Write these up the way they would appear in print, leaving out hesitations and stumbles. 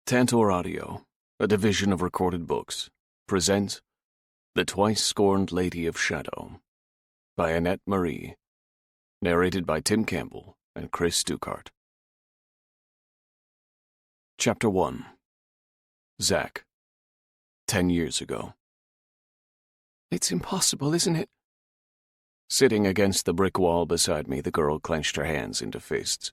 Tantor Audio, a division of Recorded Books, presents The Twice Scorned Lady of Shadow by Annette Marie, narrated by Tim Campbell and Chris Stuckart. Chapter 1. Zach. 10 years ago. It's impossible, isn't it? Sitting against the brick wall beside me, the girl clenched her hands into fists.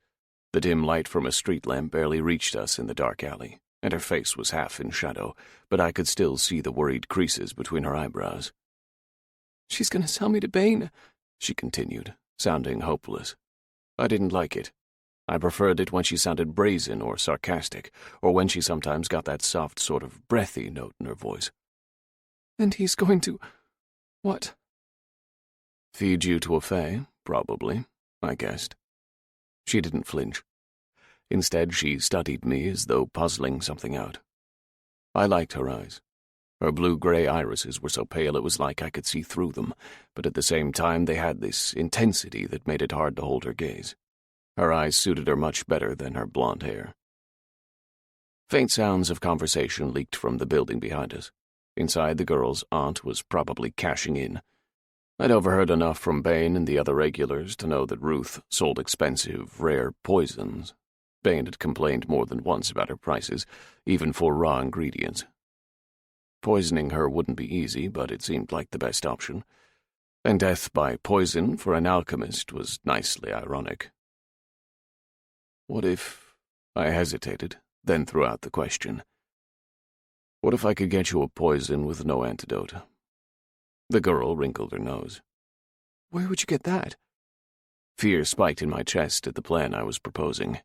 The dim light from a street lamp barely reached us in the dark alley, and her face was half in shadow, but I could still see the worried creases between her eyebrows. She's going to sell me to Bane, she continued, sounding hopeless. I didn't like it. I preferred it when she sounded brazen or sarcastic, or when she sometimes got that soft sort of breathy note in her voice. And he's going to... what? Feed you to a fae, probably, I guessed. She didn't flinch. Instead, she studied me as though puzzling something out. I liked her eyes. Her blue-gray irises were so pale it was like I could see through them, but at the same time they had this intensity that made it hard to hold her gaze. Her eyes suited her much better than her blonde hair. Faint sounds of conversation leaked from the building behind us. Inside, the girl's aunt was probably cashing in. I'd overheard enough from Bane and the other regulars to know that Ruth sold expensive, rare poisons. Bane had complained more than once about her prices, even for raw ingredients. Poisoning her wouldn't be easy, but it seemed like the best option. And death by poison for an alchemist was nicely ironic. What if... I hesitated, then threw out the question. What if I could get you a poison with no antidote? The girl wrinkled her nose. Where would you get that? Fear spiked in my chest at the plan I was proposing.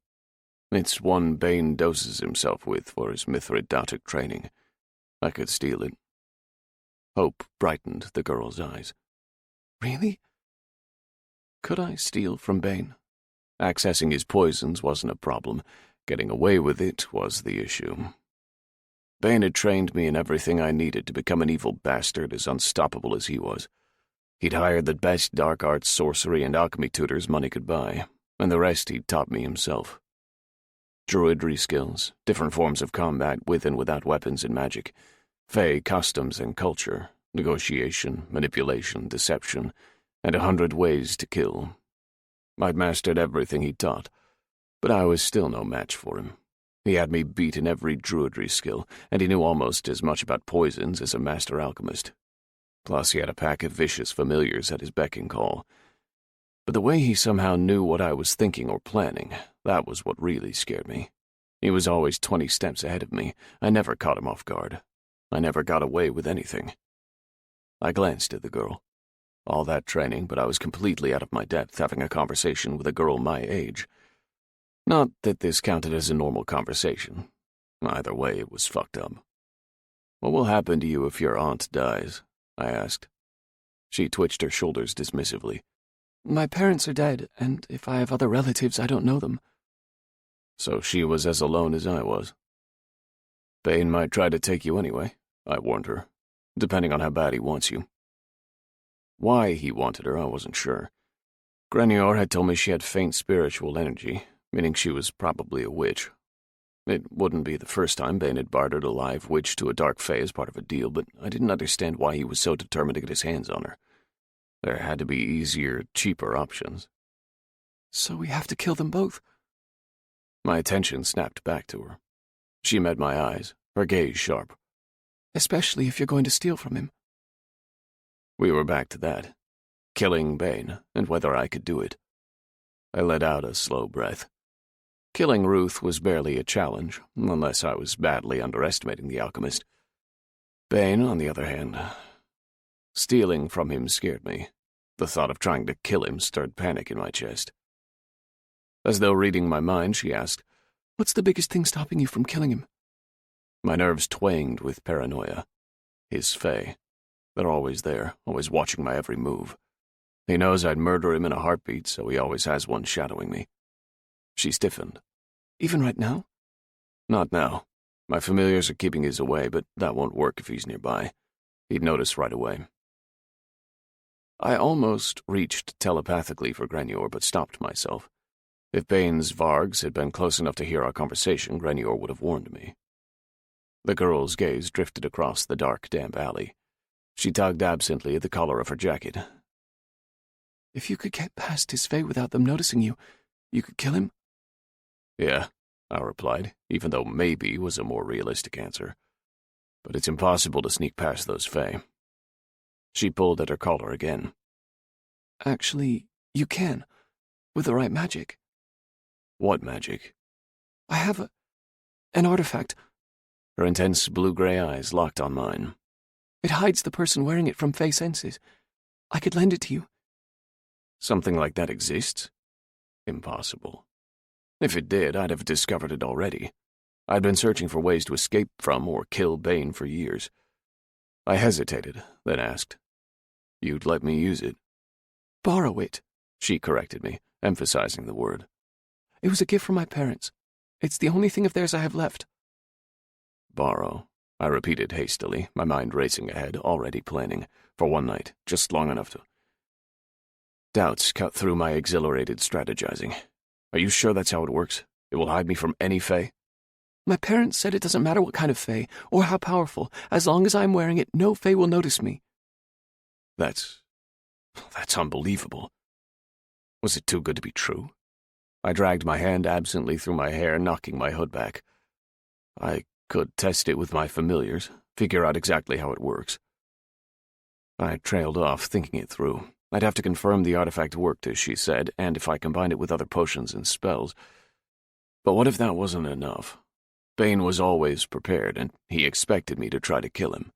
It's one Bane doses himself with for his Mithridatic training. I could steal it. Hope brightened the girl's eyes. Really? Could I steal from Bane? Accessing his poisons wasn't a problem. Getting away with it was the issue. Bane had trained me in everything I needed to become an evil bastard as unstoppable as he was. He'd hired the best dark arts, sorcery, and alchemy tutors money could buy, and the rest he'd taught me himself. Druidry skills, different forms of combat with and without weapons and magic, fae customs and culture, negotiation, manipulation, deception, and 100 ways to kill. I'd mastered everything he'd taught, but I was still no match for him. He had me beat in every druidry skill, and he knew almost as much about poisons as a master alchemist. Plus, he had a pack of vicious familiars at his beck and call. But the way he somehow knew what I was thinking or planning, that was what really scared me. He was always 20 steps ahead of me. I never caught him off guard. I never got away with anything. I glanced at the girl. All that training, but I was completely out of my depth having a conversation with a girl my age. Not that this counted as a normal conversation. Either way, it was fucked up. What will happen to you if your aunt dies? I asked. She twitched her shoulders dismissively. My parents are dead, and if I have other relatives, I don't know them. So she was as alone as I was. Bane might try to take you anyway, I warned her, depending on how bad he wants you. Why he wanted her, I wasn't sure. Grenier had told me she had faint spiritual energy, meaning she was probably a witch. It wouldn't be the first time Bane had bartered a live witch to a dark fae as part of a deal, but I didn't understand why he was so determined to get his hands on her. There had to be easier, cheaper options. So we have to kill them both? My attention snapped back to her. She met my eyes, her gaze sharp. Especially if you're going to steal from him. We were back to that. Killing Bane, and whether I could do it. I let out a slow breath. Killing Ruth was barely a challenge, unless I was badly underestimating the alchemist. Bane, on the other hand, stealing from him scared me. The thought of trying to kill him stirred panic in my chest. As though reading my mind, she asked, What's the biggest thing stopping you from killing him? My nerves twanged with paranoia. His fae. They're always there, always watching my every move. He knows I'd murder him in a heartbeat, so he always has one shadowing me. She stiffened. Even right now? Not now. My familiars are keeping his away, but that won't work if he's nearby. He'd notice right away. I almost reached telepathically for Grenier, but stopped myself. If Bane's Vargs had been close enough to hear our conversation, Grenier would have warned me. The girl's gaze drifted across the dark, damp alley. She tugged absently at the collar of her jacket. If you could get past his fate without them noticing you, you could kill him? Yeah, I replied, even though maybe was a more realistic answer. But it's impossible to sneak past those fae. She pulled at her collar again. Actually, you can, with the right magic. What magic? I have an artifact. Her intense blue-gray eyes locked on mine. It hides the person wearing it from fae senses. I could lend it to you. Something like that exists? Impossible. If it did, I'd have discovered it already. I'd been searching for ways to escape from or kill Bane for years. I hesitated, then asked, "You'd let me use it?" Borrow it, she corrected me, emphasizing the word. It was a gift from my parents. It's the only thing of theirs I have left. Borrow, I repeated hastily, my mind racing ahead, already planning, for one night, just long enough to... Doubts cut through my exhilarated strategizing. Are you sure that's how it works? It will hide me from any fae? My parents said it doesn't matter what kind of fae, or how powerful. As long as I'm wearing it, no fae will notice me. That's unbelievable. Was it too good to be true? I dragged my hand absently through my hair, knocking my hood back. I could test it with my familiars, figure out exactly how it works. I trailed off, thinking it through. I'd have to confirm the artifact worked, as she said, and if I combined it with other potions and spells. But what if that wasn't enough? Bane was always prepared, and he expected me to try to kill him.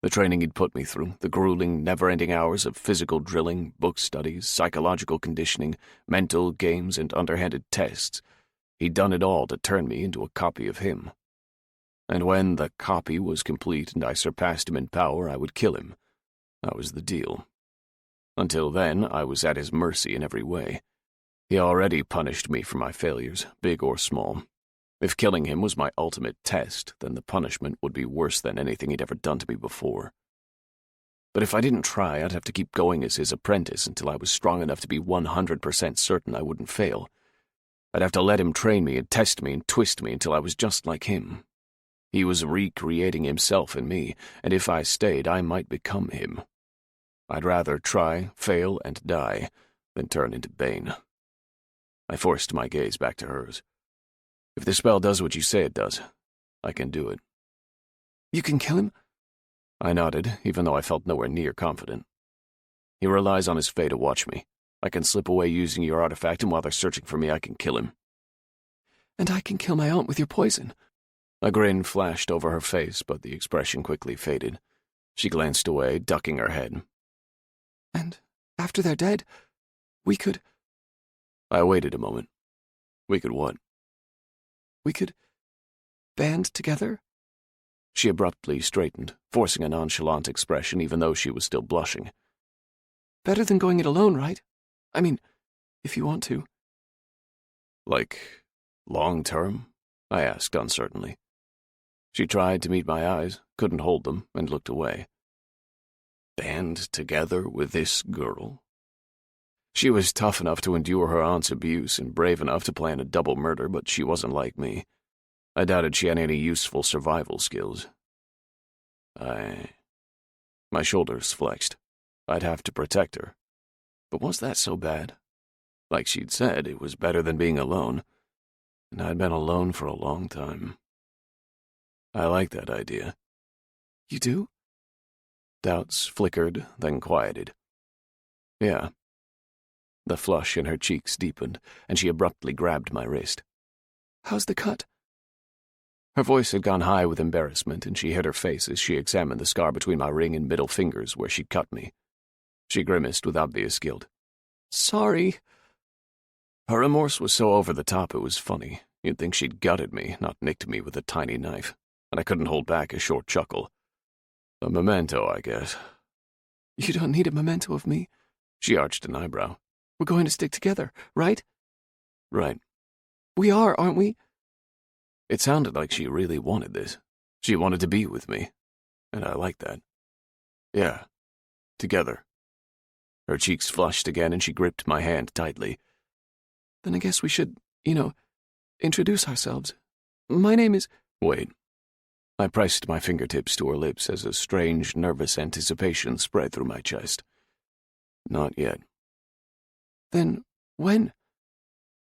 The training he'd put me through, the grueling, never-ending hours of physical drilling, book studies, psychological conditioning, mental games, and underhanded tests. He'd done it all to turn me into a copy of him. And when the copy was complete and I surpassed him in power, I would kill him. That was the deal. Until then, I was at his mercy in every way. He already punished me for my failures, big or small. If killing him was my ultimate test, then the punishment would be worse than anything he'd ever done to me before. But if I didn't try, I'd have to keep going as his apprentice until I was strong enough to be 100% certain I wouldn't fail. I'd have to let him train me and test me and twist me until I was just like him. He was recreating himself in me, and if I stayed, I might become him. I'd rather try, fail, and die than turn into Bane. I forced my gaze back to hers. If the spell does what you say it does, I can do it. You can kill him? I nodded, even though I felt nowhere near confident. He relies on his fae to watch me. I can slip away using your artifact, and while they're searching for me, I can kill him. And I can kill my aunt with your poison. A grin flashed over her face, but the expression quickly faded. She glanced away, ducking her head. And after they're dead, we could... I waited a moment. We could what? We could band together? She abruptly straightened, forcing a nonchalant expression even though she was still blushing. Better than going it alone, right? I mean, if you want to. Like, long-term? I asked uncertainly. She tried to meet my eyes, couldn't hold them, and looked away. Band together with this girl? She was tough enough to endure her aunt's abuse and brave enough to plan a double murder, but she wasn't like me. I doubted she had any useful survival skills. My shoulders flexed. I'd have to protect her. But was that so bad? Like she'd said, it was better than being alone. And I'd been alone for a long time. I like that idea. You do? Doubts flickered, then quieted. Yeah. The flush in her cheeks deepened, and she abruptly grabbed my wrist. How's the cut? Her voice had gone high with embarrassment, and she hid her face as she examined the scar between my ring and middle fingers where she'd cut me. She grimaced with obvious guilt. Sorry. Her remorse was so over the top it was funny. You'd think she'd gutted me, not nicked me with a tiny knife, and I couldn't hold back a short chuckle. A memento, I guess. You don't need a memento of me. She arched an eyebrow. We're going to stick together, right? Right. We are, aren't we? It sounded like she really wanted this. She wanted to be with me, and I liked that. Yeah, together. Her cheeks flushed again, and she gripped my hand tightly. Then I guess we should, introduce ourselves. My name is... Wait. I pressed my fingertips to her lips as a strange, nervous anticipation spread through my chest. Not yet. Then, when?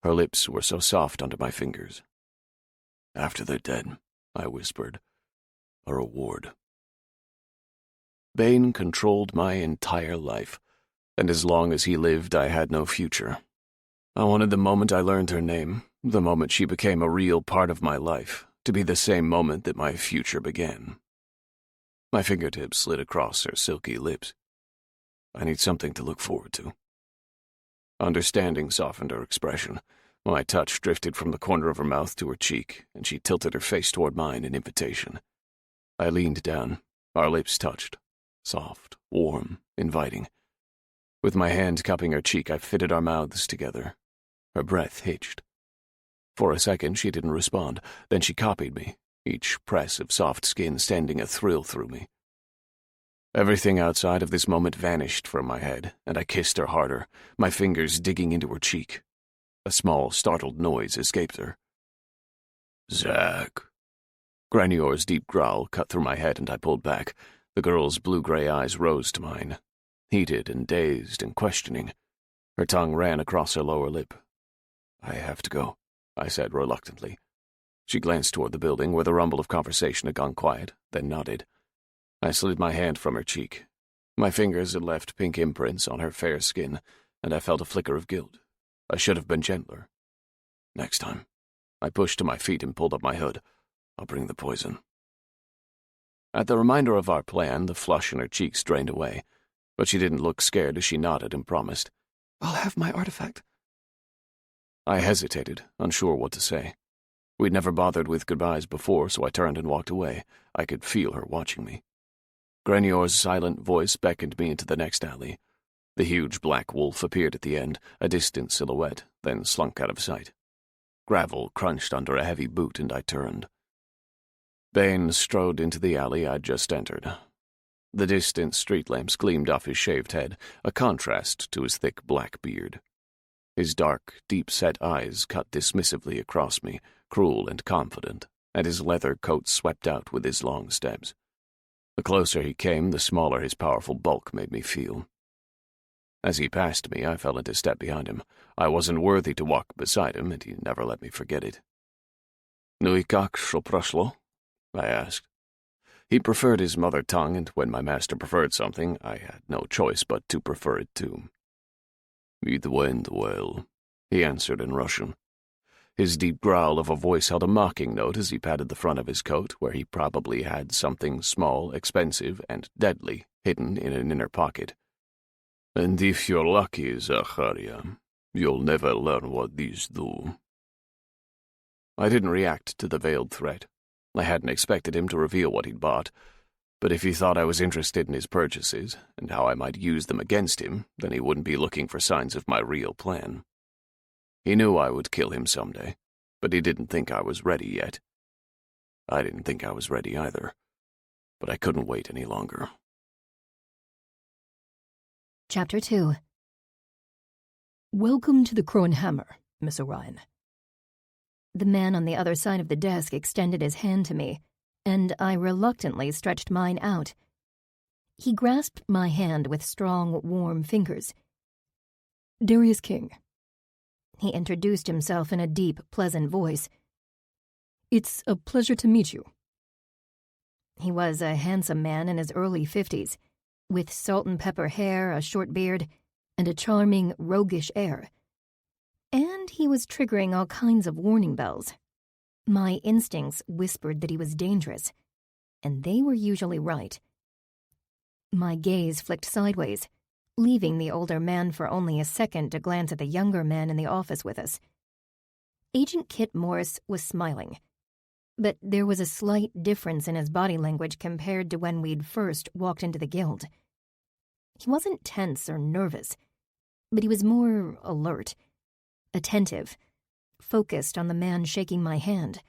Her lips were so soft under my fingers. After they're dead, I whispered. A reward. Bane controlled my entire life, and as long as he lived, I had no future. I wanted the moment I learned her name, the moment she became a real part of my life, to be the same moment that my future began. My fingertips slid across her silky lips. I need something to look forward to. Understanding softened her expression. My touch drifted from the corner of her mouth to her cheek, and she tilted her face toward mine in invitation. I leaned down. Our lips touched. Soft, warm, inviting. With my hand cupping her cheek, I fitted our mouths together. Her breath hitched. For a second, she didn't respond. Then she copied me, each press of soft skin sending a thrill through me. Everything outside of this moment vanished from my head, and I kissed her harder, my fingers digging into her cheek. A small, startled noise escaped her. "Zach." Granyor's deep growl cut through my head, and I pulled back. The girl's blue-gray eyes rose to mine, heated and dazed and questioning. Her tongue ran across her lower lip. "I have to go," I said reluctantly. She glanced toward the building, where the rumble of conversation had gone quiet, then nodded. I slid my hand from her cheek. My fingers had left pink imprints on her fair skin, and I felt a flicker of guilt. I should have been gentler. Next time. I pushed to my feet and pulled up my hood. I'll bring the poison. At the reminder of our plan, the flush in her cheeks drained away, but she didn't look scared as she nodded and promised. "I'll have my artifact." I hesitated, unsure what to say. We'd never bothered with goodbyes before, so I turned and walked away. I could feel her watching me. Granyor's silent voice beckoned me into the next alley. The huge black wolf appeared at the end, a distant silhouette, then slunk out of sight. Gravel crunched under a heavy boot, and I turned. Bane strode into the alley I'd just entered. The distant street lamps gleamed off his shaved head, a contrast to his thick black beard. His dark, deep-set eyes cut dismissively across me, cruel and confident, and his leather coat swept out with his long steps. The closer he came, the smaller his powerful bulk made me feel. As he passed me, I fell into step behind him. I wasn't worthy to walk beside him, and he never let me forget it. "Nu I kak šo prošlo?" I asked. He preferred his mother tongue, and when my master preferred something, I had no choice but to prefer it too. "It went well," he answered in Russian. His deep growl of a voice held a mocking note as he patted the front of his coat, where he probably had something small, expensive, and deadly hidden in an inner pocket. "And if you're lucky, Zacharia, you'll never learn what these do." I didn't react to the veiled threat. I hadn't expected him to reveal what he'd bought, but if he thought I was interested in his purchases and how I might use them against him, then he wouldn't be looking for signs of my real plan. He knew I would kill him someday, but he didn't think I was ready yet. I didn't think I was ready either, but I couldn't wait any longer. Chapter 2. "Welcome to the Crow and Hammer, Miss Orion." The man on the other side of the desk extended his hand to me, and I reluctantly stretched mine out. He grasped my hand with strong, warm fingers. "Darius King." He introduced himself in a deep, pleasant voice. "It's a pleasure to meet you." He was a handsome man in his early 50s, with salt-and-pepper hair, a short beard, and a charming, roguish air. And he was triggering all kinds of warning bells. My instincts whispered that he was dangerous, and they were usually right. My gaze flicked sideways, leaving the older man for only a second to glance at the younger man in the office with us. Agent Kit Morris was smiling, but there was a slight difference in his body language compared to when we'd first walked into the guild. He wasn't tense or nervous, but he was more alert, attentive, focused on the man shaking my hand.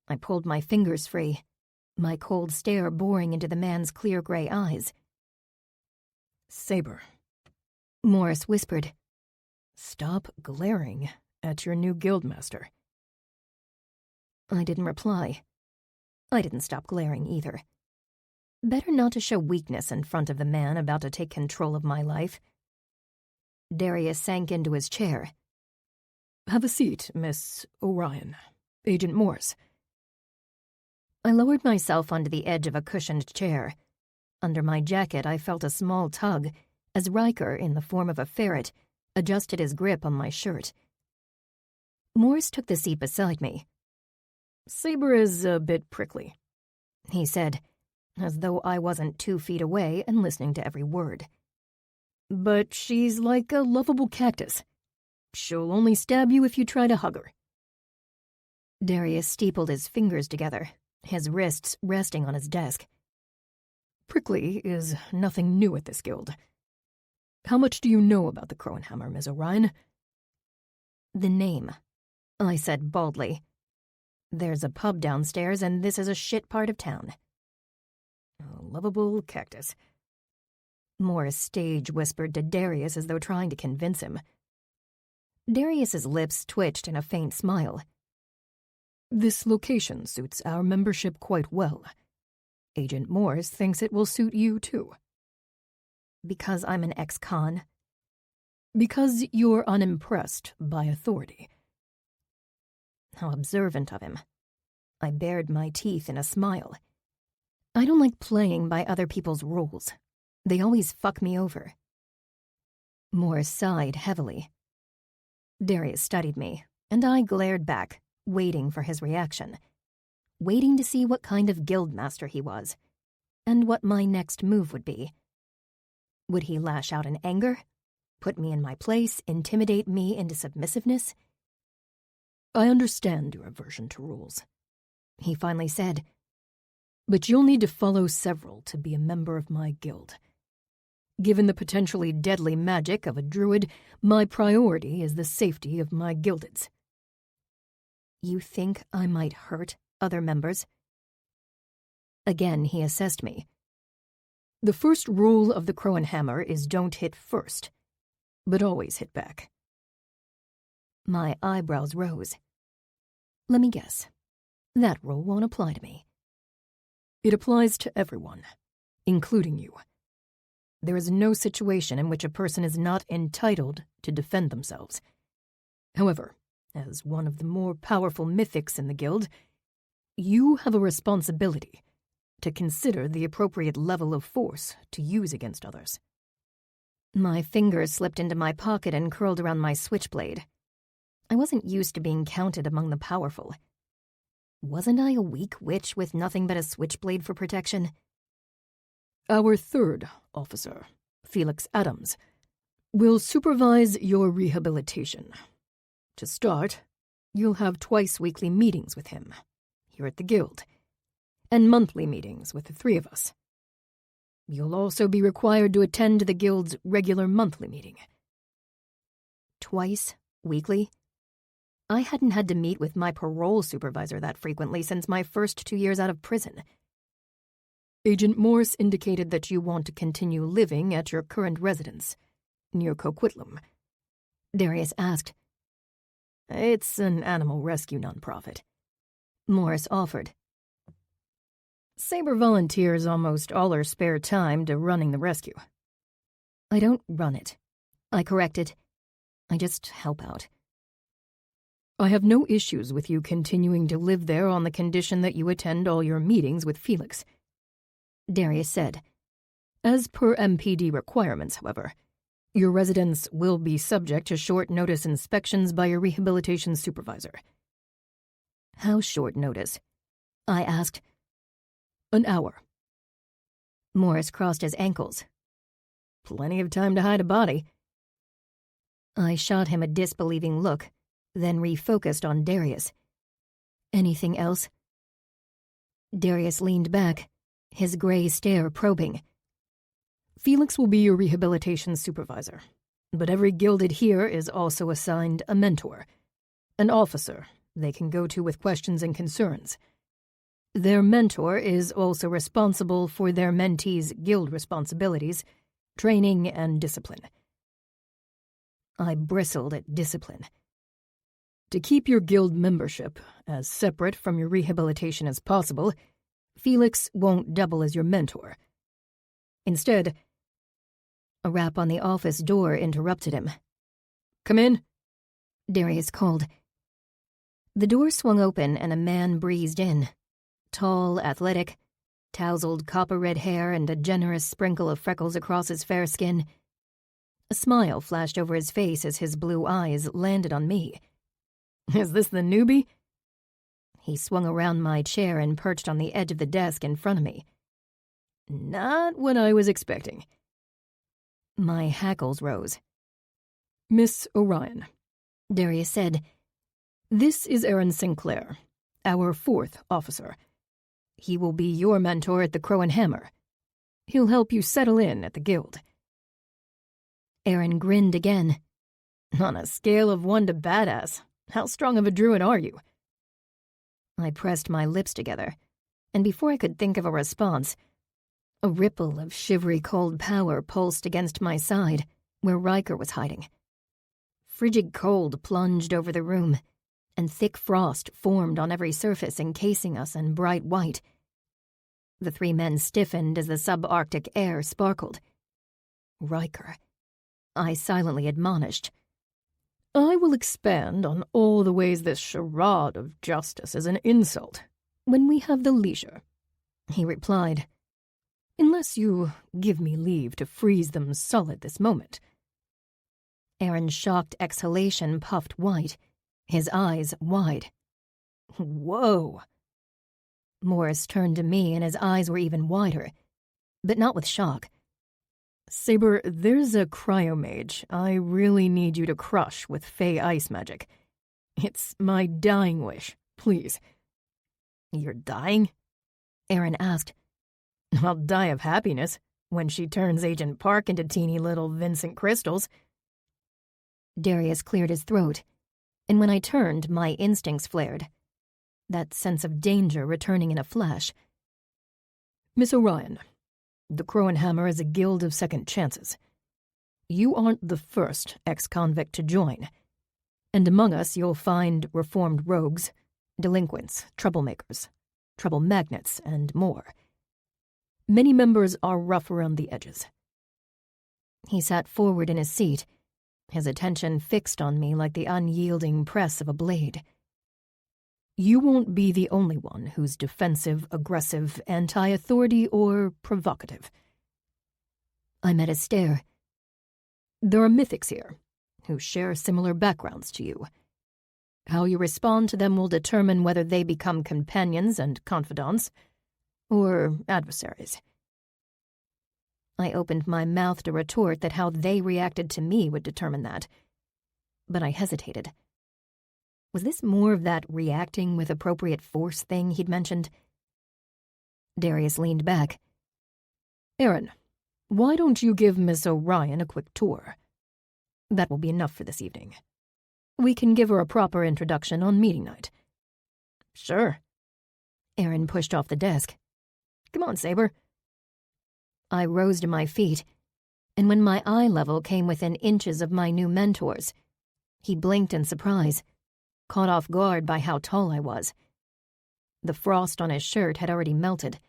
I pulled my fingers free, my cold stare boring into the man's clear gray eyes. "Saber," Morris whispered. "Stop glaring at your new guildmaster." I didn't reply. I didn't stop glaring either. Better not to show weakness in front of the man about to take control of my life. Darius sank into his chair. "Have a seat, Miss Orion. Agent Morse." I lowered myself onto the edge of a cushioned chair. Under my jacket, I felt a small tug as Riker, in the form of a ferret, adjusted his grip on my shirt. Morse took the seat beside me. "Saber is a bit prickly," he said, as though I wasn't 2 feet away and listening to every word. "But she's like a lovable cactus. She'll only stab you if you try to hug her." Darius steepled his fingers together, his wrists resting on his desk. "Prickly is nothing new at this guild. How much do you know about the Crow and Hammer, Miss Orion?" "The name," I said baldly. "There's a pub downstairs, and this is a shit part of town." "A lovable cactus," Morris stage whispered to Darius as though trying to convince him. Darius's lips twitched in a faint smile. "This location suits our membership quite well. Agent Morse thinks it will suit you, too." "Because I'm an ex-con?" "Because you're unimpressed by authority." How observant of him. I bared my teeth in a smile. I don't like playing by other people's rules. They always fuck me over. Morse sighed heavily. Darius studied me, and I glared back, waiting for his reaction. Waiting to see what kind of guildmaster he was, and what my next move would be. Would he lash out in anger? Put me in my place, intimidate me into submissiveness? "I understand your aversion to rules," he finally said. "But you'll need to follow several to be a member of my guild. Given the potentially deadly magic of a druid, my priority is the safety of my guildeds." "You think I might hurt other members?" Again he assessed me. "The first rule of the Crow and Hammer is don't hit first, but always hit back." My eyebrows rose. "Let me guess. That rule won't apply to me." "It applies to everyone, including you. There is no situation in which a person is not entitled to defend themselves. However, as one of the more powerful mythics in the guild, you have a responsibility to consider the appropriate level of force to use against others." My fingers slipped into my pocket and curled around my switchblade. I wasn't used to being counted among the powerful. Wasn't I a weak witch with nothing but a switchblade for protection? "Our third officer, Felix Adams, will supervise your rehabilitation. To start, you'll have twice-weekly meetings with him, here at the guild, and monthly meetings with the 3 of us. You'll also be required to attend the guild's regular monthly meeting." Twice weekly? I hadn't had to meet with my parole supervisor that frequently since my first 2 years out of prison. "Agent Morse indicated that you want to continue living at your current residence, near Coquitlam," Darius asked. "It's an animal rescue nonprofit," Morse offered. "Saber volunteers almost all her spare time to running the rescue." "I don't run it," I corrected. "I just help out." "I have no issues with you continuing to live there on the condition that you attend all your meetings with Felix," Darius said. "As per MPD requirements, however, your residence will be subject to short-notice inspections by your rehabilitation supervisor." "How short notice?" I asked. "An hour." Morris crossed his ankles. "Plenty of time to hide a body." I shot him a disbelieving look, then refocused on Darius. "Anything else?" Darius leaned back, his gray stare probing. "Felix will be your rehabilitation supervisor, but every guilded here is also assigned a mentor, an officer they can go to with questions and concerns. Their mentor is also responsible for their mentees' guild responsibilities, training, and discipline." I bristled at discipline. "To keep your guild membership as separate from your rehabilitation as possible, Felix won't double as your mentor. Instead, a rap on the office door interrupted him. "Come in," Darius called. The door swung open and a man breezed in. Tall, athletic, tousled copper-red hair and a generous sprinkle of freckles across his fair skin. A smile flashed over his face as his blue eyes landed on me. "Is this the newbie?" He swung around my chair and perched on the edge of the desk in front of me. Not what I was expecting. My hackles rose. "Miss Orion," Darius said, "this is Aaron Sinclair, our 4th officer. He will be your mentor at the Crow and Hammer. He'll help you settle in at the guild." Aaron grinned again. "On a scale of 1 to badass, how strong of a druid are you?" I pressed my lips together, and before I could think of a response, a ripple of shivery cold power pulsed against my side, where Riker was hiding. Frigid cold plunged over the room, and thick frost formed on every surface encasing us in bright white. The 3 men stiffened as the subarctic air sparkled. "Riker," I silently admonished. "I will expand on all the ways this charade of justice is an insult when we have the leisure," he replied. "Unless you give me leave to freeze them solid this moment." Aaron's shocked exhalation puffed white, his eyes wide. "Whoa!" Morris turned to me and his eyes were even wider, but not with shock. "Saber, there's a cryomage I really need you to crush with Fey ice magic. It's my dying wish, please." "You're dying?" Aaron asked. "I'll die of happiness when she turns Agent Park into teeny little Vincent crystals." Darius cleared his throat, and when I turned, my instincts flared, that sense of danger returning in a flash. "Miss Orion, the Crow and Hammer is a guild of second chances. You aren't the first ex-convict to join, and among us you'll find reformed rogues, delinquents, troublemakers, trouble magnets, and more. Many members are rough around the edges." He sat forward in his seat, his attention fixed on me like the unyielding press of a blade. "You won't be the only one who's defensive, aggressive, anti-authority, or provocative." I met his stare. "There are mythics here, who share similar backgrounds to you. How you respond to them will determine whether they become companions and confidants, or adversaries." I opened my mouth to retort that how they reacted to me would determine that, but I hesitated. Was this more of that reacting with appropriate force thing he'd mentioned? Darius leaned back. "Aaron, why don't you give Miss Orion a quick tour? That will be enough for this evening. We can give her a proper introduction on meeting night." "Sure." Aaron pushed off the desk. "Come on, Saber." I rose to my feet, and when my eye level came within inches of my new mentor's, he blinked in surprise, caught off guard by how tall I was. The frost on his shirt had already melted,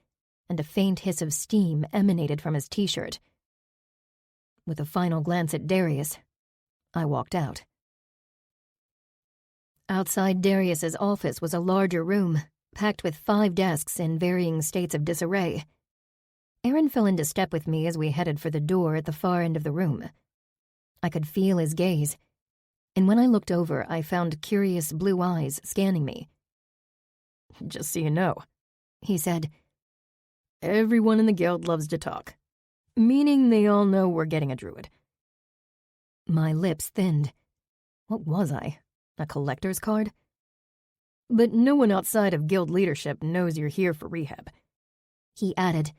and a faint hiss of steam emanated from his t-shirt. With a final glance at Darius, I walked out. Outside Darius's office was a larger room, packed with 5 desks in varying states of disarray. Aaron fell into step with me as we headed for the door at the far end of the room. I could feel his gaze, and when I looked over, I found curious blue eyes scanning me. "Just so you know," he said, "everyone in the guild loves to talk, meaning they all know we're getting a druid." My lips thinned. What was I, a collector's card? "But no one outside of guild leadership knows you're here for rehab," he added.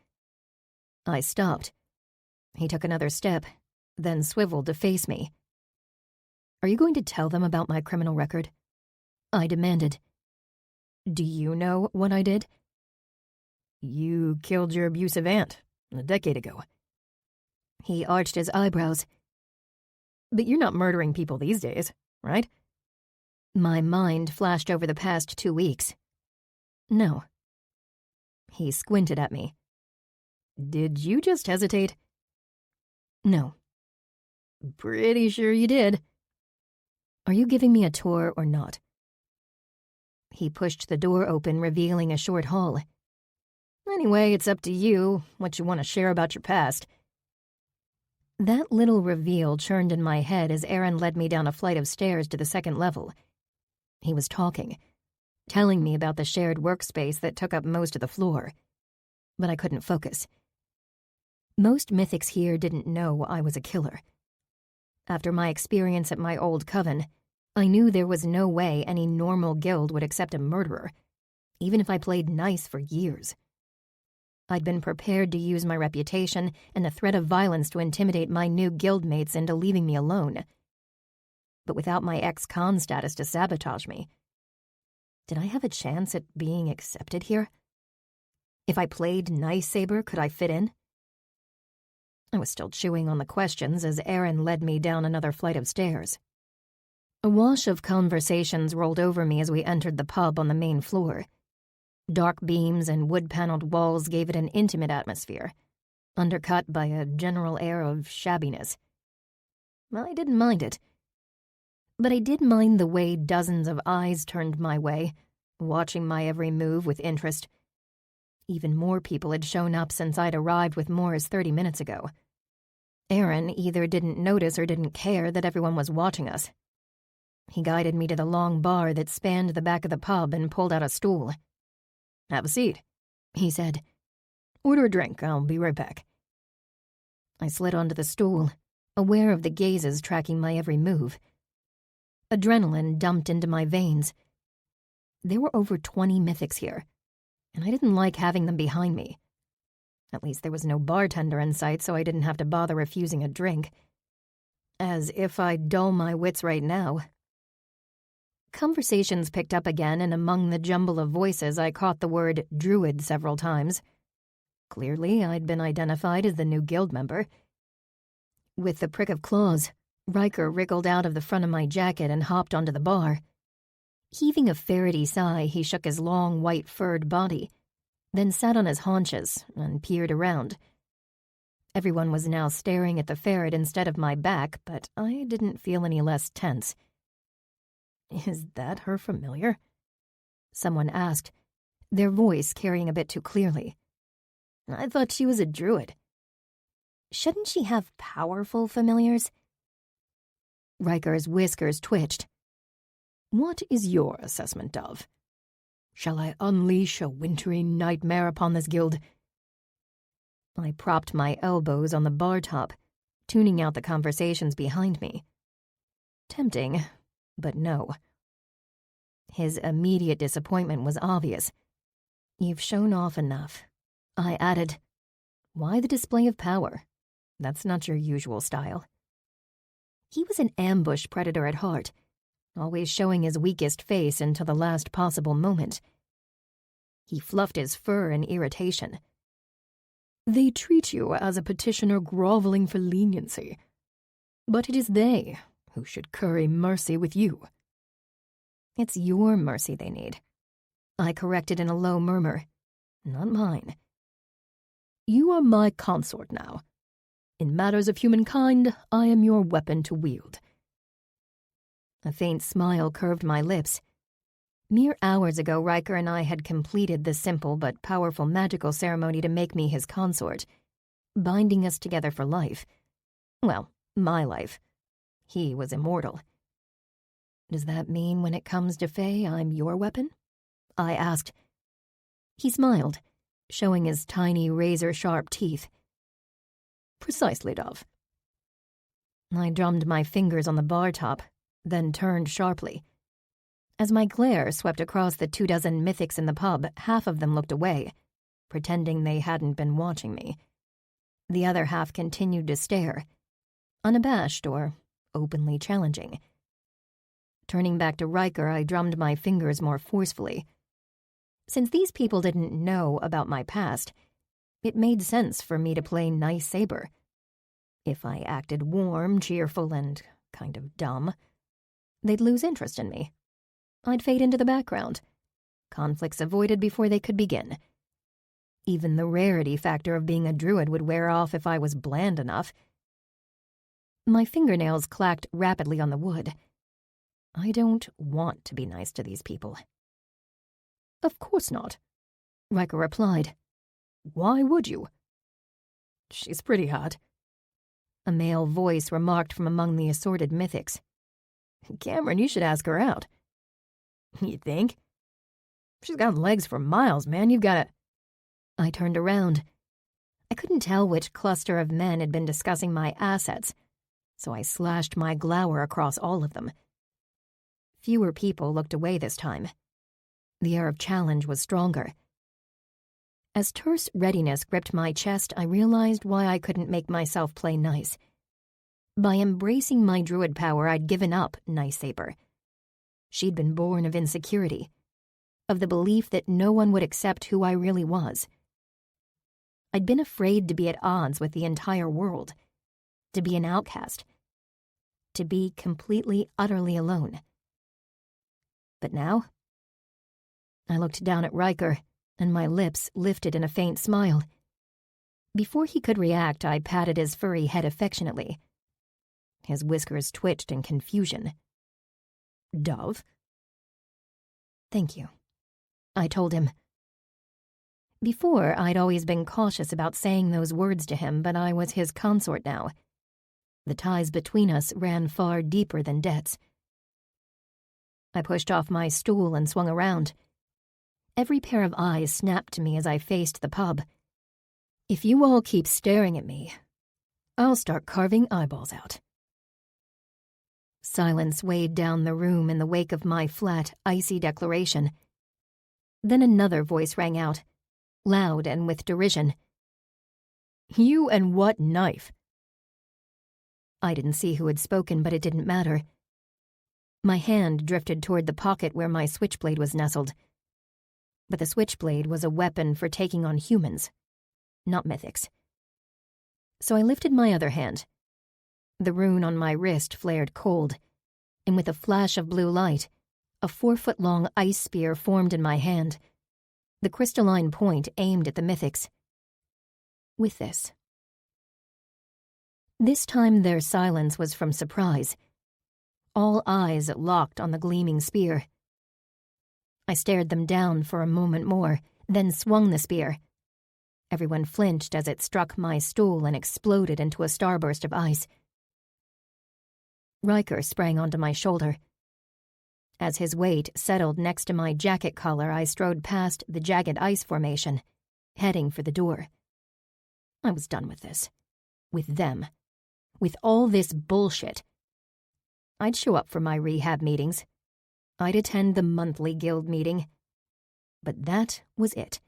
I stopped. He took another step, then swiveled to face me. "Are you going to tell them about my criminal record?" I demanded. "Do you know what I did?" "You killed your abusive aunt a decade ago." He arched his eyebrows. "But you're not murdering people these days, right?" My mind flashed over the past 2 weeks. "No." He squinted at me. Did you just hesitate? No. Pretty sure you did. Are you giving me a tour or not? He pushed the door open, revealing a short hall. Anyway, it's up to you what you want to share about your past. That little reveal churned in my head as Aaron led me down a flight of stairs to the second level. He was talking, telling me about the shared workspace that took up most of the floor. But I couldn't focus. Most mythics here didn't know I was a killer. After my experience at my old coven, I knew there was no way any normal guild would accept a murderer, even if I played nice for years. I'd been prepared to use my reputation and the threat of violence to intimidate my new guildmates into leaving me alone. But without my ex-con status to sabotage me, did I have a chance at being accepted here? If I played nice saber, could I fit in? I was still chewing on the questions as Aaron led me down another flight of stairs. A wash of conversations rolled over me as we entered the pub on the main floor. Dark beams and wood-paneled walls gave it an intimate atmosphere, undercut by a general air of shabbiness. I didn't mind it. But I did mind the way dozens of eyes turned my way, watching my every move with interest. Even more people had shown up since I'd arrived with Morris 30 minutes ago. Aaron either didn't notice or didn't care that everyone was watching us. He guided me to the long bar that spanned the back of the pub and pulled out a stool. "Have a seat," he said. "Order a drink. I'll be right back." I slid onto the stool, aware of the gazes tracking my every move. Adrenaline dumped into my veins. There were over 20 mythics here, and I didn't like having them behind me. At least there was no bartender in sight, so I didn't have to bother refusing a drink. As if I'd dull my wits right now. Conversations picked up again, and among the jumble of voices I caught the word druid several times. Clearly, I'd been identified as the new guild member. With the prick of claws, Riker wriggled out of the front of my jacket and hopped onto the bar. Heaving a ferrety sigh, he shook his long, white-furred body, then sat on his haunches and peered around. Everyone was now staring at the ferret instead of my back, but I didn't feel any less tense. "Is that her familiar?" someone asked, their voice carrying a bit too clearly. "I thought she was a druid." "Shouldn't she have powerful familiars?" Riker's whiskers twitched. "What is your assessment of? Shall I unleash a wintry nightmare upon this guild?" I propped my elbows on the bar top, tuning out the conversations behind me. Tempting, but no. His immediate disappointment was obvious. "You've shown off enough," I added. "Why the display of power? That's not your usual style." He was an ambush predator at heart, always showing his weakest face until the last possible moment. He fluffed his fur in irritation. "They treat you as a petitioner groveling for leniency, but it is they who should curry mercy with you." "It's your mercy they need," I corrected in a low murmur. "Not mine." "You are my consort now. In matters of humankind, I am your weapon to wield." A faint smile curved my lips. Mere hours ago, Riker and I had completed the simple but powerful magical ceremony to make me his consort, binding us together for life. Well, my life. He was immortal. "Does that mean when it comes to Faye, I'm your weapon?" I asked. He smiled, showing his tiny razor-sharp teeth. "Precisely, Dove." I drummed my fingers on the bar top, then turned sharply. As my glare swept across the 24 mythics in the pub, half of them looked away, pretending they hadn't been watching me. The other half continued to stare, unabashed or openly challenging. Turning back to Riker, I drummed my fingers more forcefully. Since these people didn't know about my past, it made sense for me to play nice saber. If I acted warm, cheerful, and kind of dumb, they'd lose interest in me. I'd fade into the background. Conflicts avoided before they could begin. Even the rarity factor of being a druid would wear off if I was bland enough. My fingernails clacked rapidly on the wood. I don't want to be nice to these people. Of course not, Riker replied. Why would you? She's pretty hot, a male voice remarked from among the assorted mythics. Cameron, you should ask her out. You think? She's got legs for miles, man. You've got to... I turned around. I couldn't tell which cluster of men had been discussing my assets, so I slashed my glower across all of them. Fewer people looked away this time. The air of challenge was stronger. As terse readiness gripped my chest, I realized why I couldn't make myself play nice. By embracing my druid power, I'd given up Nice Saber. She'd been born of insecurity, of the belief that no one would accept who I really was. I'd been afraid to be at odds with the entire world, to be an outcast, to be completely, utterly alone. But now, I looked down at Riker, and my lips lifted in a faint smile. Before he could react, I patted his furry head affectionately. His whiskers twitched in confusion. Dove? Thank you, I told him. Before, I'd always been cautious about saying those words to him, but I was his consort now. The ties between us ran far deeper than debts. I pushed off my stool and swung around. Every pair of eyes snapped to me as I faced the pub. If you all keep staring at me, I'll start carving eyeballs out. Silence weighed down the room in the wake of my flat, icy declaration. Then another voice rang out, loud and with derision. You and what knife? I didn't see who had spoken, but it didn't matter. My hand drifted toward the pocket where my switchblade was nestled. But the switchblade was a weapon for taking on humans, not mythics. So I lifted my other hand. The rune on my wrist flared cold, and with a flash of blue light, a 4-foot-long ice spear formed in my hand, the crystalline point aimed at the mythics. With this time their silence was from surprise. All eyes locked on the gleaming spear. I stared them down for a moment more, then swung the spear. Everyone flinched as it struck my stool and exploded into a starburst of ice. Riker sprang onto my shoulder. As his weight settled next to my jacket collar, I strode past the jagged ice formation, heading for the door. I was done with this. With them. With all this bullshit. I'd show up for my rehab meetings. I'd attend the monthly guild meeting. But that was it.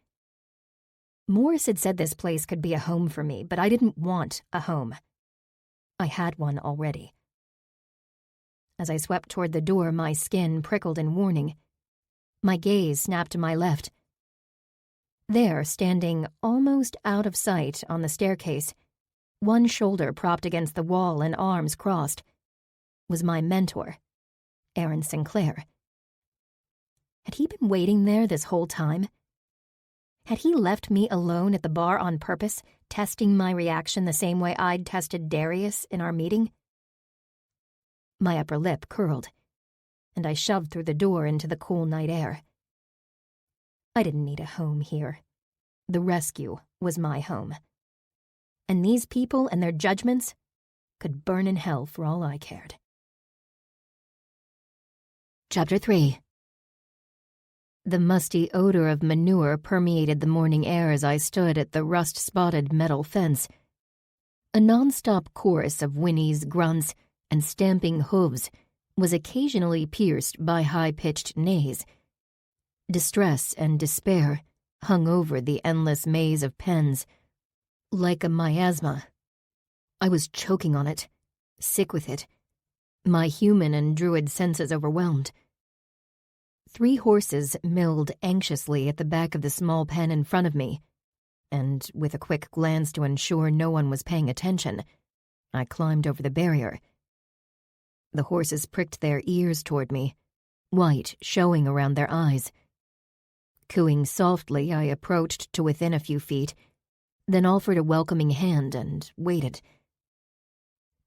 Morris had said this place could be a home for me, but I didn't want a home. I had one already. As I swept toward the door, my skin prickled in warning. My gaze snapped to my left. There, standing almost out of sight on the staircase, one shoulder propped against the wall and arms crossed, was my mentor, Aaron Sinclair. Had he been waiting there this whole time? Had he left me alone at the bar on purpose, testing my reaction the same way I'd tested Darius in our meeting? My upper lip curled, and I shoved through the door into the cool night air. I didn't need a home here. The rescue was my home. And these people and their judgments could burn in hell for all I cared. Chapter 3. The musty odor of manure permeated the morning air as I stood at the rust-spotted metal fence. A non-stop chorus of whinnies, grunts, and stamping hooves was occasionally pierced by high-pitched neighs. Distress and despair hung over the endless maze of pens. Like a miasma, I was choking on it, sick with it, my human and druid senses overwhelmed. 3 horses milled anxiously at the back of the small pen in front of me, and with a quick glance to ensure no one was paying attention, I climbed over the barrier. The horses pricked their ears toward me, white showing around their eyes. Cooing softly, I approached to within a few feet, then offered a welcoming hand and waited.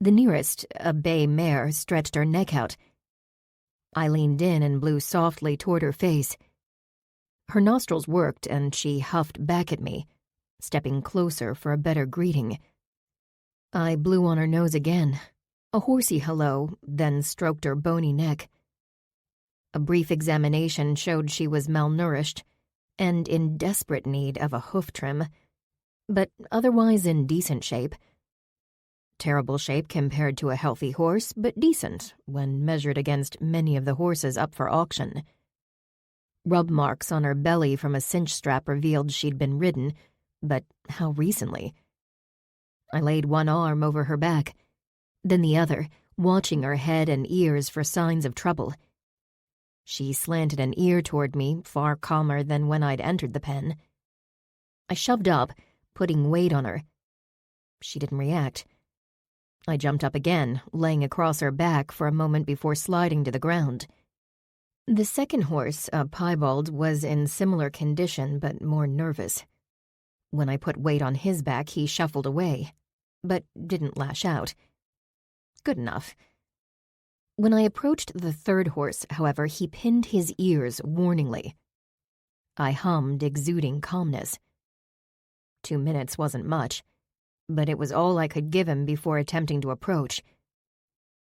The nearest, a bay mare, stretched her neck out. I leaned in and blew softly toward her face. Her nostrils worked, and she huffed back at me, stepping closer for a better greeting. I blew on her nose again, a horsey hello, then stroked her bony neck. A brief examination showed she was malnourished and in desperate need of a hoof trim, but otherwise in decent shape. Terrible shape compared to a healthy horse, but decent when measured against many of the horses up for auction. Rub marks on her belly from a cinch strap revealed she'd been ridden, but how recently? I laid one arm over her back, then the other, watching her head and ears for signs of trouble. She slanted an ear toward me, far calmer than when I'd entered the pen. I shoved up, putting weight on her. She didn't react. I jumped up again, laying across her back for a moment before sliding to the ground. The second horse, a piebald, was in similar condition but more nervous. When I put weight on his back, he shuffled away, but didn't lash out. Good enough. When I approached the third horse, however, he pinned his ears warningly. I hummed, exuding calmness. 2 minutes wasn't much, but it was all I could give him before attempting to approach.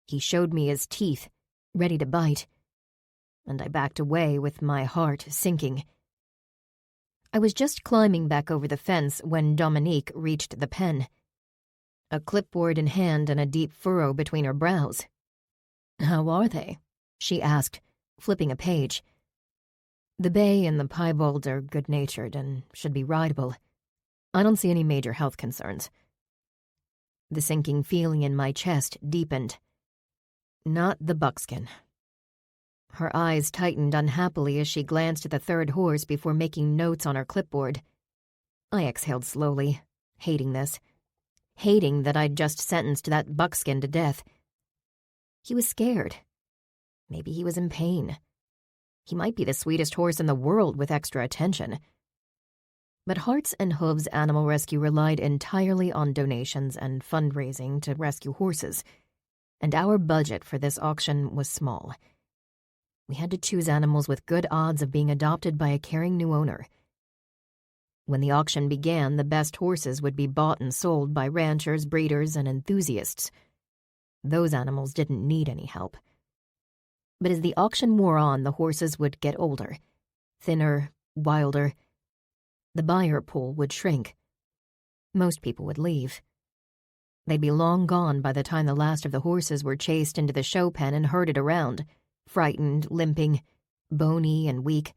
He showed me his teeth, ready to bite, and I backed away with my heart sinking. I was just climbing back over the fence when Dominique reached the pen, a clipboard in hand and a deep furrow between her brows. "How are they?" she asked, flipping a page. "The bay and the piebald are good-natured and should be rideable. I don't see any major health concerns." The sinking feeling in my chest deepened. Not the buckskin. Her eyes tightened unhappily as she glanced at the third horse before making notes on her clipboard. I exhaled slowly, hating this. Hating that I'd just sentenced that buckskin to death. He was scared. Maybe he was in pain. He might be the sweetest horse in the world with extra attention. But Hearts and Hooves Animal Rescue relied entirely on donations and fundraising to rescue horses, and our budget for this auction was small. We had to choose animals with good odds of being adopted by a caring new owner. When the auction began, the best horses would be bought and sold by ranchers, breeders, and enthusiasts. Those animals didn't need any help. But as the auction wore on, the horses would get older, thinner, wilder. The buyer pool would shrink. Most people would leave. They'd be long gone by the time the last of the horses were chased into the show pen and herded around, frightened, limping, bony and weak.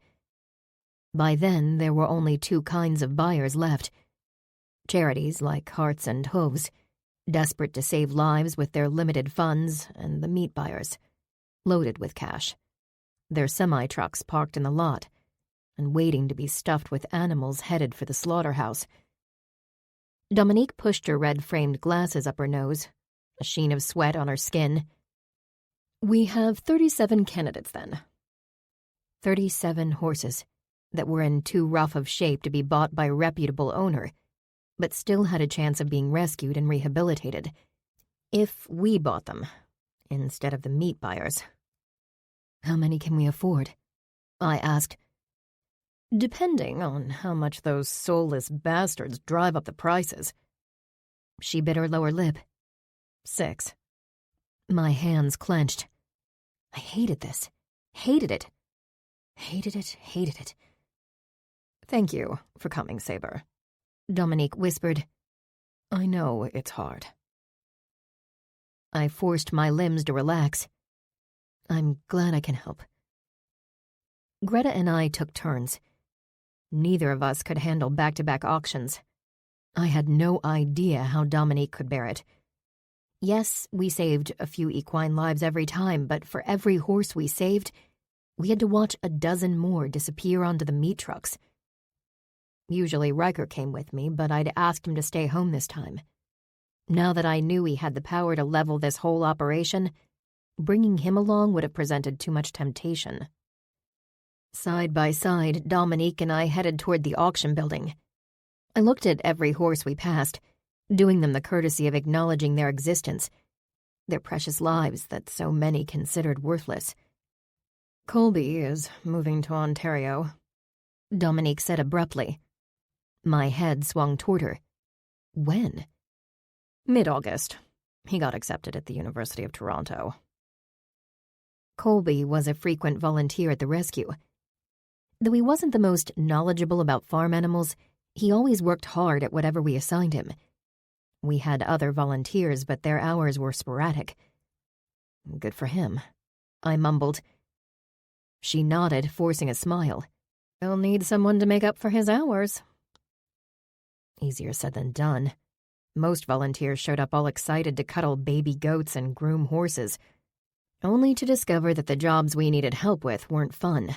By then, there were only 2 kinds of buyers left. Charities like Hearts and Hooves, desperate to save lives with their limited funds, and the meat buyers, loaded with cash, their semi-trucks parked in the lot, and waiting to be stuffed with animals headed for the slaughterhouse. Dominique pushed her red-framed glasses up her nose, a sheen of sweat on her skin. "We have 37 candidates, then." 37 horses that were in too rough of shape to be bought by a reputable owner, but still had a chance of being rescued and rehabilitated, if we bought them, instead of the meat buyers. "How many can we afford?" I asked. "Depending on how much those soulless bastards drive up the prices." She bit her lower lip. 6. My hands clenched. I hated this. Hated it. Hated it, hated it. "Thank you for coming, Saber," Dominique whispered. "I know it's hard." I forced my limbs to relax. "I'm glad I can help." Greta and I took turns. Neither of us could handle back-to-back auctions. I had no idea how Dominique could bear it. Yes, we saved a few equine lives every time, but for every horse we saved, we had to watch a dozen more disappear onto the meat trucks. Usually Riker came with me, but I'd asked him to stay home this time. Now that I knew he had the power to level this whole operation, bringing him along would have presented too much temptation. Side by side, Dominique and I headed toward the auction building. I looked at every horse we passed, doing them the courtesy of acknowledging their existence, their precious lives that so many considered worthless. Colby is moving to Ontario, Dominique said abruptly. My head swung toward her. When? Mid-August. He got accepted at the University of Toronto. Colby was a frequent volunteer at the rescue. Though he wasn't the most knowledgeable about farm animals, he always worked hard at whatever we assigned him. We had other volunteers, but their hours were sporadic. Good for him, I mumbled. She nodded, forcing a smile. He'll need someone to make up for his hours. Easier said than done. Most volunteers showed up all excited to cuddle baby goats and groom horses, only to discover that the jobs we needed help with weren't fun.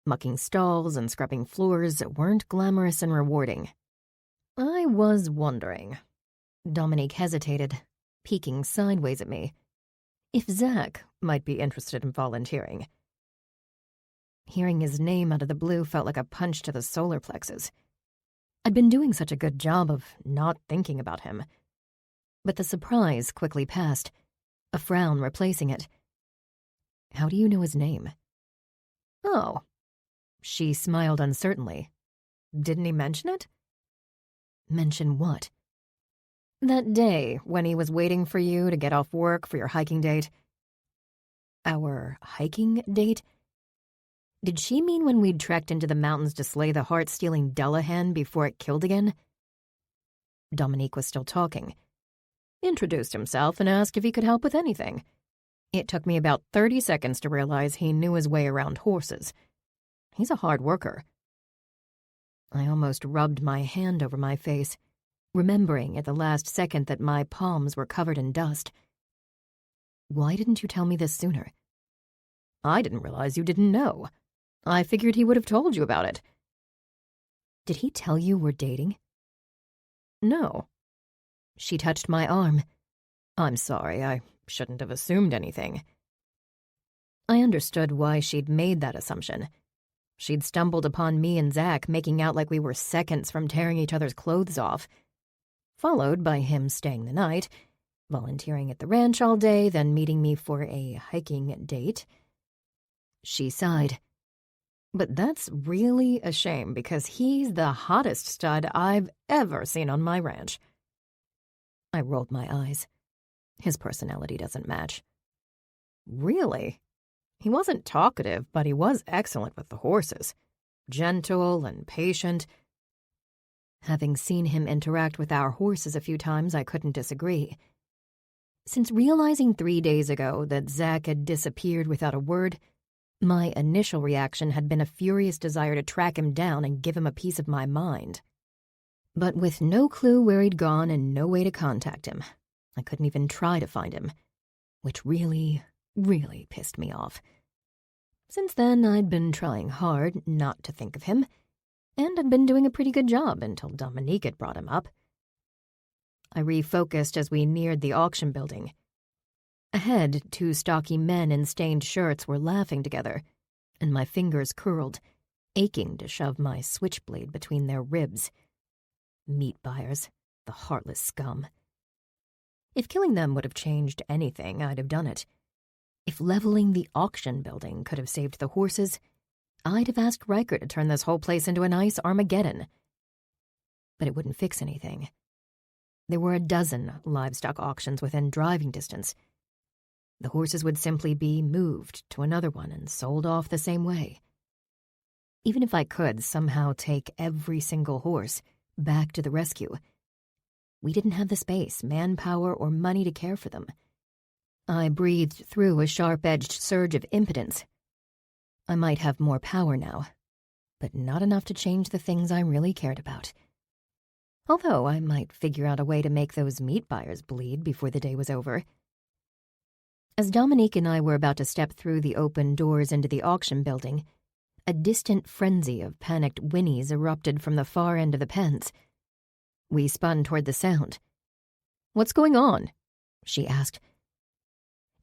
Mucking stalls and scrubbing floors weren't glamorous and rewarding. I was wondering. Dominique hesitated, peeking sideways at me. If Zach might be interested in volunteering. Hearing his name out of the blue felt like a punch to the solar plexus. I'd been doing such a good job of not thinking about him. But the surprise quickly passed, a frown replacing it. How do you know his name? Oh. She smiled uncertainly. Didn't he mention it? Mention what? That day when he was waiting for you to get off work for your hiking date. Our hiking date? Did she mean when we'd trekked into the mountains to slay the heart-stealing Dullahan before it killed again? Dominique was still talking. Introduced himself and asked if he could help with anything. It took me about 30 seconds to realize he knew his way around horses. He's a hard worker. I almost rubbed my hand over my face, remembering at the last second that my palms were covered in dust. Why didn't you tell me this sooner? I didn't realize you didn't know. I figured he would have told you about it. Did he tell you we're dating? No. She touched my arm. I'm sorry, I shouldn't have assumed anything. I understood why she'd made that assumption. She'd stumbled upon me and Zach making out like we were seconds from tearing each other's clothes off, followed by him staying the night, volunteering at the ranch all day, then meeting me for a hiking date. She sighed. But that's really a shame because he's the hottest stud I've ever seen on my ranch. I rolled my eyes. His personality doesn't match. Really? He wasn't talkative, but he was excellent with the horses. Gentle and patient. Having seen him interact with our horses a few times, I couldn't disagree. Since realizing 3 days ago that Zach had disappeared without a word, my initial reaction had been a furious desire to track him down and give him a piece of my mind. But with no clue where he'd gone and no way to contact him, I couldn't even try to find him, which really pissed me off. Since then, I'd been trying hard not to think of him, and I'd been doing a pretty good job until Dominique had brought him up. I refocused as we neared the auction building. Ahead, 2 stocky men in stained shirts were laughing together, and my fingers curled, aching to shove my switchblade between their ribs. Meat buyers, the heartless scum. If killing them would have changed anything, I'd have done it. If leveling the auction building could have saved the horses, I'd have asked Riker to turn this whole place into a nice Armageddon. But it wouldn't fix anything. There were a dozen livestock auctions within driving distance. The horses would simply be moved to another one and sold off the same way. Even if I could somehow take every single horse back to the rescue, we didn't have the space, manpower, or money to care for them. I breathed through a sharp-edged surge of impotence. I might have more power now, but not enough to change the things I really cared about. Although I might figure out a way to make those meat buyers bleed before the day was over. As Dominique and I were about to step through the open doors into the auction building, a distant frenzy of panicked whinnies erupted from the far end of the pens. We spun toward the sound. "What's going on?" she asked.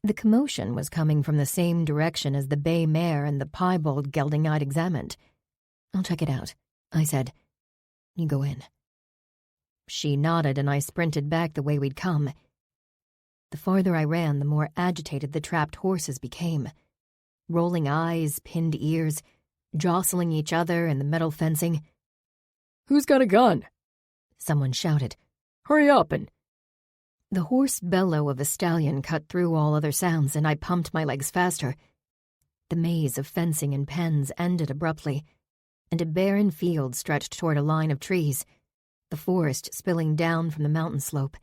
The commotion was coming from the same direction as the bay mare and the piebald gelding I'd examined. "I'll check it out," I said. "You go in." She nodded and I sprinted back the way we'd come. The farther I ran, the more agitated the trapped horses became. Rolling eyes, pinned ears, jostling each other in the metal fencing. "Who's got a gun?" Someone shouted. "Hurry up and—" The hoarse bellow of a stallion cut through all other sounds, and I pumped my legs faster. The maze of fencing and pens ended abruptly, and a barren field stretched toward a line of trees, the forest spilling down from the mountain slope.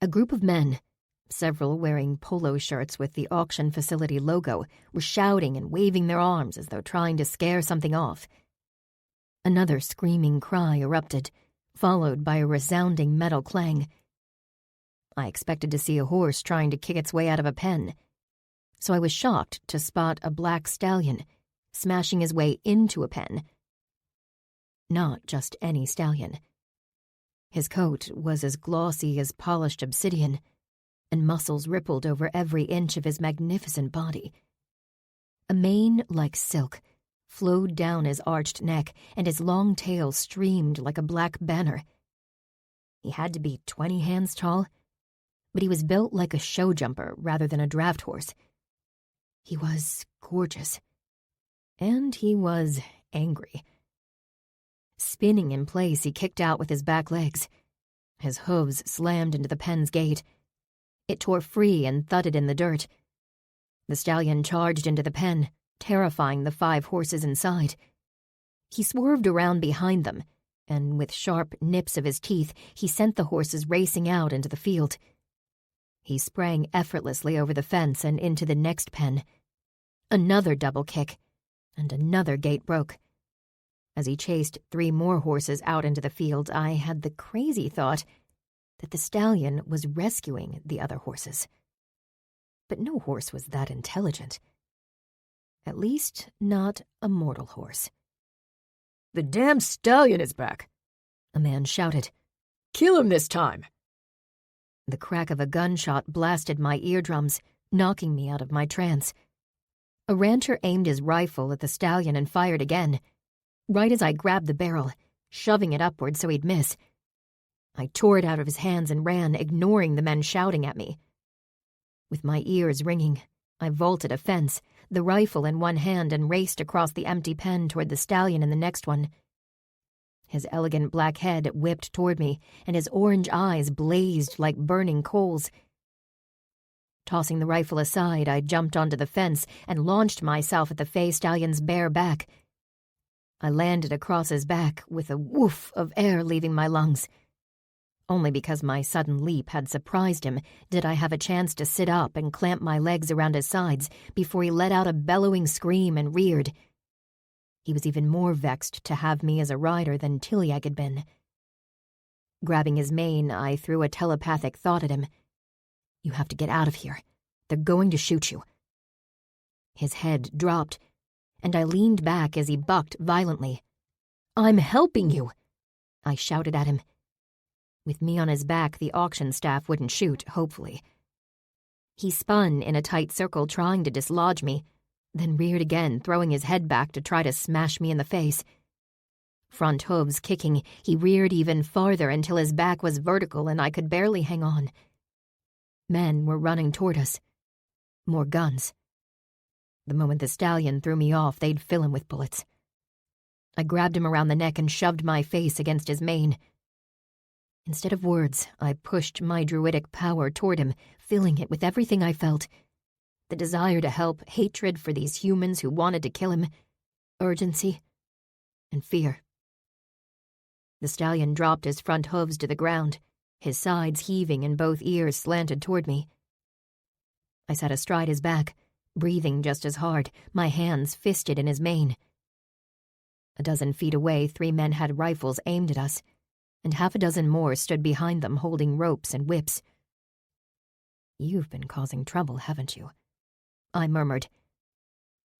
A group of men, several wearing polo shirts with the auction facility logo, were shouting and waving their arms as though trying to scare something off. Another screaming cry erupted, followed by a resounding metal clang. I expected to see a horse trying to kick its way out of a pen, so I was shocked to spot a black stallion smashing his way into a pen. Not just any stallion. His coat was as glossy as polished obsidian, and muscles rippled over every inch of his magnificent body. A mane like silk flowed down his arched neck, and his long tail streamed like a black banner. He had to be 20 hands tall, but he was built like a show jumper rather than a draft horse. He was gorgeous. And he was angry. Spinning in place, he kicked out with his back legs. His hooves slammed into the pen's gate. It tore free and thudded in the dirt. The stallion charged into the pen, terrifying the 5 horses inside. He swerved around behind them, and with sharp nips of his teeth, he sent the horses racing out into the field. He sprang effortlessly over the fence and into the next pen. Another double kick, and another gate broke. As he chased 3 more horses out into the field, I had the crazy thought that the stallion was rescuing the other horses. But no horse was that intelligent. At least not a mortal horse. "The damn stallion is back," a man shouted. "Kill him this time." The crack of a gunshot blasted my eardrums, knocking me out of my trance. A rancher aimed his rifle at the stallion and fired again, right as I grabbed the barrel, shoving it upward so he'd miss. I tore it out of his hands and ran, ignoring the men shouting at me. With my ears ringing, I vaulted a fence, the rifle in one hand, and raced across the empty pen toward the stallion in the next one. His elegant black head whipped toward me, and his orange eyes blazed like burning coals. Tossing the rifle aside, I jumped onto the fence and launched myself at the fey stallion's bare back. I landed across his back with a woof of air leaving my lungs. Only because my sudden leap had surprised him did I have a chance to sit up and clamp my legs around his sides before he let out a bellowing scream and reared. He was even more vexed to have me as a rider than Tiliag had been. Grabbing his mane, I threw a telepathic thought at him. "You have to get out of here. They're going to shoot you." His head dropped, and I leaned back as he bucked violently. "I'm helping you," I shouted at him. With me on his back, the auction staff wouldn't shoot, hopefully. He spun in a tight circle, trying to dislodge me, then reared again, throwing his head back to try to smash me in the face. Front hooves kicking, he reared even farther until his back was vertical and I could barely hang on. Men were running toward us. More guns. The moment the stallion threw me off, they'd fill him with bullets. I grabbed him around the neck and shoved my face against his mane. Instead of words, I pushed my druidic power toward him, filling it with everything I felt. The desire to help, hatred for these humans who wanted to kill him, urgency, and fear. The stallion dropped his front hooves to the ground, his sides heaving and both ears slanted toward me. I sat astride his back, breathing just as hard, my hands fisted in his mane. A dozen feet away, 3 men had rifles aimed at us, and 6 more stood behind them holding ropes and whips. "You've been causing trouble, haven't you?" I murmured.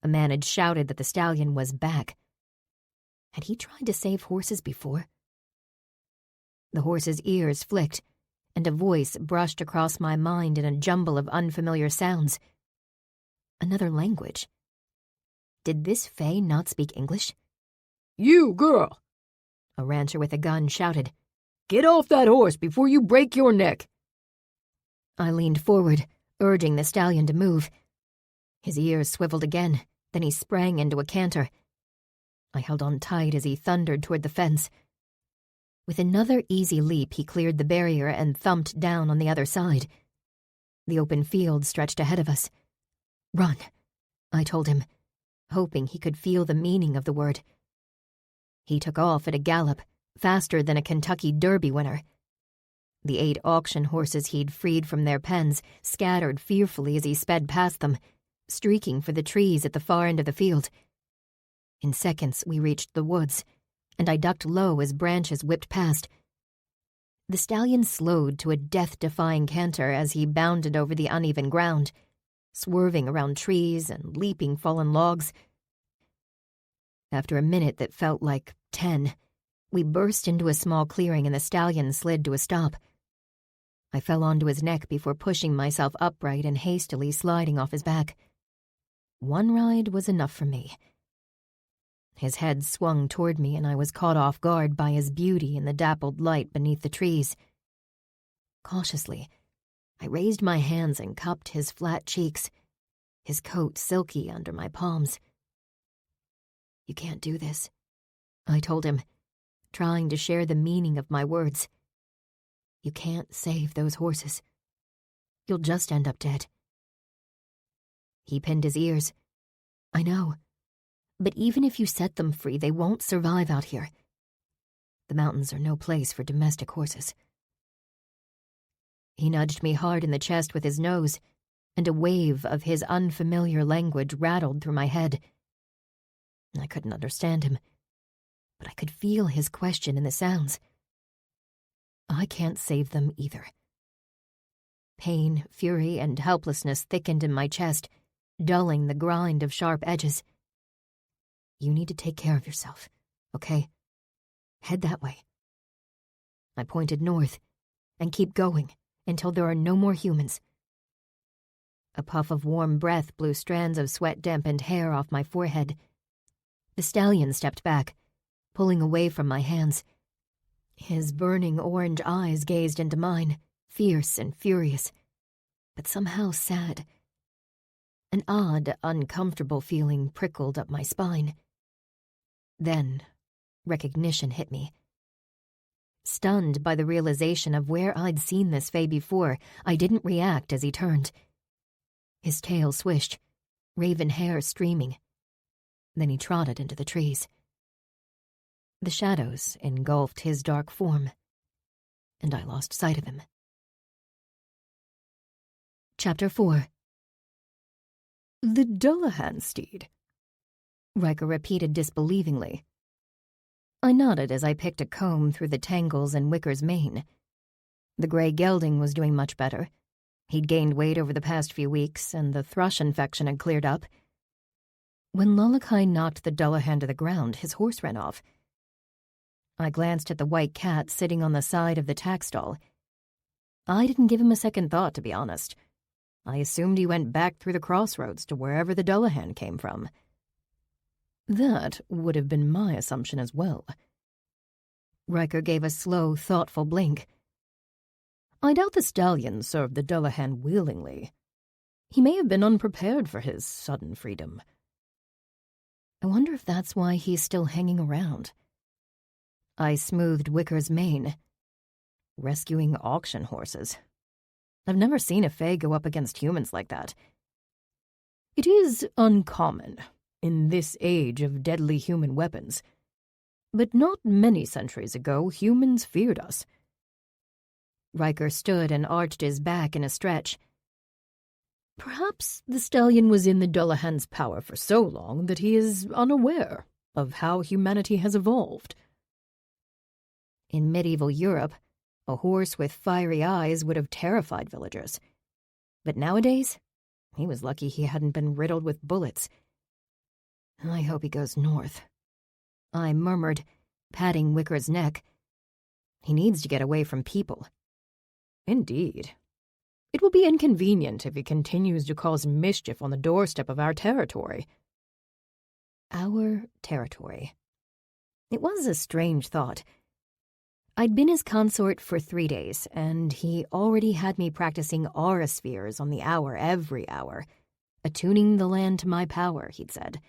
A man had shouted that the stallion was back. Had he tried to save horses before? The horse's ears flicked, and a voice brushed across my mind in a jumble of unfamiliar sounds. Another language. Did this fae not speak English? "You, girl!" A rancher with a gun shouted. "Get off that horse before you break your neck!" I leaned forward, urging the stallion to move. His ears swiveled again, then he sprang into a canter. I held on tight as he thundered toward the fence. With another easy leap, he cleared the barrier and thumped down on the other side. The open field stretched ahead of us. "Run," I told him, hoping he could feel the meaning of the word. He took off at a gallop, faster than a Kentucky Derby winner. The 8 auction horses he'd freed from their pens scattered fearfully as he sped past them, streaking for the trees at the far end of the field. In seconds, we reached the woods, and I ducked low as branches whipped past. The stallion slowed to a death-defying canter as he bounded over the uneven ground, swerving around trees and leaping fallen logs. After a minute that felt like 10, we burst into a small clearing and the stallion slid to a stop. I fell onto his neck before pushing myself upright and hastily sliding off his back. One ride was enough for me. His head swung toward me and I was caught off guard by his beauty in the dappled light beneath the trees. Cautiously, I raised my hands and cupped his flat cheeks, his coat silky under my palms. "You can't do this," I told him, trying to share the meaning of my words. "You can't save those horses. You'll just end up dead." He pinned his ears. "I know. But even if you set them free, they won't survive out here. The mountains are no place for domestic horses." He nudged me hard in the chest with his nose, and a wave of his unfamiliar language rattled through my head. I couldn't understand him, but I could feel his question in the sounds. I can't save them either. Pain, fury, and helplessness thickened in my chest, dulling the grind of sharp edges. "You need to take care of yourself, okay? Head that way." I pointed north, "and keep going until there are no more humans." A puff of warm breath blew strands of sweat-dampened hair off my forehead. The stallion stepped back, pulling away from my hands. His burning orange eyes gazed into mine, fierce and furious, but somehow sad. An odd, uncomfortable feeling prickled up my spine. Then, recognition hit me. Stunned by the realization of where I'd seen this fae before, I didn't react as he turned. His tail swished, raven hair streaming. Then he trotted into the trees. The shadows engulfed his dark form, and I lost sight of him. Chapter 4. "The Dullahan steed," Riker repeated disbelievingly. I nodded as I picked a comb through the tangles in Wicker's mane. The gray gelding was doing much better. He'd gained weight over the past few weeks, and the thrush infection had cleared up. When Lalakai knocked the Dullahan to the ground, his horse ran off. I glanced at the white cat sitting on the side of the tack stall. I didn't give him a second thought, to be honest. I assumed he went back through the crossroads to wherever the Dullahan came from. "That would have been my assumption as well." Riker gave a slow, thoughtful blink. "I doubt the stallion served the Dullahan willingly. He may have been unprepared for his sudden freedom." I wonder if that's why he's still hanging around. I smoothed Wicker's mane. Rescuing auction horses. I've never seen a fae go up against humans like that. It is uncommon in this age of deadly human weapons. But not many centuries ago, humans feared us. Riker stood and arched his back in a stretch. Perhaps the stallion was in the Dullahan's power for so long that he is unaware of how humanity has evolved. In medieval Europe, a horse with fiery eyes would have terrified villagers. But nowadays, he was lucky he hadn't been riddled with bullets. I hope he goes north. I murmured, patting Wicker's neck. He needs to get away from people. Indeed. It will be inconvenient if he continues to cause mischief on the doorstep of our territory. Our territory. It was a strange thought. I'd been his consort for 3 days, and he already had me practicing aura spheres on the hour every hour, attuning the land to my power, he'd said.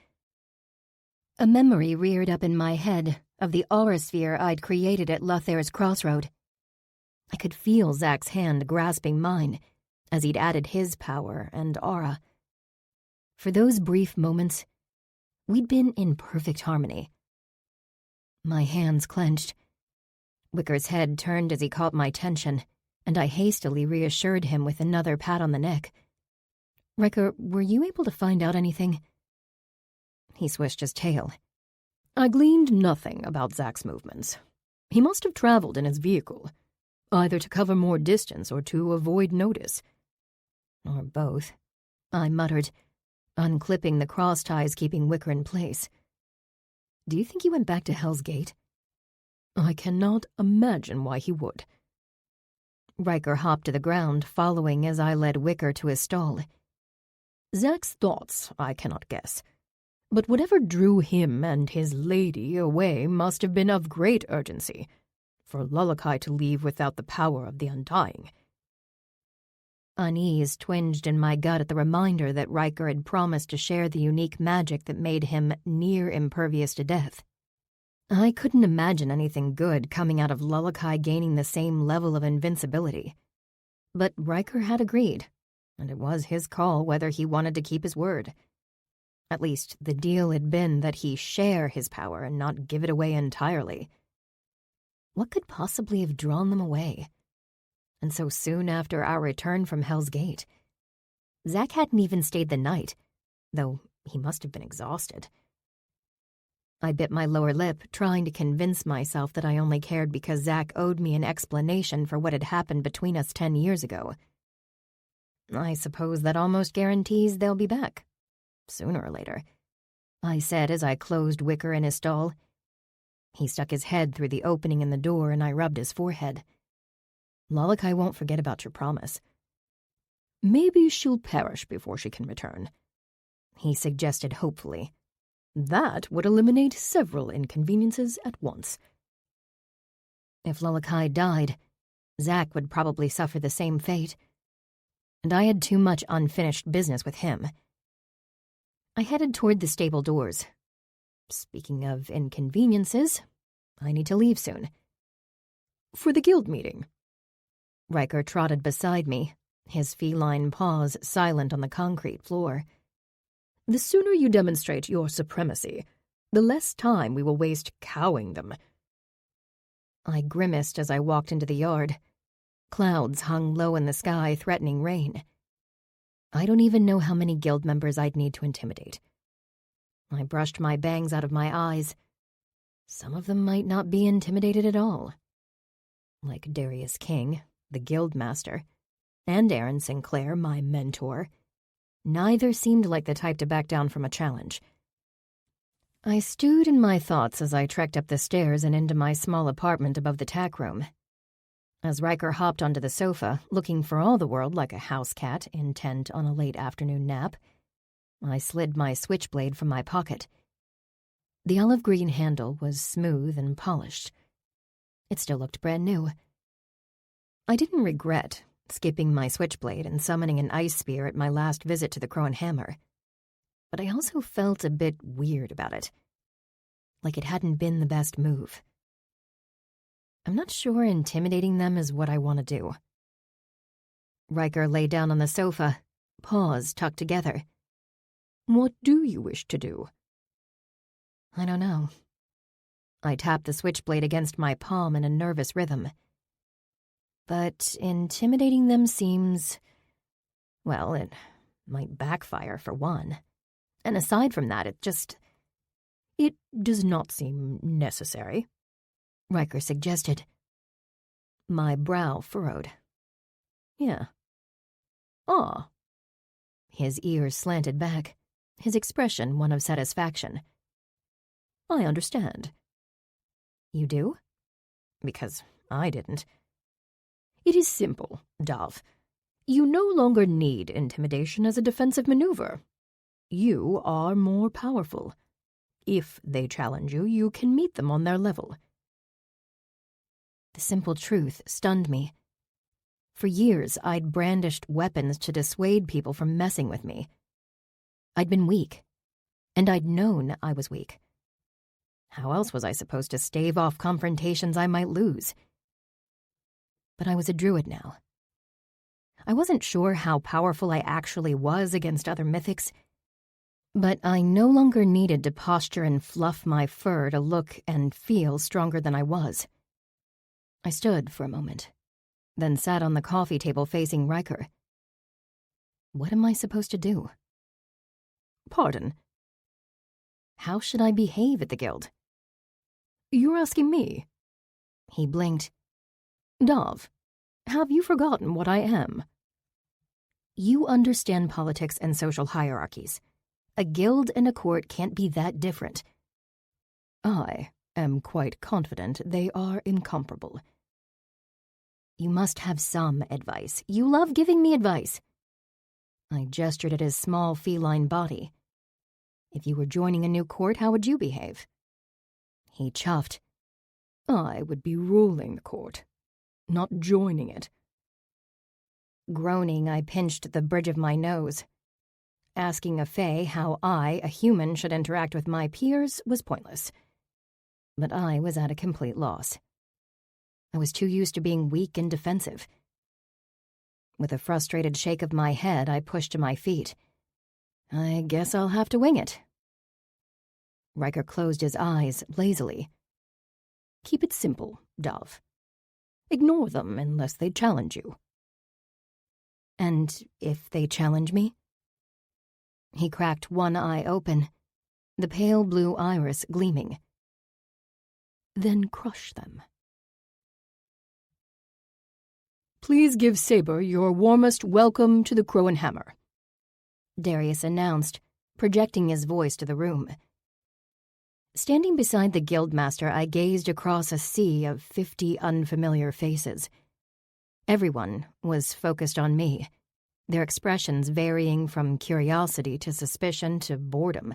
A memory reared up in my head of the aura sphere I'd created at Lothair's crossroad. I could feel Zach's hand grasping mine as he'd added his power and aura. For those brief moments, we'd been in perfect harmony. My hands clenched. Wicker's head turned as he caught my attention, and I hastily reassured him with another pat on the neck. "Riker, were you able to find out anything?" He swished his tail. I gleaned nothing about Zach's movements. He must have traveled in his vehicle, either to cover more distance or to avoid notice. Or both, I muttered, unclipping the cross ties keeping Wicker in place. "Do you think he went back to Hell's Gate?" I cannot imagine why he would. Riker hopped to the ground, following as I led Wicker to his stall. Zach's thoughts I cannot guess, but whatever drew him and his lady away must have been of great urgency, for Lalakai to leave without the power of the Undying. Unease twinged in my gut at the reminder that Riker had promised to share the unique magic that made him near impervious to death. I couldn't imagine anything good coming out of Lalakai gaining the same level of invincibility. But Riker had agreed, and it was his call whether he wanted to keep his word. At least, the deal had been that he share his power and not give it away entirely. What could possibly have drawn them away? And so soon after our return from Hell's Gate. Zach hadn't even stayed the night, though he must have been exhausted. I bit my lower lip, trying to convince myself that I only cared because Zach owed me an explanation for what had happened between us 10 years ago. I suppose that almost guarantees they'll be back, sooner or later, I said as I closed Wicker in his stall. He stuck his head through the opening in the door and I rubbed his forehead. "Lalakai won't forget about your promise." "Maybe she'll perish before she can return," he suggested hopefully. "That would eliminate several inconveniences at once." If Lalakai died, Zach would probably suffer the same fate, and I had too much unfinished business with him. I headed toward the stable doors. Speaking of inconveniences, I need to leave soon. "For the guild meeting." Riker trotted beside me, his feline paws silent on the concrete floor. "The sooner you demonstrate your supremacy, the less time we will waste cowing them." I grimaced as I walked into the yard. Clouds hung low in the sky, threatening rain. I don't even know how many guild members I'd need to intimidate. I brushed my bangs out of my eyes. Some of them might not be intimidated at all. Like Darius King, the guild master, and Aaron Sinclair, my mentor. Neither seemed like the type to back down from a challenge. I stewed in my thoughts as I trekked up the stairs and into my small apartment above the tack room. As Riker hopped onto the sofa, looking for all the world like a house cat intent on a late afternoon nap, I slid my switchblade from my pocket. The olive green handle was smooth and polished. It still looked brand new. I didn't regret skipping my switchblade and summoning an ice spear at my last visit to the Crow and Hammer, but I also felt a bit weird about it, like it hadn't been the best move. I'm not sure intimidating them is what I want to do. Riker lay down on the sofa, paws tucked together. "What do you wish to do?" "I don't know." I tapped the switchblade against my palm in a nervous rhythm. But intimidating them seems... well, it might backfire for one. And aside from that, It does not seem necessary," Riker suggested. My brow furrowed. "Yeah." "Ah." His ears slanted back, his expression one of satisfaction. "I understand." "You do?" Because I didn't. It is simple, Dove. You no longer need intimidation as a defensive maneuver. You are more powerful. If they challenge you, you can meet them on their level. The simple truth stunned me. For years, I'd brandished weapons to dissuade people from messing with me. I'd been weak, and I'd known I was weak. How else was I supposed to stave off confrontations I might lose? But I was a druid now. I wasn't sure how powerful I actually was against other mythics, but I no longer needed to posture and fluff my fur to look and feel stronger than I was. I stood for a moment, then sat on the coffee table facing Riker. What am I supposed to do? Pardon? How should I behave at the guild? You're asking me? He blinked. Dove, have you forgotten what I am? You understand politics and social hierarchies. A guild and a court can't be that different. I am quite confident they are incomparable. You must have some advice. You love giving me advice. I gestured at his small feline body. If you were joining a new court, how would you behave? He chuffed. I would be ruling the court, not joining it. Groaning, I pinched the bridge of my nose. Asking a fae how I, a human, should interact with my peers was pointless. But I was at a complete loss. I was too used to being weak and defensive. With a frustrated shake of my head, I pushed to my feet. I guess I'll have to wing it. Riker closed his eyes lazily. Keep it simple, Dove. Ignore them unless they challenge you. And if they challenge me? He cracked one eye open, the pale blue iris gleaming. Then crush them. Please give Saber your warmest welcome to the Crow and Hammer, Darius announced, projecting his voice to the room. Standing beside the guildmaster, I gazed across a sea of 50 unfamiliar faces. Everyone was focused on me, their expressions varying from curiosity to suspicion to boredom.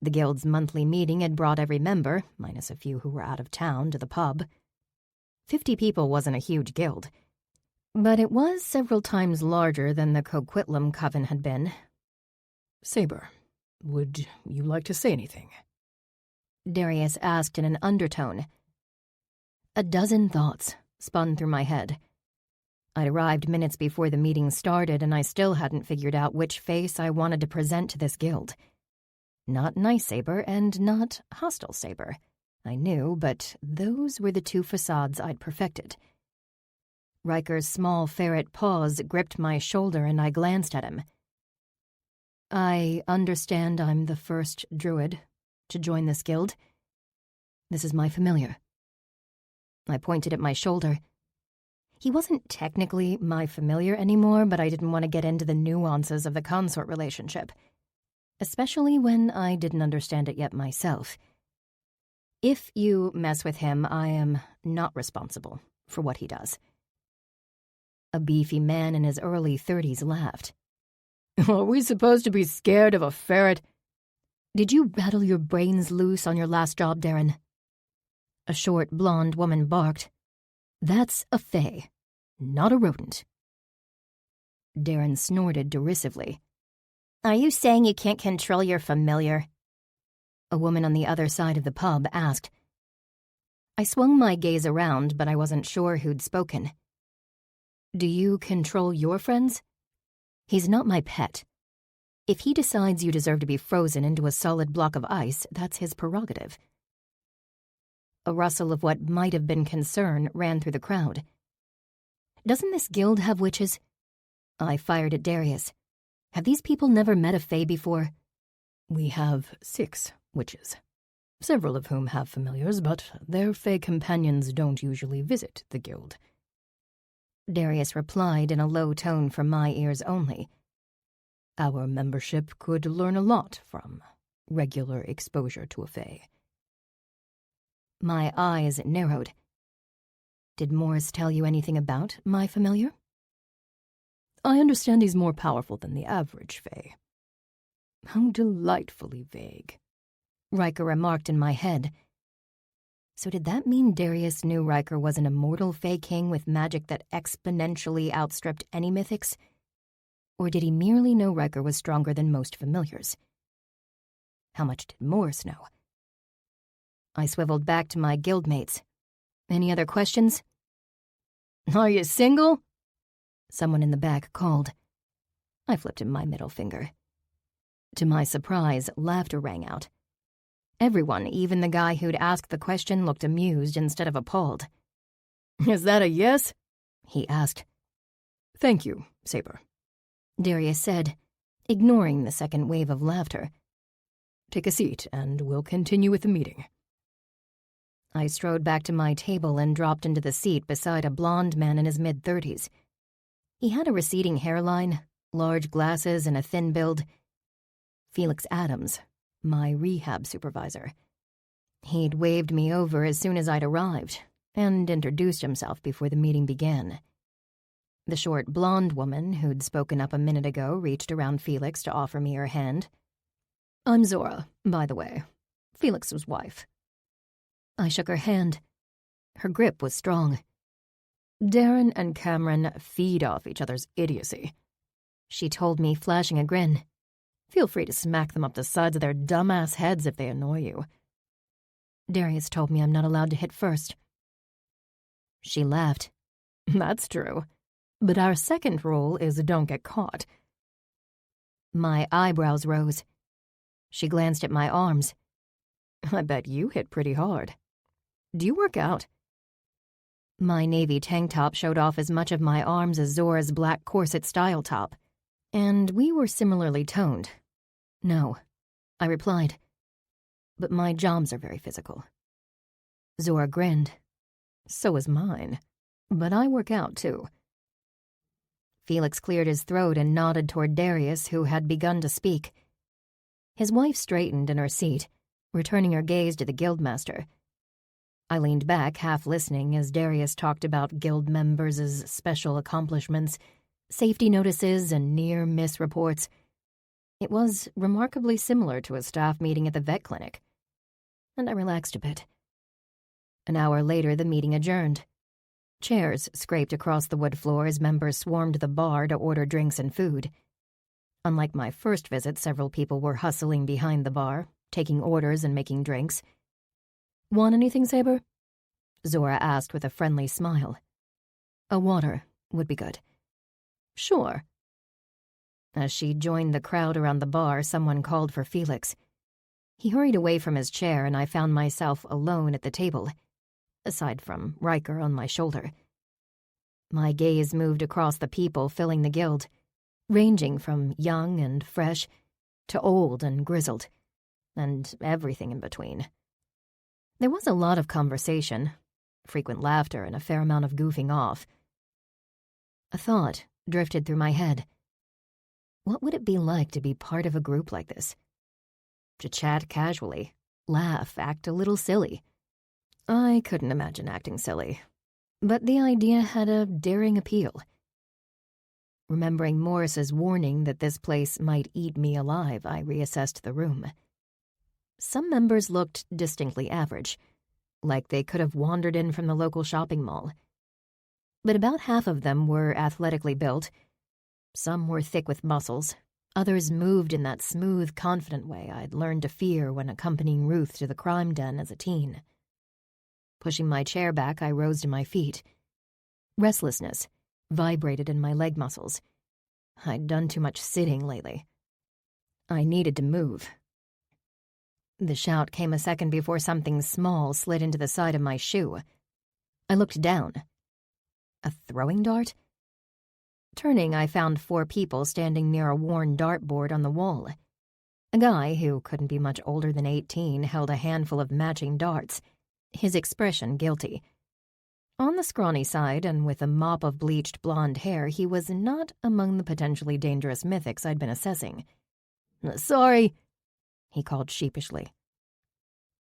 The guild's monthly meeting had brought every member, minus a few who were out of town, to the pub. 50 people wasn't a huge guild, but it was several times larger than the Coquitlam Coven had been. Saber, would you like to say anything? Darius asked in an undertone. A dozen thoughts spun through my head. I'd arrived minutes before the meeting started, and I still hadn't figured out which face I wanted to present to this guild. Not nice Saber and not hostile Saber. I knew, but those were the two facades I'd perfected. Riker's small ferret paws gripped my shoulder, and I glanced at him. I understand I'm the first druid to join this guild. This is my familiar. I pointed at my shoulder. He wasn't technically my familiar anymore, but I didn't want to get into the nuances of the consort relationship, especially when I didn't understand it yet myself. If you mess with him, I am not responsible for what he does. A beefy man in his early 30s laughed. Are we supposed to be scared of a ferret? Did you rattle your brains loose on your last job, Darren? A short, blonde woman barked. That's a fae, not a rodent. Darren snorted derisively. Are you saying you can't control your familiar? A woman on the other side of the pub asked. I swung my gaze around, but I wasn't sure who'd spoken. Do you control your friends? He's not my pet. If he decides you deserve to be frozen into a solid block of ice, that's his prerogative. A rustle of what might have been concern ran through the crowd. Doesn't this guild have witches? I fired at Darius. Have these people never met a fae before? We have 6 witches, several of whom have familiars, but their fae companions don't usually visit the guild. Darius replied in a low tone for my ears only. Our membership could learn a lot from regular exposure to a fae. My eyes narrowed. Did Morris tell you anything about my familiar? I understand he's more powerful than the average Fae. How delightfully vague, Riker remarked in my head. So did that mean Darius knew Riker was an immortal Fae King with magic that exponentially outstripped any mythics? Or did he merely know Riker was stronger than most familiars? How much did Morris know? I swiveled back to my guildmates. Any other questions? Are you single? Someone in the back called. I flipped him my middle finger. To my surprise, laughter rang out. Everyone, even the guy who'd asked the question, looked amused instead of appalled. Is that a yes? He asked. Thank you, Saber, Darius said, ignoring the second wave of laughter. Take a seat, and we'll continue with the meeting. I strode back to my table and dropped into the seat beside a blond man in his mid-30s. He had a receding hairline, large glasses, and a thin build. Felix Adams, my rehab supervisor. He'd waved me over as soon as I'd arrived, and introduced himself before the meeting began. The short blonde woman who'd spoken up a minute ago reached around Felix to offer me her hand. I'm Zora, by the way, Felix's wife. I shook her hand. Her grip was strong. Darren and Cameron feed off each other's idiocy, she told me, flashing a grin. Feel free to smack them up the sides of their dumbass heads if they annoy you. Darius told me I'm not allowed to hit first. She laughed. That's true. But our second rule is don't get caught. My eyebrows rose. She glanced at my arms. I bet you hit pretty hard. Do you work out? My navy tank top showed off as much of my arms as Zora's black corset-style top, and we were similarly toned. No, I replied. But my jobs are very physical. Zora grinned. So is mine. But I work out, too. Felix cleared his throat and nodded toward Darius, who had begun to speak. His wife straightened in her seat, returning her gaze to the guildmaster. I leaned back, half listening, as Darius talked about guild members' special accomplishments, safety notices, and near-miss reports. It was remarkably similar to a staff meeting at the vet clinic, and I relaxed a bit. An hour later, the meeting adjourned. Chairs scraped across the wood floor as members swarmed the bar to order drinks and food. Unlike my first visit, several people were hustling behind the bar, taking orders and making drinks. Want anything, Saber? Zora asked with a friendly smile. A water would be good. Sure. As she joined the crowd around the bar, someone called for Felix. He hurried away from his chair, and I found myself alone at the table, aside from Riker on my shoulder. My gaze moved across the people filling the guild, ranging from young and fresh to old and grizzled, and everything in between. There was a lot of conversation, frequent laughter, and a fair amount of goofing off. A thought drifted through my head. What would it be like to be part of a group like this? To chat casually, laugh, act a little silly. I couldn't imagine acting silly, but the idea had a daring appeal. Remembering Morris's warning that this place might eat me alive, I reassessed the room. Some members looked distinctly average, like they could have wandered in from the local shopping mall. But about half of them were athletically built. Some were thick with muscles. Others moved in that smooth, confident way I'd learned to fear when accompanying Ruth to the crime den as a teen. Pushing my chair back, I rose to my feet. Restlessness vibrated in my leg muscles. I'd done too much sitting lately. I needed to move. The shout came a second before something small slid into the side of my shoe. I looked down. A throwing dart? Turning, I found 4 people standing near a worn dartboard on the wall. A guy, who couldn't be much older than 18, held a handful of matching darts, his expression guilty. On the scrawny side, and with a mop of bleached blonde hair, he was not among the potentially dangerous mythics I'd been assessing. Sorry, he called sheepishly.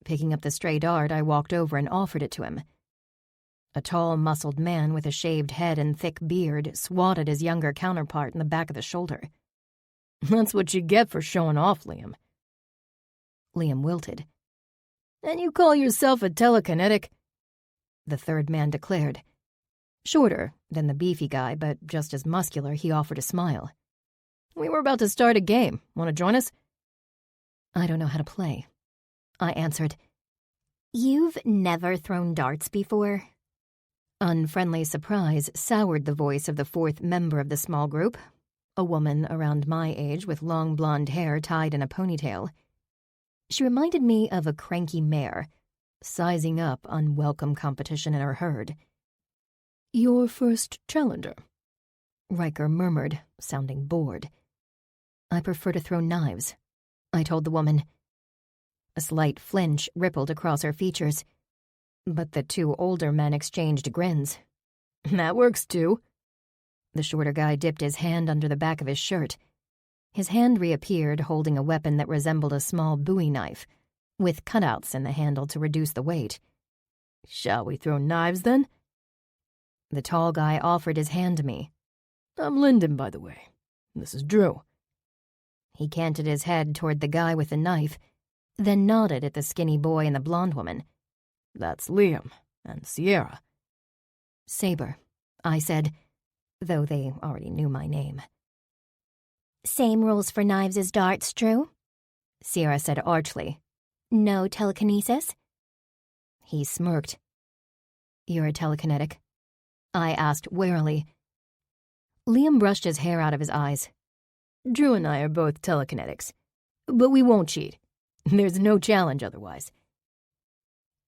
Picking up the stray dart, I walked over and offered it to him. A tall, muscled man with a shaved head and thick beard swatted his younger counterpart in the back of the shoulder. "That's what you get for showing off, Liam." Liam wilted. "And you call yourself a telekinetic?" The third man declared. Shorter than the beefy guy, but just as muscular, he offered a smile. "We were about to start a game. Want to join us?" "I don't know how to play," I answered. "You've never thrown darts before?" Unfriendly surprise soured the voice of the fourth member of the small group, a woman around my age with long blonde hair tied in a ponytail. She reminded me of a cranky mare, sizing up unwelcome competition in her herd. "Your first challenger," Riker murmured, sounding bored. "I prefer to throw knives," I told the woman. A slight flinch rippled across her features, but the two older men exchanged grins. "That works too." The shorter guy dipped his hand under the back of his shirt. His hand reappeared holding a weapon that resembled a small Bowie knife, with cutouts in the handle to reduce the weight. "Shall we throw knives, then?" The tall guy offered his hand to me. "I'm Lyndon, by the way. This is Drew." He canted his head toward the guy with the knife, then nodded at the skinny boy and the blonde woman. "That's Liam and Sierra." "Saber," I said, though they already knew my name. "Same rules for knives as darts, Drew?" Sierra said archly. "No telekinesis?" He smirked. "You're a telekinetic?" I asked warily. Liam brushed his hair out of his eyes. "Drew and I are both telekinetics, but we won't cheat. There's no challenge otherwise."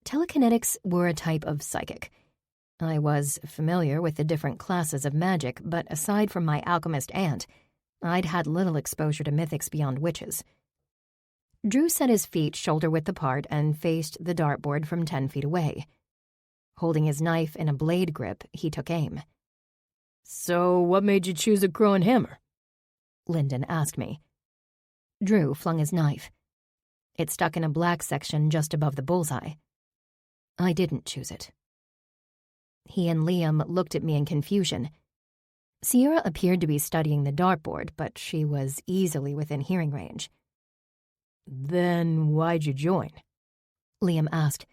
Telekinetics were a type of psychic. I was familiar with the different classes of magic, but aside from my alchemist aunt, I'd had little exposure to mythics beyond witches. Drew set his feet shoulder-width apart and faced the dartboard from 10 feet away. Holding his knife in a blade grip, he took aim. "So what made you choose a crow and hammer?" Lyndon asked me. Drew flung his knife. It stuck in a black section just above the bullseye. I didn't choose it. He and Liam looked at me in confusion. Sierra appeared to be studying the dartboard, but she was easily within hearing range. "Then why'd you join?" Liam asked.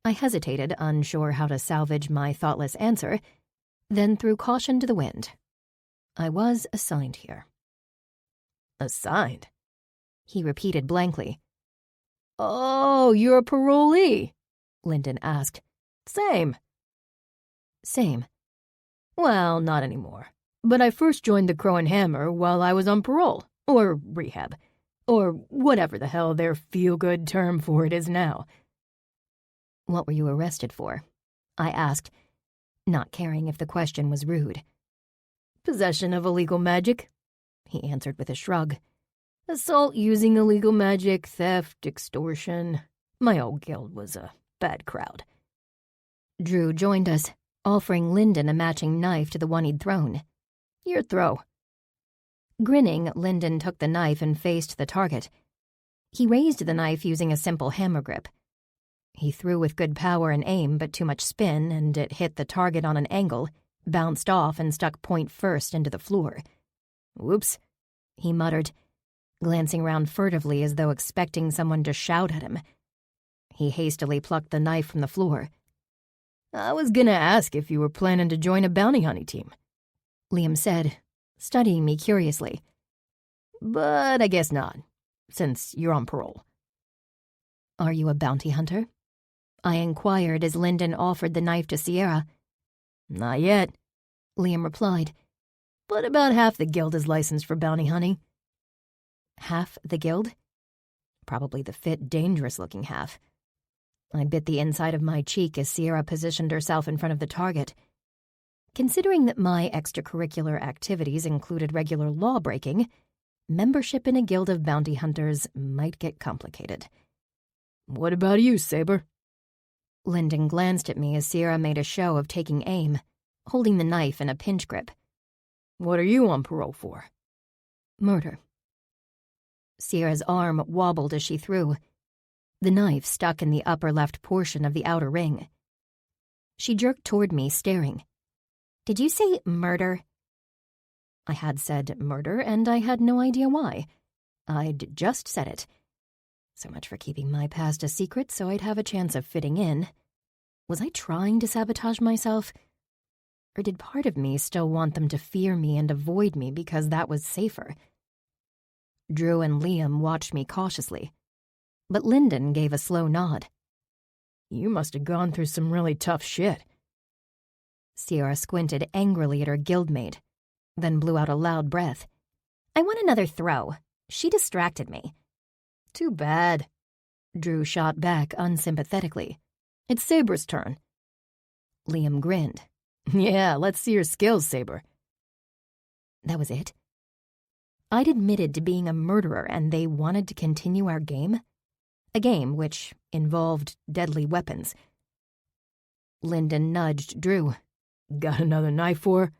I hesitated, unsure how to salvage my thoughtless answer, then threw caution to the wind. I was assigned here. "Assigned?" He repeated blankly. "Oh, you're a parolee?" Lyndon asked. "Same." Same. "Well, not anymore. But I first joined the Crow and Hammer while I was on parole, or rehab, or whatever the hell their feel-good term for it is now." What were you arrested for? I asked, not caring if the question was rude. "Possession of illegal magic," he answered with a shrug. "Assault using illegal magic, theft, extortion. My old guild was a bad crowd." Drew joined us, offering Lyndon a matching knife to the one he'd thrown. "Your throw." Grinning, Lyndon took the knife and faced the target. He raised the knife using a simple hammer grip. He threw with good power and aim, but too much spin, and it hit the target on an angle, bounced off, and stuck point first into the floor. "Whoops," he muttered, glancing around furtively as though expecting someone to shout at him. He hastily plucked the knife from the floor. "I was gonna ask if you were planning to join a bounty hunting team," Liam said, studying me curiously. "But I guess not, since you're on parole." "Are you a bounty hunter?" I inquired as Lyndon offered the knife to Sierra. "Not yet," Liam replied. "But about half the guild is licensed for bounty hunting." Half the guild? Probably the fit, dangerous-looking half. I bit the inside of my cheek as Sierra positioned herself in front of the target. Considering that my extracurricular activities included regular law-breaking, membership in a guild of bounty hunters might get complicated. "What about you, Saber?" Lyndon glanced at me as Sierra made a show of taking aim, holding the knife in a pinch grip. "What are you on parole for?" "Murder." Sierra's arm wobbled as she threw. The knife stuck in the upper left portion of the outer ring. She jerked toward me, staring. Did you say murder? I had said murder, and I had no idea why. I'd just said it. So much for keeping my past a secret so I'd have a chance of fitting in. Was I trying to sabotage myself? Or did part of me still want them to fear me and avoid me because that was safer? Drew and Liam watched me cautiously, but Lyndon gave a slow nod. You must have gone through some really tough shit. Sierra squinted angrily at her guildmate, then blew out a loud breath. I want another throw. She distracted me. Too bad. Drew shot back unsympathetically. It's Saber's turn. Liam grinned. Yeah, let's see your skills, Saber. That was it. I'd admitted to being a murderer and they wanted to continue our game? A game which involved deadly weapons. Lyndon nudged Drew. Got another knife for her?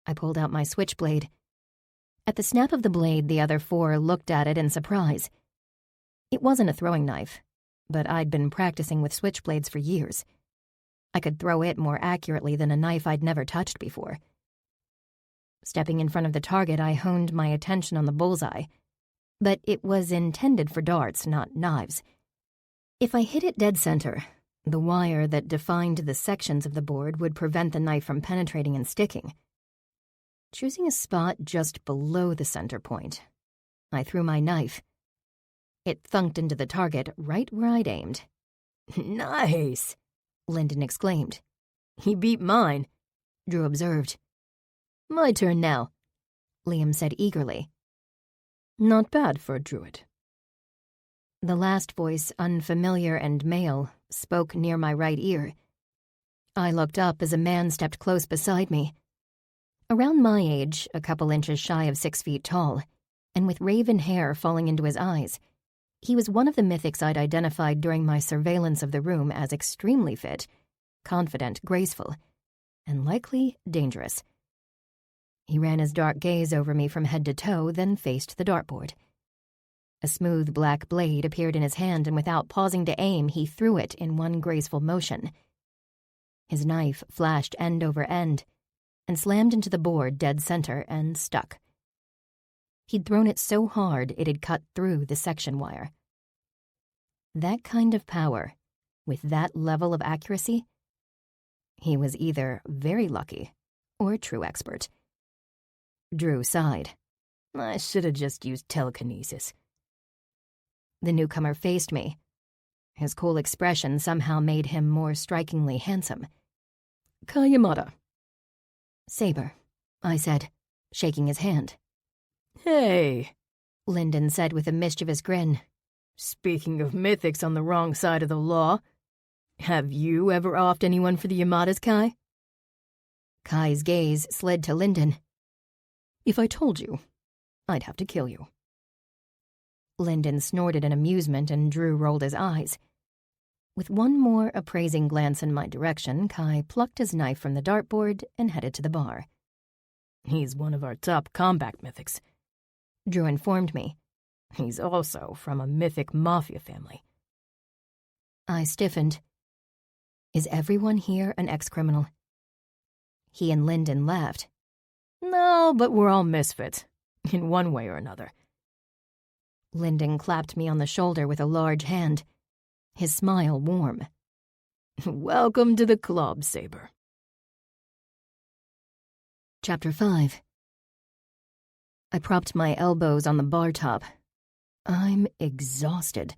I pulled out my switchblade. At the snap of the blade, the other four looked at it in surprise. It wasn't a throwing knife, but I'd been practicing with switchblades for years. I could throw it more accurately than a knife I'd never touched before. Stepping in front of the target, I honed my attention on the bullseye, but it was intended for darts, not knives. If I hit it dead center, the wire that defined the sections of the board would prevent the knife from penetrating and sticking. Choosing a spot just below the center point, I threw my knife. It thunked into the target right where I'd aimed. Nice! Lyndon exclaimed. He beat mine, Drew observed. My turn now, Liam said eagerly. Not bad for a druid. The last voice, unfamiliar and male, spoke near my right ear. I looked up as a man stepped close beside me. Around my age, a couple inches shy of 6 feet tall, and with raven hair falling into his eyes, he was one of the mythics I'd identified during my surveillance of the room as extremely fit, confident, graceful, and likely dangerous. He ran his dark gaze over me from head to toe, then faced the dartboard. A smooth black blade appeared in his hand, and without pausing to aim, he threw it in one graceful motion. His knife flashed end over end, and slammed into the board dead center and stuck. He'd thrown it so hard it had cut through the section wire. That kind of power, with that level of accuracy, he was either very lucky or a true expert. Drew sighed. I should have just used telekinesis. The newcomer faced me. His cool expression somehow made him more strikingly handsome. Kayamata. Saber, I said, shaking his hand. Hey, Lyndon said with a mischievous grin. Speaking of mythics on the wrong side of the law, have you ever offed anyone for the Yamadas, Kai? Kai's gaze slid to Lyndon. If I told you, I'd have to kill you. Lyndon snorted in amusement and Drew rolled his eyes. With one more appraising glance in my direction, Kai plucked his knife from the dartboard and headed to the bar. He's one of our top combat mythics, Drew informed me. He's also from a mythic mafia family. I stiffened. Is everyone here an ex-criminal? He and Lyndon laughed. No, but we're all misfits, in one way or another. Lyndon clapped me on the shoulder with a large hand, his smile warm. Welcome to the club, Saber. Chapter 5. I propped my elbows on the bar top. I'm exhausted.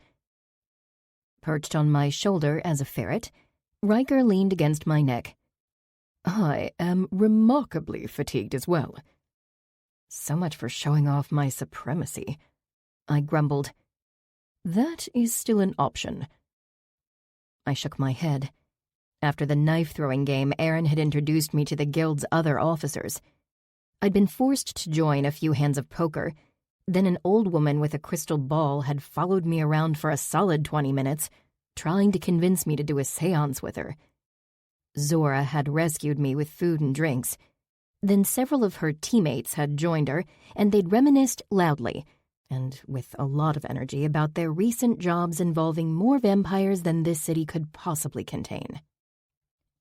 Perched on my shoulder as a ferret, Riker leaned against my neck. I am remarkably fatigued as well. So much for showing off my supremacy, I grumbled. That is still an option. I shook my head. After the knife-throwing game, Aaron had introduced me to the guild's other officers. I'd been forced to join a few hands of poker. Then an old woman with a crystal ball had followed me around for a solid 20 minutes, trying to convince me to do a séance with her. Zora had rescued me with food and drinks. Then several of her teammates had joined her, and they'd reminisced loudly, and with a lot of energy, about their recent jobs involving more vampires than this city could possibly contain.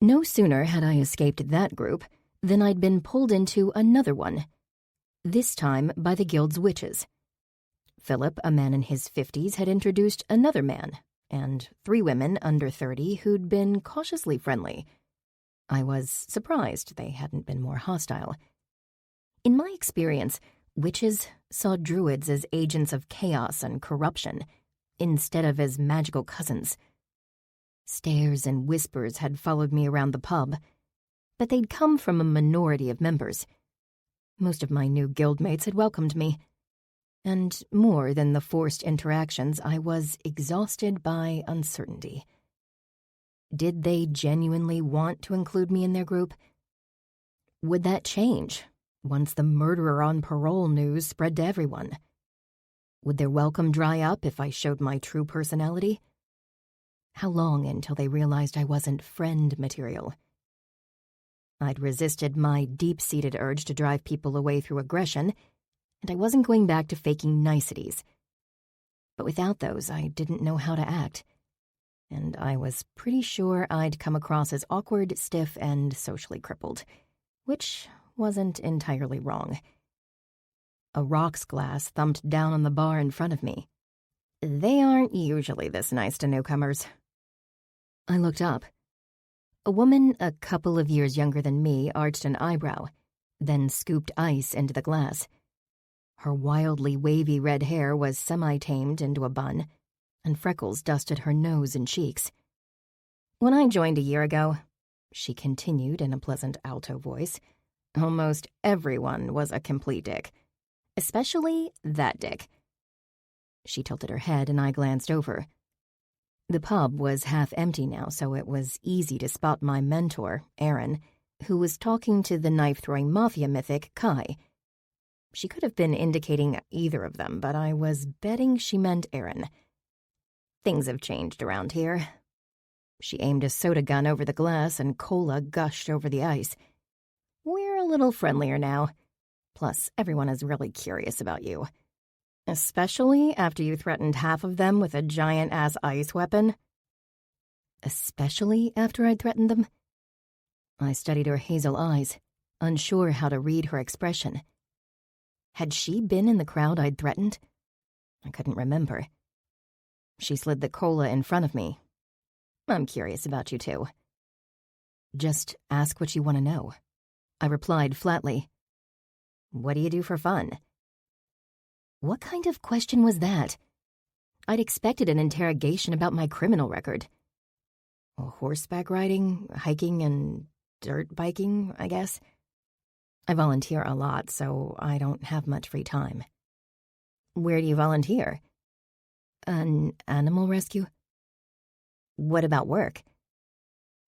No sooner had I escaped that group than I'd been pulled into another one, this time by the guild's witches. Philip, a man in his 50s, had introduced another man, and 3 women under 30 who'd been cautiously friendly. I was surprised they hadn't been more hostile. In my experience, witches saw druids as agents of chaos and corruption, instead of as magical cousins. Stares and whispers had followed me around the pub, but they'd come from a minority of members. Most of my new guildmates had welcomed me, and more than the forced interactions, I was exhausted by uncertainty. Did they genuinely want to include me in their group? Would that change once the murderer on parole news spread to everyone? Would their welcome dry up if I showed my true personality? How long until they realized I wasn't friend material? I'd resisted my deep-seated urge to drive people away through aggression, and I wasn't going back to faking niceties. But without those, I didn't know how to act, and I was pretty sure I'd come across as awkward, stiff, and socially crippled, which wasn't entirely wrong. A rocks glass thumped down on the bar in front of me. They aren't usually this nice to newcomers. I looked up. A woman a couple of years younger than me arched an eyebrow, then scooped ice into the glass. Her wildly wavy red hair was semi-tamed into a bun, and freckles dusted her nose and cheeks. "When I joined a year ago," she continued in a pleasant alto voice, "almost everyone was a complete dick. Especially that dick." She tilted her head and I glanced over. The pub was half empty now, so it was easy to spot my mentor, Aaron, who was talking to the knife-throwing mafia mythic, Kai. She could have been indicating either of them, but I was betting she meant Aaron. Things have changed around here. She aimed a soda gun over the glass and cola gushed over the ice. "We're a little friendlier now. Plus, everyone is really curious about you. Especially after you threatened half of them with a giant-ass ice weapon." Especially after I'd threatened them? I studied her hazel eyes, unsure how to read her expression. Had she been in the crowd I'd threatened? I couldn't remember. She slid the cola in front of me. "I'm curious about you, too." "Just ask what you want to know," I replied flatly. "What do you do for fun?" What kind of question was that? I'd expected an interrogation about my criminal record. Horseback riding, hiking, and dirt biking, I guess. I volunteer a lot, so I don't have much free time. "Where do you volunteer?" "An animal rescue." "What about work?"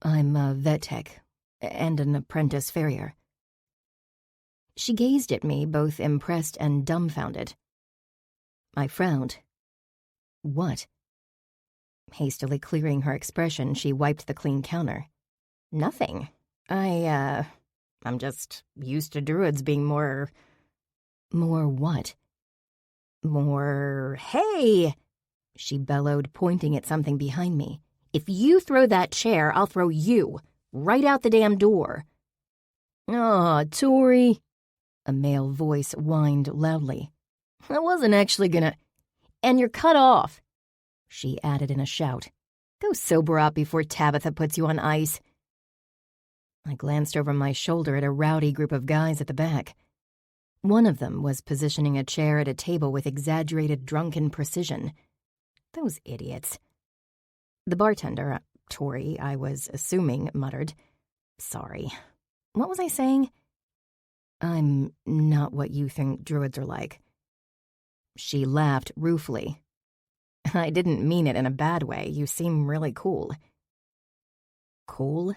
"I'm a vet tech and an apprentice farrier." She gazed at me, both impressed and dumbfounded. I frowned. "What?" Hastily clearing her expression, she wiped the clean counter. "Nothing. I'm just used to druids being more..." "More what?" "More... Hey!" she bellowed, pointing at something behind me. "If you throw that chair, I'll throw you. Right out the damn door." "Aw, Tori," a male voice whined loudly. "I wasn't actually gonna..." "And you're cut off," she added in a shout. "Go sober up before Tabitha puts you on ice." I glanced over my shoulder at a rowdy group of guys at the back. One of them was positioning a chair at a table with exaggerated drunken precision. Those idiots. The bartender, Tori, I was assuming, muttered, "Sorry. What was I saying?" "I'm not what you think druids are like." She laughed ruefully. "I didn't mean it in a bad way. You seem really cool." "Cool?"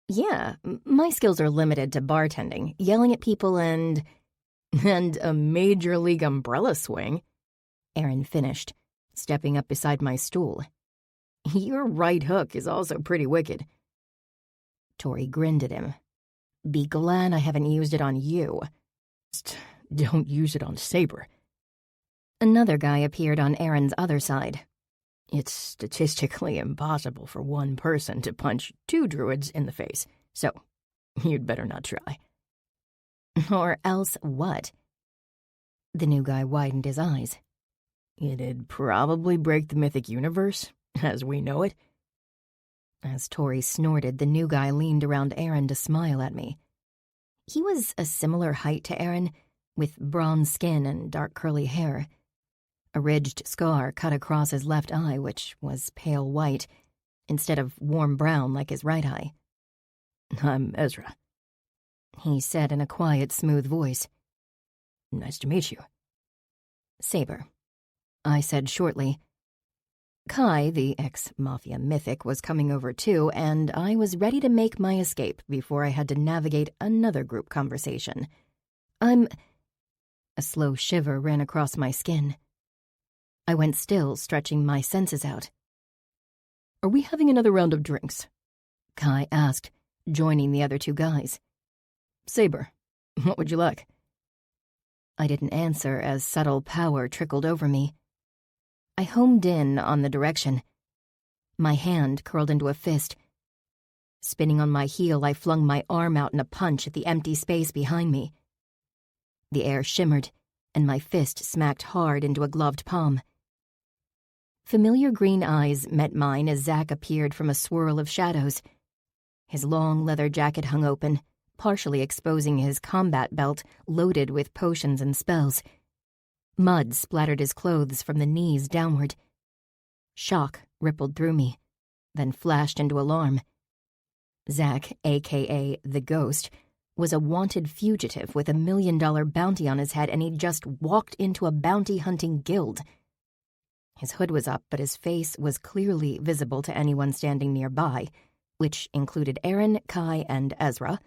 "Yeah, my skills are limited to bartending, yelling at people, and a major league umbrella swing," Aaron finished, stepping up beside my stool. "Your right hook is also pretty wicked." Tori grinned at him. "Be glad I haven't used it on you." "Don't use it on Saber." Another guy appeared on Aaron's other side. It's statistically impossible for one person to punch 2 druids in the face, so you'd better not try. Or else what? The new guy widened his eyes. It'd probably break the mythic universe, as we know it. As Tori snorted, the new guy leaned around Aaron to smile at me. He was a similar height to Aaron, with bronze skin and dark curly hair. A ridged scar cut across his left eye, which was pale white, instead of warm brown like his right eye. I'm Ezra, he said in a quiet, smooth voice. Nice to meet you. Saber, I said shortly. Kai, the ex-Mafia mythic, was coming over too, and I was ready to make my escape before I had to navigate another group conversation. A slow shiver ran across my skin. I went still, stretching my senses out. Are we having another round of drinks? Kai asked, joining the other 2 guys. Saber, what would you like? I didn't answer as subtle power trickled over me. I homed in on the direction. My hand curled into a fist. Spinning on my heel, I flung my arm out in a punch at the empty space behind me. The air shimmered, and my fist smacked hard into a gloved palm. Familiar green eyes met mine as Zack appeared from a swirl of shadows. His long leather jacket hung open, partially exposing his combat belt loaded with potions and spells. Mud splattered his clothes from the knees downward. Shock rippled through me, then flashed into alarm. Zack, a.k.a. the Ghost, was a wanted fugitive with $1 million bounty on his head, and he'd just walked into a bounty-hunting guild. His hood was up, but his face was clearly visible to anyone standing nearby, which included Aaron, Kai, and Ezra,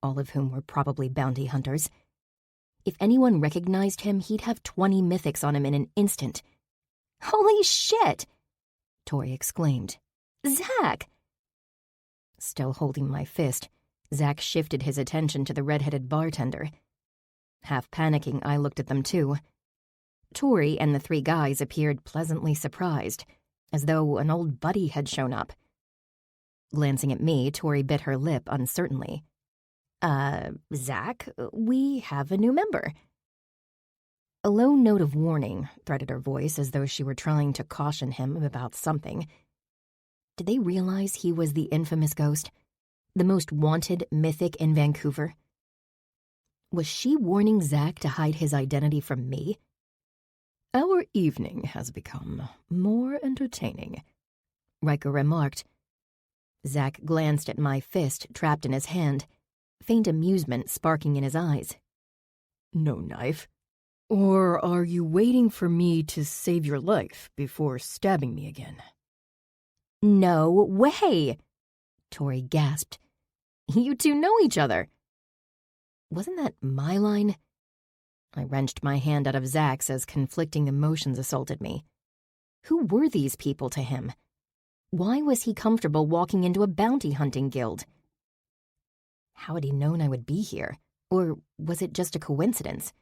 all of whom were probably bounty hunters. If anyone recognized him, he'd have 20 mythics on him in an instant. Holy shit! Tori exclaimed. Zack! Still holding my fist, Zack shifted his attention to the red-headed bartender. Half panicking, I looked at them too. Tori and the 3 guys appeared pleasantly surprised, as though an old buddy had shown up. Glancing at me, Tori bit her lip uncertainly. Zack, we have a new member. A low note of warning threaded her voice as though she were trying to caution him about something. Did they realize he was the infamous Ghost? The most wanted mythic in Vancouver? Was she warning Zack to hide his identity from me? Our evening has become more entertaining, Riker remarked. Zack glanced at my fist trapped in his hand, faint amusement sparking in his eyes. No knife? Or are you waiting for me to save your life before stabbing me again? No way! Tori gasped. You 2 know each other. Wasn't that my line? I wrenched my hand out of Zack's as conflicting emotions assaulted me. Who were these people to him? Why was he comfortable walking into a bounty hunting guild? How had he known I would be here? Or was it just a coincidence?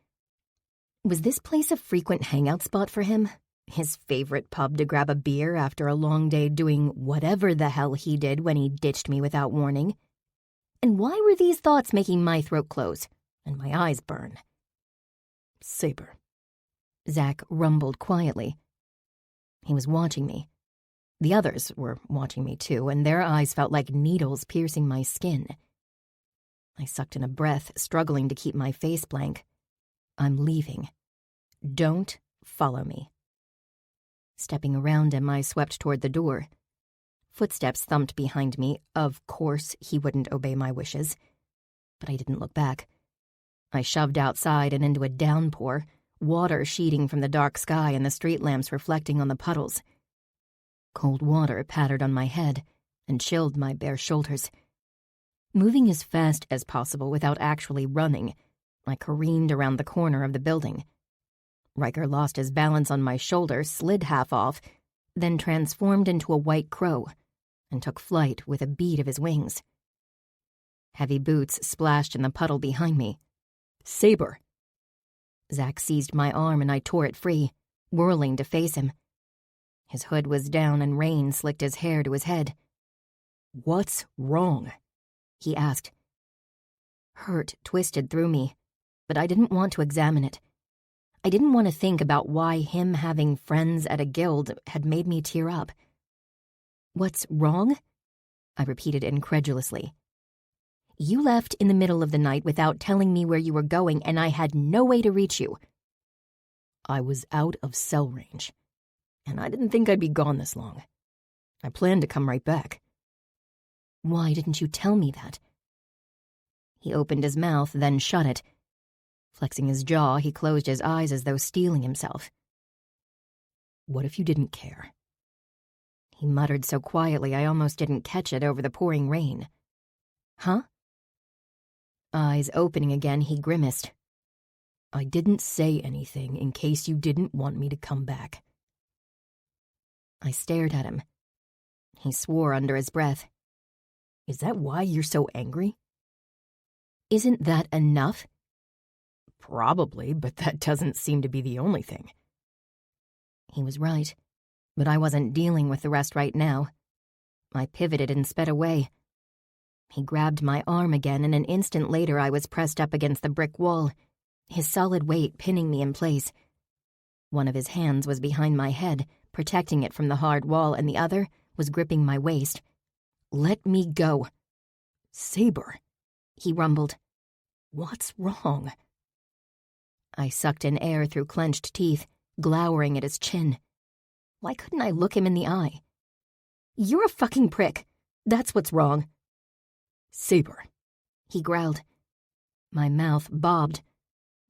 Was this place a frequent hangout spot for him? His favorite pub to grab a beer after a long day doing whatever the hell he did when he ditched me without warning? And why were these thoughts making my throat close and my eyes burn? Saber, Zack rumbled quietly. He was watching me. The others were watching me too, and their eyes felt like needles piercing my skin. I sucked in a breath, struggling to keep my face blank. I'm leaving. Don't follow me. Stepping around him, I swept toward the door. Footsteps thumped behind me. Of course, he wouldn't obey my wishes. But I didn't look back. I shoved outside and into a downpour, water sheeting from the dark sky and the street lamps reflecting on the puddles. Cold water pattered on my head and chilled my bare shoulders. Moving as fast as possible without actually running, I careened around the corner of the building. Riker lost his balance on my shoulder, slid half off, then transformed into a white crow and took flight with a beat of his wings. Heavy boots splashed in the puddle behind me. Saber! Zack seized my arm and I tore it free, whirling to face him. His hood was down and rain slicked his hair to his head. "What's wrong?" he asked. Hurt twisted through me, but I didn't want to examine it. I didn't want to think about why him having friends at a guild had made me tear up. "What's wrong?" I repeated incredulously. "You left in the middle of the night without telling me where you were going, and I had no way to reach you." "I was out of cell range, and I didn't think I'd be gone this long. I planned to come right back." "Why didn't you tell me that?" He opened his mouth, then shut it. Flexing his jaw, he closed his eyes as though steeling himself. "What if you didn't care?" He muttered so quietly I almost didn't catch it over the pouring rain. "Huh?" Eyes opening again, he grimaced. "I didn't say anything in case you didn't want me to come back." I stared at him. He swore under his breath. "Is that why you're so angry?" "Isn't that enough?" "Probably, but that doesn't seem to be the only thing." He was right, but I wasn't dealing with the rest right now. I pivoted and sped away. He grabbed my arm again, and an instant later I was pressed up against the brick wall, his solid weight pinning me in place. One of his hands was behind my head, protecting it from the hard wall, and the other was gripping my waist. "Let me go." "Saber," he rumbled. "What's wrong?" I sucked in air through clenched teeth, glowering at his chin. Why couldn't I look him in the eye? "You're a fucking prick. That's what's wrong." "Saber," he growled. My mouth bobbed.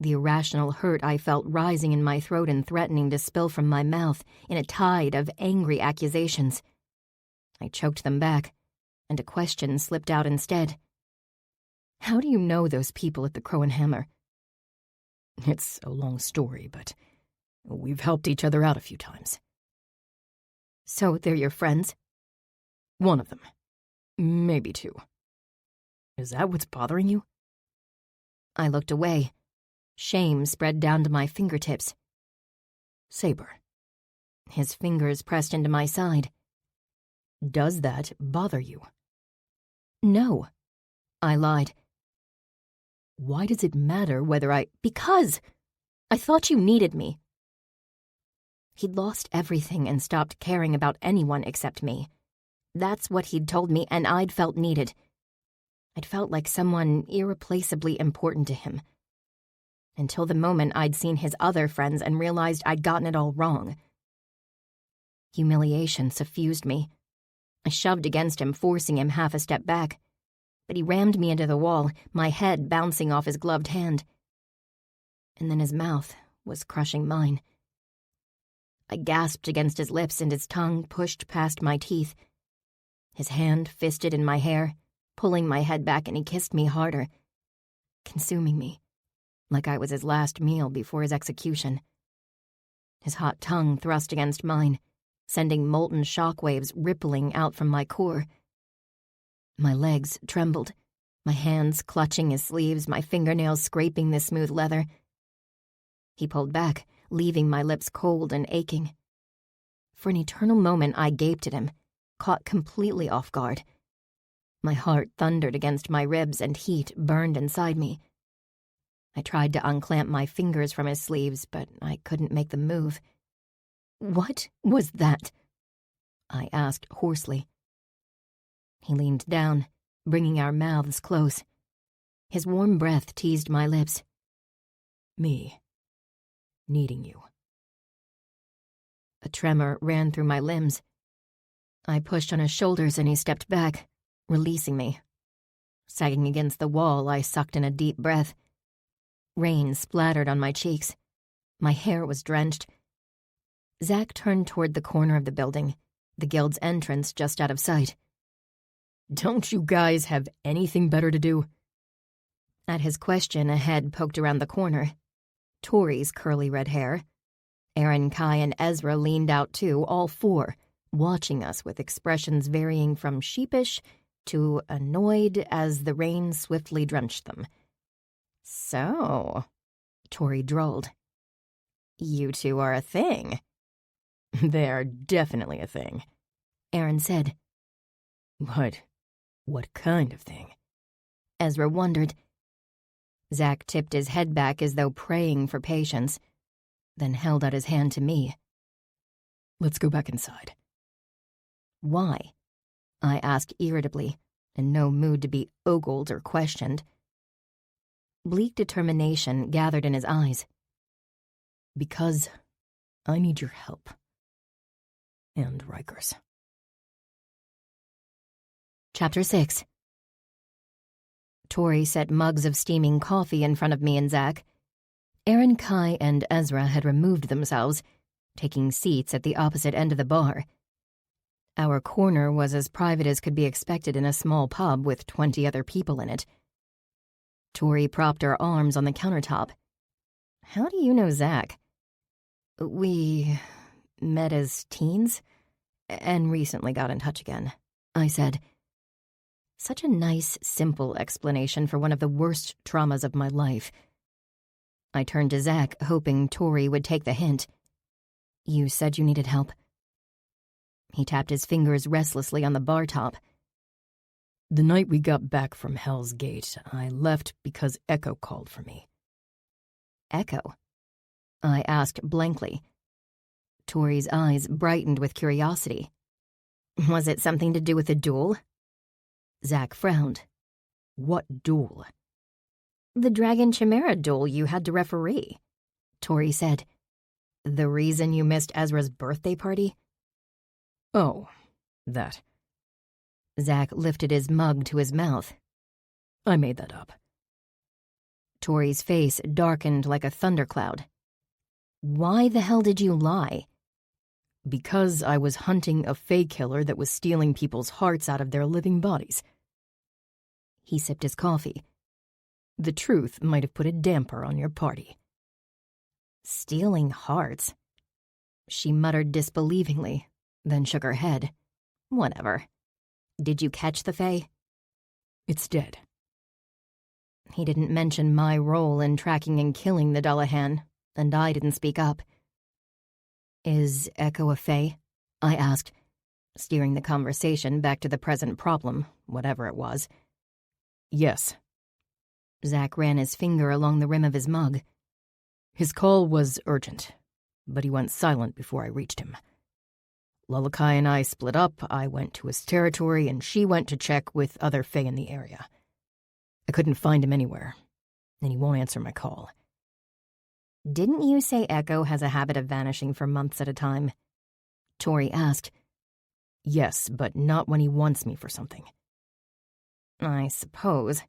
The irrational hurt I felt rising in my throat and threatening to spill from my mouth in a tide of angry accusations. I choked them back, and a question slipped out instead. "How do you know those people at the Crow and Hammer?" "It's a long story, but we've helped each other out a few times." "So they're your friends?" "One of them. Maybe two." "Is that what's bothering you?" I looked away. Shame spread down to my fingertips. "Saber." His fingers pressed into my side. "Does that bother you?" "No," I lied. "Why does it matter whether I—" "Because! I thought you needed me." He'd lost everything and stopped caring about anyone except me. That's what he'd told me, and I'd felt needed. I'd felt like someone irreplaceably important to him. Until the moment I'd seen his other friends and realized I'd gotten it all wrong. Humiliation suffused me. I shoved against him, forcing him half a step back. But he rammed me into the wall, my head bouncing off his gloved hand. And then his mouth was crushing mine. I gasped against his lips, and his tongue pushed past my teeth. His hand fisted in my hair, pulling my head back, and he kissed me harder, consuming me, like I was his last meal before his execution. His hot tongue thrust against mine, sending molten shockwaves rippling out from my core. My legs trembled, my hands clutching his sleeves, my fingernails scraping the smooth leather. He pulled back, leaving my lips cold and aching. For an eternal moment I gaped at him, caught completely off guard. My heart thundered against my ribs and heat burned inside me. I tried to unclamp my fingers from his sleeves, but I couldn't make them move. "What was that?" I asked hoarsely. He leaned down, bringing our mouths close. His warm breath teased my lips. "Me. Needing you." A tremor ran through my limbs. I pushed on his shoulders and he stepped back, releasing me. Sagging against the wall, I sucked in a deep breath. Rain splattered on my cheeks. My hair was drenched. Zach turned toward the corner of the building, the guild's entrance just out of sight. "Don't you guys have anything better to do?" At his question, a head poked around the corner. Tori's curly red hair. Aaron, Kai, and Ezra leaned out too, all four, watching us with expressions varying from sheepish to annoyed as the rain swiftly drenched them. "So," Tori drawled, "you two are a thing." They're definitely a thing, Aaron said. but what kind of thing? Ezra wondered. Zach tipped his head back as though praying for patience, then held out his hand to me. Let's go back inside. Why? I asked irritably, in no mood to be ogled or questioned. Bleak determination gathered in his eyes. Because I need your help. And Riker's. Chapter 6. Tori set mugs of steaming coffee in front of me and Zach. Aaron, Kai, and Ezra had removed themselves, taking seats at the opposite end of the bar. Our corner was as private as could be expected in a small pub with 20 other people in it. Tori propped her arms on the countertop. How do you know Zach? We met as teens and recently got in touch again, I said. Such a nice, simple explanation for one of the worst traumas of my life. I turned to Zach, hoping Tori would take the hint. You said you needed help. He tapped his fingers restlessly on the bar top. The night we got back from Hell's Gate, I left because Echo called for me. Echo? I asked blankly. Tori's eyes brightened with curiosity. Was it something to do with the duel? Zach frowned. What duel? The Dragon Chimera duel you had to referee, Tori said. The reason you missed Ezra's birthday party? Oh, that. Zach lifted his mug to his mouth. I made that up. Tori's face darkened like a thundercloud. Why the hell did you lie? Because I was hunting a fae killer that was stealing people's hearts out of their living bodies. He sipped his coffee. The truth might have put a damper on your party. Stealing hearts? She muttered disbelievingly, then shook her head. Whatever. Did you catch the fae? It's dead. He didn't mention my role in tracking and killing the Dullahan, and I didn't speak up. Is Echo a fae? I asked, steering the conversation back to the present problem, whatever it was. Yes. Zach ran his finger along the rim of his mug. His call was urgent, but he went silent before I reached him. Lalakai and I split up. I went to his territory, and she went to check with other fae in the area. I couldn't find him anywhere, and he won't answer my call. Didn't you say Echo has a habit of vanishing for months at a time? Tori asked. Yes, but not when he wants me for something. I suppose.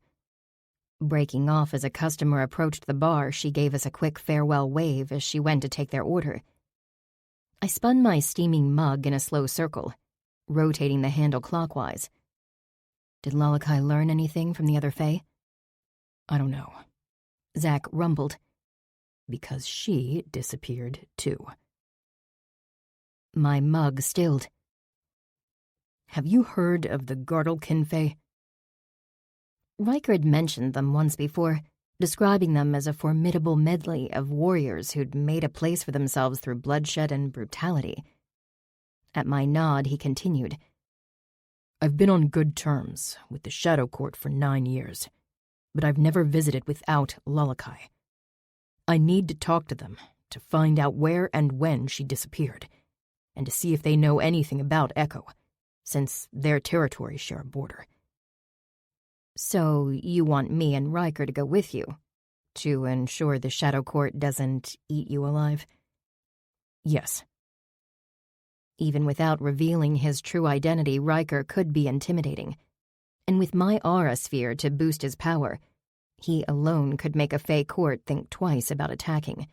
Breaking off as a customer approached the bar, she gave us a quick farewell wave as she went to take their order. I spun my steaming mug in a slow circle, rotating the handle clockwise. Did Lalakai learn anything from the other fae? I don't know. Zach rumbled. Because she disappeared, too. My mug stilled. Have you heard of the Gardelkin fae? Riker had mentioned them once before, describing them as a formidable medley of warriors who'd made a place for themselves through bloodshed and brutality. At my nod, he continued. I've been on good terms with the Shadow Court for 9 years, but I've never visited without Lalakai. I need to talk to them to find out where and when she disappeared, and to see if they know anything about Echo, since their territories share a border. So you want me and Riker to go with you, to ensure the Shadow Court doesn't eat you alive? Yes. Even without revealing his true identity, Riker could be intimidating. And with my aura sphere to boost his power, he alone could make a fae court think twice about attacking.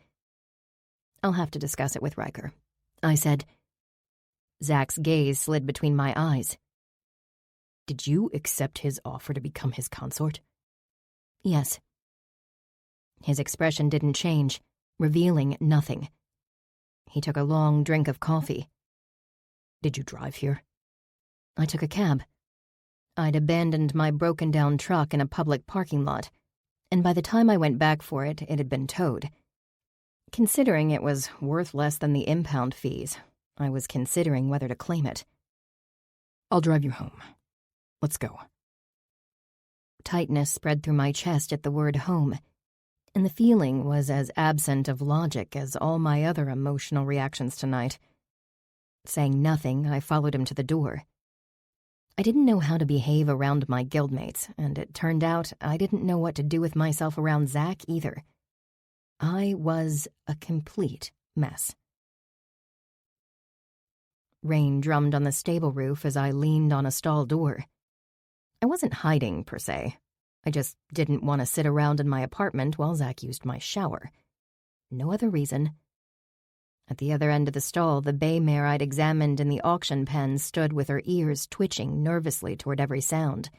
I'll have to discuss it with Riker, I said. Zach's gaze slid between my eyes. Did you accept his offer to become his consort? Yes. His expression didn't change, revealing nothing. He took a long drink of coffee. Did you drive here? I took a cab. I'd abandoned my broken-down truck in a public parking lot, and by the time I went back for it, it had been towed. Considering it was worth less than the impound fees, I was considering whether to claim it. I'll drive you home. Let's go. Tightness spread through my chest at the word home, and the feeling was as absent of logic as all my other emotional reactions tonight. Saying nothing, I followed him to the door. I didn't know how to behave around my guildmates, and it turned out I didn't know what to do with myself around Zach either. I was a complete mess. Rain drummed on the stable roof as I leaned on a stall door. I wasn't hiding, per se. I just didn't want to sit around in my apartment while Zach used my shower. No other reason. At the other end of the stall, the bay mare I'd examined in the auction pen stood with her ears twitching nervously toward every sound.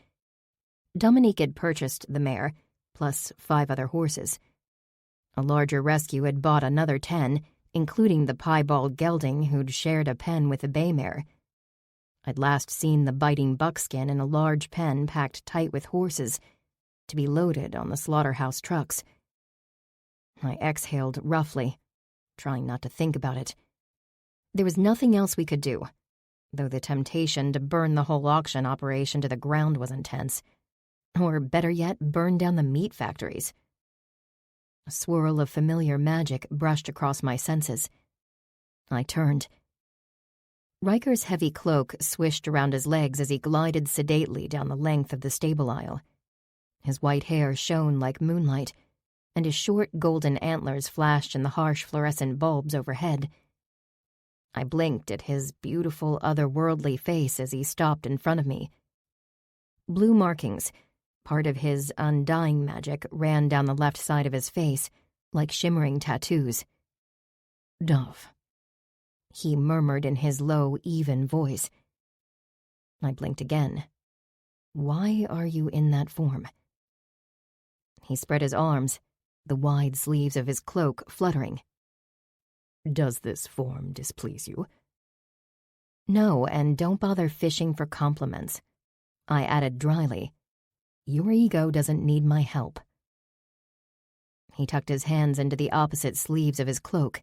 Dominique had purchased the mare, plus 5 other horses. A larger rescue had bought another 10, including the piebald gelding who'd shared a pen with the bay mare. I'd last seen the biting buckskin in a large pen packed tight with horses, to be loaded on the slaughterhouse trucks. I exhaled roughly, trying not to think about it. There was nothing else we could do, though the temptation to burn the whole auction operation to the ground was intense. Or, better yet, burn down the meat factories. A swirl of familiar magic brushed across my senses. I turned. Riker's heavy cloak swished around his legs as he glided sedately down the length of the stable aisle. His white hair shone like moonlight, and his short golden antlers flashed in the harsh fluorescent bulbs overhead. I blinked at his beautiful, otherworldly face as he stopped in front of me. Blue markings, part of his undying magic, ran down the left side of his face, like shimmering tattoos. "Dove," he murmured in his low, even voice. I blinked again. "Why are you in that form?" He spread his arms, the wide sleeves of his cloak fluttering. "Does this form displease you?" "No, and don't bother fishing for compliments," I added dryly. "Your ego doesn't need my help." He tucked his hands into the opposite sleeves of his cloak.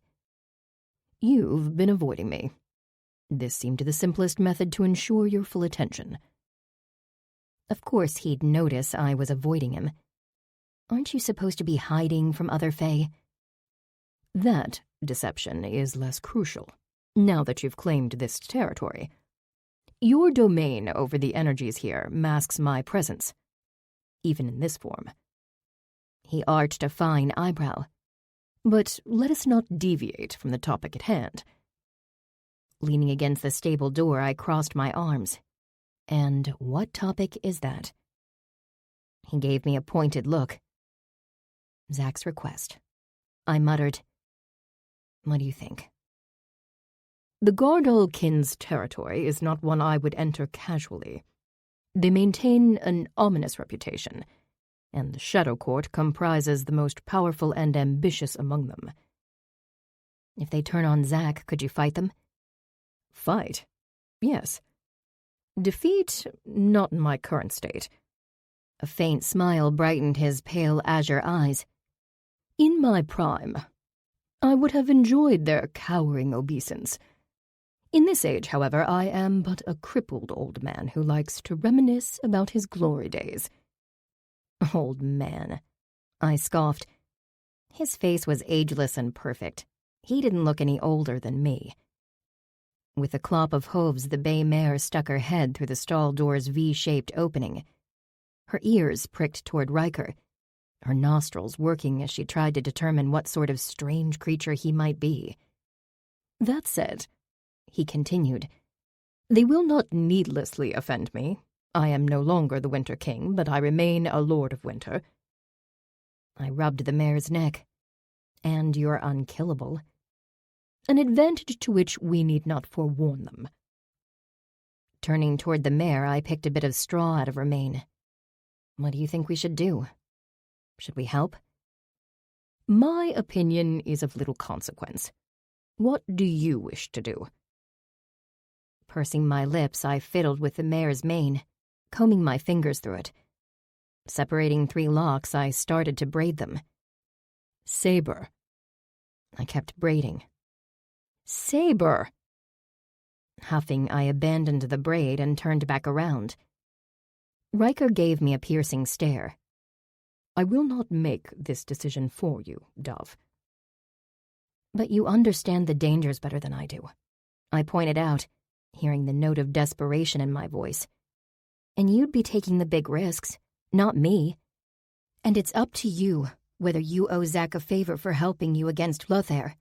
"You've been avoiding me. This seemed the simplest method to ensure your full attention." Of course he'd notice I was avoiding him. Aren't you supposed to be hiding from other Fae? That deception is less crucial, now that you've claimed this territory. Your domain over the energies here masks my presence, even in this form. He arched a fine eyebrow. But let us not deviate from the topic at hand. Leaning against the stable door, I crossed my arms. And what topic is that? He gave me a pointed look. Zach's request. I muttered, "What do you think?" The Gardalkin's territory is not one I would enter casually. They maintain an ominous reputation, and the Shadow Court comprises the most powerful and ambitious among them. If they turn on Zach, could you fight them? Fight? Yes. Defeat? Not in my current state. A faint smile brightened his pale azure eyes. In my prime, I would have enjoyed their cowering obeisance. In this age, however, I am but a crippled old man who likes to reminisce about his glory days. Old man, I scoffed. His face was ageless and perfect. He didn't look any older than me. With a clop of hooves, the bay mare stuck her head through the stall door's V-shaped opening. Her ears pricked toward Riker, her nostrils working as she tried to determine what sort of strange creature he might be. That said, he continued, they will not needlessly offend me. I am no longer the Winter King, but I remain a Lord of Winter. I rubbed the mare's neck. And you're unkillable. An advantage to which we need not forewarn them. Turning toward the mare, I picked a bit of straw out of her mane. What do you think we should do? Should we help? My opinion is of little consequence. What do you wish to do? Pursing my lips, I fiddled with the mare's mane, combing my fingers through it. Separating 3 locks, I started to braid them. Saber. I kept braiding. Saber. Huffing, I abandoned the braid and turned back around. Riker gave me a piercing stare. I will not make this decision for you, Dove. But you understand the dangers better than I do, I pointed out, hearing the note of desperation in my voice. And you'd be taking the big risks, not me. And it's up to you whether you owe Zack a favor for helping you against Lothair.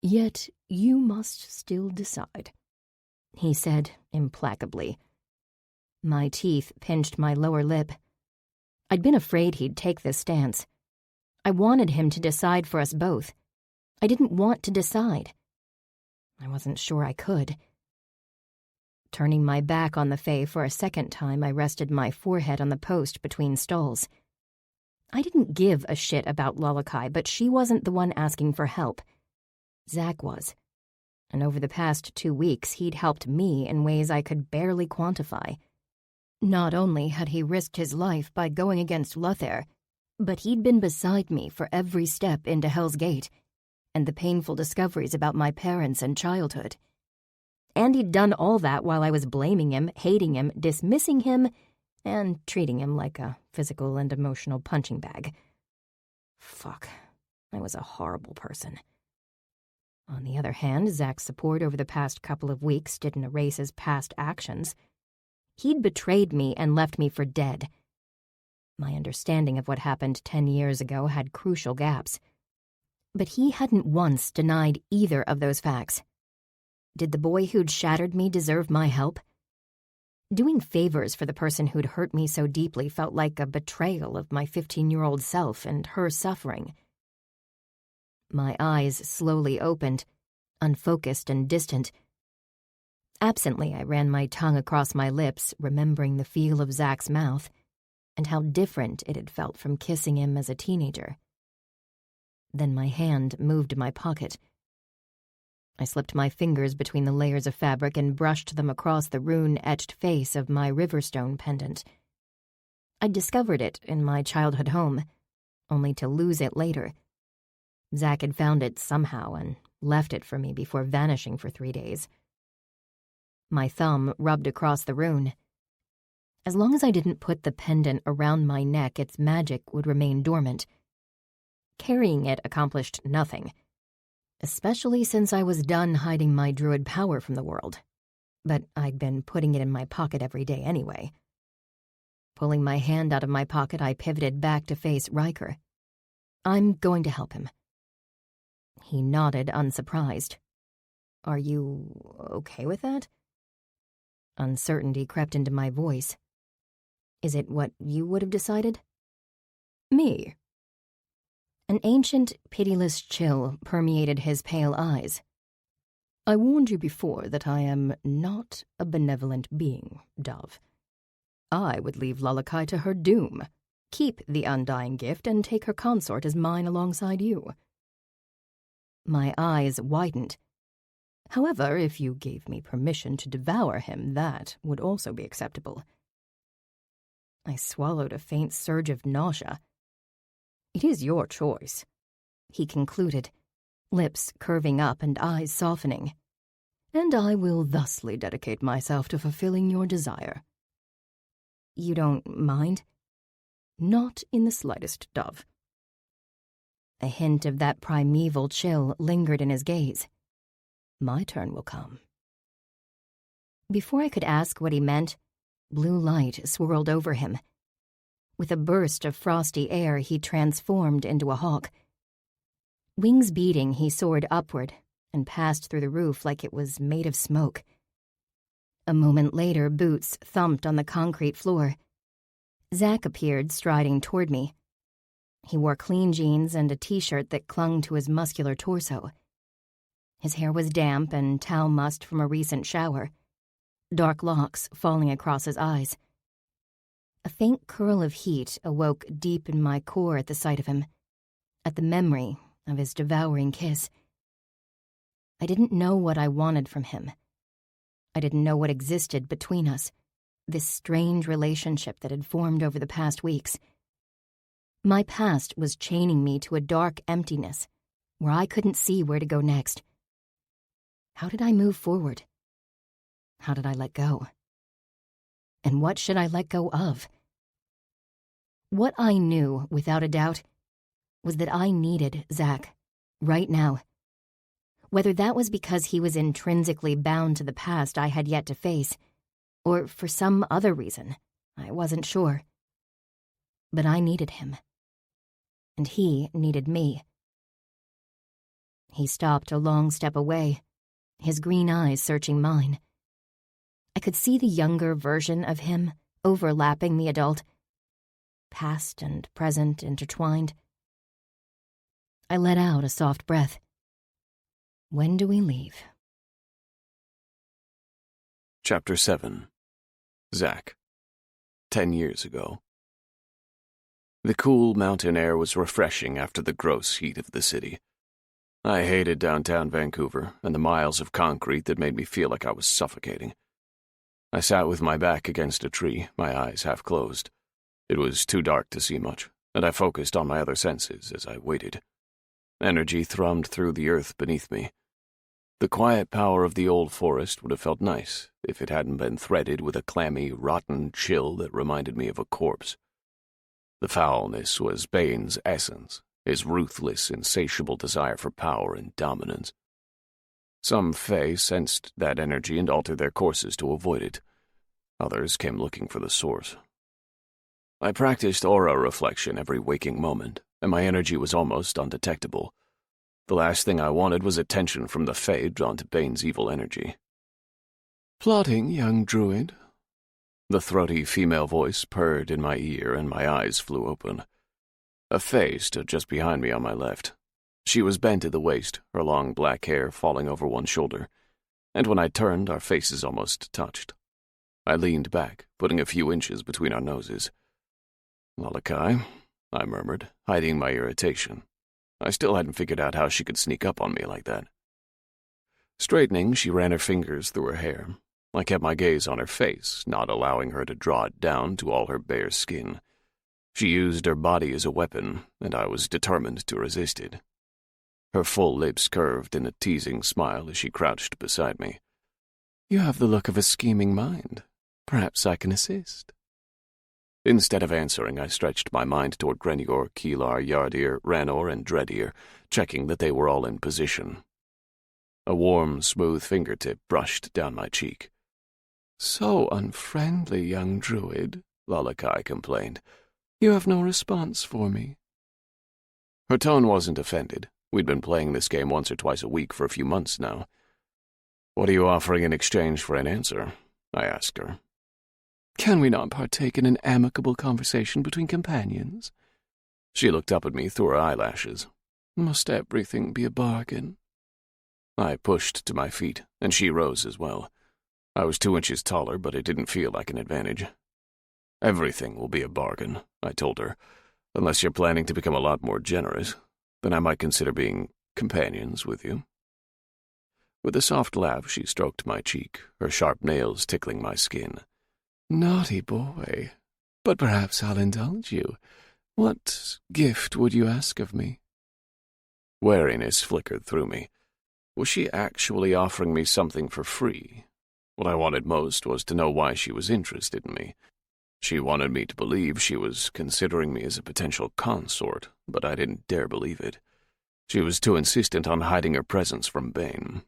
Yet you must still decide, he said implacably. My teeth pinched my lower lip. I'd been afraid he'd take this stance. I wanted him to decide for us both. I didn't want to decide. I wasn't sure I could. Turning my back on the Fae for a second time, I rested my forehead on the post between stalls. I didn't give a shit about Lalakai, but she wasn't the one asking for help. Zack was. And over the past 2 weeks, he'd helped me in ways I could barely quantify. Not only had he risked his life by going against Lothair, but he'd been beside me for every step into Hell's Gate, and the painful discoveries about my parents and childhood. And he'd done all that while I was blaming him, hating him, dismissing him, and treating him like a physical and emotional punching bag. Fuck, I was a horrible person. On the other hand, Zack's support over the past couple of weeks didn't erase his past actions. He'd betrayed me and left me for dead. My understanding of what happened 10 years ago had crucial gaps. But he hadn't once denied either of those facts. Did the boy who'd shattered me deserve my help? Doing favors for the person who'd hurt me so deeply felt like a betrayal of my 15-year-old self and her suffering. My eyes slowly opened, unfocused and distant. Absently, I ran my tongue across my lips, remembering the feel of Zack's mouth and how different it had felt from kissing him as a teenager. Then my hand moved to my pocket. I slipped my fingers between the layers of fabric and brushed them across the rune-etched face of my Riverstone pendant. I'd discovered it in my childhood home, only to lose it later. Zack had found it somehow and left it for me before vanishing for 3 days. My thumb rubbed across the rune. As long as I didn't put the pendant around my neck, its magic would remain dormant. Carrying it accomplished nothing, especially since I was done hiding my druid power from the world. But I'd been putting it in my pocket every day anyway. Pulling my hand out of my pocket, I pivoted back to face Riker. I'm going to help him. He nodded, unsurprised. Are you okay with that? Uncertainty crept into my voice. Is it what you would have decided? Me? An ancient, pitiless chill permeated his pale eyes. I warned you before that I am not a benevolent being, Dove. I would leave Lalakai to her doom, keep the undying gift, and take her consort as mine alongside you. My eyes widened. However, if you gave me permission to devour him, that would also be acceptable. I swallowed a faint surge of nausea. It is your choice, he concluded, lips curving up and eyes softening. And I will thusly dedicate myself to fulfilling your desire. You don't mind? Not in the slightest, Dove. A hint of that primeval chill lingered in his gaze. My turn will come. Before I could ask what he meant, blue light swirled over him. With a burst of frosty air, he transformed into a hawk. Wings beating, he soared upward and passed through the roof like it was made of smoke. A moment later, boots thumped on the concrete floor. Zack appeared, striding toward me. He wore clean jeans and a t-shirt that clung to his muscular torso. His hair was damp and towel mussed from a recent shower, dark locks falling across his eyes. A faint curl of heat awoke deep in my core at the sight of him, at the memory of his devouring kiss. I didn't know what I wanted from him. I didn't know what existed between us, this strange relationship that had formed over the past weeks. My past was chaining me to a dark emptiness where I couldn't see where to go next. How did I move forward? How did I let go? And what should I let go of? What I knew, without a doubt, was that I needed Zach, right now. Whether that was because he was intrinsically bound to the past I had yet to face, or for some other reason, I wasn't sure. But I needed him. And he needed me. He stopped a long step away, his green eyes searching mine. I could see the younger version of him overlapping the adult, past and present intertwined. I let out a soft breath. When do we leave? Chapter 7. Zach. 10 years ago. The cool mountain air was refreshing after the gross heat of the city. I hated downtown Vancouver and the miles of concrete that made me feel like I was suffocating. I sat with my back against a tree, my eyes half closed. It was too dark to see much, and I focused on my other senses as I waited. Energy thrummed through the earth beneath me. The quiet power of the old forest would have felt nice if it hadn't been threaded with a clammy, rotten chill that reminded me of a corpse. The foulness was Bane's essence, his ruthless, insatiable desire for power and dominance. Some Fae sensed that energy and altered their courses to avoid it. Others came looking for the source. I practiced aura reflection every waking moment, and my energy was almost undetectable. The last thing I wanted was attention from the Fae drawn to Bane's evil energy. "Plotting, young druid." The throaty female voice purred in my ear, and my eyes flew open. A Fae stood just behind me on my left. She was bent at the waist, her long black hair falling over one shoulder, and when I turned, our faces almost touched. I leaned back, putting a few inches between our noses. "Lalakai," I murmured, hiding my irritation. I still hadn't figured out how she could sneak up on me like that. Straightening, she ran her fingers through her hair. I kept my gaze on her face, not allowing her to draw it down to all her bare skin. She used her body as a weapon, and I was determined to resist it. Her full lips curved in a teasing smile as she crouched beside me. "You have the look of a scheming mind. Perhaps I can assist." Instead of answering, I stretched my mind toward Grenior, Keelar, Yardir, Ranor, and Dreadir, checking that they were all in position. A warm, smooth fingertip brushed down my cheek. "So unfriendly, young druid," Lalakai complained. "You have no response for me." Her tone wasn't offended. We'd been playing this game once or twice a week for a few months now. "What are you offering in exchange for an answer?" I asked her. "Can we not partake in an amicable conversation between companions?" She looked up at me through her eyelashes. "Must everything be a bargain?" I pushed to my feet, and she rose as well. I was 2 inches taller, but it didn't feel like an advantage. "Everything will be a bargain," I told her. "Unless you're planning to become a lot more generous, then I might consider being companions with you." With a soft laugh, she stroked my cheek, her sharp nails tickling my skin. "Naughty boy. But perhaps I'll indulge you. What gift would you ask of me?" Wariness flickered through me. Was she actually offering me something for free? What I wanted most was to know why she was interested in me. She wanted me to believe she was considering me as a potential consort, but I didn't dare believe it. She was too insistent on hiding her presence from Bane.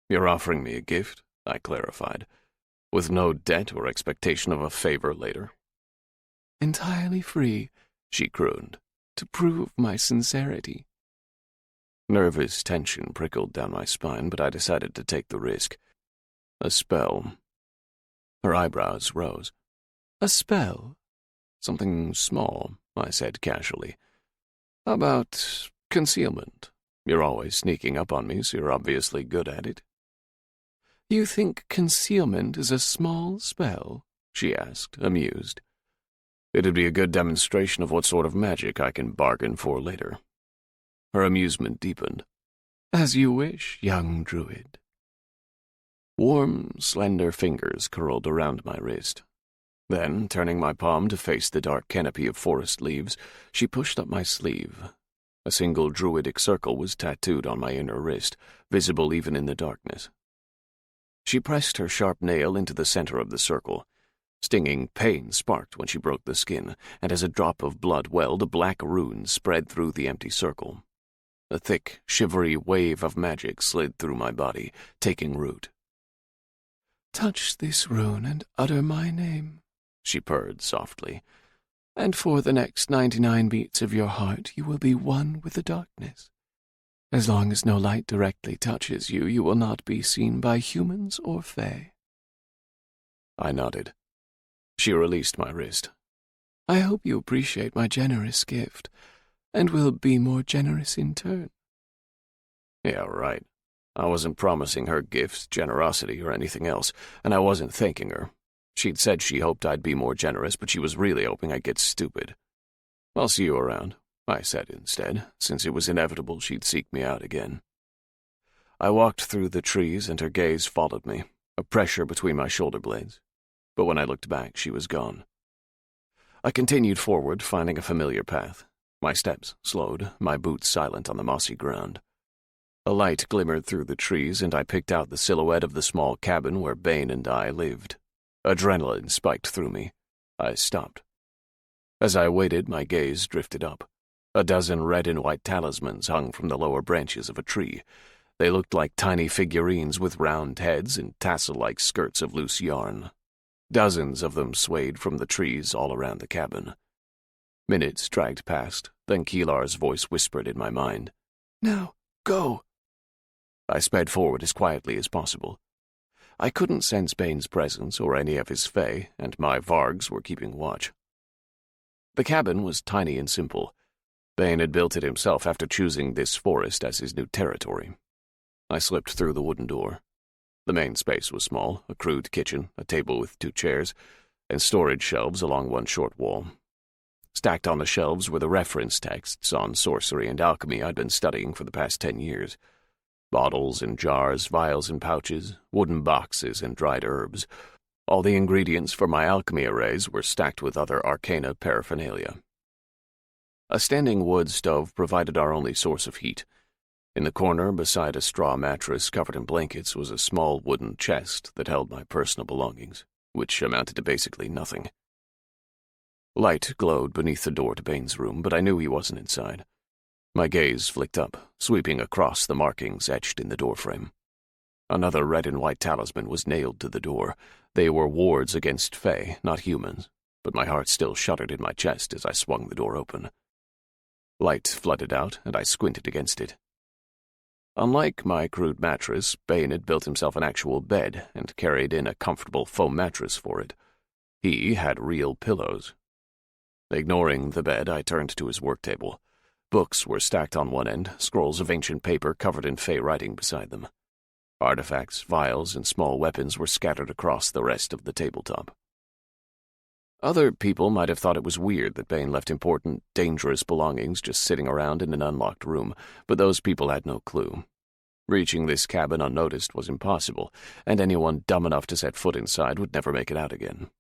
"You're offering me a gift," I clarified, "with no debt or expectation of a favor later." "Entirely free," she crooned, "to prove my sincerity." Nervous tension prickled down my spine, but I decided to take the risk. "A spell." Her eyebrows rose. "A spell?" "Something small," I said casually. "How about concealment? You're always sneaking up on me, so you're obviously good at it." "You think concealment is a small spell?" she asked, amused. "It'd be a good demonstration of what sort of magic I can bargain for later." Her amusement deepened. "As you wish, young druid." Warm, slender fingers curled around my wrist. Then, turning my palm to face the dark canopy of forest leaves, she pushed up my sleeve. A single druidic circle was tattooed on my inner wrist, visible even in the darkness. She pressed her sharp nail into the center of the circle. Stinging pain sparked when she broke the skin, and as a drop of blood welled, a black rune spread through the empty circle. A thick, shivery wave of magic slid through my body, taking root. "Touch this rune and utter my name," she purred softly, "and for the next 99 beats of your heart you will be one with the darkness. As long as no light directly touches you, you will not be seen by humans or fae." I nodded. She released my wrist. "I hope you appreciate my generous gift, and will be more generous in turn." Yeah, right. I wasn't promising her gifts, generosity, or anything else, and I wasn't thanking her. She'd said she hoped I'd be more generous, but she was really hoping I'd get stupid. "I'll see you around," I said instead, since it was inevitable she'd seek me out again. I walked through the trees, and her gaze followed me, a pressure between my shoulder blades. But when I looked back, she was gone. I continued forward, finding a familiar path. My steps slowed, my boots silent on the mossy ground. A light glimmered through the trees, and I picked out the silhouette of the small cabin where Bane and I lived. Adrenaline spiked through me. I stopped. As I waited, my gaze drifted up. A dozen red and white talismans hung from the lower branches of a tree. They looked like tiny figurines with round heads and tassel-like skirts of loose yarn. Dozens of them swayed from the trees all around the cabin. Minutes dragged past, then Keelar's voice whispered in my mind, "Now, go!" I sped forward as quietly as possible. I couldn't sense Bane's presence or any of his fae, and my Vargs were keeping watch. The cabin was tiny and simple. Bane had built it himself after choosing this forest as his new territory. I slipped through the wooden door. The main space was small, a crude kitchen, a table with 2 chairs, and storage shelves along one short wall. Stacked on the shelves were the reference texts on sorcery and alchemy I'd been studying for the past 10 years. Bottles and jars, vials and pouches, wooden boxes and dried herbs. All the ingredients for my alchemy arrays were stacked with other arcana paraphernalia. A standing wood stove provided our only source of heat. In the corner, beside a straw mattress covered in blankets, was a small wooden chest that held my personal belongings, which amounted to basically nothing. Light glowed beneath the door to Bane's room, but I knew he wasn't inside. My gaze flicked up, sweeping across the markings etched in the doorframe. Another red and white talisman was nailed to the door. They were wards against fae, not humans, but my heart still shuddered in my chest as I swung the door open. Light flooded out, and I squinted against it. Unlike my crude mattress, Bane had built himself an actual bed and carried in a comfortable foam mattress for it. He had real pillows. Ignoring the bed, I turned to his work table. Books were stacked on one end, scrolls of ancient paper covered in fae writing beside them. Artifacts, vials, and small weapons were scattered across the rest of the tabletop. Other people might have thought it was weird that Bane left important, dangerous belongings just sitting around in an unlocked room, but those people had no clue. Reaching this cabin unnoticed was impossible, and anyone dumb enough to set foot inside would never make it out again.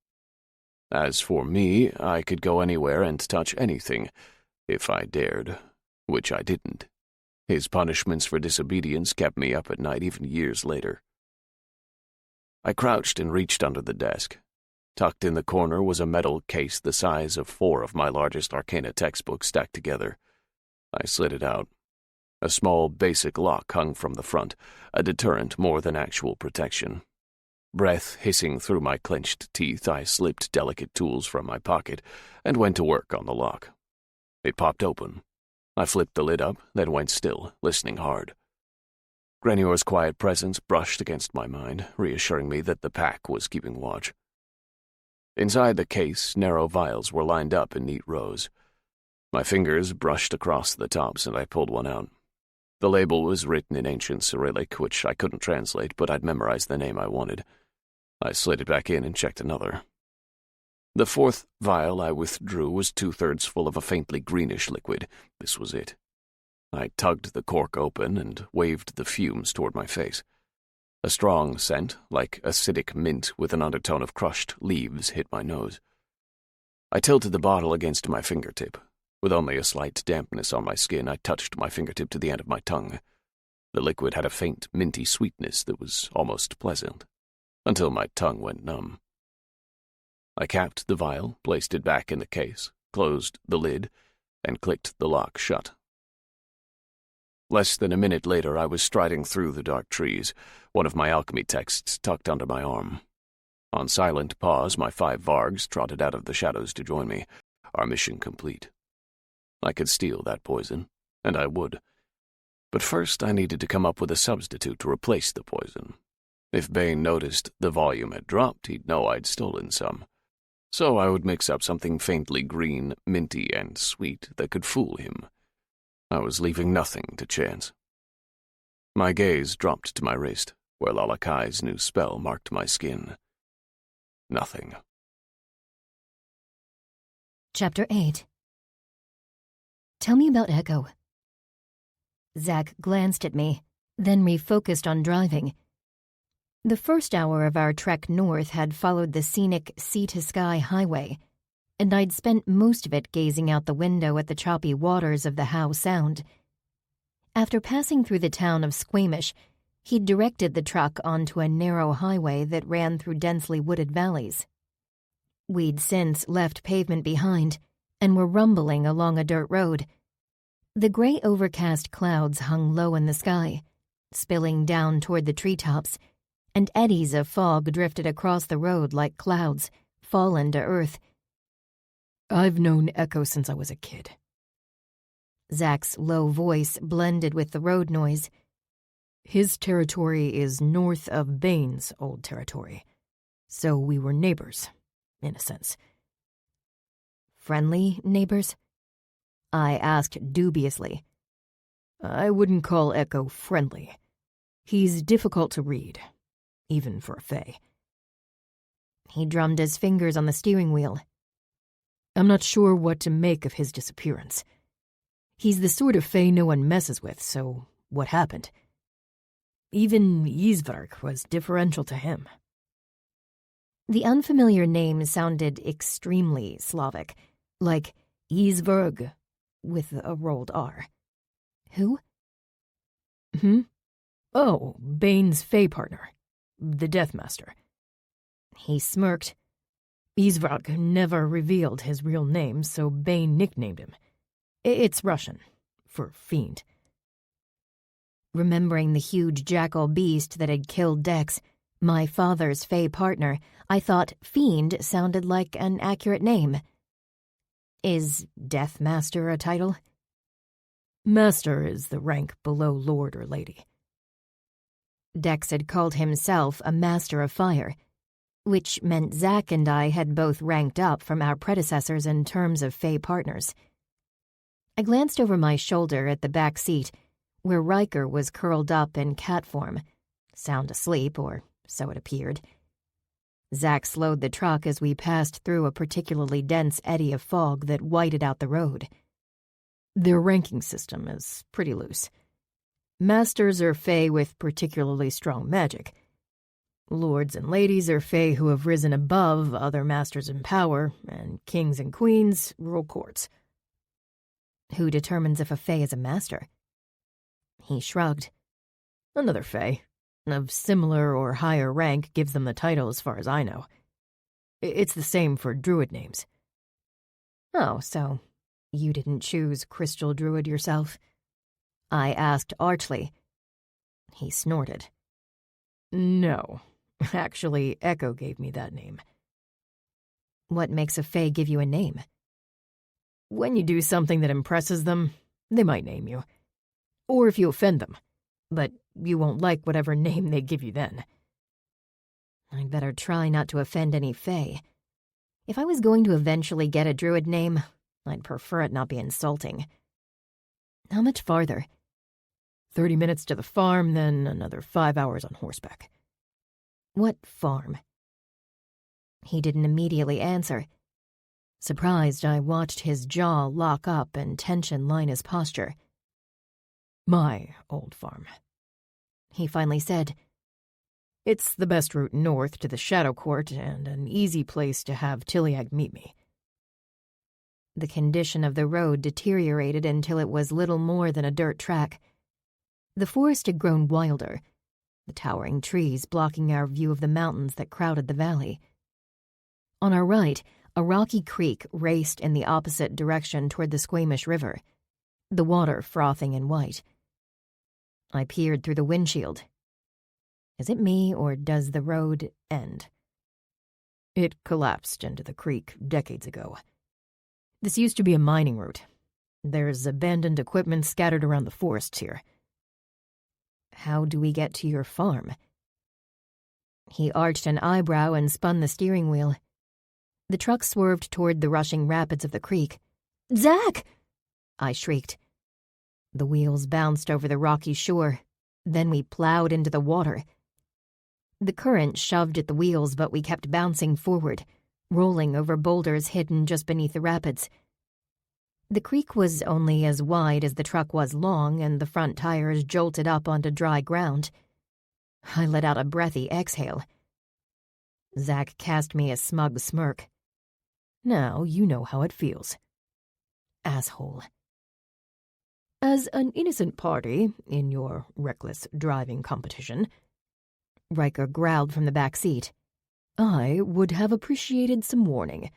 As for me, I could go anywhere and touch anything, if I dared, which I didn't. His punishments for disobedience kept me up at night even years later. I crouched and reached under the desk. Tucked in the corner was a metal case the size of 4 of my largest arcana textbooks stacked together. I slid it out. A small basic lock hung from the front, a deterrent more than actual protection. Breath hissing through my clenched teeth, I slipped delicate tools from my pocket and went to work on the lock. It popped open. I flipped the lid up, then went still, listening hard. Grenior's quiet presence brushed against my mind, reassuring me that the pack was keeping watch. Inside the case, narrow vials were lined up in neat rows. My fingers brushed across the tops, and I pulled one out. The label was written in ancient Cyrillic, which I couldn't translate, but I'd memorized the name I wanted. I slid it back in and checked another. The 4th vial I withdrew was 2/3 full of a faintly greenish liquid. This was it. I tugged the cork open and waved the fumes toward my face. A strong scent, like acidic mint with an undertone of crushed leaves, hit my nose. I tilted the bottle against my fingertip. With only a slight dampness on my skin, I touched my fingertip to the end of my tongue. The liquid had a faint, minty sweetness that was almost pleasant. until my tongue went numb. I capped the vial, placed it back in the case, closed the lid, and clicked the lock shut. Less than a minute later, I was striding through the dark trees, one of my alchemy texts tucked under my arm. On silent pause, my 5 vargs trotted out of the shadows to join me, our mission complete. I could steal that poison, and I would. But first I needed to come up with a substitute to replace the poison. If Bane noticed the volume had dropped, he'd know I'd stolen some. So I would mix up something faintly green, minty, and sweet that could fool him. I was leaving nothing to chance. My gaze dropped to my wrist, where Lalakai's new spell marked my skin. Nothing. Chapter 8. Tell me about Echo. Zack glanced at me, then refocused on driving. The first hour of our trek north had followed the scenic sea-to-sky highway, and I'd spent most of it gazing out the window at the choppy waters of the Howe Sound. After passing through the town of Squamish, he'd directed the truck onto a narrow highway that ran through densely wooded valleys. We'd since left pavement behind and were rumbling along a dirt road. The gray overcast clouds hung low in the sky, spilling down toward the treetops, and eddies of fog drifted across the road like clouds, fallen to earth. I've known Echo since I was a kid. Zack's low voice blended with the road noise. His territory is north of Bane's old territory, so we were neighbors, in a sense. Friendly neighbors? I asked dubiously. I wouldn't call Echo friendly. He's difficult to read, even for a Fae. He drummed his fingers on the steering wheel. I'm not sure what to make of his disappearance. He's the sort of Fae no one messes with, so what happened? Even Isvarg was differential to him. The unfamiliar name sounded extremely Slavic, like Isvarg, with a rolled R. Who? Oh, Bane's Fae partner, the Deathmaster. He smirked. Isvarg never revealed his real name, so Bane nicknamed him. It's Russian, for fiend. Remembering the huge jackal beast that had killed Dex, my father's Fae partner, I thought fiend sounded like an accurate name. Is Deathmaster a title? Master is the rank below lord or lady. Dex had called himself a Master of Fire, which meant Zack and I had both ranked up from our predecessors in terms of Fae partners. I glanced over my shoulder at the back seat, where Riker was curled up in cat form, sound asleep, or so it appeared. Zack slowed the truck as we passed through a particularly dense eddy of fog that whited out the road. Their ranking system is pretty loose. Masters are Fae with particularly strong magic. Lords and ladies are Fae who have risen above other masters in power, and kings and queens rule courts. Who determines if a Fae is a master? He shrugged. Another Fae, of similar or higher rank, gives them the title as far as I know. It's the same for druid names. Oh, so you didn't choose Crystal Druid yourself? I asked archly. He snorted. No. Actually, Echo gave me that name. What makes a Fae give you a name? When you do something that impresses them, they might name you. Or if you offend them. But you won't like whatever name they give you then. I'd better try not to offend any Fae. If I was going to eventually get a druid name, I'd prefer it not be insulting. How much farther? 30 minutes to the farm, then another 5 hours on horseback. What farm? He didn't immediately answer. Surprised, I watched his jaw lock up and tension line his posture. My old farm. He finally said, It's the best route north to the Shadow Court and an easy place to have Tiliag meet me. The condition of the road deteriorated until it was little more than a dirt track. The forest had grown wilder. the towering trees blocking our view of the mountains that crowded the valley. On our right, a rocky creek raced in the opposite direction toward the Squamish River, the water frothing and white. I peered through the windshield. Is it me, or does the road end? It collapsed into the creek decades ago. This used to be a mining route. There's abandoned equipment scattered around the forests here. How do we get to your farm? He arched an eyebrow and spun the steering wheel. The truck swerved toward the rushing rapids of the creek. "Zach!" I shrieked. The wheels bounced over the rocky shore. Then we plowed into the water. The current shoved at the wheels, but we kept bouncing forward, rolling over boulders hidden just beneath the rapids. The creek was only as wide as the truck was long, and the front tires jolted up onto dry ground. I let out a breathy exhale. Zach cast me a smug smirk. "Now you know how it feels." Asshole. As an innocent party in your reckless driving competition, Riker growled from the back seat, I would have appreciated some warning.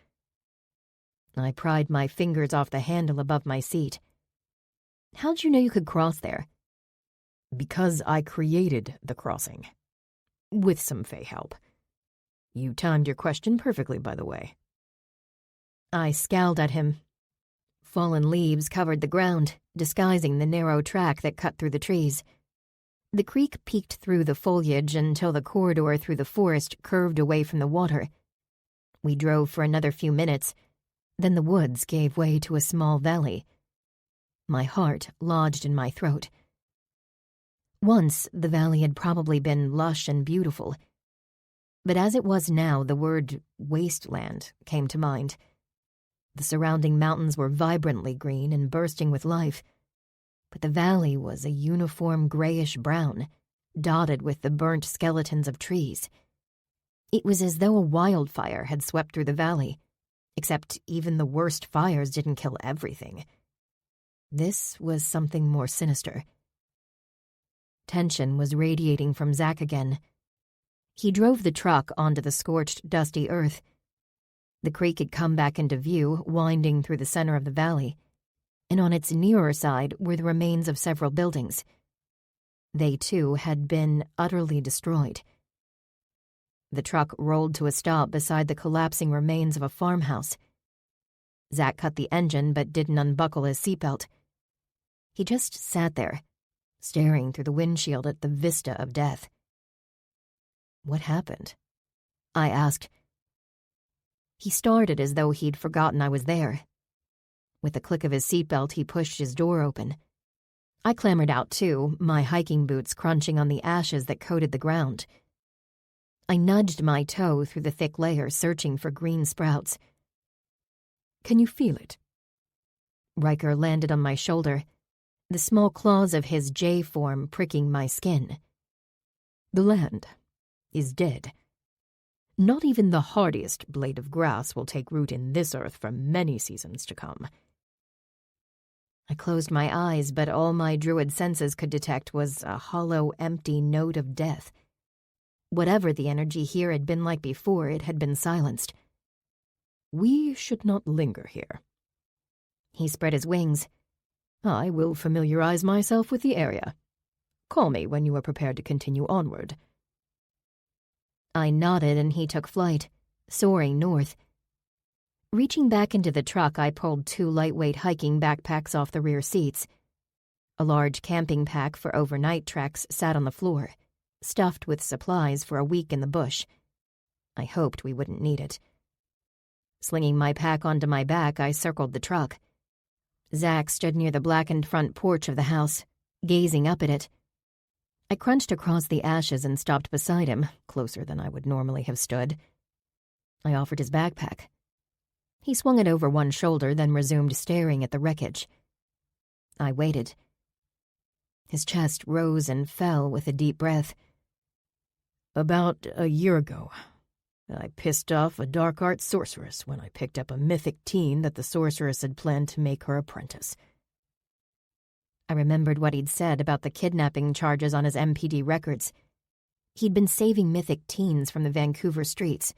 I pried my fingers off the handle above my seat. How'd you know you could cross there? Because I created the crossing. With some Fey help. You timed your question perfectly, by the way. I scowled at him. Fallen leaves covered the ground, disguising the narrow track that cut through the trees. The creek peeked through the foliage until the corridor through the forest curved away from the water. We drove for another few minutes. Then the woods gave way to a small valley. My heart lodged in my throat. Once, the valley had probably been lush and beautiful. But as it was now, the word wasteland came to mind. The surrounding mountains were vibrantly green and bursting with life, but the valley was a uniform grayish-brown, dotted with the burnt skeletons of trees. It was as though a wildfire had swept through the valley, except even the worst fires didn't kill everything. This was something more sinister. Tension was radiating from Zach again. He drove the truck onto the scorched, dusty earth. The creek had come back into view, winding through the center of the valley, and on its nearer side were the remains of several buildings. They, too, had been utterly destroyed. The truck rolled to a stop beside the collapsing remains of a farmhouse. Zach cut the engine but didn't unbuckle his seatbelt. He just sat there, staring through the windshield at the vista of death. What happened? I asked. He started as though he'd forgotten I was there. With a click of his seatbelt, he pushed his door open. I clambered out too, my hiking boots crunching on the ashes that coated the ground. I nudged my toe through the thick layer, searching for green sprouts. Can you feel it? Riker landed on my shoulder, the small claws of his J-form pricking my skin. The land is dead. Not even the hardiest blade of grass will take root in this earth for many seasons to come. I closed my eyes, but all my druid senses could detect was a hollow, empty note of death. Whatever the energy here had been like before, it had been silenced. We should not linger here. He spread his wings. I will familiarize myself with the area. Call me when you are prepared to continue onward. I nodded and he took flight, soaring north. Reaching back into the truck, I pulled 2 lightweight hiking backpacks off the rear seats. A large camping pack for overnight treks sat on the floor, stuffed with supplies for a week in the bush. I hoped we wouldn't need it. Slinging my pack onto my back, I circled the truck. Zach stood near the blackened front porch of the house, gazing up at it. I crunched across the ashes and stopped beside him, closer than I would normally have stood. I offered his backpack. He swung it over one shoulder, then resumed staring at the wreckage. I waited. His chest rose and fell with a deep breath. About a year ago, I pissed off a dark art sorceress when I picked up a mythic teen that the sorceress had planned to make her apprentice. I remembered what he'd said about the kidnapping charges on his MPD records. He'd been saving mythic teens from the Vancouver streets.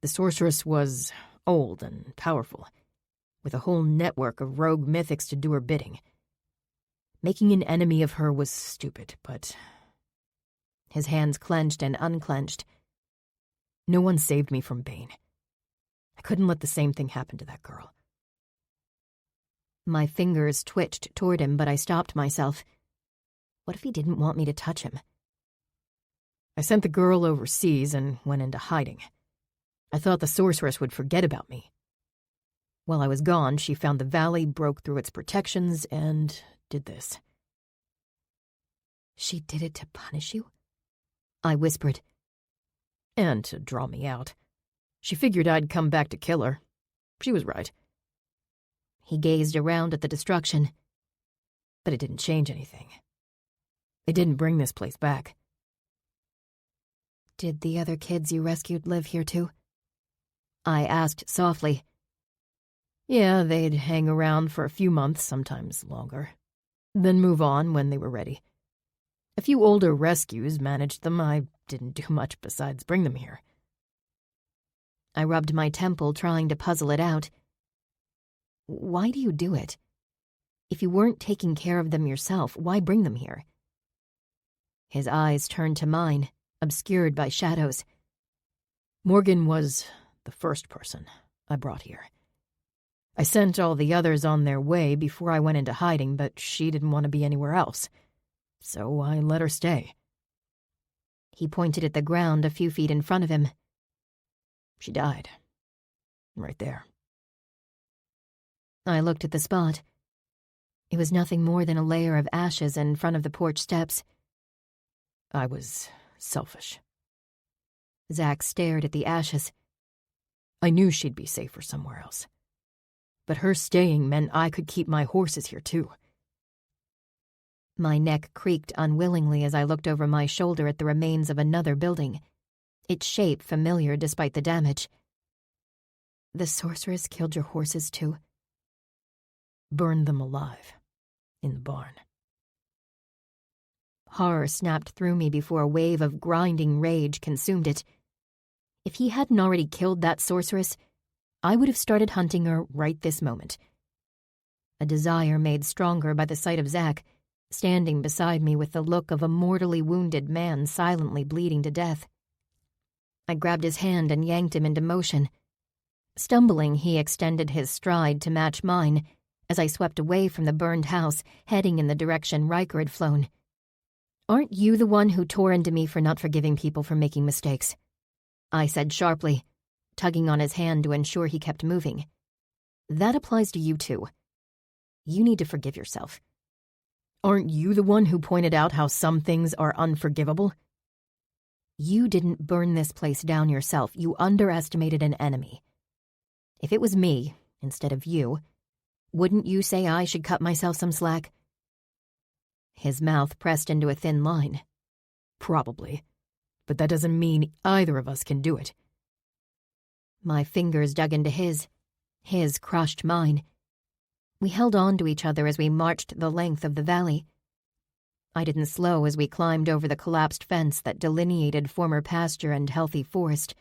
The sorceress was old and powerful, with a whole network of rogue mythics to do her bidding. Making an enemy of her was stupid, but... His hands clenched and unclenched. No one saved me from Bane. I couldn't let the same thing happen to that girl. My fingers twitched toward him, but I stopped myself. What if he didn't want me to touch him? I sent the girl overseas and went into hiding. I thought the sorceress would forget about me. While I was gone, she found the valley, broke through its protections, and did this. She did it to punish you? I whispered. And to draw me out. She figured I'd come back to kill her. She was right. He gazed around at the destruction. But it didn't change anything. It didn't bring this place back. Did the other kids you rescued live here too? I asked softly. Yeah, they'd hang around for a few months, sometimes longer. Then move on when they were ready. A few older rescues managed them. I didn't do much besides bring them here. I rubbed my temple, trying to puzzle it out. Why do you do it? If you weren't taking care of them yourself, why bring them here? His eyes turned to mine, obscured by shadows. Morgan was the first person I brought here. I sent all the others on their way before I went into hiding, but she didn't want to be anywhere else. So I let her stay. He pointed at the ground a few feet in front of him. She died. Right there. I looked at the spot. It was nothing more than a layer of ashes in front of the porch steps. I was selfish. Zach stared at the ashes. I knew she'd be safer somewhere else. But her staying meant I could keep my horses here too. My neck creaked unwillingly as I looked over my shoulder at the remains of another building, its shape familiar despite the damage. The sorceress killed your horses too? Burned them alive. In the barn. Horror snapped through me before a wave of grinding rage consumed it. If he hadn't already killed that sorceress, I would have started hunting her right this moment. A desire made stronger by the sight of Zach, standing beside me with the look of a mortally wounded man silently bleeding to death. I grabbed his hand and yanked him into motion. Stumbling, he extended his stride to match mine as I swept away from the burned house, heading in the direction Riker had flown. Aren't you the one who tore into me for not forgiving people for making mistakes? I said sharply, tugging on his hand to ensure he kept moving. That applies to you too. You need to forgive yourself. Aren't you the one who pointed out how some things are unforgivable? You didn't burn this place down yourself. You underestimated an enemy. If it was me, instead of you, wouldn't you say I should cut myself some slack? His mouth pressed into a thin line. Probably. But that doesn't mean either of us can do it. My fingers dug into his. His crushed mine. We held on to each other as we marched the length of the valley. I didn't slow as we climbed over the collapsed fence that delineated former pasture and healthy forest.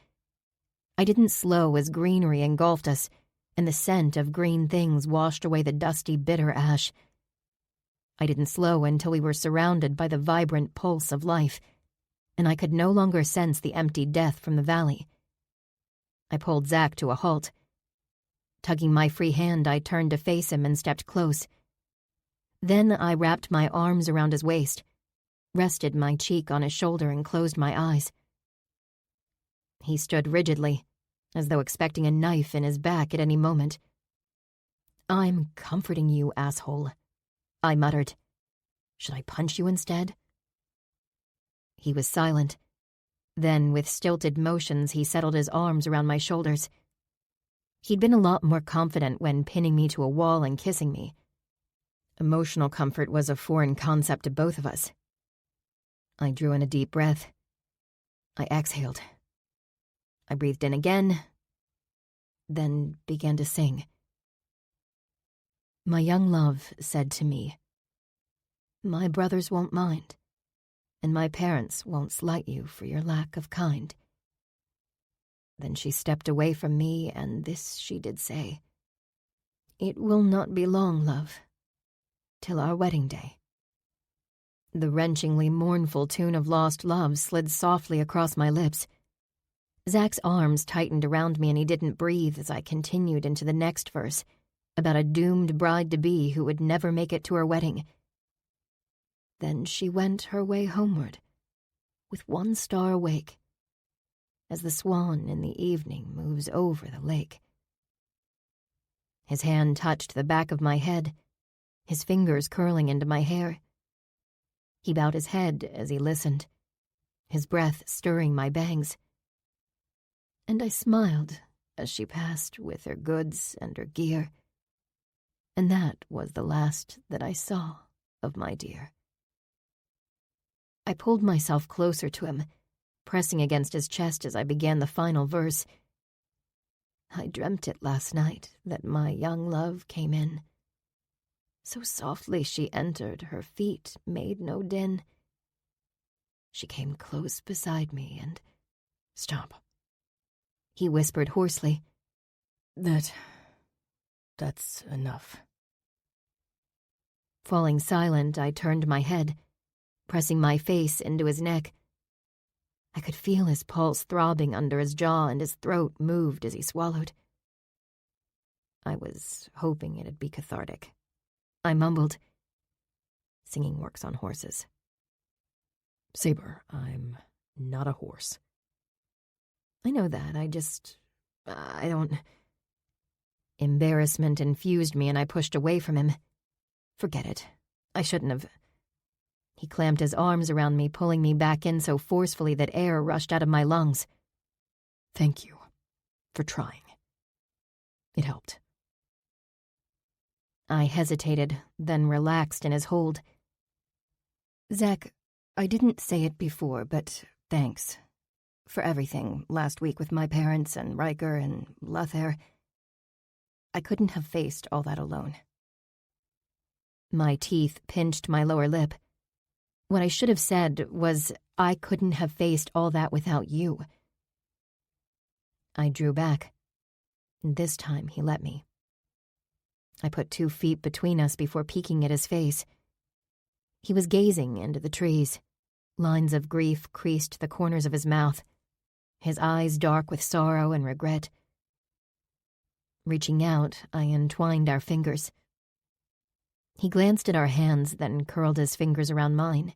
I didn't slow as greenery engulfed us, and the scent of green things washed away the dusty, bitter ash. I didn't slow until we were surrounded by the vibrant pulse of life, and I could no longer sense the empty death from the valley. I pulled Zach to a halt. Tugging my free hand, I turned to face him and stepped close. Then I wrapped my arms around his waist, rested my cheek on his shoulder, and closed my eyes. He stood rigidly, as though expecting a knife in his back at any moment. I'm comforting you, asshole, I muttered. Should I punch you instead? He was silent. Then, with stilted motions, he settled his arms around my shoulders. He'd been a lot more confident when pinning me to a wall and kissing me. Emotional comfort was a foreign concept to both of us. I drew in a deep breath. I exhaled. I breathed in again, then began to sing. My young love said to me, "My brothers won't mind, and my parents won't slight you for your lack of kind." Then she stepped away from me, and this she did say: "It will not be long, love, till our wedding day." The wrenchingly mournful tune of Lost Love slid softly across my lips. Zach's arms tightened around me, and he didn't breathe as I continued into the next verse about a doomed bride-to-be who would never make it to her wedding. Then she went her way homeward, with one star awake, as the swan in the evening moves over the lake. His hand touched the back of my head, his fingers curling into my hair. He bowed his head as he listened, his breath stirring my bangs. And I smiled as she passed with her goods and her gear. And that was the last that I saw of my dear. I pulled myself closer to him, pressing against his chest as I began the final verse. "I dreamt it last night that my young love came in. So softly she entered, her feet made no din. She came close beside me and—" "Stop," he whispered hoarsely. That's enough." Falling silent, I turned my head, pressing my face into his neck. I could feel his pulse throbbing under his jaw, and his throat moved as he swallowed. I was hoping it'd be cathartic. I mumbled, "Singing works on horses." "Saber, I'm not a horse." "I know that, I don't—" Embarrassment infused me, and I pushed away from him. "Forget it. I shouldn't have—" He clamped his arms around me, pulling me back in so forcefully that air rushed out of my lungs. "Thank you for trying. It helped." I hesitated, then relaxed in his hold. "Zach, I didn't say it before, but thanks for everything last week with my parents and Riker and Lothair. I couldn't have faced all that alone." My teeth pinched my lower lip. What I should have said was, "I couldn't have faced all that without you." I drew back. This time he let me. I put 2 feet between us before peeking at his face. He was gazing into the trees. Lines of grief creased the corners of his mouth, his eyes dark with sorrow and regret. Reaching out, I entwined our fingers. He glanced at our hands, then curled his fingers around mine.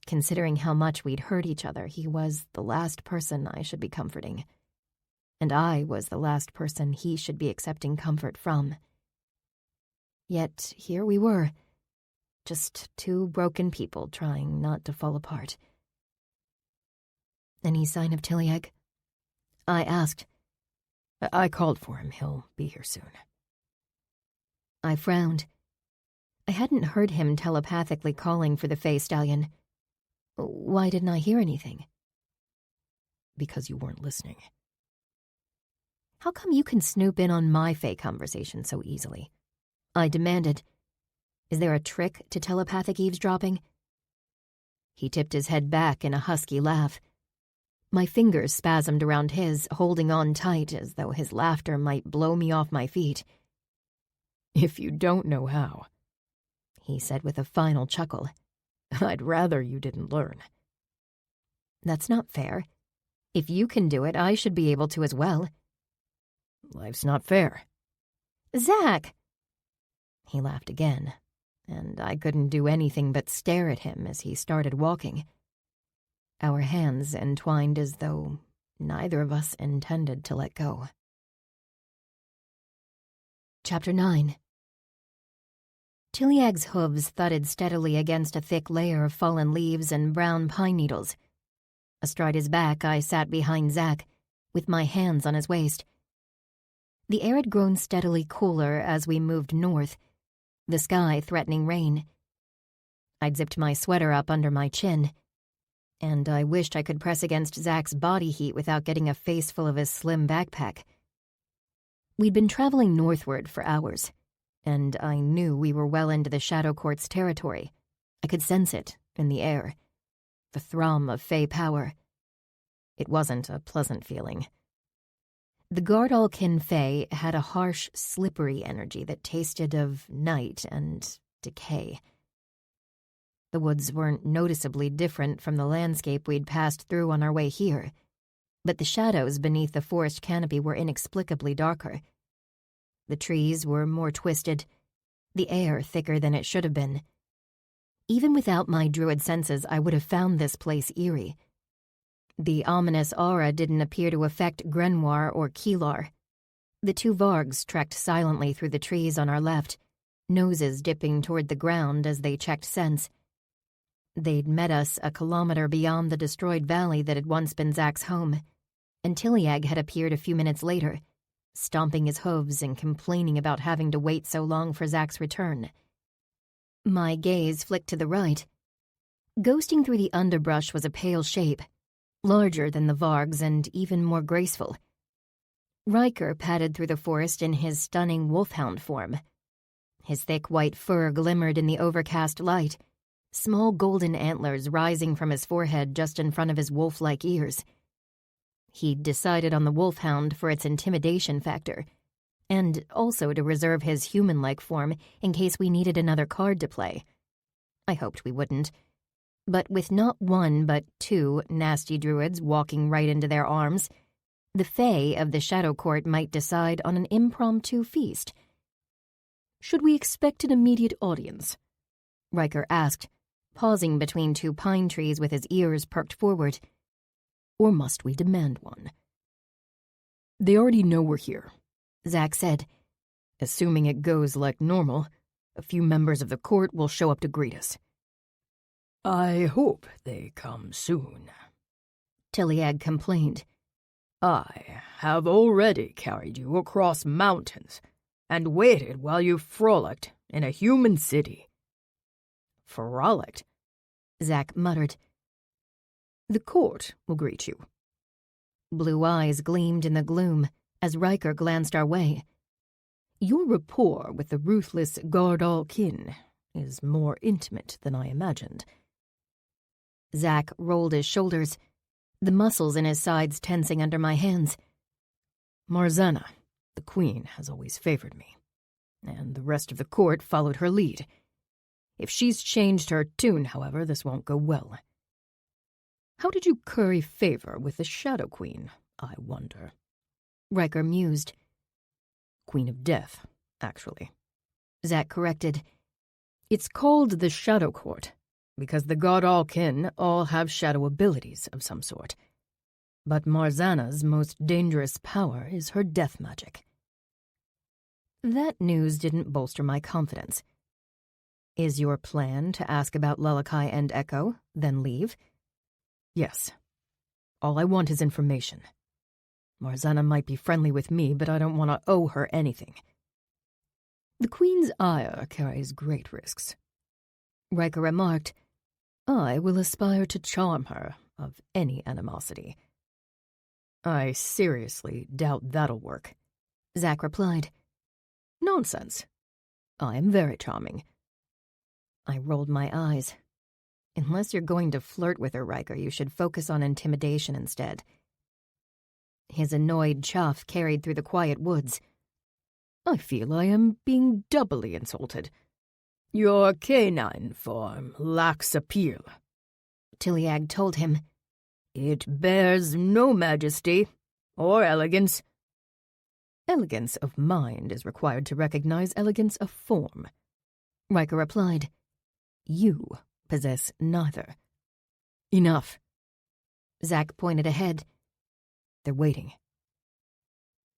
Considering how much we'd hurt each other, he was the last person I should be comforting. And I was the last person he should be accepting comfort from. Yet here we were, just 2 broken people trying not to fall apart. "Any sign of Tiliag?" I asked. "I called for him. He'll be here soon." I frowned. I hadn't heard him telepathically calling for the Fey Stallion. Why didn't I hear anything? "Because you weren't listening." "How come you can snoop in on my Fey conversation so easily?" I demanded. "Is there a trick to telepathic eavesdropping?" He tipped his head back in a husky laugh. My fingers spasmed around his, holding on tight as though his laughter might blow me off my feet. "If you don't know how," he said with a final chuckle, "I'd rather you didn't learn." "That's not fair. If you can do it, I should be able to as well." "Life's not fair." "Zach!" He laughed again, and I couldn't do anything but stare at him as he started walking. Our hands entwined as though neither of us intended to let go. Chapter 9. Tiliag's hooves thudded steadily against a thick layer of fallen leaves and brown pine needles. Astride his back, I sat behind Zach, with my hands on his waist. The air had grown steadily cooler as we moved north, the sky threatening rain. I'd zipped my sweater up under my chin, and I wished I could press against Zach's body heat without getting a face full of his slim backpack. We'd been traveling northward for hours, and I knew we were well into the Shadow Court's territory. I could sense it in the air, the thrum of fey power. It wasn't a pleasant feeling. The Gardalkin Fae had a harsh, slippery energy that tasted of night and decay. The woods weren't noticeably different from the landscape we'd passed through on our way here, but the shadows beneath the forest canopy were inexplicably darker. The trees were more twisted, the air thicker than it should have been. Even without my druid senses, I would have found this place eerie. The ominous aura didn't appear to affect Grenoir or Keelar. The two Vargs trekked silently through the trees on our left, noses dipping toward the ground as they checked scents. They'd met us a kilometer beyond the destroyed valley that had once been Zach's home, and Tiliag had appeared a few minutes later, stomping his hooves and complaining about having to wait so long for Zach's return. My gaze flicked to the right. Ghosting through the underbrush was a pale shape, larger than the Vargs and even more graceful. Riker padded through the forest in his stunning wolfhound form. His thick white fur glimmered in the overcast light, small golden antlers rising from his forehead just in front of his wolf-like ears. He'd decided on the wolfhound for its intimidation factor, and also to reserve his human-like form in case we needed another card to play. I hoped we wouldn't. But with not one but two nasty druids walking right into their arms, the Fae of the Shadow Court might decide on an impromptu feast. "Should we expect an immediate audience?" Riker asked, pausing between two pine trees with his ears perked forward. "Or must we demand one?" "They already know we're here," Zach said. "Assuming it goes like normal, a few members of the court will show up to greet us." "I hope they come soon," Tiliag complained. "I have already carried you across mountains and waited while you frolicked in a human city." "Frolicked?" Zach muttered. "The court will greet you." Blue eyes gleamed in the gloom as Riker glanced our way. "Your rapport with the ruthless Gardalkin is more intimate than I imagined." Zach rolled his shoulders, the muscles in his sides tensing under my hands. "Marzana, the queen, has always favored me, and the rest of the court followed her lead. If she's changed her tune, however, this won't go well." "How did you curry favor with the Shadow Queen, I wonder?" Riker mused. "Queen of Death, actually," Zach corrected. "It's called the Shadow Court because the Gardalkin all have shadow abilities of some sort. But Marzana's most dangerous power is her death magic." That news didn't bolster my confidence. "Is your plan to ask about Lalakai and Echo, then leave?" "Yes. All I want is information. Marzana might be friendly with me, but I don't want to owe her anything." "The Queen's ire carries great risks," Riker remarked. "I will aspire to charm her of any animosity." "I seriously doubt that'll work," Zach replied. "Nonsense. I am very charming." I rolled my eyes. Unless you're going to flirt with her, Riker, you should focus on intimidation instead. His annoyed chuff carried through the quiet woods. "I feel I am being doubly insulted. Your canine form lacks appeal," Tiliag told him. "It bears no majesty or elegance." "Elegance of mind is required to recognize elegance of form," Riker replied. "You possess neither." "Enough." Zach pointed ahead. "They're waiting."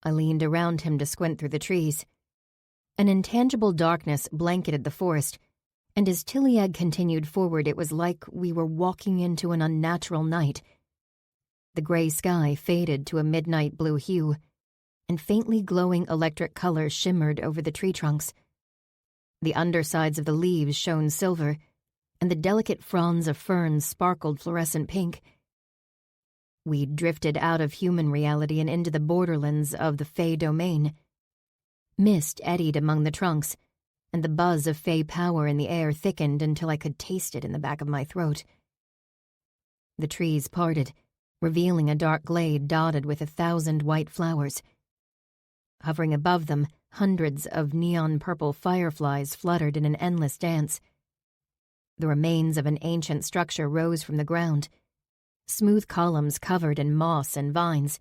I leaned around him to squint through the trees. An intangible darkness blanketed the forest, and as Tiliag continued forward, it was like we were walking into an unnatural night. The gray sky faded to a midnight blue hue, and faintly glowing electric colors shimmered over the tree trunks. The undersides of the leaves shone silver, and the delicate fronds of ferns sparkled fluorescent pink. We drifted out of human reality and into the borderlands of the Fey domain. Mist eddied among the trunks, and the buzz of Fey power in the air thickened until I could taste it in the back of my throat. The trees parted, revealing a dark glade dotted with 1,000 white flowers. Hovering above them, hundreds of neon-purple fireflies fluttered in an endless dance. The remains of an ancient structure rose from the ground, smooth columns covered in moss and vines,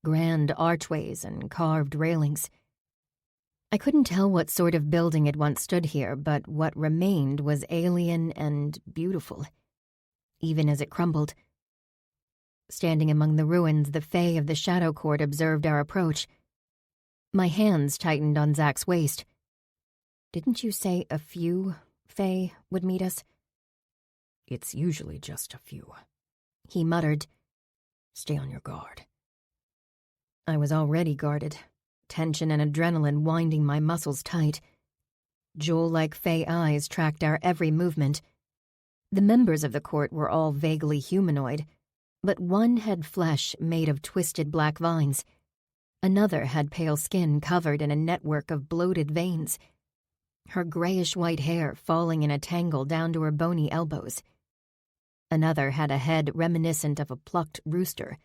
grand archways and carved railings. I couldn't tell what sort of building had once stood here, but what remained was alien and beautiful, even as it crumbled. Standing among the ruins, the Fae of the Shadow Court observed our approach. My hands tightened on Zach's waist. "Didn't you say a few Fae would meet us?" "It's usually just a few," he muttered. "Stay on your guard." I was already guarded, tension and adrenaline winding my muscles tight. Jewel-like Fae eyes tracked our every movement. The members of the court were all vaguely humanoid, but one had flesh made of twisted black vines. Another had pale skin covered in a network of bloated veins, her grayish-white hair falling in a tangle down to her bony elbows. Another had a head reminiscent of a plucked rooster,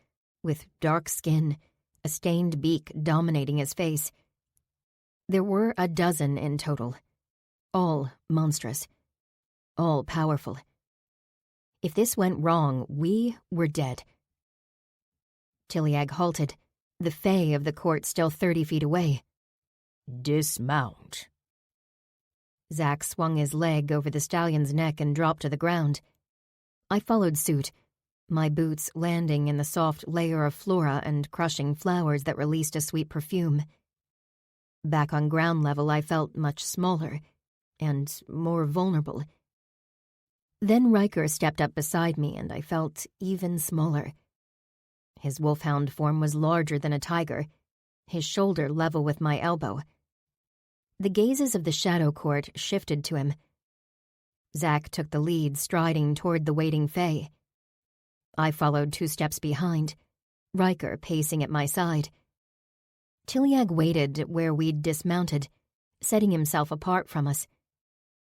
with dark skin, a stained beak dominating his face. There were a dozen in total, all monstrous, all powerful. If this went wrong, we were dead. Tiliag halted, the Fae of the court still 30 feet away. "Dismount." Zach swung his leg over the stallion's neck and dropped to the ground. I followed suit, my boots landing in the soft layer of flora and crushing flowers that released a sweet perfume. Back on ground level, I felt much smaller and more vulnerable. Then Riker stepped up beside me, and I felt even smaller. His wolfhound form was larger than a tiger, his shoulder level with my elbow. The gazes of the Shadow Court shifted to him. Zach took the lead, striding toward the waiting Fae. I followed 2 steps behind, Riker pacing at my side. Tiliag waited where we'd dismounted, setting himself apart from us.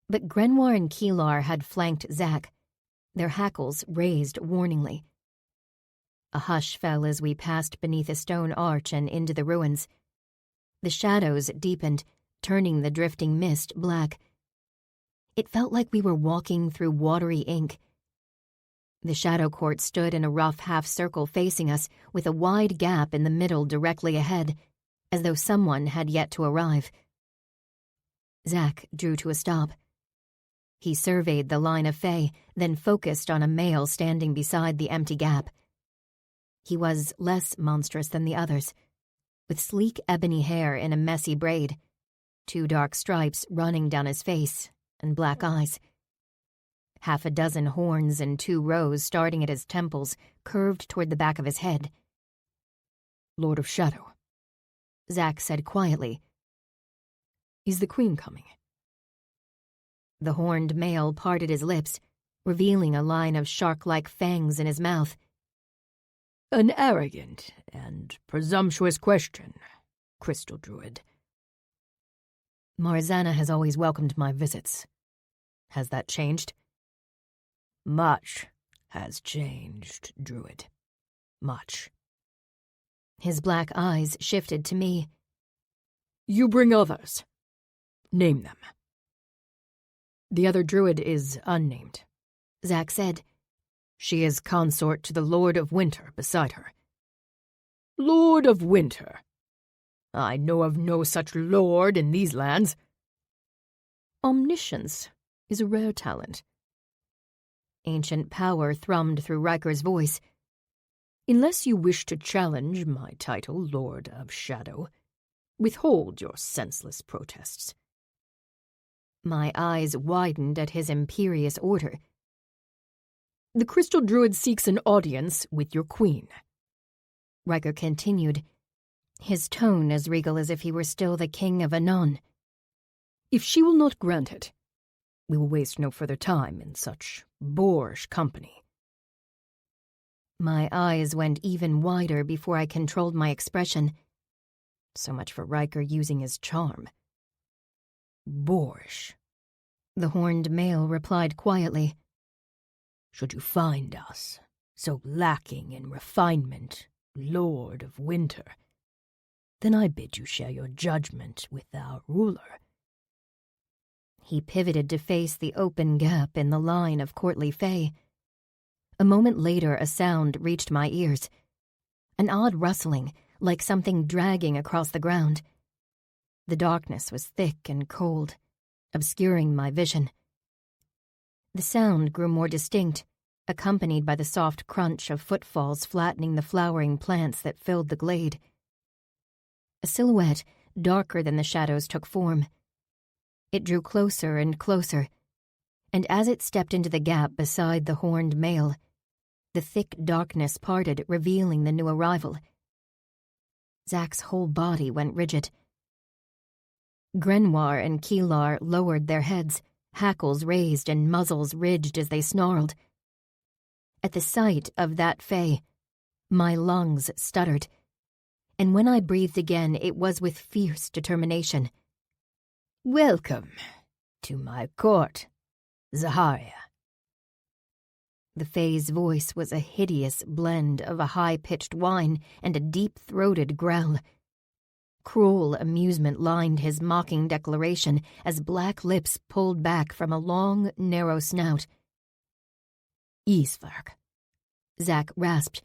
But Grenoir and Keelar had flanked Zach, their hackles raised warningly. A hush fell as we passed beneath a stone arch and into the ruins. The shadows deepened, turning the drifting mist black. It felt like we were walking through watery ink. The Shadow Court stood in a rough half-circle facing us, with a wide gap in the middle directly ahead, as though someone had yet to arrive. Zach drew to a stop. He surveyed the line of Fae, then focused on a male standing beside the empty gap. He was less monstrous than the others, with sleek ebony hair in a messy braid, 2 dark stripes running down his face, and black eyes. Half a dozen horns in 2 rows starting at his temples curved toward the back of his head. "Lord of Shadow," Zach said quietly. "Is the Queen coming?" The horned male parted his lips, revealing a line of shark-like fangs in his mouth. "An arrogant and presumptuous question, Crystal Druid. Marzana has always welcomed my visits. Has that changed?" "Much has changed, Druid. Much." His black eyes shifted to me. "You bring others. Name them." "The other druid is unnamed," Zach said. "She is consort to the Lord of Winter beside her." "Lord of Winter? I know of no such lord in these lands." "Omniscience is a rare talent." Ancient power thrummed through Riker's voice. "Unless you wish to challenge my title, Lord of Shadow, withhold your senseless protests." My eyes widened at his imperious order. "The Crystal Druid seeks an audience with your queen," Riker continued, his tone as regal as if he were still the king of Anon. "If she will not grant it, we will waste no further time in such boorish company." My eyes went even wider before I controlled my expression. So much for Riker using his charm. "Boorish," the horned male replied quietly. "Should you find us so lacking in refinement, Lord of Winter, then I bid you share your judgment with our ruler." He pivoted to face the open gap in the line of courtly fae. A moment later, a sound reached my ears. An odd rustling, like something dragging across the ground. The darkness was thick and cold, obscuring my vision. The sound grew more distinct, accompanied by the soft crunch of footfalls flattening the flowering plants that filled the glade. A silhouette, darker than the shadows, took form. It drew closer and closer, and as it stepped into the gap beside the horned male, the thick darkness parted, revealing the new arrival. Zach's whole body went rigid. Grenoir and Keelar lowered their heads, hackles raised and muzzles ridged as they snarled. At the sight of that fae, my lungs stuttered, and when I breathed again, it was with fierce determination. "Welcome to my court, Zaharia." The fae's voice was a hideous blend of a high-pitched whine and a deep-throated growl. Cruel amusement lined his mocking declaration as black lips pulled back from a long, narrow snout. "Isvarg," Zach rasped.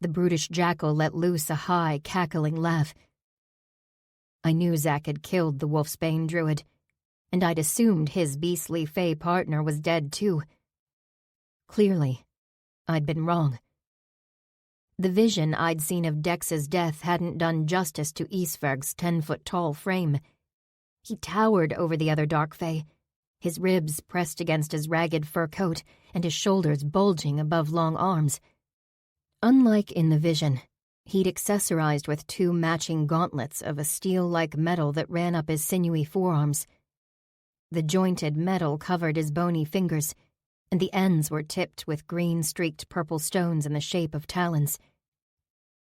The brutish jackal let loose a high, cackling laugh. I knew Zach had killed the Wolfsbane druid, and I'd assumed his beastly fae partner was dead too. Clearly, I'd been wrong. The vision I'd seen of Dex's death hadn't done justice to Isvarg's 10-foot-tall frame. He towered over the other dark fae, his ribs pressed against his ragged fur coat and his shoulders bulging above long arms. Unlike in the vision, he'd accessorized with 2 matching gauntlets of a steel-like metal that ran up his sinewy forearms. The jointed metal covered his bony fingers, and the ends were tipped with green-streaked purple stones in the shape of talons.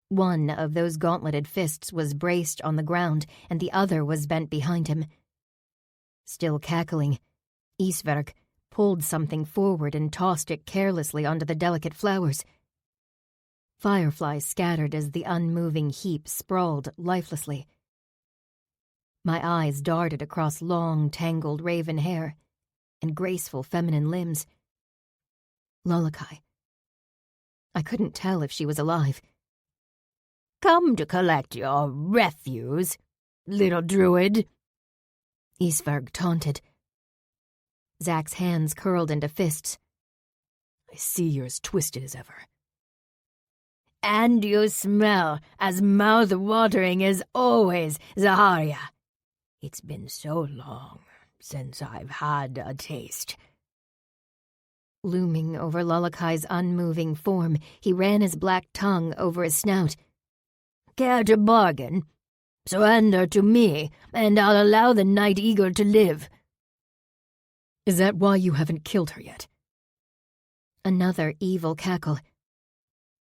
One of those gauntleted fists was braced on the ground, and the other was bent behind him. Still cackling, Isvarg pulled something forward and tossed it carelessly onto the delicate flowers. Fireflies scattered as the unmoving heap sprawled lifelessly. My eyes darted across long, tangled raven hair and graceful feminine limbs. Lalakai. I couldn't tell if she was alive. "Come to collect your refuse, little druid," Isvarg taunted. Zach's hands curled into fists. "I see you're as twisted as ever." "And you smell as mouth-watering as always, Zaharia. It's been so long since I've had a taste." Looming over Lalakai's unmoving form, he ran his black tongue over his snout. "Care to bargain? Surrender to me, and I'll allow the Night Eagle to live." "Is that why you haven't killed her yet?" Another evil cackle.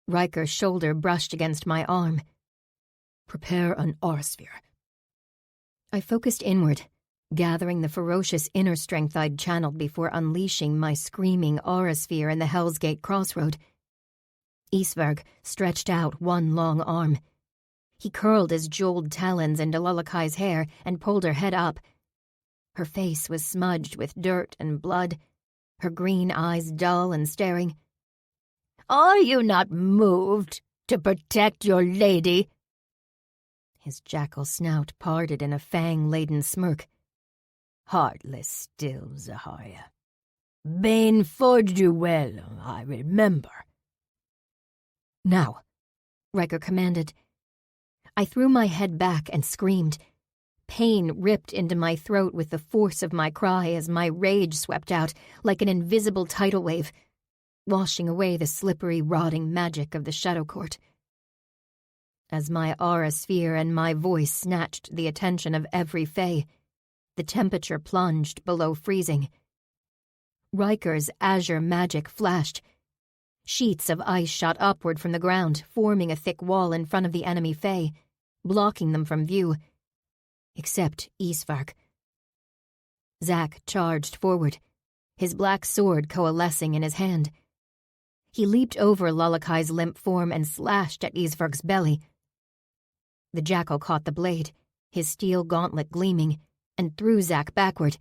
Riker's shoulder brushed against my arm. "Prepare an aurasphere." I focused inward, gathering the ferocious inner strength I'd channeled before unleashing my screaming aurasphere in the Hell's Gate crossroad. Isvarg stretched out one long arm. He curled his jeweled talons into Lalakai's hair and pulled her head up. Her face was smudged with dirt and blood, her green eyes dull and staring. "Are you not moved to protect your lady?" His jackal snout parted in a fang-laden smirk. "Heartless still, Zaharia. Bane forged you well, I remember." "Now," Riker commanded. I threw my head back and screamed. Pain ripped into my throat with the force of my cry as my rage swept out like an invisible tidal wave, washing away the slippery, rotting magic of the Shadow Court. As my aura sphere and my voice snatched the attention of every fae, the temperature plunged below freezing. Riker's azure magic flashed. Sheets of ice shot upward from the ground, forming a thick wall in front of the enemy fae, blocking them from view. Except Isvarg. Zach charged forward, his black sword coalescing in his hand. He leaped over Lolakai's limp form and slashed at Isvarg's belly. The jackal caught the blade, his steel gauntlet gleaming, and threw Zack backward.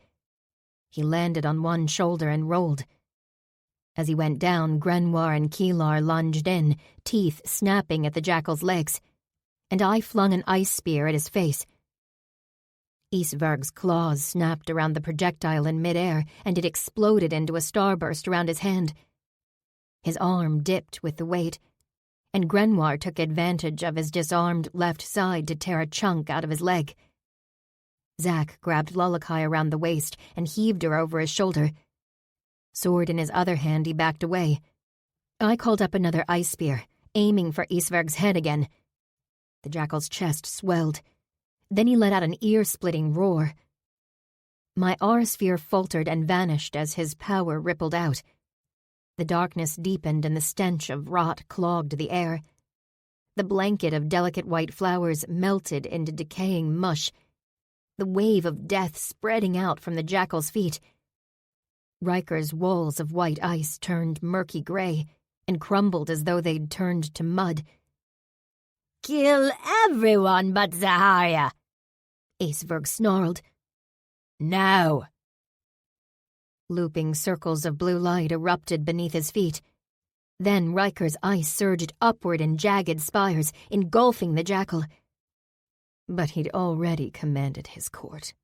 He landed on one shoulder and rolled. As he went down, Grenoir and Keelar lunged in, teeth snapping at the jackal's legs, and I flung an ice spear at his face. Isvarg's claws snapped around the projectile in midair, and it exploded into a starburst around his hand. His arm dipped with the weight, and Grenoir took advantage of his disarmed left side to tear a chunk out of his leg. Zack grabbed Lolakai around the waist and heaved her over his shoulder. Sword in his other hand, he backed away. I called up another ice spear, aiming for Isvarg's head again. The jackal's chest swelled. Then he let out an ear-splitting roar. My aura-sphere faltered and vanished as his power rippled out. The darkness deepened and the stench of rot clogged the air. The blanket of delicate white flowers melted into decaying mush, the wave of death spreading out from the jackal's feet. Riker's walls of white ice turned murky gray and crumbled as though they'd turned to mud. "Kill everyone but Zaharia," Isvarg snarled. "Now!" Looping circles of blue light erupted beneath his feet. Then Riker's ice surged upward in jagged spires, engulfing the jackal. But he'd already commanded his court.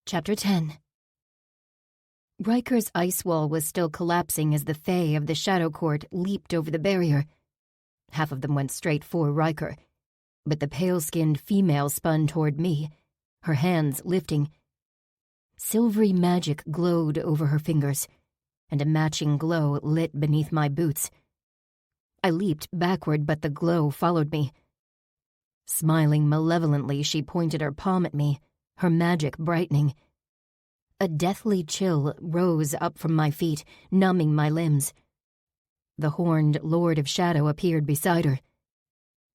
Chapter 10. Riker's ice wall was still collapsing as the Fae of the Shadow Court leaped over the barrier. Half of them went straight for Riker, but the pale-skinned female spun toward me, her hands lifting. Silvery magic glowed over her fingers, and a matching glow lit beneath my boots. I leaped backward, but the glow followed me. Smiling malevolently, she pointed her palm at me, her magic brightening. A deathly chill rose up from my feet, numbing my limbs. The horned Lord of Shadow appeared beside her.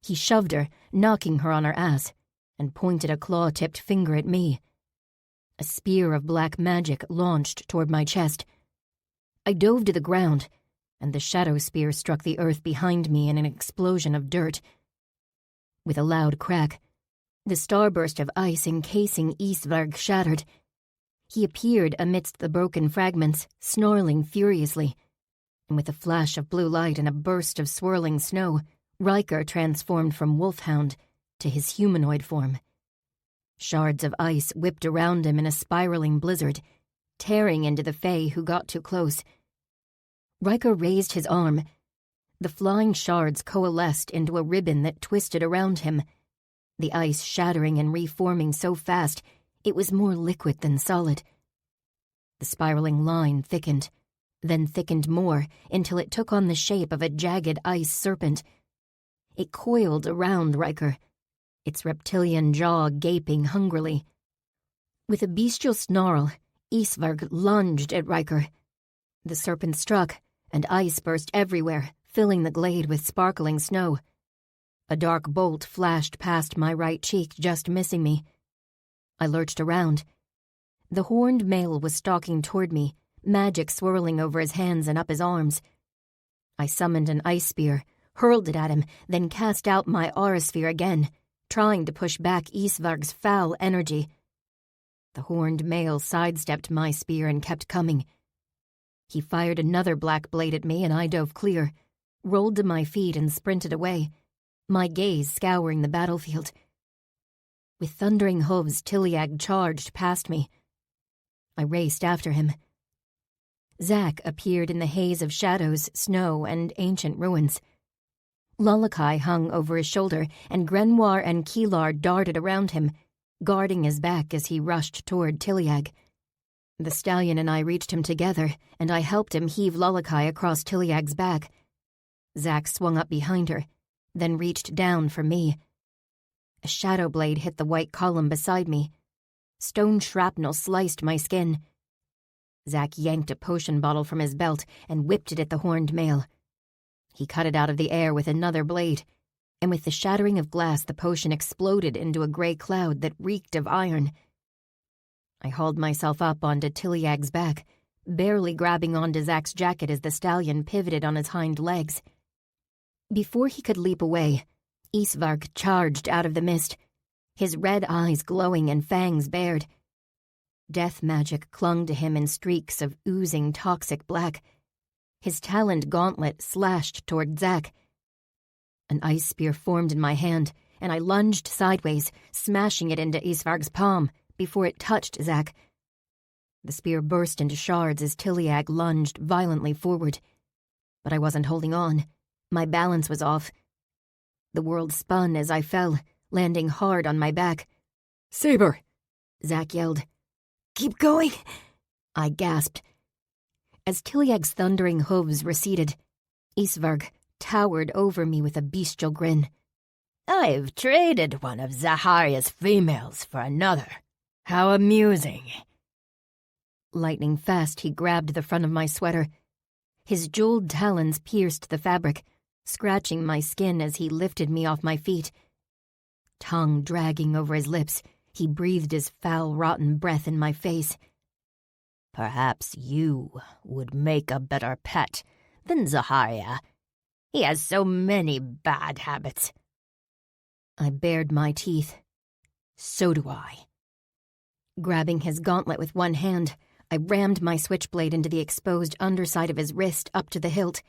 He shoved her, knocking her on her ass, and pointed a claw-tipped finger at me. A spear of black magic launched toward my chest. I dove to the ground, and the shadow spear struck the earth behind me in an explosion of dirt. With a loud crack, the starburst of ice encasing Isvarg shattered. He appeared amidst the broken fragments, snarling furiously, and with a flash of blue light and a burst of swirling snow, Riker transformed from wolfhound to his humanoid form. Shards of ice whipped around him in a spiraling blizzard, tearing into the Fae who got too close. Riker raised his arm. The flying shards coalesced into a ribbon that twisted around him, the ice shattering and reforming so fast it was more liquid than solid. The spiraling line thickened, then thickened more until it took on the shape of a jagged ice serpent. It coiled around Riker, its reptilian jaw gaping hungrily. With a bestial snarl, Isvarg lunged at Riker. The serpent struck, and ice burst everywhere, filling the glade with sparkling snow. A dark bolt flashed past my right cheek, just missing me. I lurched around. The horned male was stalking toward me, magic swirling over his hands and up his arms. I summoned an ice spear, hurled it at him, then cast out my aura-sphere again, trying to push back Isvarg's foul energy. The horned male sidestepped my spear and kept coming. He fired another black blade at me and I dove clear, rolled to my feet and sprinted away, my gaze scouring the battlefield. With thundering hooves, Tiliag charged past me. I raced after him. Zack appeared in the haze of shadows, snow, and ancient ruins. Lolakai hung over his shoulder, and Grenoir and Keelar darted around him, guarding his back as he rushed toward Tiliag. The stallion and I reached him together, and I helped him heave Lolakai across Tiliag's back. Zack swung up behind her, then reached down for me. A shadow blade hit the white column beside me. Stone shrapnel sliced my skin. Zack yanked a potion bottle from his belt and whipped it at the horned male. He cut it out of the air with another blade, and with the shattering of glass the potion exploded into a gray cloud that reeked of iron. I hauled myself up onto Tiliag's back, barely grabbing onto Zach's jacket as the stallion pivoted on his hind legs. Before he could leap away, Isvarg charged out of the mist, his red eyes glowing and fangs bared. Death magic clung to him in streaks of oozing toxic black. His taloned gauntlet slashed toward Zach. An ice spear formed in my hand, and I lunged sideways, smashing it into Isvarg's palm before it touched Zach. The spear burst into shards as Tiliag lunged violently forward. But I wasn't holding on. My balance was off. The world spun as I fell, landing hard on my back. "Saber!" Zach yelled. "Keep going!" I gasped. As Tiliag's thundering hooves receded, Isvarg towered over me with a bestial grin. "I've traded one of Zaharia's females for another. How amusing." Lightning fast, he grabbed the front of my sweater. His jeweled talons pierced the fabric, scratching my skin as he lifted me off my feet. Tongue dragging over his lips, he breathed his foul, rotten breath in my face. "Perhaps you would make a better pet than Zaharia. He has so many bad habits." I bared my teeth. So do I. Grabbing his gauntlet with one hand, I rammed my switchblade into the exposed underside of his wrist up to the hilt.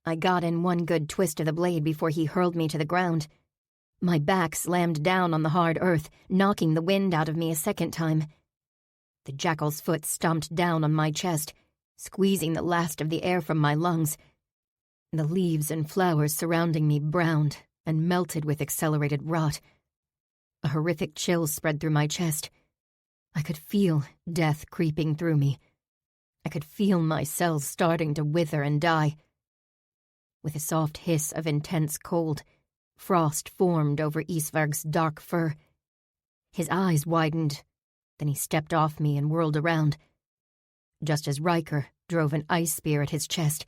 I got in one good twist of the blade before he hurled me to the ground. My back slammed down on the hard earth, knocking the wind out of me a second time. The jackal's foot stomped down on my chest, squeezing the last of the air from my lungs. The leaves and flowers surrounding me browned and melted with accelerated rot. A horrific chill spread through my chest. I could feel death creeping through me. I could feel my cells starting to wither and die. With a soft hiss of intense cold, frost formed over Isvarg's dark fur. His eyes widened, then he stepped off me and whirled around, just as Riker drove an ice spear at his chest.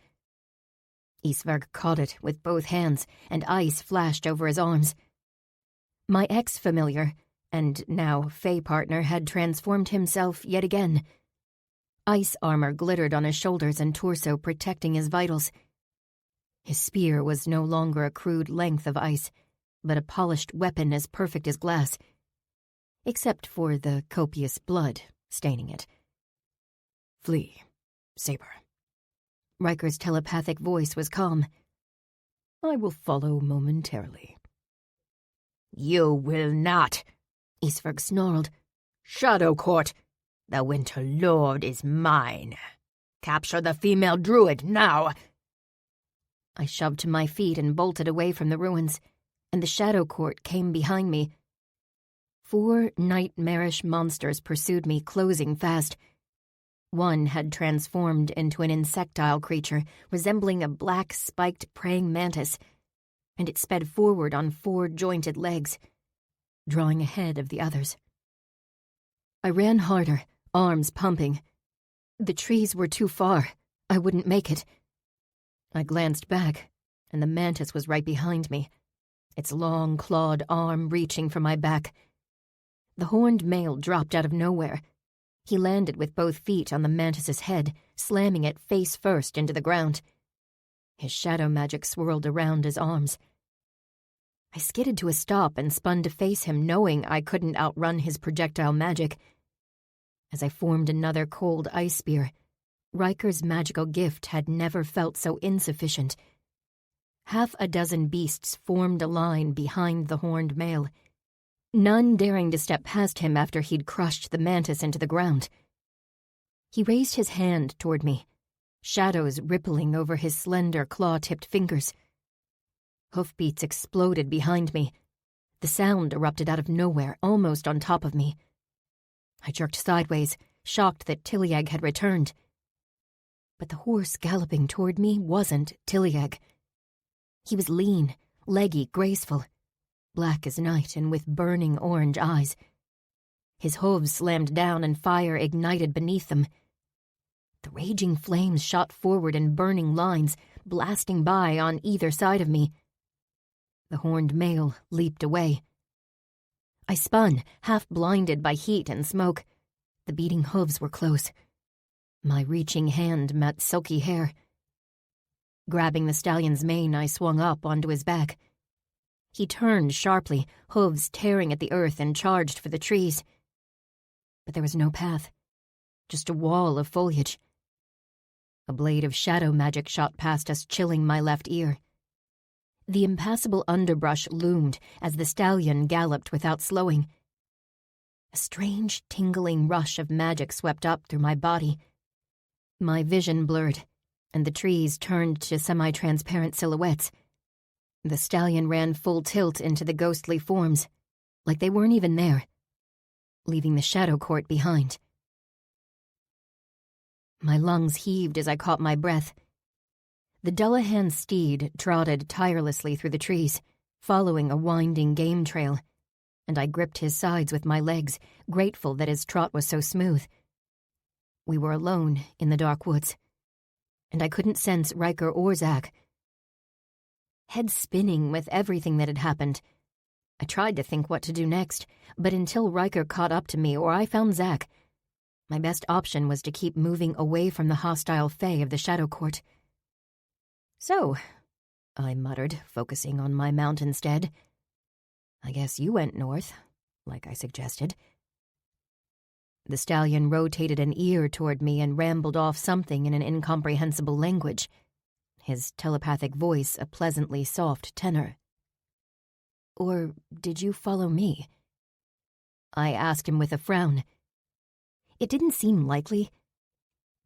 Isvarg caught it with both hands, and ice flashed over his arms. My ex-familiar, and now Fey partner, had transformed himself yet again. Ice armor glittered on his shoulders and torso, protecting his vitals. His spear was no longer a crude length of ice, but a polished weapon as perfect as glass, except for the copious blood staining it. "Flee, Saber." Riker's telepathic voice was calm. "I will follow momentarily." "You will not," Isvarg snarled. "Shadow Court, the Winter Lord is mine. Capture the female druid now." I shoved to my feet and bolted away from the ruins, and the Shadow Court came behind me. 4 nightmarish monsters pursued me, closing fast. One had transformed into an insectile creature resembling a black, spiked praying mantis, and it sped forward on 4 jointed legs, drawing ahead of the others. I ran harder, arms pumping. The trees were too far. I wouldn't make it. I glanced back, and the mantis was right behind me, its long, clawed arm reaching for my back. The horned male dropped out of nowhere. He landed with both feet on the mantis's head, slamming it face first into the ground. His shadow magic swirled around his arms. I skidded to a stop and spun to face him, knowing I couldn't outrun his projectile magic. As I formed another cold ice spear, Riker's magical gift had never felt so insufficient. 6 beasts formed a line behind the horned male, none daring to step past him after he'd crushed the mantis into the ground. He raised his hand toward me, shadows rippling over his slender claw-tipped fingers. Hoofbeats exploded behind me. The sound erupted out of nowhere, almost on top of me. I jerked sideways, shocked that Tiliag had returned. But the horse galloping toward me wasn't Tiliag. He was lean, leggy, graceful, black as night and with burning orange eyes. His hooves slammed down and fire ignited beneath them. The raging flames shot forward in burning lines, blasting by on either side of me. The horned male leaped away. I spun, half blinded by heat and smoke. The beating hooves were close. My reaching hand met silky hair. Grabbing the stallion's mane, I swung up onto his back. He turned sharply, hooves tearing at the earth, and charged for the trees. But there was no path, just a wall of foliage. A blade of shadow magic shot past us, chilling my left ear. The impassable underbrush loomed as the stallion galloped without slowing. A strange, tingling rush of magic swept up through my body. My vision blurred, and the trees turned to semi-transparent silhouettes. The stallion ran full tilt into the ghostly forms, like they weren't even there, leaving the shadow court behind. My lungs heaved as I caught my breath. The Dullahan steed trotted tirelessly through the trees, following a winding game trail, and I gripped his sides with my legs, grateful that his trot was so smooth. We were alone in the dark woods, and I couldn't sense Riker or Zack. Head spinning with everything that had happened, I tried to think what to do next, but until Riker caught up to me or I found Zack, my best option was to keep moving away from the hostile Fae of the Shadow Court. "So," I muttered, focusing on my mount instead, "I guess you went north, like I suggested." The stallion rotated an ear toward me and rambled off something in an incomprehensible language, his telepathic voice a pleasantly soft tenor. "Or did you follow me?" I asked him with a frown. It didn't seem likely.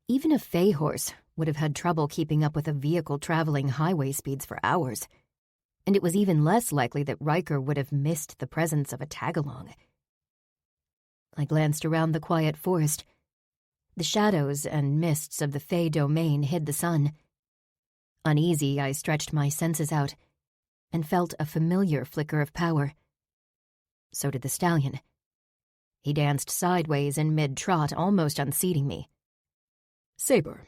Even a Fae horse would have had trouble keeping up with a vehicle traveling highway speeds for hours, and it was even less likely that Riker would have missed the presence of a tag-along. I glanced around the quiet forest. The shadows and mists of the Fae domain hid the sun. Uneasy, I stretched my senses out and felt a familiar flicker of power. So did the stallion. He danced sideways in mid-trot, almost unseating me. "Saber."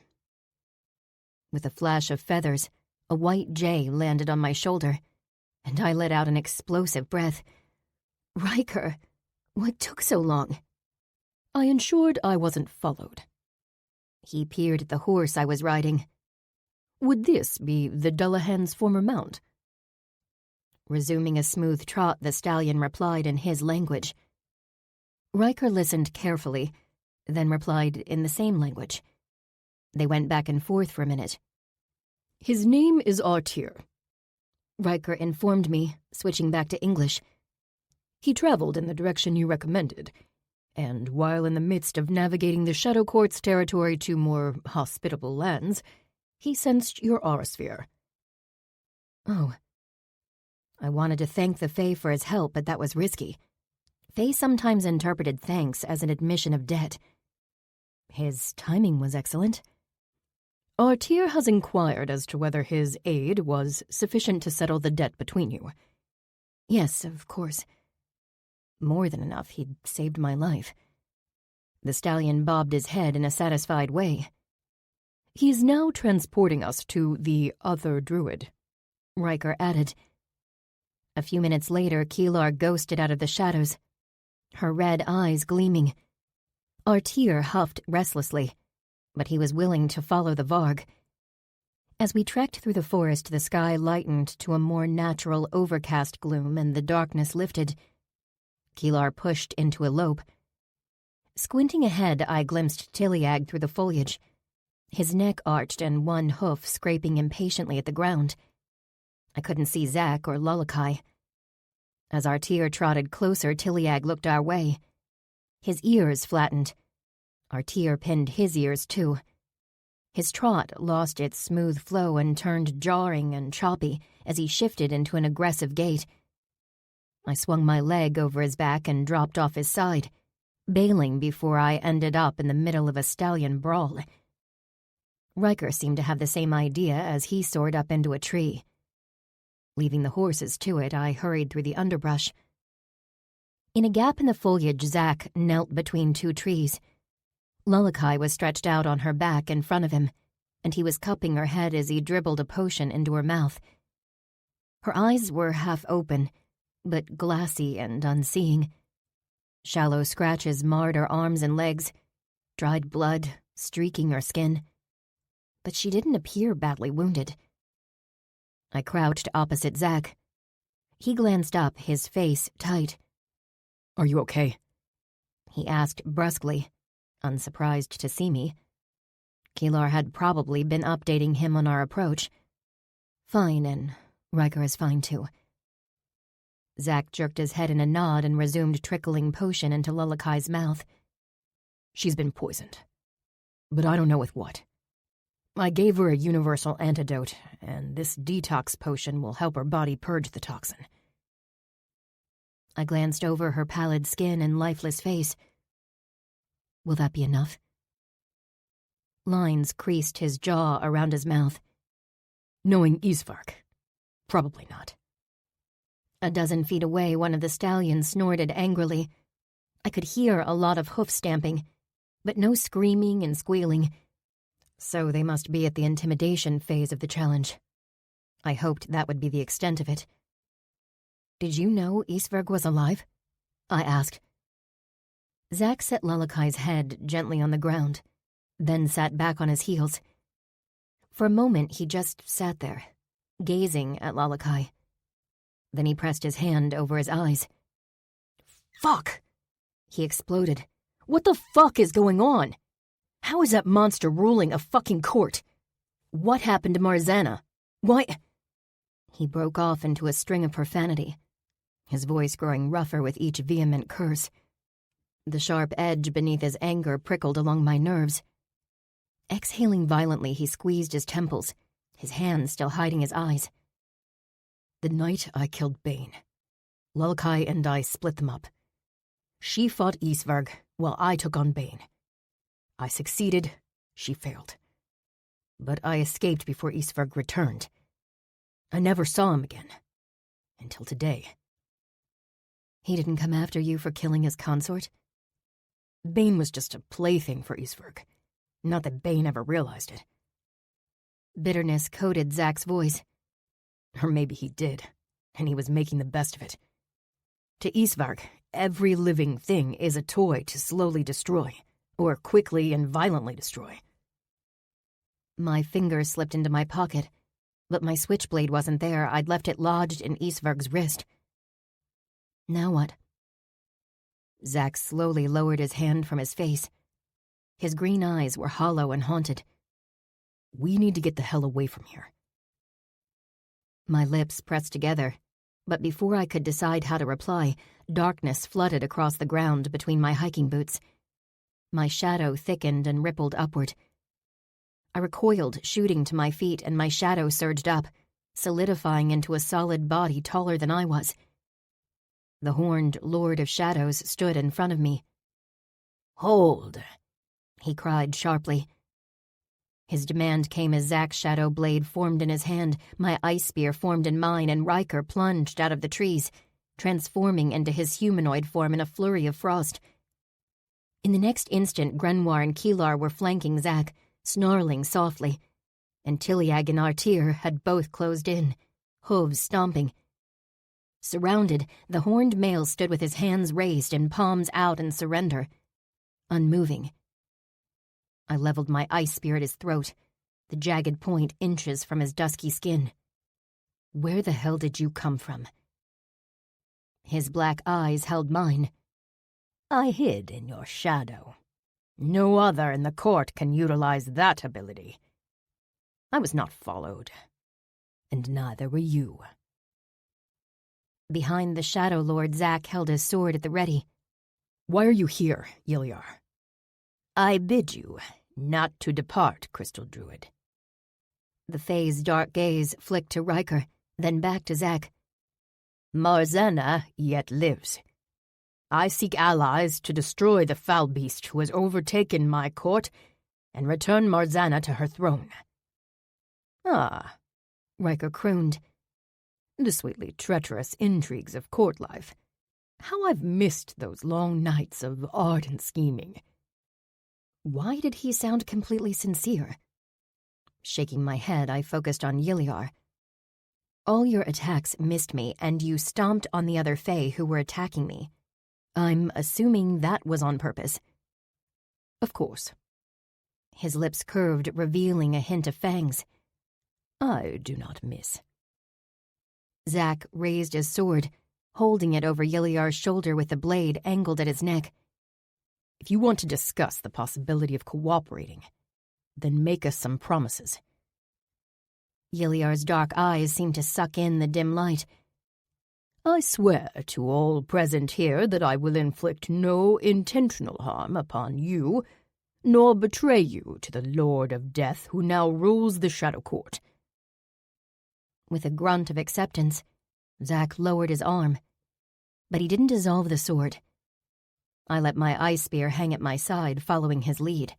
With a flash of feathers, a white jay landed on my shoulder, and I let out an explosive breath. "Riker, what took so long?" "I ensured I wasn't followed." He peered at the horse I was riding. "Would this be the Dullahan's former mount?" Resuming a smooth trot, the stallion replied in his language. Riker listened carefully, then replied in the same language. They went back and forth for a minute. "His name is Artir," Riker informed me, switching back to English. "He traveled in the direction you recommended, and while in the midst of navigating the Shadow Court's territory to more hospitable lands, he sensed your aura sphere." Oh. I wanted to thank the Fae for his help, but that was risky. Fae sometimes interpreted thanks as an admission of debt. His timing was excellent. "Artir has inquired as to whether his aid was sufficient to settle the debt between you." "Yes, of course. More than enough. He'd saved my life." The stallion bobbed his head in a satisfied way. "He's now transporting us to the other druid," Riker added. A few minutes later, Keelar ghosted out of the shadows, her red eyes gleaming. Artir huffed restlessly, but he was willing to follow the Varg. As we trekked through the forest, the sky lightened to a more natural overcast gloom and the darkness lifted. Keelar pushed into a lope. Squinting ahead, I glimpsed Tiliag through the foliage, his neck arched and one hoof scraping impatiently at the ground. I couldn't see Zack or Lullakai. As Artir trotted closer, Tiliag looked our way. His ears flattened. Artir pinned his ears, too. His trot lost its smooth flow and turned jarring and choppy as he shifted into an aggressive gait. I swung my leg over his back and dropped off his side, bailing before I ended up in the middle of a stallion brawl. Riker seemed to have the same idea as he soared up into a tree. Leaving the horses to it, I hurried through the underbrush. In a gap in the foliage, Zack knelt between two trees. Lullakai was stretched out on her back in front of him, and he was cupping her head as he dribbled a potion into her mouth. Her eyes were half open, but glassy and unseeing. Shallow scratches marred her arms and legs, dried blood, streaking her skin. But she didn't appear badly wounded. I crouched opposite Zack. He glanced up, his face tight. "Are you okay?" He asked brusquely, unsurprised to see me. Keelar had probably been updating him on our approach. Fine, and Riker is fine too. Zack jerked his head in a nod and resumed trickling potion into Lulakai's mouth. "She's been poisoned. But I don't know with what. I gave her a universal antidote, and this detox potion will help her body purge the toxin." I glanced over her pallid skin and lifeless face. Will that be enough? Lines creased his jaw around his mouth. "Knowing Isvark, probably not." A dozen feet away, one of the stallions snorted angrily. I could hear a lot of hoof stamping, but no screaming and squealing. So they must be at the intimidation phase of the challenge. I hoped that would be the extent of it. "Did you know Isvark was alive?" I asked. Zack set Lulakai's head gently on the ground, then sat back on his heels. For a moment, he just sat there, gazing at Lulakai. Then he pressed his hand over his eyes. "Fuck!" He exploded. "What the fuck is going on? How is that monster ruling a fucking court? What happened to Marzana? Why—" He broke off into a string of profanity, his voice growing rougher with each vehement curse. The sharp edge beneath his anger prickled along my nerves. Exhaling violently, he squeezed his temples, his hands still hiding his eyes. "The night I killed Bane, Lulakai and I split them up. She fought Isvarg while I took on Bane. I succeeded, she failed. But I escaped before Isvarg returned. I never saw him again. Until today." He didn't come after you for killing his consort? Bane was just a plaything for Isvarg. Not that Bane ever realized it. Bitterness coated Zack's voice. Or maybe he did, and he was making the best of it. To Isvarg, every living thing is a toy to slowly destroy, or quickly and violently destroy. My finger slipped into my pocket, but my switchblade wasn't there. I'd left it lodged in Isvarg's wrist. Now what? Zack slowly lowered his hand from his face. His green eyes were hollow and haunted. "We need to get the hell away from here." My lips pressed together, but before I could decide how to reply, darkness flooded across the ground between my hiking boots. My shadow thickened and rippled upward. I recoiled, shooting to my feet, and my shadow surged up, solidifying into a solid body taller than I was. The horned Lord of Shadows stood in front of me. "Hold," he cried sharply. His demand came as Zack's shadow blade formed in his hand, my ice spear formed in mine, and Riker plunged out of the trees, transforming into his humanoid form in a flurry of frost. In the next instant, Grenoir and Keelar were flanking Zack, snarling softly, and Tiliag and Artir had both closed in, hooves stomping. Surrounded, the horned male stood with his hands raised and palms out in surrender, unmoving. I leveled my ice spear at his throat, the jagged point inches from his dusky skin. "Where the hell did you come from?" His black eyes held mine. "I hid in your shadow. No other in the court can utilize that ability. I was not followed, and neither were you." Behind the Shadow Lord, Zack held his sword at the ready. "Why are you here, Yiliar?" "I bid you not to depart, Crystal Druid." The Fae's dark gaze flicked to Riker, then back to Zack. "Marzana yet lives. I seek allies to destroy the foul beast who has overtaken my court and return Marzana to her throne." "Ah," Riker crooned. "The sweetly treacherous intrigues of court life. How I've missed those long nights of ardent scheming." Why did he sound completely sincere? Shaking my head, I focused on Yiliar. "All your attacks missed me, and you stomped on the other Fae who were attacking me. I'm assuming that was on purpose." "Of course." his lips curved, revealing a hint of fangs. I do not miss. Zack raised his sword, holding it over Yiliar's shoulder with the blade angled at his neck. If you want to discuss the possibility of cooperating, then make us some promises. Yiliar's dark eyes seemed to suck in the dim light. I swear to all present here that I will inflict no intentional harm upon you, nor betray you to the Lord of Death who now rules the Shadow Court. With a grunt of acceptance, Zack lowered his arm, but he didn't dissolve the sword. I let my ice spear hang at my side, following his lead.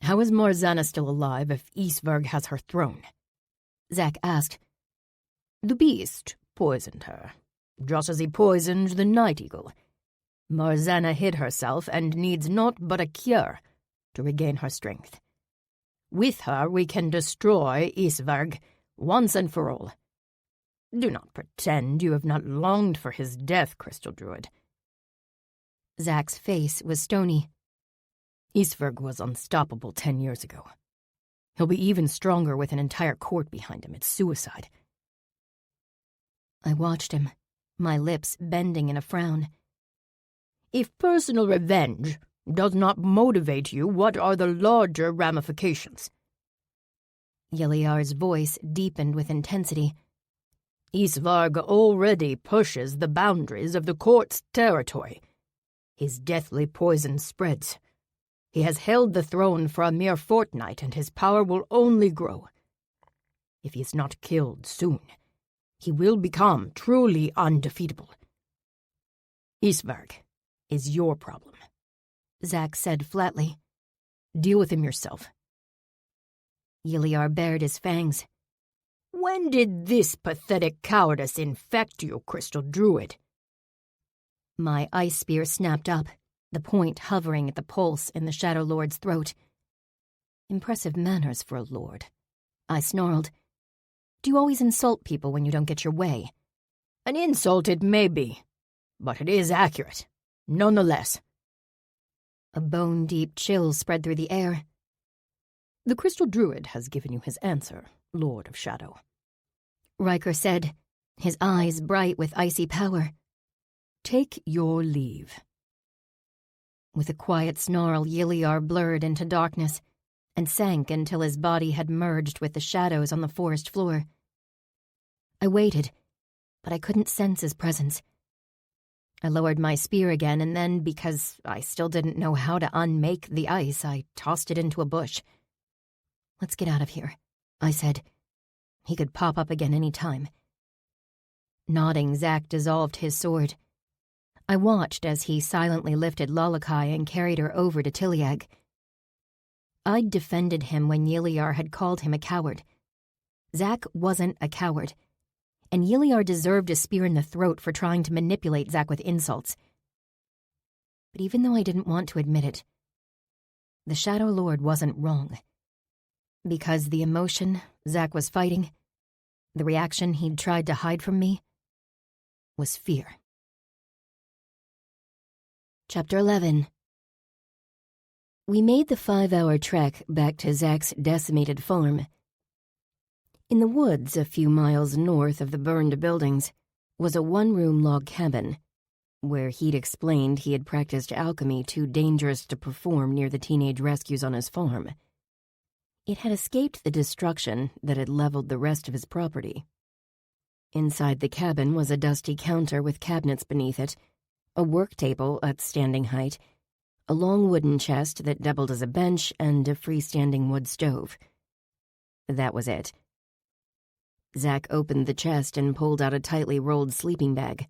How is Marzana still alive if Isvarg has her throne? Zack asked. The beast poisoned her, just as he poisoned the Night Eagle. Marzana hid herself and needs naught but a cure to regain her strength. With her we can destroy Isvarg once and for all. Do not pretend you have not longed for his death, Crystal Druid. Zack's face was stony. Isvarg was unstoppable 10 years ago. He'll be even stronger with an entire court behind him. It's suicide. I watched him, my lips bending in a frown. If personal revenge does not motivate you, what are the larger ramifications? Yiliar's voice deepened with intensity. Isvarg already pushes the boundaries of the court's territory. His deathly poison spreads. He has held the throne for a mere fortnight, and his power will only grow. If he is not killed soon, he will become truly undefeatable. Isvarg is your problem, Zack said flatly. Deal with him yourself. Yiliar bared his fangs. When did this pathetic cowardice infect you, Crystal Druid? My ice spear snapped up, the point hovering at the pulse in the Shadow Lord's throat. Impressive manners for a lord, I snarled. Do you always insult people when you don't get your way? An insult it may be, but it is accurate, nonetheless. A bone-deep chill spread through the air. The Crystal Druid has given you his answer, Lord of Shadow, Riker said, his eyes bright with icy power. Take your leave. With a quiet snarl, Yiliar blurred into darkness and sank until his body had merged with the shadows on the forest floor. I waited, but I couldn't sense his presence. I lowered my spear again, and then, because I still didn't know how to unmake the ice, I tossed it into a bush. Let's get out of here, I said. He could pop up again any time. Nodding, Zack dissolved his sword. I watched as he silently lifted Lalakai and carried her over to Tiliag. I'd defended him when Yiliar had called him a coward. Zack wasn't a coward, and Yiliar deserved a spear in the throat for trying to manipulate Zack with insults. But even though I didn't want to admit it, the Shadow Lord wasn't wrong. Because the emotion Zack was fighting, the reaction he'd tried to hide from me, was fear. Chapter 11. We made the 5-hour trek back to Zack's decimated farm. In the woods a few miles north of the burned buildings was a one-room log cabin, where he'd explained he had practiced alchemy too dangerous to perform near the teenage rescues on his farm. It had escaped the destruction that had leveled the rest of his property. Inside the cabin was a dusty counter with cabinets beneath it, a work table at standing height, a long wooden chest that doubled as a bench, and a freestanding wood stove. That was it. Zack opened the chest and pulled out a tightly rolled sleeping bag.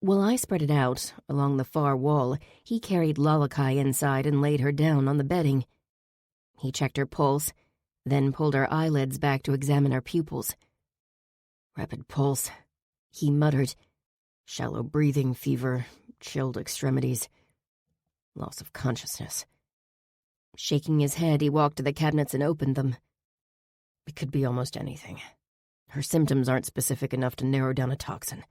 While I spread it out along the far wall, he carried Lalakai inside and laid her down on the bedding. He checked her pulse, then pulled her eyelids back to examine her pupils. Rapid pulse, he muttered. Shallow breathing, fever, chilled extremities, loss of consciousness. Shaking his head, he walked to the cabinets and opened them. It could be almost anything. Her symptoms aren't specific enough to narrow down a toxin.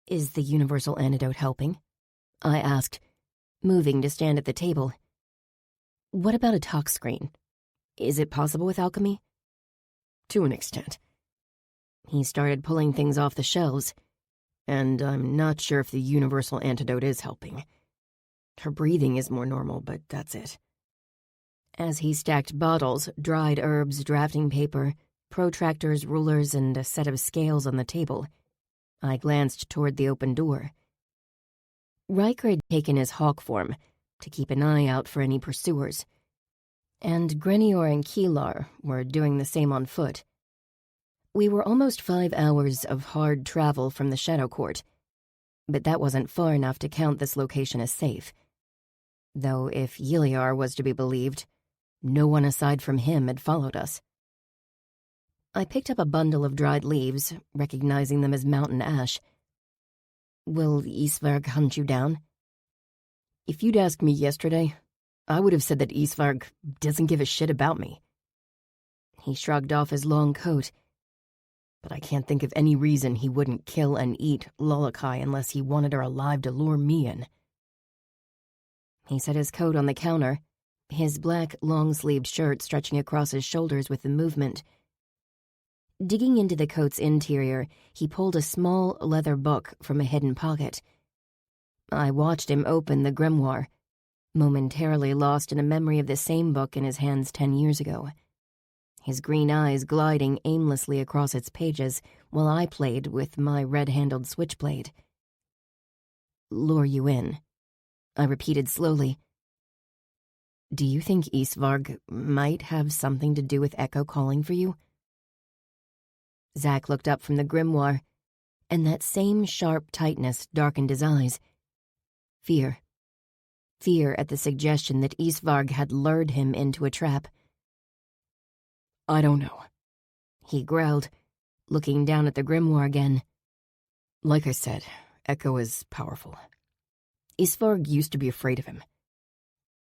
Is the universal antidote helping? I asked, moving to stand at the table. What about a talk screen? Is it possible with alchemy? To an extent. He started pulling things off the shelves, and I'm not sure if the universal antidote is helping. Her breathing is more normal, but that's it. As he stacked bottles, dried herbs, drafting paper, protractors, rulers, and a set of scales on the table, I glanced toward the open door. Riker had taken his hawk form to keep an eye out for any pursuers, and Grenior and Keelar were doing the same on foot. We were almost 5 hours of hard travel from the Shadow Court, but that wasn't far enough to count this location as safe. Though if Yiliar was to be believed, no one aside from him had followed us. I picked up a bundle of dried leaves, recognizing them as mountain ash. Will Isvarg hunt you down? If you'd asked me yesterday, I would have said that Isvarg doesn't give a shit about me. He shrugged off his long coat. But I can't think of any reason he wouldn't kill and eat Lolokai unless he wanted her alive to lure me in. He set his coat on the counter, his black, long-sleeved shirt stretching across his shoulders with the movement. Digging into the coat's interior, he pulled a small leather book from a hidden pocket. I watched him open the grimoire, momentarily lost in a memory of the same book in his hands 10 years ago. His green eyes gliding aimlessly across its pages while I played with my red-handled switchblade. Lure you in, I repeated slowly. Do you think Isvarg might have something to do with Echo calling for you? Zack looked up from the grimoire, and that same sharp tightness darkened his eyes. Fear. Fear at the suggestion that Isvarg had lured him into a trap. I don't know, he growled, looking down at the grimoire again. Like I said, Echo is powerful. Isvarg used to be afraid of him.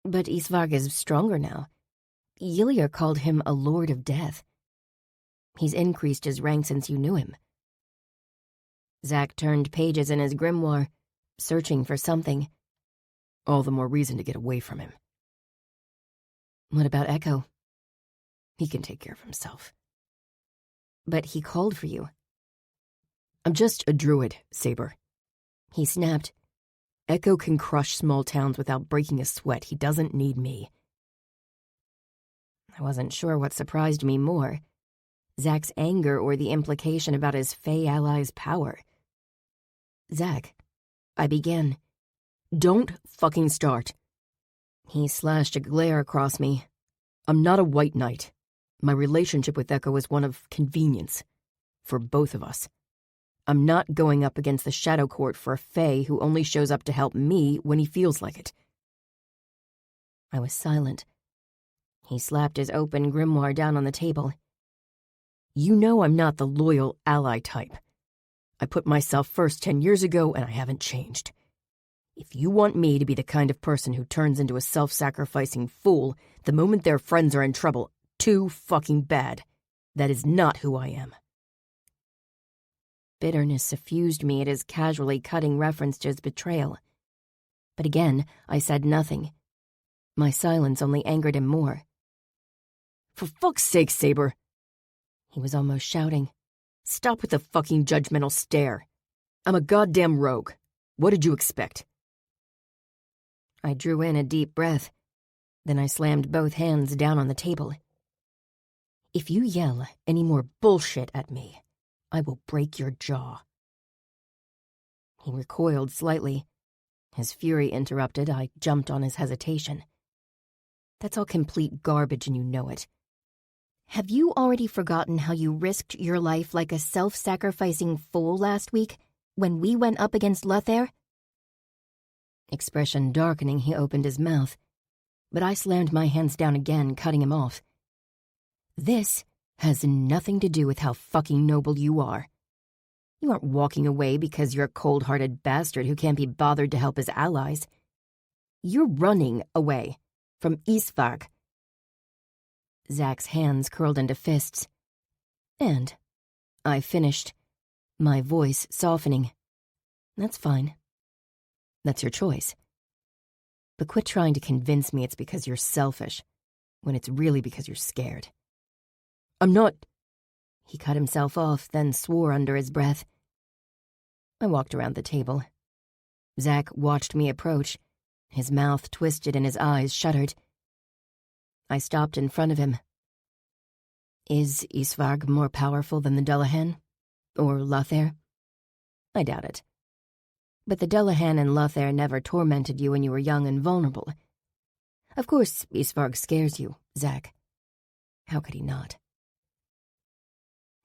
But Isvarg is stronger now. Yiliar called him a lord of death. He's increased his rank since you knew him. Zack turned pages in his grimoire, searching for something. All the more reason to get away from him. What about Echo? He can take care of himself. But he called for you. I'm just a druid, Saber. He snapped. Echo can crush small towns without breaking a sweat. He doesn't need me. I wasn't sure what surprised me more, Zack's anger or the implication about his Fey ally's power. Zack, I began. Don't fucking start. He slashed a glare across me. I'm not a white knight. My relationship with Echo is one of convenience. For both of us. I'm not going up against the Shadow Court for a Fey who only shows up to help me when he feels like it. I was silent. He slapped his open grimoire down on the table. You know I'm not the loyal ally type. I put myself first 10 years ago and I haven't changed. If you want me to be the kind of person who turns into a self-sacrificing fool the moment their friends are in trouble, too fucking bad. That is not who I am. Bitterness suffused me at his casually cutting reference to his betrayal. But again, I said nothing. My silence only angered him more. For fuck's sake, Saber! He was almost shouting. Stop with the fucking judgmental stare. I'm a goddamn rogue. What did you expect? I drew in a deep breath. Then I slammed both hands down on the table. If you yell any more bullshit at me, I will break your jaw. He recoiled slightly. His fury interrupted, I jumped on his hesitation. That's all complete garbage and you know it. Have you already forgotten how you risked your life like a self-sacrificing fool last week when we went up against Lothair? Expression darkening, he opened his mouth, but I slammed my hands down again, cutting him off. This has nothing to do with how fucking noble you are. You aren't walking away because you're a cold-hearted bastard who can't be bothered to help his allies. You're running away from Isvarg. Zack's hands curled into fists. And I finished, my voice softening. That's fine. That's your choice. But quit trying to convince me it's because you're selfish, when it's really because you're scared. I'm not... He cut himself off, then swore under his breath. I walked around the table. Zach watched me approach. His mouth twisted and his eyes shuddered. I stopped in front of him. Is Isvarg more powerful than the Dullahan? Or Lothair? I doubt it. But the Dullahan and Lothair never tormented you when you were young and vulnerable. Of course, Isvarg scares you, Zach. How could he not?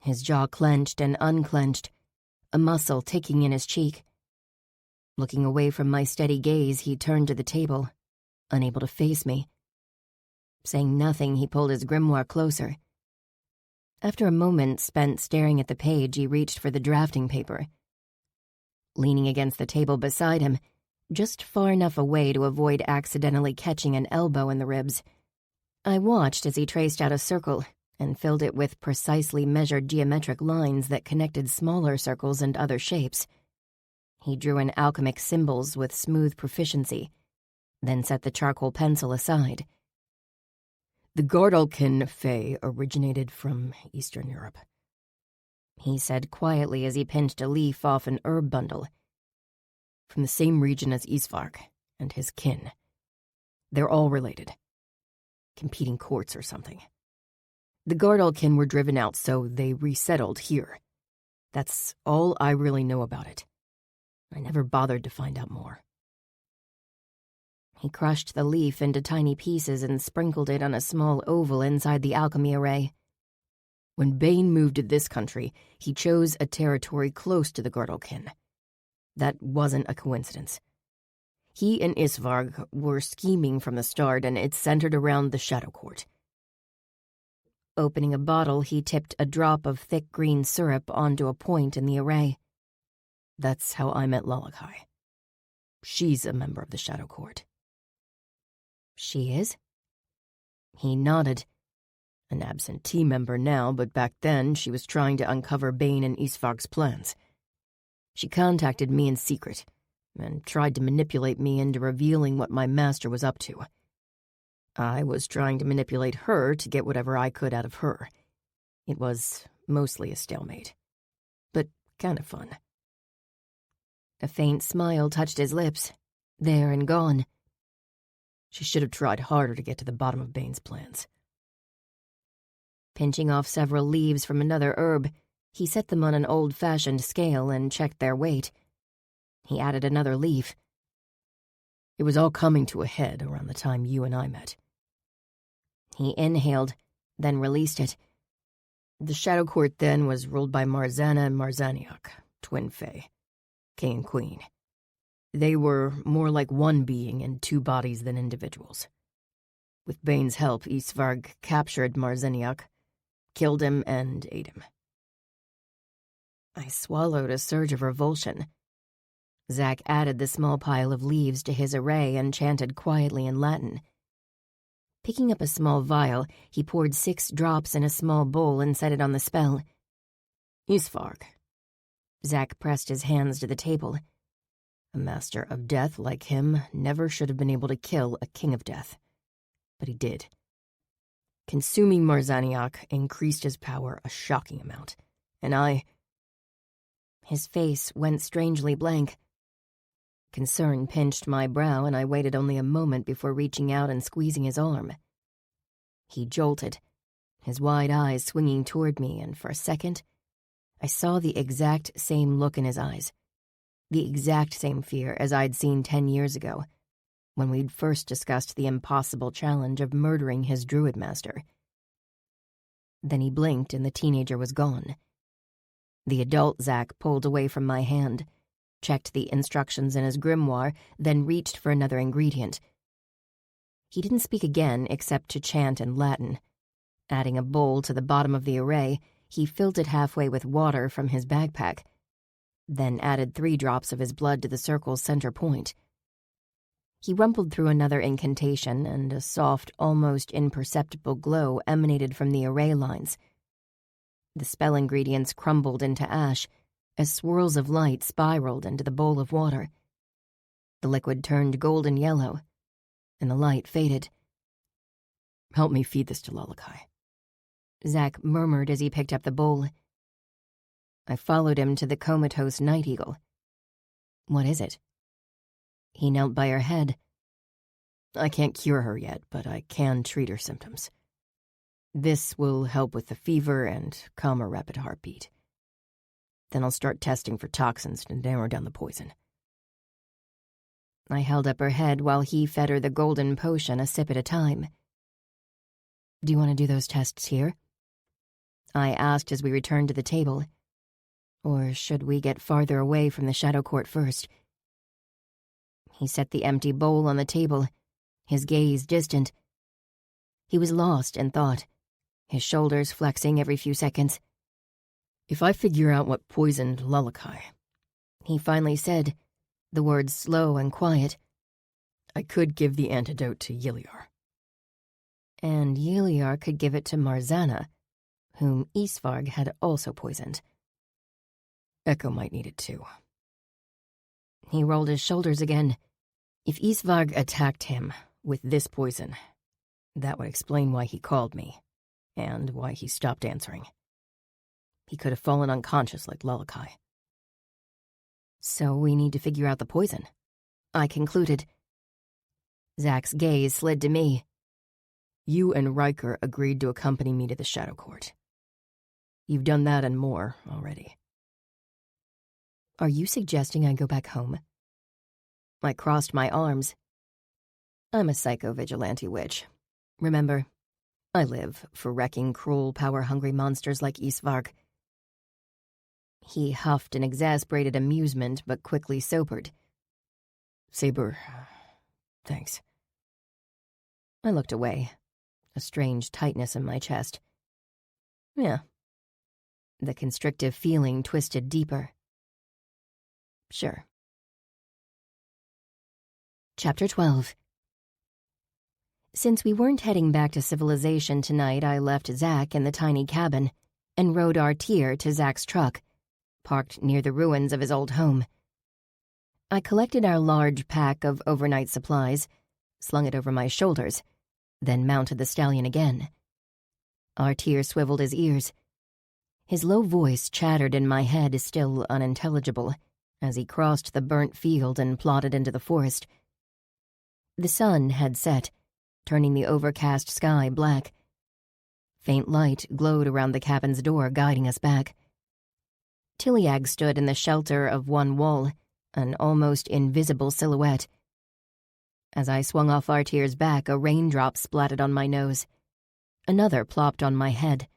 His jaw clenched and unclenched, a muscle ticking in his cheek. Looking away from my steady gaze, he turned to the table, unable to face me. Saying nothing, he pulled his grimoire closer. After a moment spent staring at the page, he reached for the drafting paper. Leaning against the table beside him, just far enough away to avoid accidentally catching an elbow in the ribs, I watched as he traced out a circle and filled it with precisely measured geometric lines that connected smaller circles and other shapes. He drew in alchemic symbols with smooth proficiency, then set the charcoal pencil aside. The Gordalkin Fae originated from Eastern Europe, he said quietly as he pinched a leaf off an herb bundle. From the same region as Isvarg and his kin. They're all related. Competing courts or something. The Gordalkin were driven out, so they resettled here. That's all I really know about it. I never bothered to find out more. He crushed the leaf into tiny pieces and sprinkled it on a small oval inside the alchemy array. When Bane moved to this country, he chose a territory close to the Gordalkin. That wasn't a coincidence. He and Isvarg were scheming from the start, and it centered around the Shadow Court. Opening a bottle, he tipped a drop of thick green syrup onto a point in the array. That's how I met Lalakai. She's a member of the Shadow Court. She is? He nodded. An absentee member now, but back then she was trying to uncover Bane and Isvarg's plans. She contacted me in secret, and tried to manipulate me into revealing what my master was up to. I was trying to manipulate her to get whatever I could out of her. It was mostly a stalemate, but kind of fun. A faint smile touched his lips, there and gone. She should have tried harder to get to the bottom of Bane's plans. Pinching off several leaves from another herb, he set them on an old-fashioned scale and checked their weight. He added another leaf. It was all coming to a head around the time you and I met. He inhaled, then released it. The Shadow Court then was ruled by Marzana and Marzaniak, twin fae, king and queen. They were more like one being in two bodies than individuals. With Bane's help, Isvarg captured Marzaniak, killed him, and ate him. I swallowed a surge of revulsion. Zach added the small pile of leaves to his array and chanted quietly in Latin. Picking up a small vial, he poured 6 drops in a small bowl and set it on the spell. Isvarg. Zach pressed his hands to the table. A master of death like him never should have been able to kill a king of death. But he did. Consuming Marzaniak increased his power a shocking amount, and I... His face went strangely blank. Concern pinched my brow, and I waited only a moment before reaching out and squeezing his arm. He jolted, his wide eyes swinging toward me, and for a second, I saw the exact same look in his eyes, the exact same fear as I'd seen 10 years ago, when we'd first discussed the impossible challenge of murdering his druid master. Then he blinked and the teenager was gone. The adult Zach pulled away from my hand, checked the instructions in his grimoire, then reached for another ingredient. He didn't speak again except to chant in Latin. Adding a bowl to the bottom of the array, he filled it halfway with water from his backpack, then added 3 drops of his blood to the circle's center point. He rumpled through another incantation, and a soft, almost imperceptible glow emanated from the array lines. The spell ingredients crumbled into ash as swirls of light spiraled into the bowl of water. The liquid turned golden yellow, and the light faded. "Help me feed this to Lalakai," Zack murmured as he picked up the bowl. I followed him to the comatose night eagle. "What is it?" He knelt by her head. "I can't cure her yet, but I can treat her symptoms. This will help with the fever and calm her rapid heartbeat. Then I'll start testing for toxins to narrow down the poison." I held up her head while he fed her the golden potion a sip at a time. "Do you want to do those tests here?" I asked as we returned to the table. "Or should we get farther away from the Shadow Court first?" He set the empty bowl on the table, his gaze distant. He was lost in thought, his shoulders flexing every few seconds. "If I figure out what poisoned Lalakai," he finally said, the words slow and quiet, "I could give the antidote to Yiliar." And Yiliar could give it to Marzana, whom Isvarg had also poisoned. Echo might need it too. He rolled his shoulders again. If Isvarg attacked him with this poison, that would explain why he called me, and why he stopped answering. He could have fallen unconscious like Lalakai. "So we need to figure out the poison," I concluded. Zack's gaze slid to me. "You and Riker agreed to accompany me to the Shadow Court. You've done that and more already." "Are you suggesting I go back home?" I crossed my arms. "I'm a psycho-vigilante witch. Remember, I live for wrecking cruel, power-hungry monsters like Isvarg." He huffed in exasperated amusement, but quickly sobered. "Saber, thanks." I looked away, a strange tightness in my chest. Yeah. The constrictive feeling twisted deeper. Sure. Chapter 12. Since we weren't heading back to civilization tonight, I left Zack in the tiny cabin and rode Artir to Zack's truck, parked near the ruins of his old home. I collected our large pack of overnight supplies, slung it over my shoulders, then mounted the stallion again. Artir swiveled his ears. His low voice chattered in my head, still unintelligible, as he crossed the burnt field and plodded into the forest. The sun had set, turning the overcast sky black. Faint light glowed around the cabin's door, guiding us back. Tiliag stood in the shelter of one wall, an almost invisible silhouette. As I swung off Artir's back, a raindrop splattered on my nose. Another plopped on my head.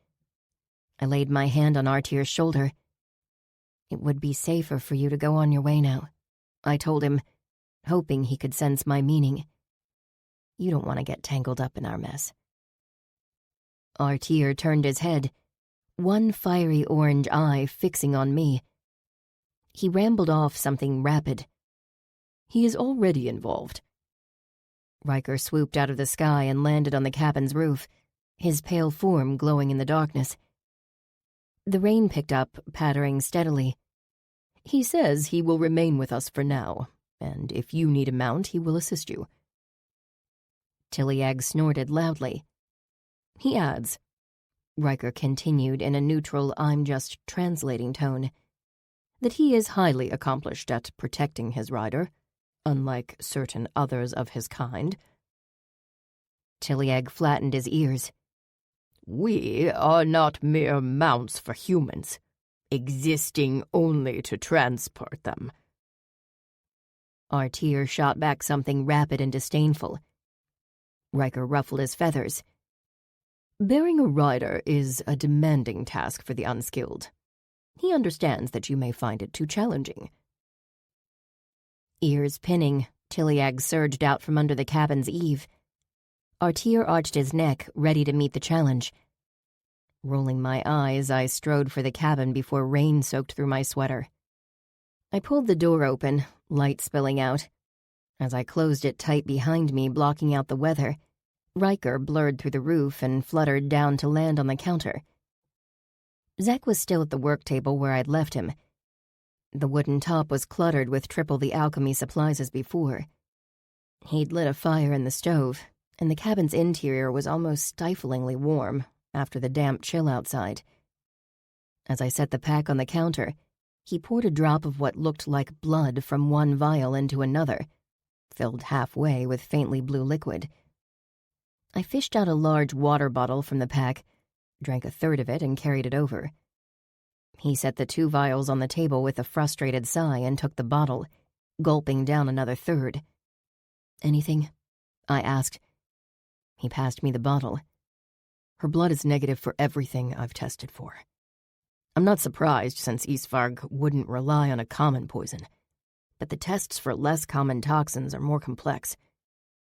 I laid my hand on Artir's shoulder. "It would be safer for you to go on your way now," I told him, hoping he could sense my meaning. "You don't want to get tangled up in our mess." Artir turned his head, one fiery orange eye fixing on me. He rambled off something rapid. "He is already involved." Riker swooped out of the sky and landed on the cabin's roof, his pale form glowing in the darkness. The rain picked up, pattering steadily. "He says he will remain with us for now, and if you need a mount, he will assist you." Tiliag snorted loudly. "He adds," Riker continued in a neutral I'm just translating tone, "that he is highly accomplished at protecting his rider, unlike certain others of his kind." Tiliag flattened his ears. "We are not mere mounts for humans, existing only to transport them." Artir shot back something rapid and disdainful. Riker ruffled his feathers. "Bearing a rider is a demanding task for the unskilled. He understands that you may find it too challenging." Ears pinning, Tiliag surged out from under the cabin's eave. Artir arched his neck, ready to meet the challenge. Rolling my eyes, I strode for the cabin before rain soaked through my sweater. I pulled the door open, light spilling out. As I closed it tight behind me, blocking out the weather, Riker blurred through the roof and fluttered down to land on the counter. Zack was still at the work table where I'd left him. The wooden top was cluttered with triple the alchemy supplies as before. He'd lit a fire in the stove, and the cabin's interior was almost stiflingly warm after the damp chill outside. As I set the pack on the counter, he poured a drop of what looked like blood from one vial into another, filled halfway with faintly blue liquid. I fished out a large water bottle from the pack, drank a third of it, and carried it over. He set the 2 vials on the table with a frustrated sigh and took the bottle, gulping down another third. "Anything?" I asked. He passed me the bottle. "Her blood is negative for everything I've tested for. I'm not surprised, since Isvarg wouldn't rely on a common poison. But the tests for less common toxins are more complex.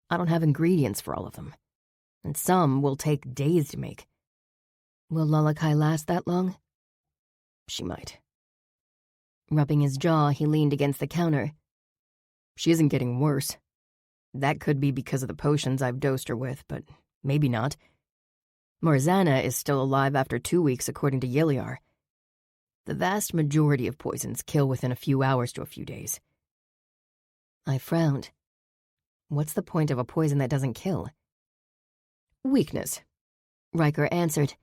I don't have ingredients for all of them, and some will take days to make. Will Lalakai last that long?" "She might." Rubbing his jaw, he leaned against the counter. "She isn't getting worse. That could be because of the potions I've dosed her with, but maybe not. Marzana is still alive after 2 weeks, according to Yiliar. The vast majority of poisons kill within a few hours to a few days." I frowned. "What's the point of a poison that doesn't kill?" "Weakness," Riker answered.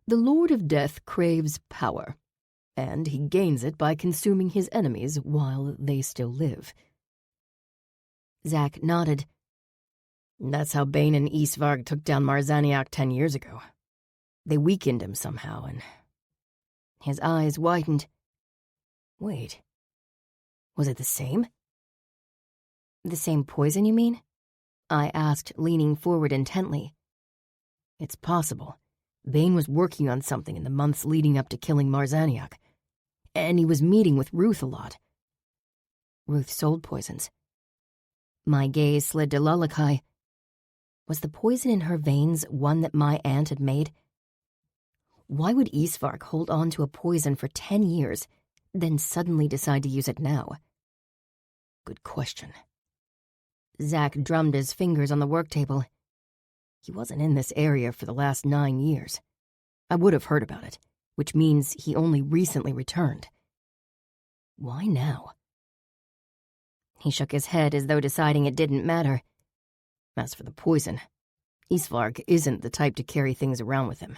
"The Lord of Death craves power, and he gains it by consuming his enemies while they still live." Zack nodded. "That's how Bane and Isvarg took down Marzaniak 10 years ago. They weakened him somehow, and..." His eyes widened. "Wait. Was it the same?" "The same poison, you mean?" I asked, leaning forward intently. "It's possible. Bane was working on something in the months leading up to killing Marzaniak, and he was meeting with Ruth a lot." "Ruth sold poisons." My gaze slid to Lalakai. Was the poison in her veins one that my aunt had made? Why would Isvarg hold on to a poison for 10 years, then suddenly decide to use it now? Good question. Zack drummed his fingers on the work table. He wasn't in this area for the last 9 years. I would have heard about it, which means he only recently returned. Why now? He shook his head as though deciding it didn't matter. As for the poison, Isvarg isn't the type to carry things around with him.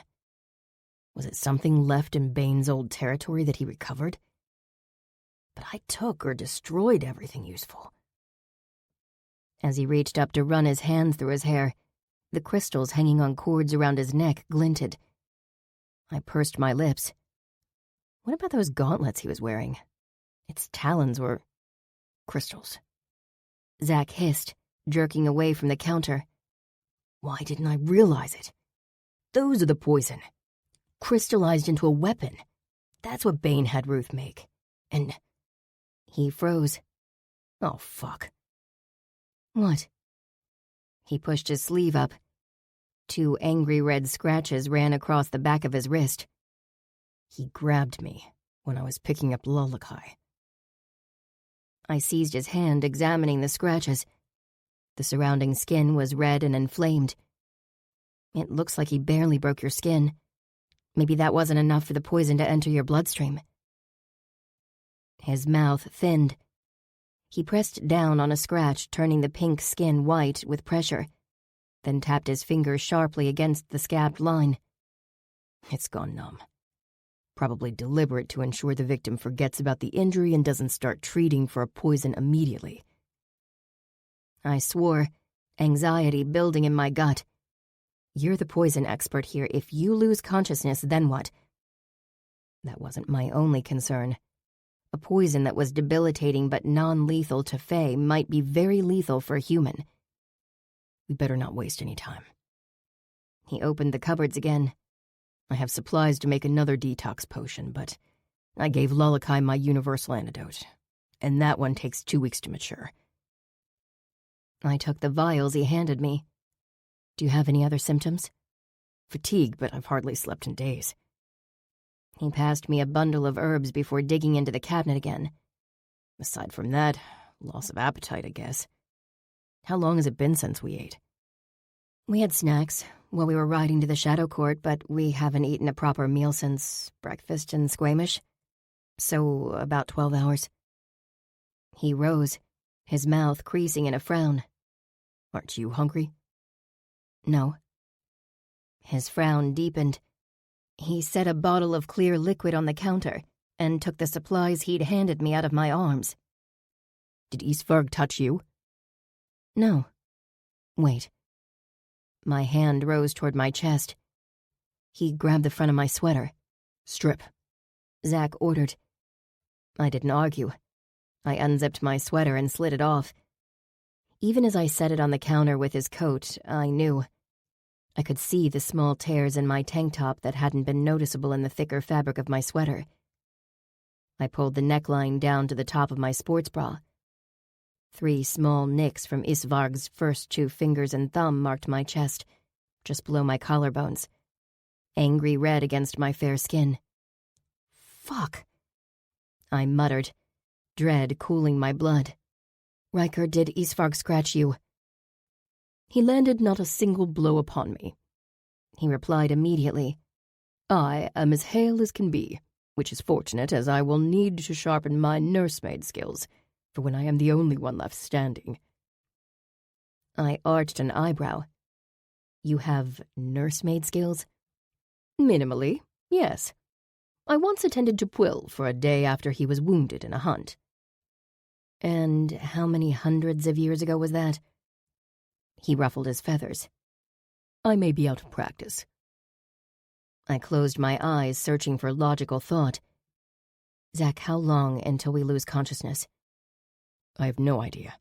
Was it something left in Bane's old territory that he recovered? But I took or destroyed everything useful. As he reached up to run his hands through his hair, the crystals hanging on cords around his neck glinted. I pursed my lips. What about those gauntlets he was wearing? Its talons were crystals. Zack hissed, jerking away from the counter. Why didn't I realize it? Those are the poison. Crystallized into a weapon. That's what Bane had Ruth make. And he froze. Oh, fuck. What? He pushed his sleeve up. 2 angry red scratches ran across the back of his wrist. He grabbed me when I was picking up Lalakai. I seized his hand, examining the scratches. The surrounding skin was red and inflamed. It looks like he barely broke your skin. Maybe that wasn't enough for the poison to enter your bloodstream. His mouth thinned. He pressed down on a scratch, turning the pink skin white with pressure, then tapped his fingers sharply against the scabbed line. It's gone numb. Probably deliberate to ensure the victim forgets about the injury and doesn't start treating for a poison immediately. I swore, anxiety building in my gut. You're the poison expert here. If you lose consciousness, then what? That wasn't my only concern. A poison that was debilitating but non-lethal to Fae might be very lethal for a human. We better not waste any time. He opened the cupboards again. I have supplies to make another detox potion, but I gave Lalakai my universal antidote, and that one takes 2 weeks to mature. I took the vials he handed me. Do you have any other symptoms? Fatigue, but I've hardly slept in days. He passed me a bundle of herbs before digging into the cabinet again. Aside from that, loss of appetite, I guess. How long has it been since we ate? We had snacks while we were riding to the Shadow Court, but we haven't eaten a proper meal since breakfast in Squamish. So, about 12 hours. He rose, his mouth creasing in a frown. Aren't you hungry? No. His frown deepened. He set a bottle of clear liquid on the counter and took the supplies he'd handed me out of my arms. Did Isvarg touch you? No. Wait. My hand rose toward my chest. He grabbed the front of my sweater. Strip, Zack ordered. I didn't argue. I unzipped my sweater and slid it off. Even as I set it on the counter with his coat, I knew. I could see the small tears in my tank top that hadn't been noticeable in the thicker fabric of my sweater. I pulled the neckline down to the top of my sports bra. 3 small nicks from Isvarg's first 2 fingers and thumb marked my chest, just below my collarbones, angry red against my fair skin. Fuck, I muttered, dread cooling my blood. Riker, did Isvarg scratch you? He landed not a single blow upon me. He replied immediately. I am as hale as can be, which is fortunate, as I will need to sharpen my nursemaid skills for when I am the only one left standing. I arched an eyebrow. You have nursemaid skills? Minimally, yes. I once attended to Pwill for a day after he was wounded in a hunt. And how many hundreds of years ago was that? He ruffled his feathers. I may be out of practice. I closed my eyes, searching for logical thought. Zack, how long until we lose consciousness? I have no idea.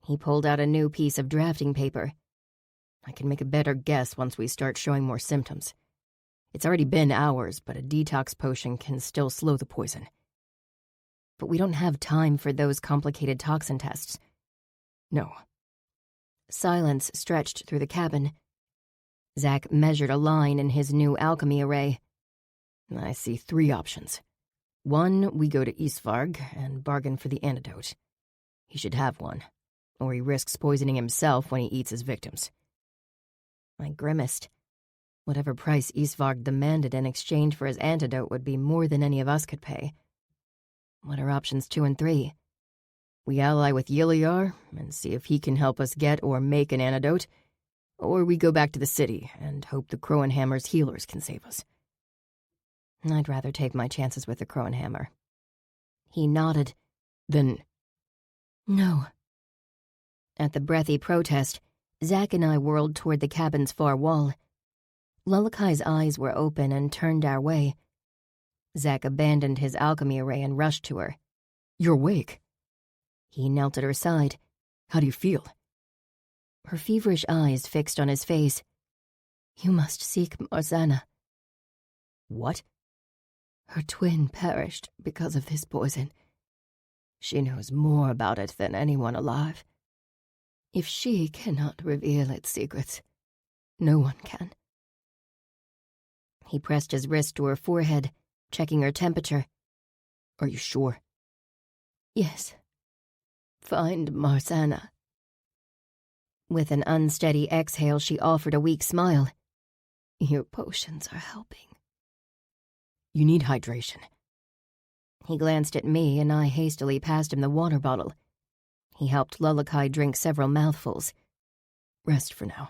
He pulled out a new piece of drafting paper. I can make a better guess once we start showing more symptoms. It's already been hours, but a detox potion can still slow the poison. But we don't have time for those complicated toxin tests. No. Silence stretched through the cabin. Zack measured a line in his new alchemy array. I see 3 options. 1, we go to Isvarg and bargain for the antidote. He should have one, or he risks poisoning himself when he eats his victims. I grimaced. Whatever price Isvarg demanded in exchange for his antidote would be more than any of us could pay. What are options 2 and 3? We ally with Yiliar and see if he can help us get or make an antidote, or we go back to the city and hope the Crowenhammer's healers can save us. I'd rather take my chances with the Crowenhammer. He nodded. Then, no. At the breathy protest, Zack and I whirled toward the cabin's far wall. Lullakai's eyes were open and turned our way. Zack abandoned his alchemy array and rushed to her. You're awake. He knelt at her side. How do you feel? Her feverish eyes fixed on his face. You must seek Marzana. What? Her twin perished because of this poison. She knows more about it than anyone alive. If she cannot reveal its secrets, no one can. He pressed his wrist to her forehead, checking her temperature. Are you sure? Yes. Find Marzana. With an unsteady exhale, she offered a weak smile. Your potions are helping. You need hydration. He glanced at me, and I hastily passed him the water bottle. He helped Lullakai drink several mouthfuls. Rest for now.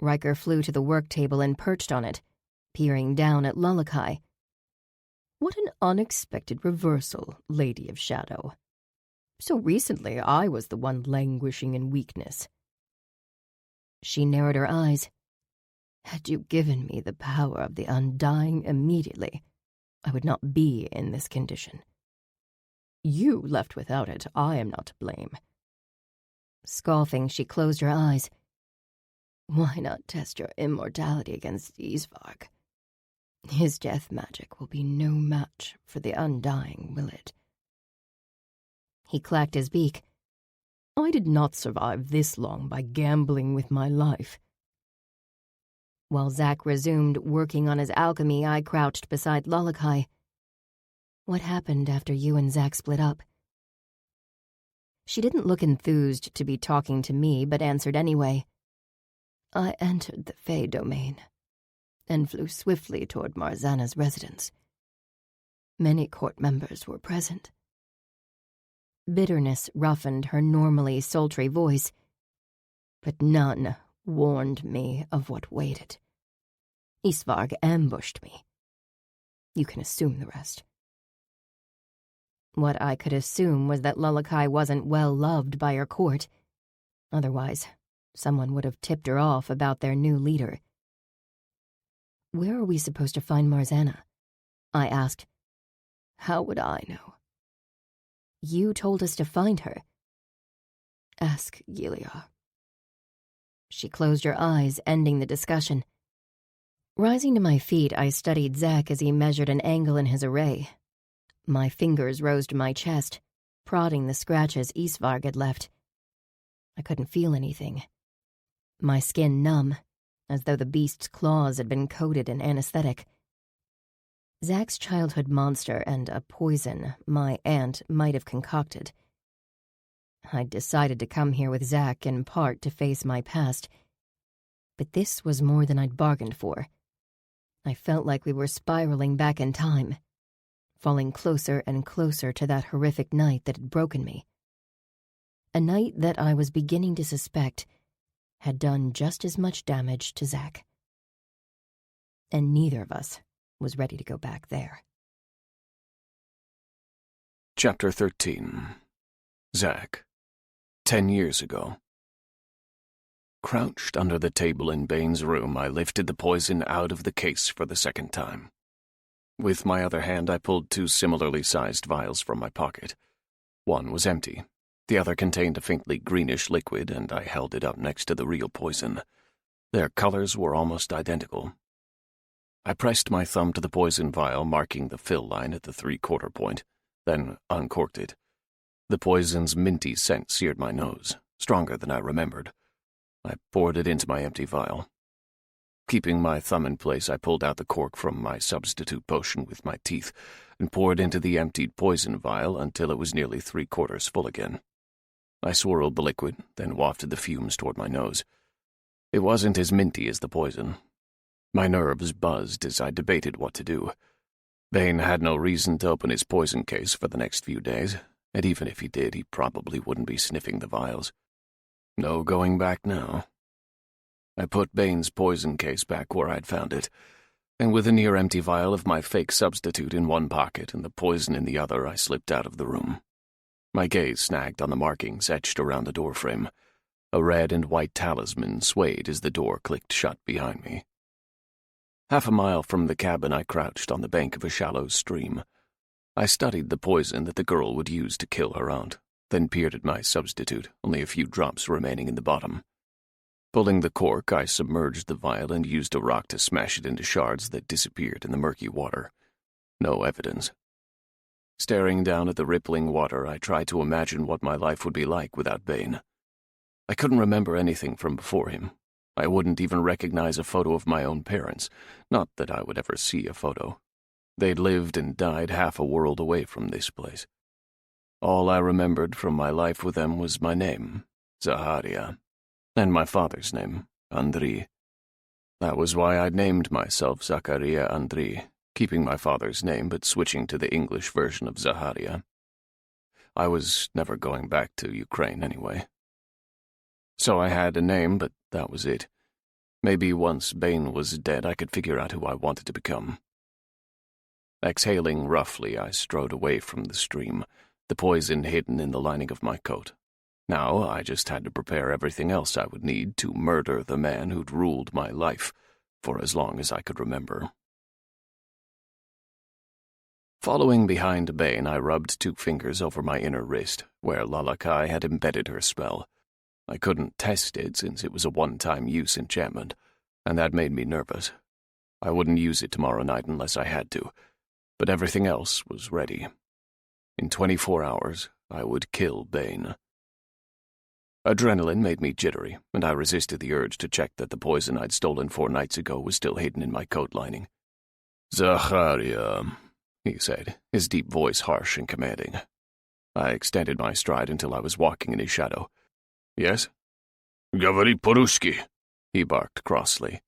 Riker flew to the work table and perched on it, peering down at Lullakai. What an unexpected reversal, Lady of Shadow. So recently I was the one languishing in weakness. She narrowed her eyes. Had you given me the power of the Undying immediately, I would not be in this condition. You left without it, I am not to blame. Scoffing, she closed her eyes. Why not test your immortality against Isvarg? His death magic will be no match for the Undying, will it? He clacked his beak. I did not survive this long by gambling with my life. While Zack resumed working on his alchemy, I crouched beside Lullakai. What happened after you and Zack split up? She didn't look enthused to be talking to me, but answered anyway. I entered the Fey domain and flew swiftly toward Marzana's residence. Many court members were present. Bitterness roughened her normally sultry voice. but none warned me of what waited. Isvarg ambushed me. You can assume the rest. What I could assume was that Lalakai wasn't well loved by her court. Otherwise, someone would have tipped her off about their new leader. Where are we supposed to find Marzana? I asked. How would I know? You told us to find her. Ask Gilear. She closed her eyes, ending the discussion. Rising to my feet, I studied Zack as he measured an angle in his array. My fingers rose to my chest, prodding the scratches Isvarg had left. I couldn't feel anything. My skin numb, as though the beast's claws had been coated in anesthetic. Zack's childhood monster and a poison my aunt might have concocted. I'd decided to come here with Zack in part to face my past, but this was more than I'd bargained for. I felt like we were spiraling back in time, falling closer and closer to that horrific night that had broken me. A night that I was beginning to suspect had done just as much damage to Zack. And neither of us was ready to go back there. Chapter 13. Zack. 10 years ago. Crouched under the table in Bane's room, I lifted the poison out of the case for the second time. With my other hand, I pulled 2 similarly sized vials from my pocket. One was empty. The other contained a faintly greenish liquid, and I held it up next to the real poison. Their colors were almost identical. I pressed my thumb to the poison vial, marking the fill line at the 3/4 point, then uncorked it. The poison's minty scent seared my nose, stronger than I remembered. I poured it into my empty vial. Keeping my thumb in place, I pulled out the cork from my substitute potion with my teeth and poured into the emptied poison vial until it was nearly 3/4 full again. I swirled the liquid, then wafted the fumes toward my nose. It wasn't as minty as the poison. My nerves buzzed as I debated what to do. Bane had no reason to open his poison case for the next few days, and even if he did, he probably wouldn't be sniffing the vials. No going back now. I put Bane's poison case back where I'd found it, and with a near-empty vial of my fake substitute in one pocket and the poison in the other, I slipped out of the room. My gaze snagged on the markings etched around the doorframe. A red and white talisman swayed as the door clicked shut behind me. 1/2 mile from the cabin, I crouched on the bank of a shallow stream. I studied the poison that the girl would use to kill her aunt, then peered at my substitute, only a few drops remaining in the bottom. Pulling the cork, I submerged the vial and used a rock to smash it into shards that disappeared in the murky water. No evidence. Staring down at the rippling water, I tried to imagine what my life would be like without Bane. I couldn't remember anything from before him. I wouldn't even recognize a photo of my own parents, not that I would ever see a photo. They'd lived and died half a world away from this place. All I remembered from my life with them was my name, Zaharia, and my father's name, Andri. That was why I'd named myself Zakaria Andri, keeping my father's name but switching to the English version of Zaharia. I was never going back to Ukraine anyway. So I had a name, but that was it. Maybe once Bane was dead, I could figure out who I wanted to become. Exhaling roughly, I strode away from the stream, the poison hidden in the lining of my coat. Now I just had to prepare everything else I would need to murder the man who'd ruled my life for as long as I could remember. Following behind Bane, I rubbed 2 fingers over my inner wrist, where Lalakai had embedded her spell. I couldn't test it since it was a one-time use enchantment, and that made me nervous. I wouldn't use it tomorrow night unless I had to, but everything else was ready. In 24 hours, I would kill Bane. Adrenaline made me jittery, and I resisted the urge to check that the poison I'd stolen 4 nights ago was still hidden in my coat lining. "Zaharia," he said, his deep voice harsh and commanding. I extended my stride until I was walking in his shadow. "Yes?" "Говори по-русски," he barked crossly.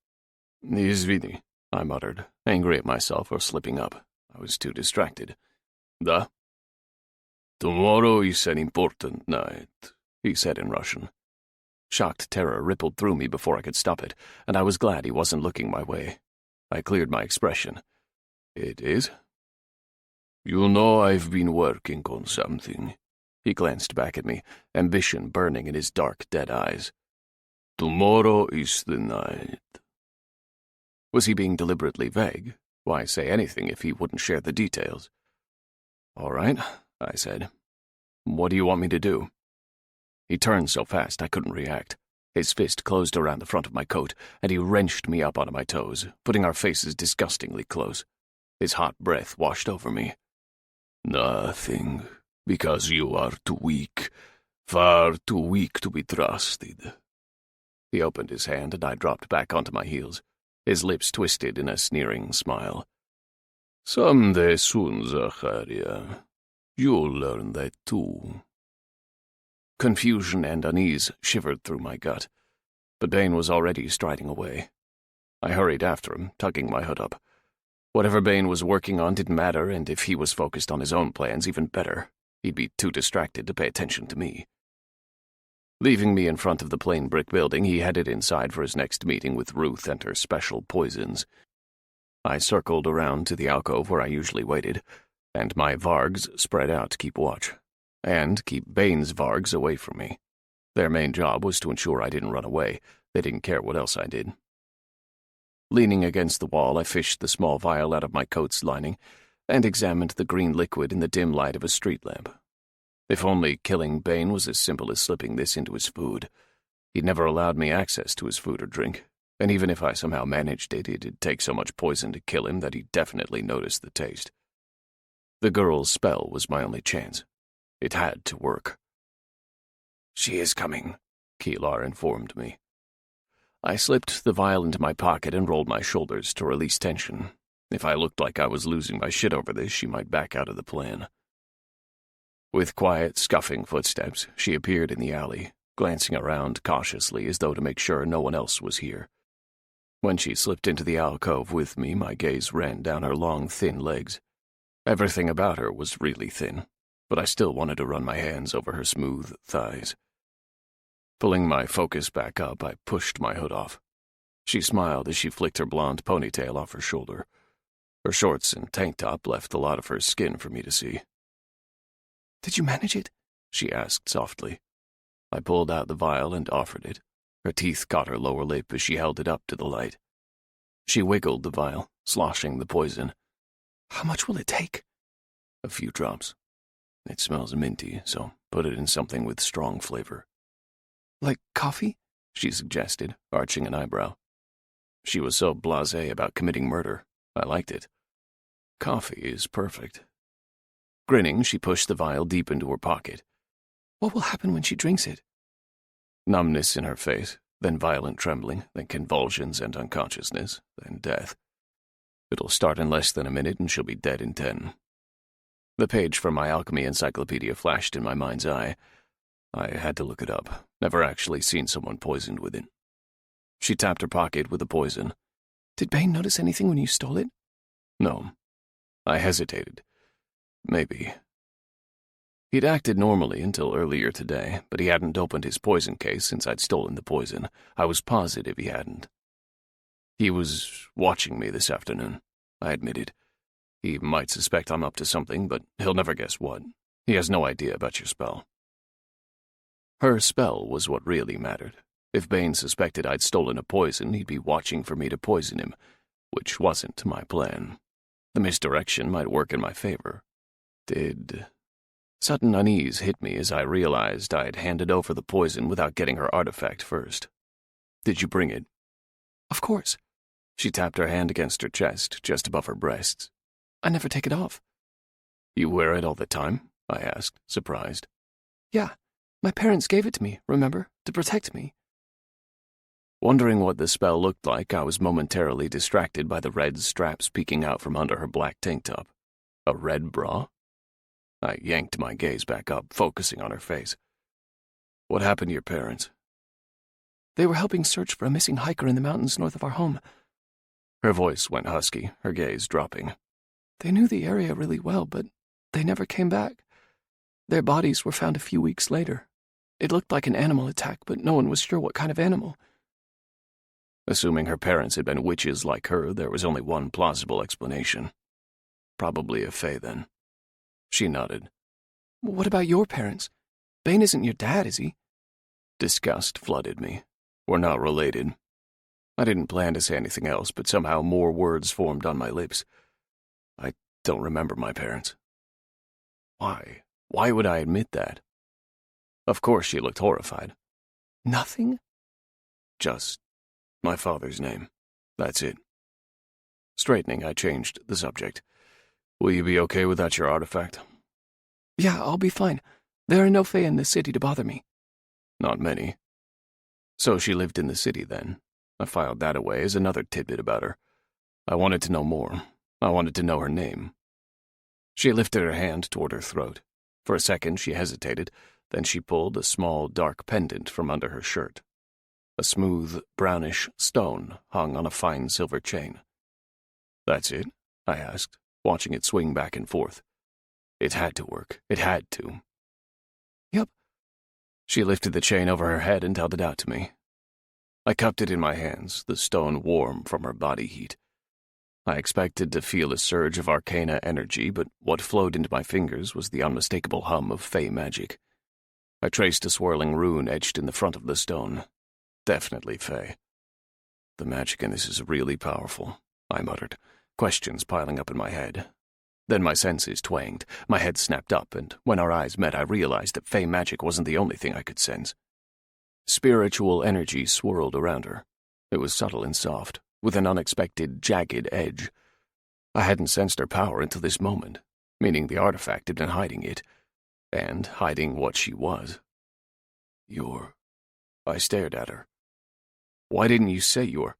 "Извини," I muttered, angry at myself for slipping up. I was too distracted. "Да?" "Tomorrow is an important night," he said in Russian. Shocked terror rippled through me before I could stop it, and I was glad he wasn't looking my way. I cleared my expression. "It is?" "You know I've been working on something." He glanced back at me, ambition burning in his dark, dead eyes. "Tomorrow is the night." Was he being deliberately vague? Why say anything if he wouldn't share the details? "All right," I said. "What do you want me to do?" He turned so fast I couldn't react. His fist closed around the front of my coat, and he wrenched me up onto my toes, putting our faces disgustingly close. His hot breath washed over me. "Nothing, because you are too weak, far too weak to be trusted." He opened his hand, and I dropped back onto my heels. His lips twisted in a sneering smile. "Someday soon, Zacharia, you'll learn that too." Confusion and unease shivered through my gut, but Bane was already striding away. I hurried after him, tugging my hood up. Whatever Bane was working on didn't matter, and if he was focused on his own plans, even better. He'd be too distracted to pay attention to me. Leaving me in front of the plain brick building, he headed inside for his next meeting with Ruth and her special poisons. I circled around to the alcove where I usually waited, and my Vargs spread out to keep watch, and keep Bane's Vargs away from me. Their main job was to ensure I didn't run away. They didn't care what else I did. Leaning against the wall, I fished the small vial out of my coat's lining and examined the green liquid in the dim light of a street lamp. If only killing Bane was as simple as slipping this into his food. He'd never allowed me access to his food or drink, and even if I somehow managed it, it'd take so much poison to kill him that he'd definitely notice the taste. The girl's spell was my only chance. It had to work. "She is coming," Keelar informed me. I slipped the vial into my pocket and rolled my shoulders to release tension. If I looked like I was losing my shit over this, she might back out of the plan. With quiet, scuffing footsteps, she appeared in the alley, glancing around cautiously as though to make sure no one else was here. When she slipped into the alcove with me, my gaze ran down her long, thin legs. Everything about her was really thin, but I still wanted to run my hands over her smooth thighs. Pulling my focus back up, I pushed my hood off. She smiled as she flicked her blonde ponytail off her shoulder. Her shorts and tank top left a lot of her skin for me to see. "Did you manage it?" she asked softly. I pulled out the vial and offered it. Her teeth caught her lower lip as she held it up to the light. She wiggled the vial, sloshing the poison. "How much will it take?" "A few drops. It smells minty, so put it in something with strong flavor." "Like coffee?" she suggested, arching an eyebrow. She was so blasé about committing murder. I liked it. "Coffee is perfect." Grinning, she pushed the vial deep into her pocket. "What will happen when she drinks it?" Numbness in her face, then violent trembling, then convulsions and unconsciousness, then death. "It'll start in less than a minute and she'll be dead in 10. The page from my alchemy encyclopedia flashed in my mind's eye. I had to look it up. Never actually seen someone poisoned with it. She tapped her pocket with the poison. "Did Bane notice anything when you stole it?" "No." I hesitated. Maybe. He'd acted normally until earlier today, but he hadn't opened his poison case since I'd stolen the poison. I was positive he hadn't. "He was watching me this afternoon," I admitted. "He might suspect I'm up to something, but he'll never guess what. He has no idea about your spell." Her spell was what really mattered. If Bane suspected I'd stolen a poison, he'd be watching for me to poison him, which wasn't my plan. The misdirection might work in my favor. Sudden unease hit me as I realized I'd handed over the poison without getting her artifact first. "Did you bring it?" "Of course." She tapped her hand against her chest, just above her breasts. "I never take it off." "You wear it all the time?" I asked, surprised. "Yeah. My parents gave it to me, remember, to protect me." Wondering what the spell looked like, I was momentarily distracted by the red straps peeking out from under her black tank top. A red bra? I yanked my gaze back up, focusing on her face. "What happened to your parents?" "They were helping search for a missing hiker in the mountains north of our home." Her voice went husky, her gaze dropping. "They knew the area really well, but they never came back. Their bodies were found a few weeks later. It looked like an animal attack, but no one was sure what kind of animal. Assuming her parents had been witches like her, there was only one plausible explanation. Probably a fae, then. She nodded. What about your parents? Bane isn't your dad, is he? Disgust flooded me. We're not related. I didn't plan to say anything else, but somehow more words formed on my lips. I don't remember my parents. Why? Why would I admit that? Of course she looked horrified. Nothing? Just my father's name. That's it. Straightening, I changed the subject. Will you be okay without your artifact? Yeah, I'll be fine. There are no fae in this city to bother me. Not many. So she lived in the city, then. I filed that away as another tidbit about her. I wanted to know more. I wanted to know her name. She lifted her hand toward her throat. For a second she hesitated, then she pulled a small, dark pendant from under her shirt. A smooth, brownish stone hung on a fine silver chain. That's it? I asked, watching it swing back and forth. It had to work. It had to. Yup. She lifted the chain over her head and held it out to me. I cupped it in my hands, the stone warm from her body heat. I expected to feel a surge of arcana energy, but what flowed into my fingers was the unmistakable hum of fae magic. I traced a swirling rune etched in the front of the stone. Definitely fae. The magic in this is really powerful, I muttered, questions piling up in my head. Then my senses twanged, my head snapped up, and when our eyes met I realized that fae magic wasn't the only thing I could sense. Spiritual energy swirled around her. It was subtle and soft, with an unexpected, jagged edge. I hadn't sensed her power until this moment, meaning the artifact had been hiding it, and hiding what she was. I stared at her. Why didn't you say you were?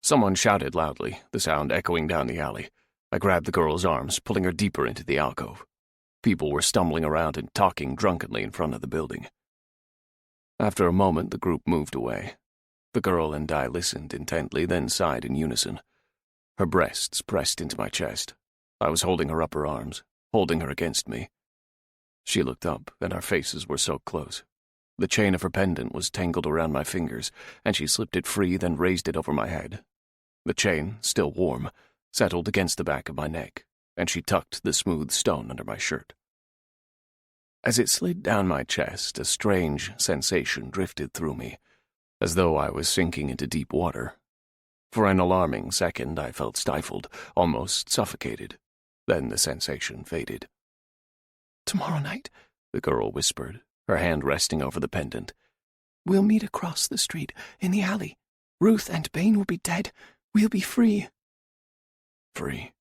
Someone shouted loudly, the sound echoing down the alley. I grabbed the girl's arms, pulling her deeper into the alcove. People were stumbling around and talking drunkenly in front of the building. After a moment, the group moved away. The girl and I listened intently, then sighed in unison. Her breasts pressed into my chest. I was holding her upper arms, holding her against me. She looked up, and our faces were so close. The chain of her pendant was tangled around my fingers, and she slipped it free, then raised it over my head. The chain, still warm, settled against the back of my neck, and she tucked the smooth stone under my shirt. As it slid down my chest, a strange sensation drifted through me, as though I was sinking into deep water. For an alarming second, I felt stifled, almost suffocated. Then the sensation faded. "Tomorrow night," the girl whispered, her hand resting over the pendant. "We'll meet across the street, in the alley. Ruth and Bane will be dead. We'll be free." Free.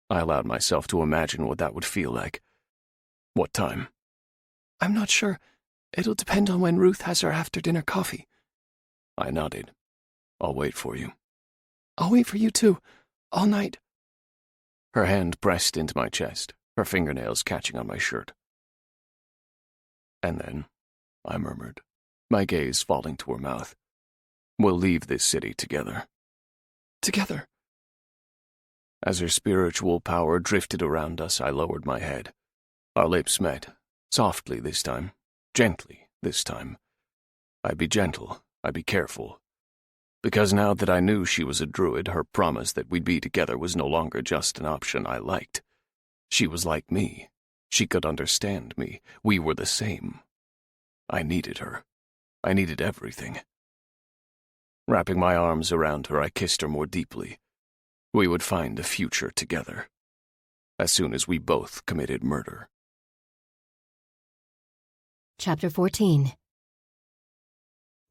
I allowed myself to imagine what that would feel like. What time? "I'm not sure. It'll depend on when Ruth has her after-dinner coffee." I nodded. "I'll wait for you." "I'll wait for you too. All night." Her hand pressed into my chest, her fingernails catching on my shirt. "And then," I murmured, my gaze falling to her mouth, "we'll leave this city together." "Together." As her spiritual power drifted around us, I lowered my head. Our lips met, softly this time, gently this time. I'd be gentle, I'd be careful. Because now that I knew she was a druid, her promise that we'd be together was no longer just an option I liked. She was like me. She could understand me. We were the same. I needed her. I needed everything. Wrapping my arms around her, I kissed her more deeply. We would find a future together, as soon as we both committed murder. Chapter 14.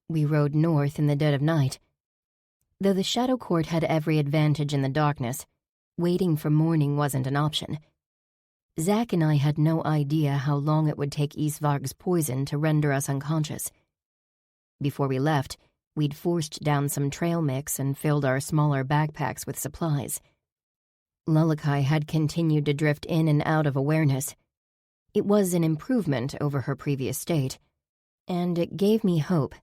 We rode north in the dead of night. Though the Shadow Court had every advantage in the darkness, waiting for morning wasn't an option. Zack and I had no idea how long it would take Isvarg's poison to render us unconscious. Before we left, we'd forced down some trail mix and filled our smaller backpacks with supplies. Lulakai had continued to drift in and out of awareness. It was an improvement over her previous state, and it gave me hope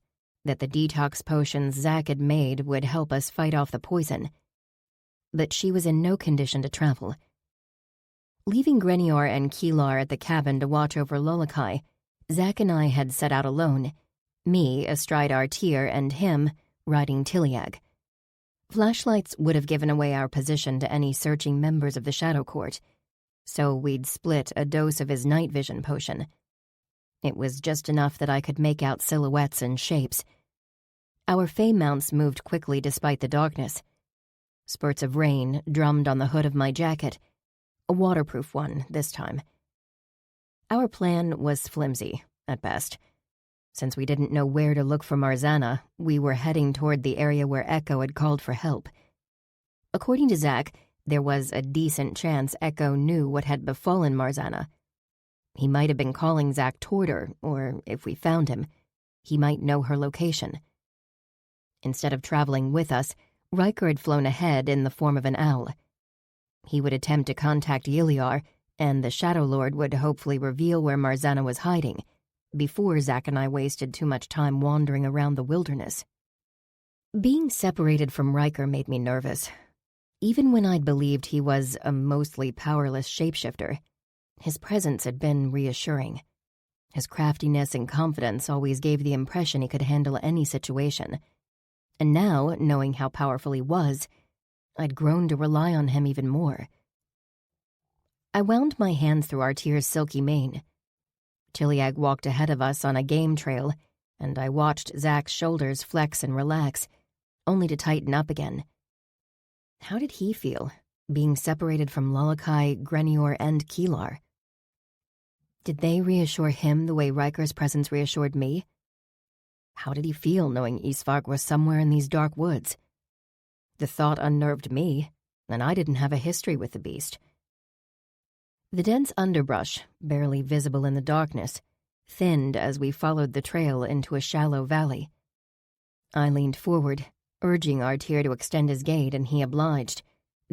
that the detox potions Zack had made would help us fight off the poison. But she was in no condition to travel. Leaving Grenior and Kilar at the cabin to watch over Lulakai, Zack and I had set out alone, me astride our tier and him riding Tiliag. Flashlights would have given away our position to any searching members of the Shadow Court, so we'd split a dose of his night vision potion. It was just enough that I could make out silhouettes and shapes. Our Fey mounts moved quickly despite the darkness. Spurts of rain drummed on the hood of my jacket, a waterproof one this time. Our plan was flimsy, at best. Since we didn't know where to look for Marzana, we were heading toward the area where Echo had called for help. According to Zack, there was a decent chance Echo knew what had befallen Marzana. He might have been calling Zack toward her, or if we found him, he might know her location. Instead of traveling with us, Riker had flown ahead in the form of an owl. He would attempt to contact Yiliar, and the Shadow Lord would hopefully reveal where Marzana was hiding, before Zack and I wasted too much time wandering around the wilderness. Being separated from Riker made me nervous. Even when I'd believed he was a mostly powerless shapeshifter, his presence had been reassuring. His craftiness and confidence always gave the impression he could handle any situation. And now, knowing how powerful he was, I'd grown to rely on him even more. I wound my hands through Artyr's silky mane. Tiliag walked ahead of us on a game trail, and I watched Zack's shoulders flex and relax, only to tighten up again. How did he feel, being separated from Lalakai, Grenior, and Keelar? Did they reassure him the way Riker's presence reassured me? How did he feel knowing Isvarg was somewhere in these dark woods? The thought unnerved me, and I didn't have a history with the beast. The dense underbrush, barely visible in the darkness, thinned as we followed the trail into a shallow valley. I leaned forward, urging Artyr to extend his gait, and he obliged,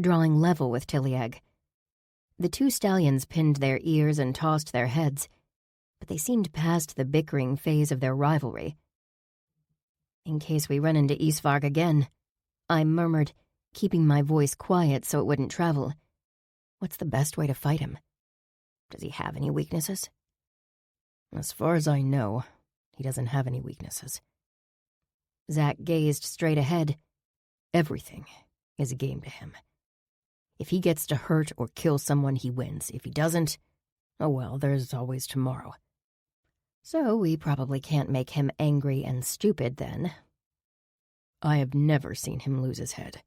drawing level with Tiliag. The two stallions pinned their ears and tossed their heads, but they seemed past the bickering phase of their rivalry. In case we run into Isvarg again, I murmured, keeping my voice quiet so it wouldn't travel. What's the best way to fight him? Does he have any weaknesses? As far as I know, he doesn't have any weaknesses. Zack gazed straight ahead. Everything is a game to him. If he gets to hurt or kill someone, he wins. If he doesn't, oh well, there's always tomorrow. So we probably can't make him angry and stupid then. I have never seen him lose his head.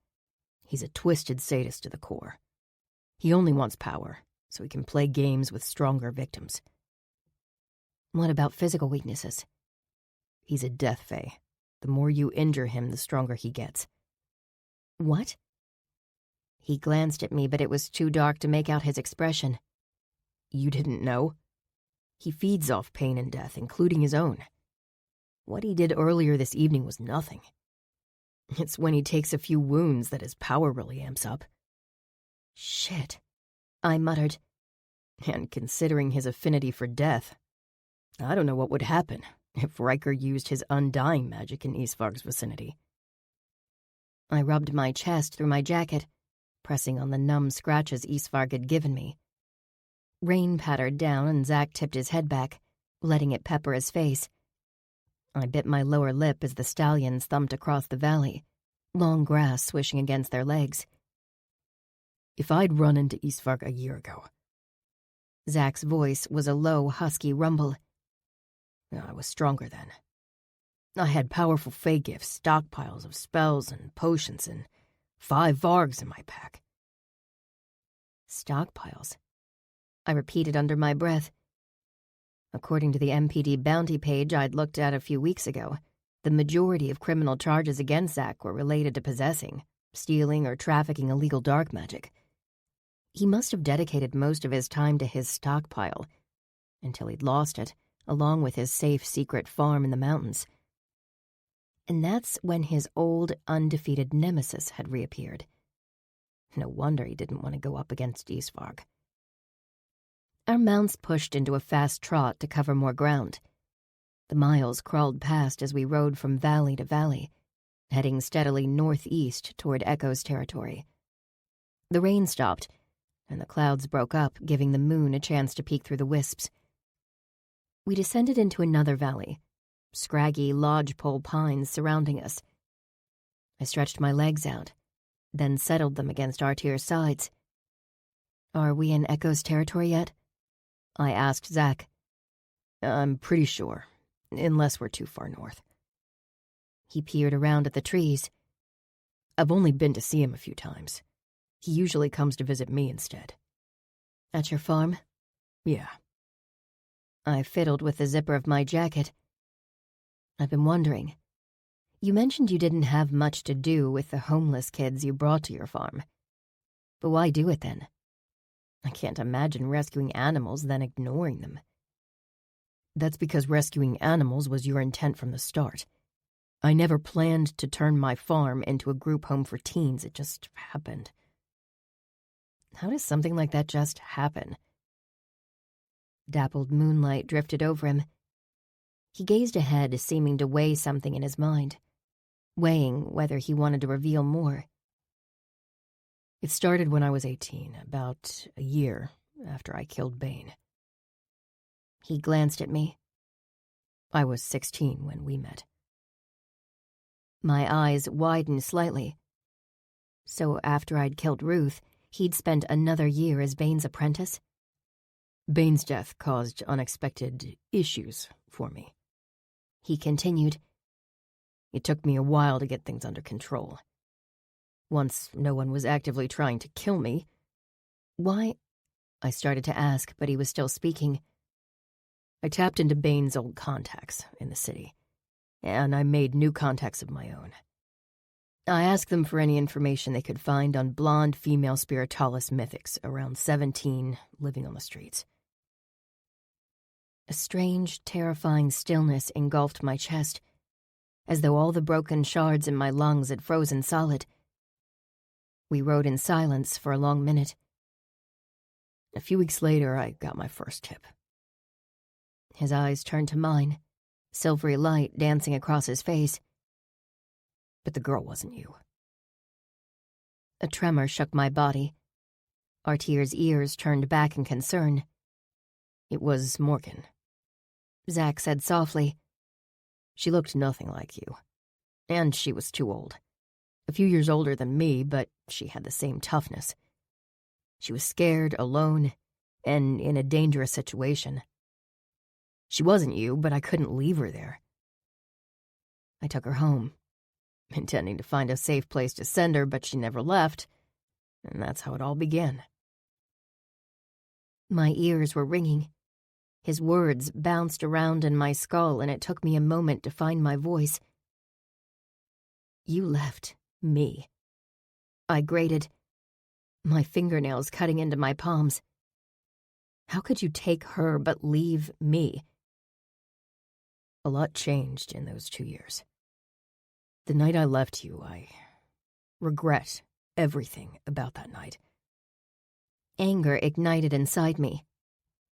He's a twisted sadist to the core. He only wants power, so he can play games with stronger victims. What about physical weaknesses? He's a death fae. The more you injure him, the stronger he gets. What? He glanced at me, but it was too dark to make out his expression. You didn't know? He feeds off pain and death, including his own. What he did earlier this evening was nothing. It's when he takes a few wounds that his power really amps up. Shit, I muttered. And considering his affinity for death, I don't know what would happen if Riker used his undying magic in Isvarg's vicinity. I rubbed my chest through my jacket, pressing on the numb scratches Isvarg had given me. Rain pattered down and Zack tipped his head back, letting it pepper his face. I bit my lower lip as the stallions thumped across the valley, long grass swishing against their legs. If I'd run into Isvarg a year ago. Zack's voice was a low, husky rumble. I was stronger then. I had powerful fey gifts, stockpiles of spells and potions, and 5 Vargs in my pack. Stockpiles? I repeated under my breath. According to the MPD bounty page I'd looked at a few weeks ago, the majority of criminal charges against Zack were related to possessing, stealing, or trafficking illegal dark magic. He must have dedicated most of his time to his stockpile, until he'd lost it, along with his safe secret farm in the mountains. And that's when his old, undefeated nemesis had reappeared. No wonder he didn't want to go up against Isvarg. Our mounts pushed into a fast trot to cover more ground. The miles crawled past as we rode from valley to valley, heading steadily northeast toward Echo's territory. The rain stopped, and the clouds broke up, giving the moon a chance to peek through the wisps. We descended into another valley, scraggy lodgepole pines surrounding us. I stretched my legs out, then settled them against Artier's sides. "Are we in Echo's territory yet?" I asked Zach. "I'm pretty sure, unless we're too far north." He peered around at the trees. "I've only been to see him a few times. He usually comes to visit me instead." "At your farm?" "Yeah." I fiddled with the zipper of my jacket. "I've been wondering. You mentioned you didn't have much to do with the homeless kids you brought to your farm. But why do it then? I can't imagine rescuing animals, then ignoring them." "That's because rescuing animals was your intent from the start. I never planned to turn my farm into a group home for teens. It just happened." "How does something like that just happen?" Dappled moonlight drifted over him. He gazed ahead, seeming to weigh something in his mind, weighing whether he wanted to reveal more. "It started when I was 18, about a year after I killed Bane." He glanced at me. "I was 16 when we met." My eyes widened slightly. So after I'd killed Ruth, he'd spent another year as Bane's apprentice? "Bane's death caused unexpected issues for me," he continued. "It took me a while to get things under control. Once no one was actively trying to kill me." "Why?" I started to ask, but he was still speaking. "I tapped into Bane's old contacts in the city, and I made new contacts of my own. I asked them for any information they could find on blonde female spiritualist mythics around 17 living on the streets." A strange, terrifying stillness engulfed my chest, as though all the broken shards in my lungs had frozen solid. We rode in silence for a long minute. "A few weeks later, I got my first tip." His eyes turned to mine, silvery light dancing across his face. "But the girl wasn't you." A tremor shook my body. Artier's ears turned back in concern. "It was Morgan," Zach said softly. "She looked nothing like you. And she was too old. A few years older than me, but she had the same toughness. She was scared, alone, and in a dangerous situation. She wasn't you, but I couldn't leave her there. I took her home, intending to find a safe place to send her, but she never left, and that's how it all began." My ears were ringing. His words bounced around in my skull, and it took me a moment to find my voice. "You left me," I grated, my fingernails cutting into my palms. "How could you take her but leave me?" "A lot changed in those 2 years. The night I left you, I regret everything about that night." Anger ignited inside me.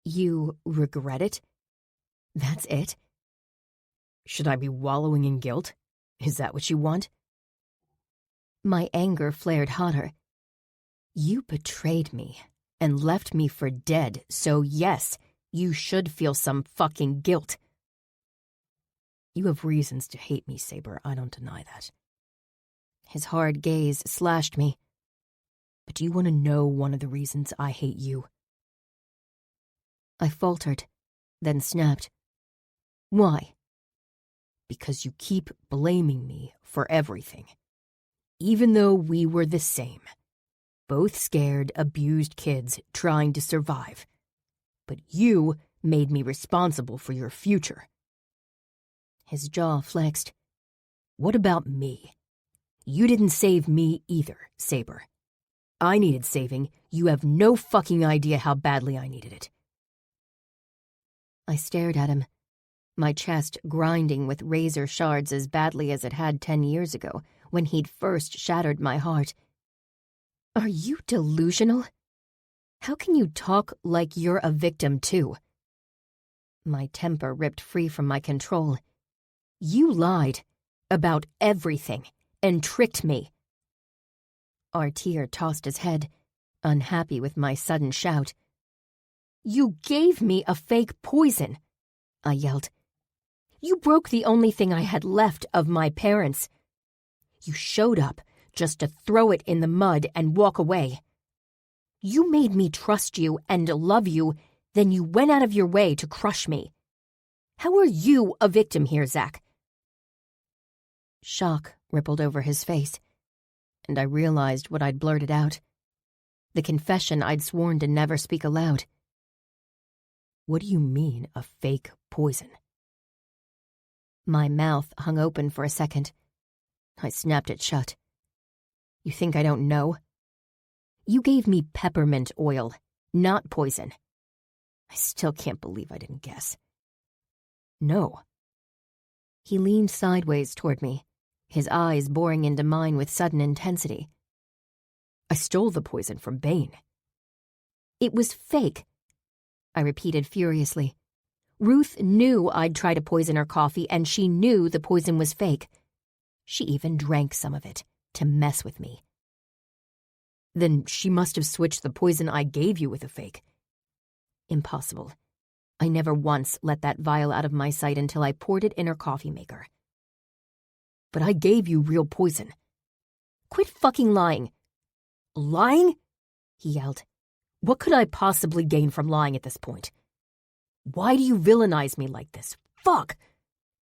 "You regret it? That's it? Should I be wallowing in guilt? Is that what you want?" My anger flared hotter. "You betrayed me and left me for dead, so yes, you should feel some fucking guilt. You have reasons to hate me, Saber, I don't deny that." His hard gaze slashed me. "But do you want to know one of the reasons I hate you?" I faltered, then snapped. "Why?" "Because you keep blaming me for everything. Even though we were the same. Both scared, abused kids trying to survive. But you made me responsible for your future." His jaw flexed. "What about me? You didn't save me either, Saber. I needed saving. You have no fucking idea how badly I needed it." I stared at him, my chest grinding with razor shards as badly as it had 10 years ago, when he'd first shattered my heart. "Are you delusional? How can you talk like you're a victim, too?" My temper ripped free from my control. "You lied about everything and tricked me." Artier tossed his head, unhappy with my sudden shout. "You gave me a fake poison. I yelled. "You broke the only thing I had left of my parents. You showed up just to throw it in the mud and walk away. You made me trust you and love you, then you went out of your way to crush me. How are you a victim here, Zach?" Shock rippled over his face, and I realized what I'd blurted out. The confession I'd sworn to never speak aloud. "What do you mean, a fake poison?" My mouth hung open for a second. I snapped it shut. "You think I don't know? You gave me peppermint oil, not poison. I still can't believe I didn't guess." "No." He leaned sideways toward me, his eyes boring into mine with sudden intensity. "I stole the poison from Bane." "It was fake," I repeated furiously. "Ruth knew I'd try to poison her coffee, and she knew the poison was fake. She even drank some of it to mess with me." "Then she must have switched the poison I gave you with a fake." "Impossible. I never once let that vial out of my sight until I poured it in her coffee maker." "But I gave you real poison." "Quit fucking lying." "Lying?" he yelled. "What could I possibly gain from lying at this point? Why do you villainize me like this? Fuck!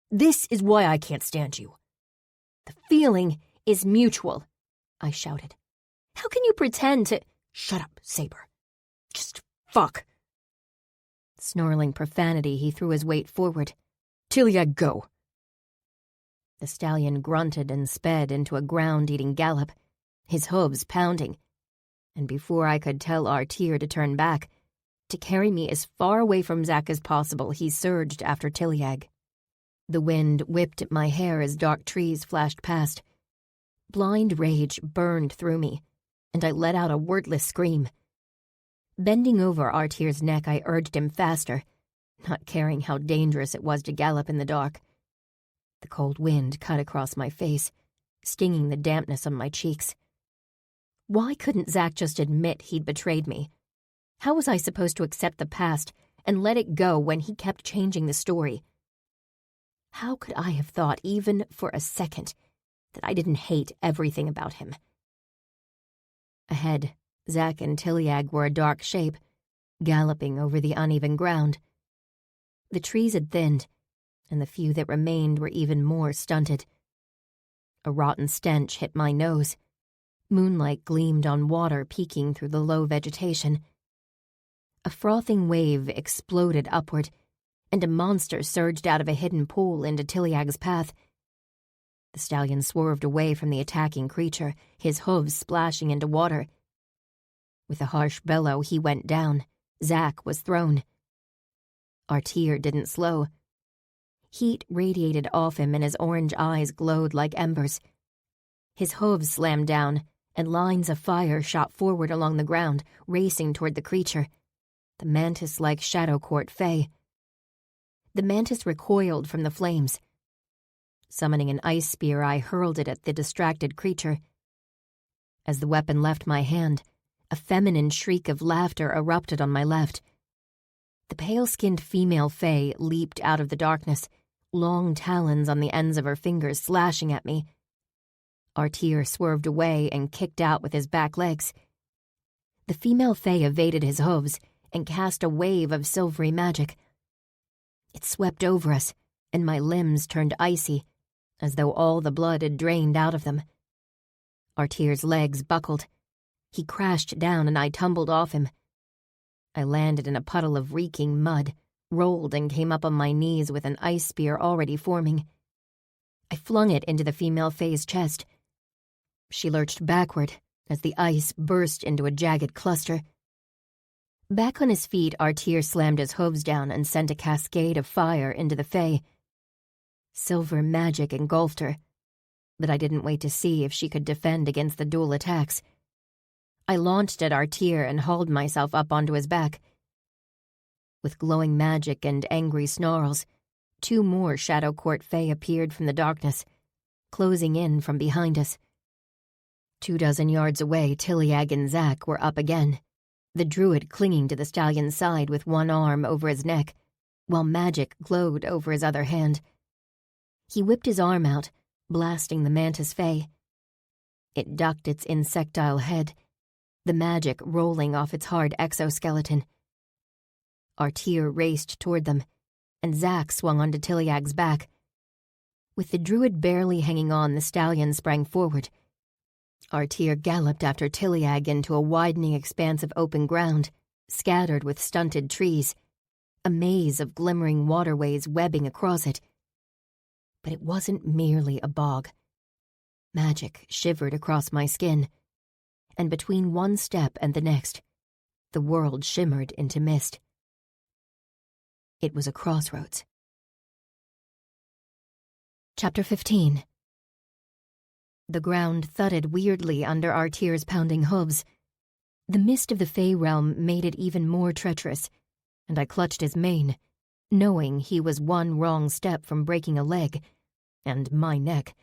This is why I can't stand you." "The feeling is mutual," I shouted. "How can you pretend to—" "Shut up, Saber. Just fuck." Snarling profanity, he threw his weight forward. "Tilia, go." The stallion grunted and sped into a ground-eating gallop, his hooves pounding, and before I could tell Artir to turn back, to carry me as far away from Zach as possible, he surged after Tiliag. The wind whipped at my hair as dark trees flashed past. Blind rage burned through me, and I let out a wordless scream. Bending over Artir's neck, I urged him faster, not caring how dangerous it was to gallop in the dark. The cold wind cut across my face, stinging the dampness on my cheeks. Why couldn't Zach just admit he'd betrayed me? How was I supposed to accept the past and let it go when he kept changing the story? How could I have thought, even for a second, that I didn't hate everything about him? Ahead, Zach and Tiliag were a dark shape, galloping over the uneven ground. The trees had thinned, and the few that remained were even more stunted. A rotten stench hit my nose. Moonlight gleamed on water peeking through the low vegetation. A frothing wave exploded upward, and a monster surged out of a hidden pool into Tiliag's path. The stallion swerved away from the attacking creature, his hooves splashing into water. With a harsh bellow, he went down. Zach was thrown. Artir didn't slow. Heat radiated off him, and his orange eyes glowed like embers. His hooves slammed down, and lines of fire shot forward along the ground, racing toward the creature, the mantis-like shadow court fae. The mantis recoiled from the flames. Summoning an ice spear, I hurled it at the distracted creature. As the weapon left my hand, a feminine shriek of laughter erupted on my left. The pale-skinned female fae leaped out of the darkness, long talons on the ends of her fingers slashing at me. Artir swerved away and kicked out with his back legs. The female fae evaded his hooves and cast a wave of silvery magic. It swept over us, and my limbs turned icy, as though all the blood had drained out of them. Artir's legs buckled. He crashed down, and I tumbled off him. I landed in a puddle of reeking mud, rolled and came up on my knees with an ice spear already forming. I flung it into the female fae's chest. She lurched backward as the ice burst into a jagged cluster. Back on his feet, Artir slammed his hooves down and sent a cascade of fire into the fae. Silver magic engulfed her, but I didn't wait to see if she could defend against the dual attacks. I launched at Artir and hauled myself up onto his back. With glowing magic and angry snarls, 2 more Shadow Court fae appeared from the darkness, closing in from behind us. 24 yards away, Tiliag and Zach were up again, the druid clinging to the stallion's side with one arm over his neck, while magic glowed over his other hand. He whipped his arm out, blasting the mantis fae. It ducked its insectile head, the magic rolling off its hard exoskeleton. Artir raced toward them, and Zack swung onto Tiliag's back. With the druid barely hanging on, the stallion sprang forward. Artir galloped after Tiliag into a widening expanse of open ground, scattered with stunted trees, a maze of glimmering waterways webbing across it. But it wasn't merely a bog. Magic shivered across my skin, and between one step and the next, the world shimmered into mist. It was a crossroads. Chapter 15. The ground thudded weirdly under Artir's pounding hooves. The mist of the Fey realm made it even more treacherous, and I clutched his mane, knowing he was one wrong step from breaking a leg, and my neck.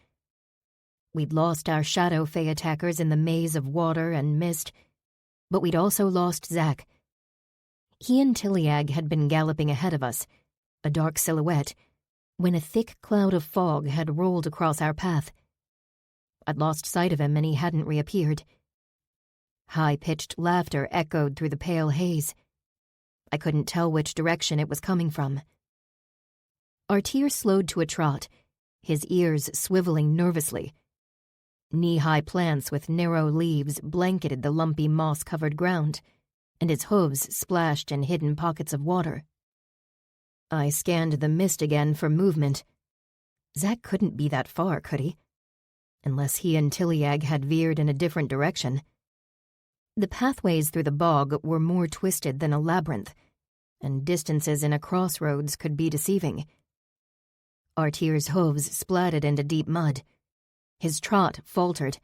We'd lost our shadow Fey attackers in the maze of water and mist, but we'd also lost Zack. He and Tiliag had been galloping ahead of us, a dark silhouette, when a thick cloud of fog had rolled across our path. I'd lost sight of him and he hadn't reappeared. High-pitched laughter echoed through the pale haze. I couldn't tell which direction it was coming from. Artir slowed to a trot, his ears swiveling nervously. Knee-high plants with narrow leaves blanketed the lumpy moss-covered ground, and his hooves splashed in hidden pockets of water. I scanned the mist again for movement. Zack couldn't be that far, could he? Unless he and Tiliag had veered in a different direction. The pathways through the bog were more twisted than a labyrinth, and distances in a crossroads could be deceiving. Artir's hooves splatted into deep mud. His trot faltered.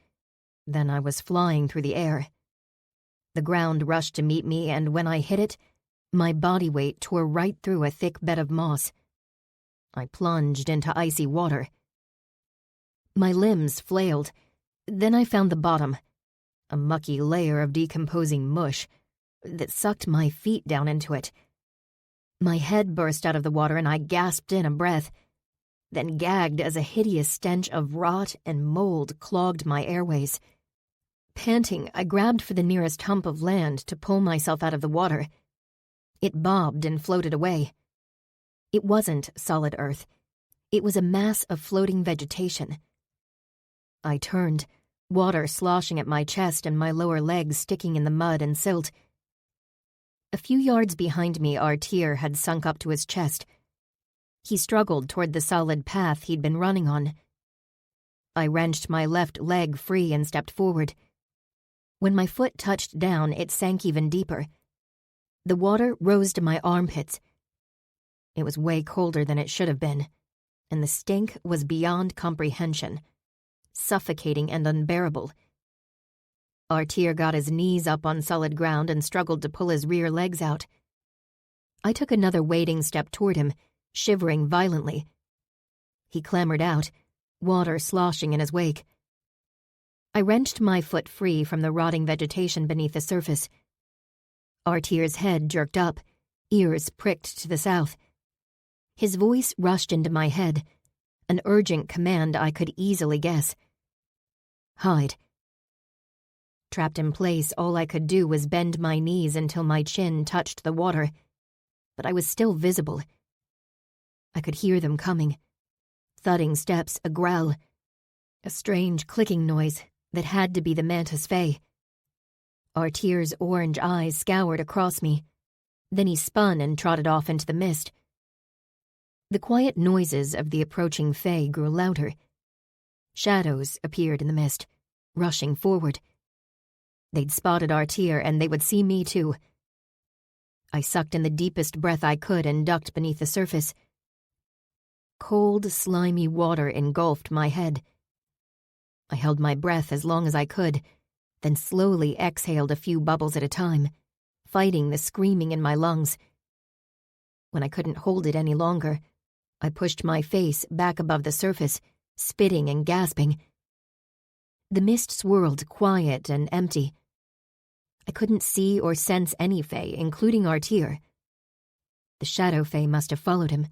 Then I was flying through the air. The ground rushed to meet me, and when I hit it, my body weight tore right through a thick bed of moss. I plunged into icy water. My limbs flailed. Then I found the bottom, a mucky layer of decomposing mush that sucked my feet down into it. My head burst out of the water and I gasped in a breath, then gagged as a hideous stench of rot and mold clogged my airways. Panting, I grabbed for the nearest hump of land to pull myself out of the water. It bobbed and floated away. It wasn't solid earth. It was a mass of floating vegetation. I turned, water sloshing at my chest and my lower legs sticking in the mud and silt. A few yards behind me, Artir had sunk up to his chest. He struggled toward the solid path he'd been running on. I wrenched my left leg free and stepped forward. When my foot touched down, it sank even deeper. The water rose to my armpits. It was way colder than it should have been, and the stink was beyond comprehension, suffocating and unbearable. Artir got his knees up on solid ground and struggled to pull his rear legs out. I took another wading step toward him, shivering violently. He clambered out, water sloshing in his wake. I wrenched my foot free from the rotting vegetation beneath the surface. Artir's head jerked up, ears pricked to the south. His voice rushed into my head, an urgent command I could easily guess. Hide. Trapped in place, all I could do was bend my knees until my chin touched the water, but I was still visible. I could hear them coming. Thudding steps, a growl, a strange clicking noise that had to be the mantis fae. Artir's orange eyes scoured across me. Then he spun and trotted off into the mist. The quiet noises of the approaching fae grew louder. Shadows appeared in the mist, rushing forward. They'd spotted Artir, and they would see me too. I sucked in the deepest breath I could and ducked beneath the surface. Cold, slimy water engulfed my head. I held my breath as long as I could, then slowly exhaled a few bubbles at a time, fighting the screaming in my lungs. When I couldn't hold it any longer, I pushed my face back above the surface, spitting and gasping. The mist swirled quiet and empty. I couldn't see or sense any fae, including Artir. The shadow fae must have followed him.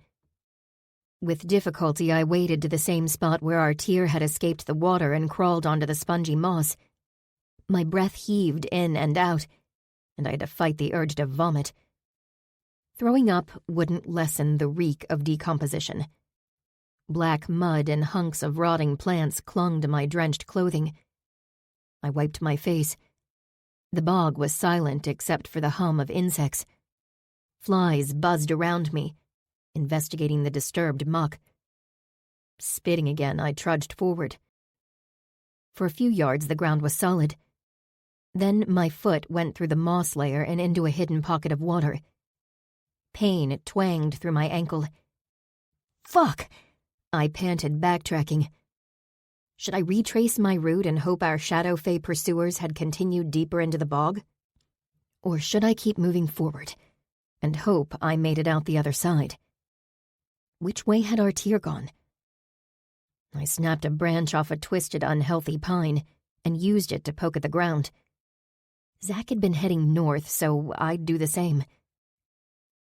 With difficulty, I waded to the same spot where our tear had escaped the water and crawled onto the spongy moss. My breath heaved in and out, and I had to fight the urge to vomit. Throwing up wouldn't lessen the reek of decomposition. Black mud and hunks of rotting plants clung to my drenched clothing. I wiped my face. The bog was silent except for the hum of insects. Flies buzzed around me, investigating the disturbed muck. Spitting again, I trudged forward. For a few yards, the ground was solid. Then my foot went through the moss layer and into a hidden pocket of water. Pain twanged through my ankle. Fuck! I panted, backtracking. Should I retrace my route and hope our shadow fae pursuers had continued deeper into the bog? Or should I keep moving forward and hope I made it out the other side? Which way had our tear gone? I snapped a branch off a twisted, unhealthy pine and used it to poke at the ground. Zack had been heading north, so I'd do the same.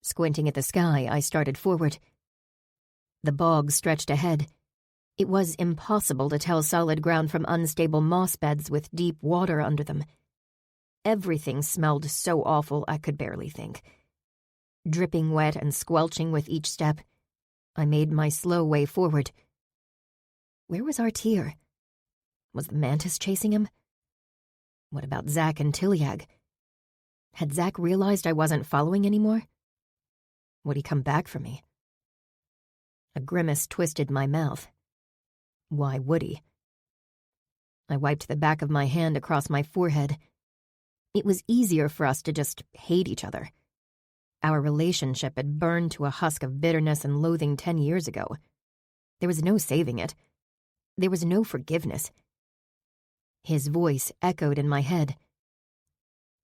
Squinting at the sky, I started forward. The bog stretched ahead. It was impossible to tell solid ground from unstable moss beds with deep water under them. Everything smelled so awful I could barely think. Dripping wet and squelching with each step, I made my slow way forward. Where was Artir? Was the mantis chasing him? What about Zack and Tilyag? Had Zack realized I wasn't following anymore? Would he come back for me? A grimace twisted my mouth. Why would he? I wiped the back of my hand across my forehead. It was easier for us to just hate each other. Our relationship had burned to a husk of bitterness and loathing 10 years ago. There was no saving it. There was no forgiveness. His voice echoed in my head.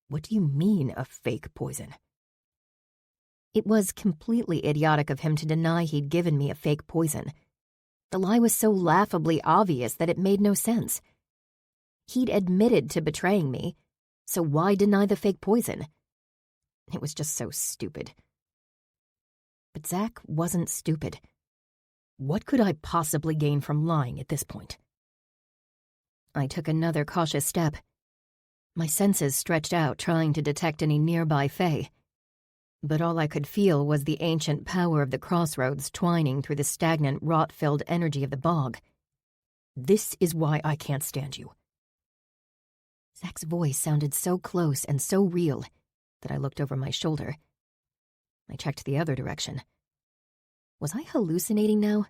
What do you mean, a fake poison? It was completely idiotic of him to deny he'd given me a fake poison. The lie was so laughably obvious that it made no sense. He'd admitted to betraying me, so why deny the fake poison? It was just so stupid. But Zack wasn't stupid. What could I possibly gain from lying at this point? I took another cautious step. My senses stretched out, trying to detect any nearby fae. But all I could feel was the ancient power of the crossroads twining through the stagnant, rot-filled energy of the bog. This is why I can't stand you. Zack's voice sounded so close and so real that I looked over my shoulder. I checked the other direction. Was I hallucinating now?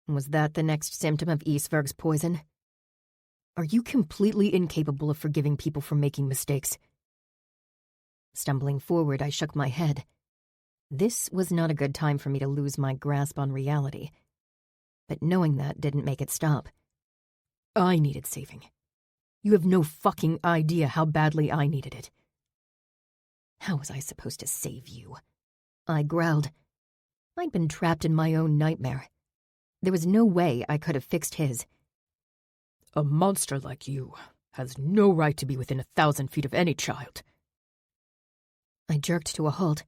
Was that the next symptom of Isverg's poison? Are you completely incapable of forgiving people for making mistakes? Stumbling forward, I shook my head. This was not a good time for me to lose my grasp on reality. But knowing that didn't make it stop. I needed saving. You have no fucking idea how badly I needed it. How was I supposed to save you? I growled. I'd been trapped in my own nightmare. There was no way I could have fixed his. A monster like you has no right to be within 1,000 feet of any child. I jerked to a halt.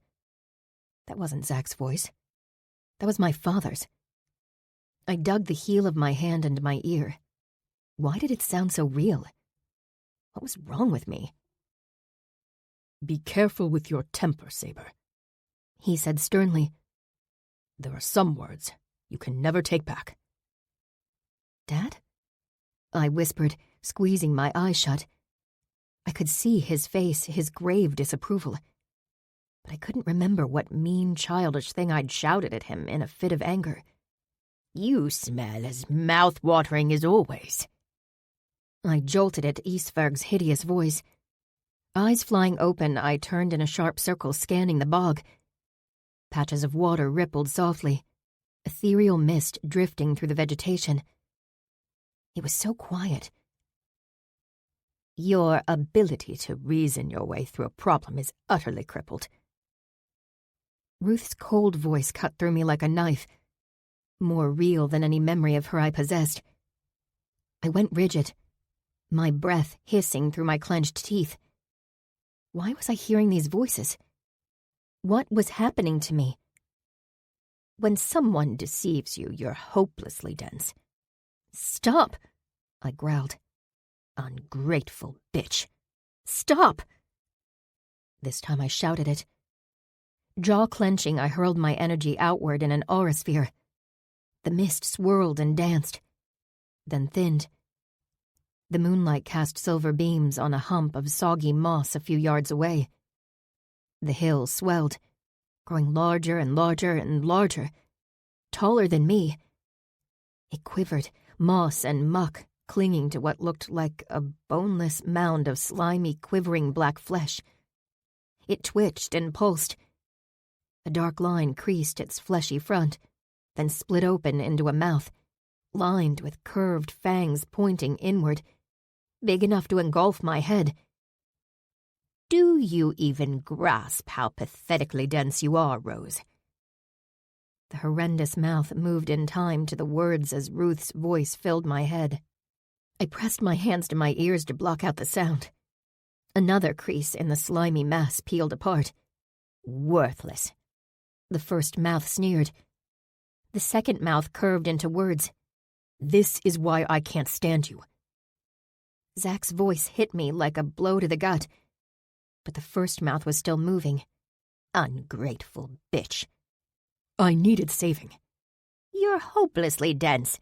That wasn't Zack's voice. That was my father's. I dug the heel of my hand into my ear. Why did it sound so real? What was wrong with me? Be careful with your temper, Saber, he said sternly. There are some words you can never take back. Dad? I whispered, squeezing my eyes shut. I could see his face, his grave disapproval. But I couldn't remember what mean, childish thing I'd shouted at him in a fit of anger. You smell as mouth-watering as always. I jolted at Isverg's hideous voice. Eyes flying open, I turned in a sharp circle, scanning the bog. Patches of water rippled softly, ethereal mist drifting through the vegetation. It was so quiet. Your ability to reason your way through a problem is utterly crippled. Ruth's cold voice cut through me like a knife, more real than any memory of her I possessed. I went rigid, my breath hissing through my clenched teeth. Why was I hearing these voices? What was happening to me? When someone deceives you, you're hopelessly dense. Stop, I growled. Ungrateful bitch. Stop! This time I shouted it. Jaw clenching, I hurled my energy outward in an aura sphere. The mist swirled and danced, then thinned. The moonlight cast silver beams on a hump of soggy moss a few yards away. The hill swelled, growing larger and larger and larger, taller than me. It quivered, moss and muck clinging to what looked like a boneless mound of slimy, quivering black flesh. It twitched and pulsed. A dark line creased its fleshy front, then split open into a mouth, lined with curved fangs pointing inward, big enough to engulf my head. Do you even grasp how pathetically dense you are, Rose? The horrendous mouth moved in time to the words as Ruth's voice filled my head. I pressed my hands to my ears to block out the sound. Another crease in the slimy mass peeled apart. Worthless. The first mouth sneered. The second mouth curved into words. This is why I can't stand you. Zach's voice hit me like a blow to the gut, but the first mouth was still moving. Ungrateful bitch. I needed saving. You're hopelessly dense.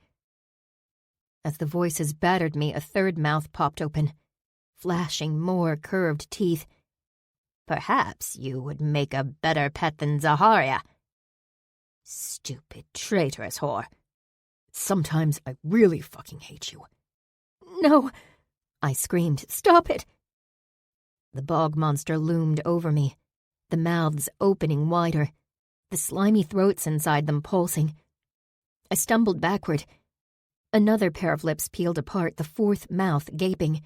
As the voices battered me, a third mouth popped open, flashing more curved teeth. Perhaps you would make a better pet than Zaharia. Stupid, traitorous whore. Sometimes I really fucking hate you. No, I screamed. Stop it! The bog monster loomed over me, the mouths opening wider, the slimy throats inside them pulsing. I stumbled backward. Another pair of lips peeled apart, the fourth mouth gaping.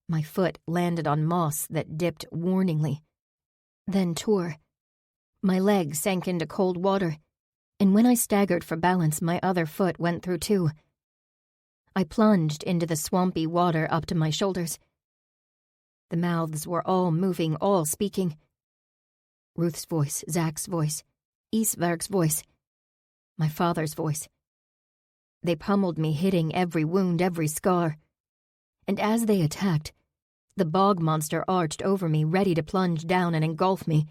My foot landed on moss that dipped warningly, then tore. My leg sank into cold water, and when I staggered for balance, my other foot went through too. I plunged into the swampy water up to my shoulders. The mouths were all moving, all speaking. Ruth's voice, Zach's voice, Isverk's voice, my father's voice. They pummeled me, hitting every wound, every scar. And as they attacked, the bog monster arched over me, ready to plunge down and engulf me.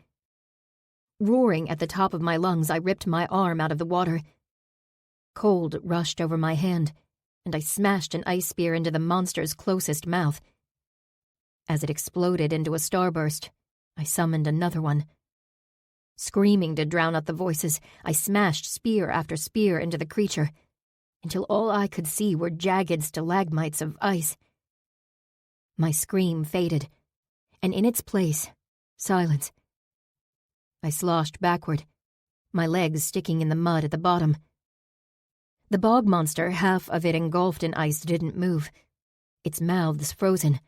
Roaring at the top of my lungs, I ripped my arm out of the water. Cold rushed over my hand, and I smashed an ice spear into the monster's closest mouth. As it exploded into a starburst, I summoned another one. Screaming to drown out the voices, I smashed spear after spear into the creature, until all I could see were jagged stalagmites of ice. My scream faded, and in its place, silence. I sloshed backward, my legs sticking in the mud at the bottom. The bog monster, half of it engulfed in ice, didn't move, its mouths frozen.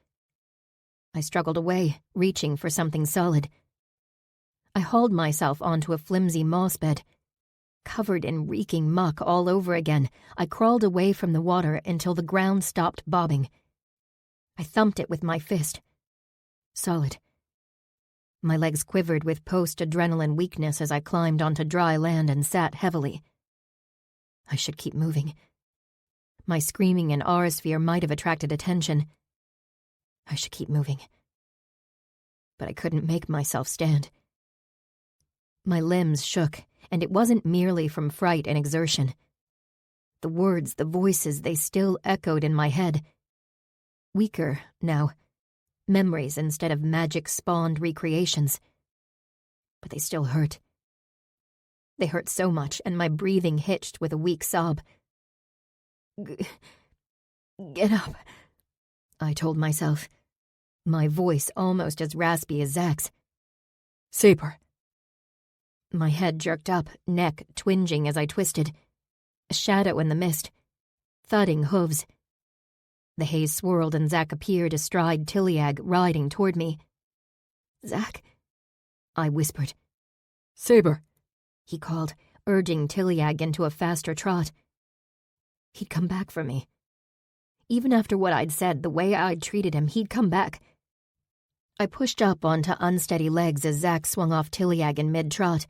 I struggled away, reaching for something solid. I hauled myself onto a flimsy moss bed. Covered in reeking muck all over again, I crawled away from the water until the ground stopped bobbing. I thumped it with my fist. Solid. My legs quivered with post-adrenaline weakness as I climbed onto dry land and sat heavily. I should keep moving. My screaming in aurasphere might have attracted attention. I should keep moving. But I couldn't make myself stand. My limbs shook, and it wasn't merely from fright and exertion. The words, the voices, they still echoed in my head. Weaker, now. Memories instead of magic-spawned recreations. But they still hurt. They hurt so much, and my breathing hitched with a weak sob. Get up, I told myself, my voice almost as raspy as Zach's. Saber. My head jerked up, neck twinging as I twisted. A shadow in the mist. Thudding hooves. The haze swirled and Zach appeared astride Tiliag, riding toward me. Zach, I whispered. Saber, he called, urging Tiliag into a faster trot. He'd come back for me. Even after what I'd said, the way I'd treated him, he'd come back. I pushed up onto unsteady legs as Zack swung off Tiliag in mid-trot.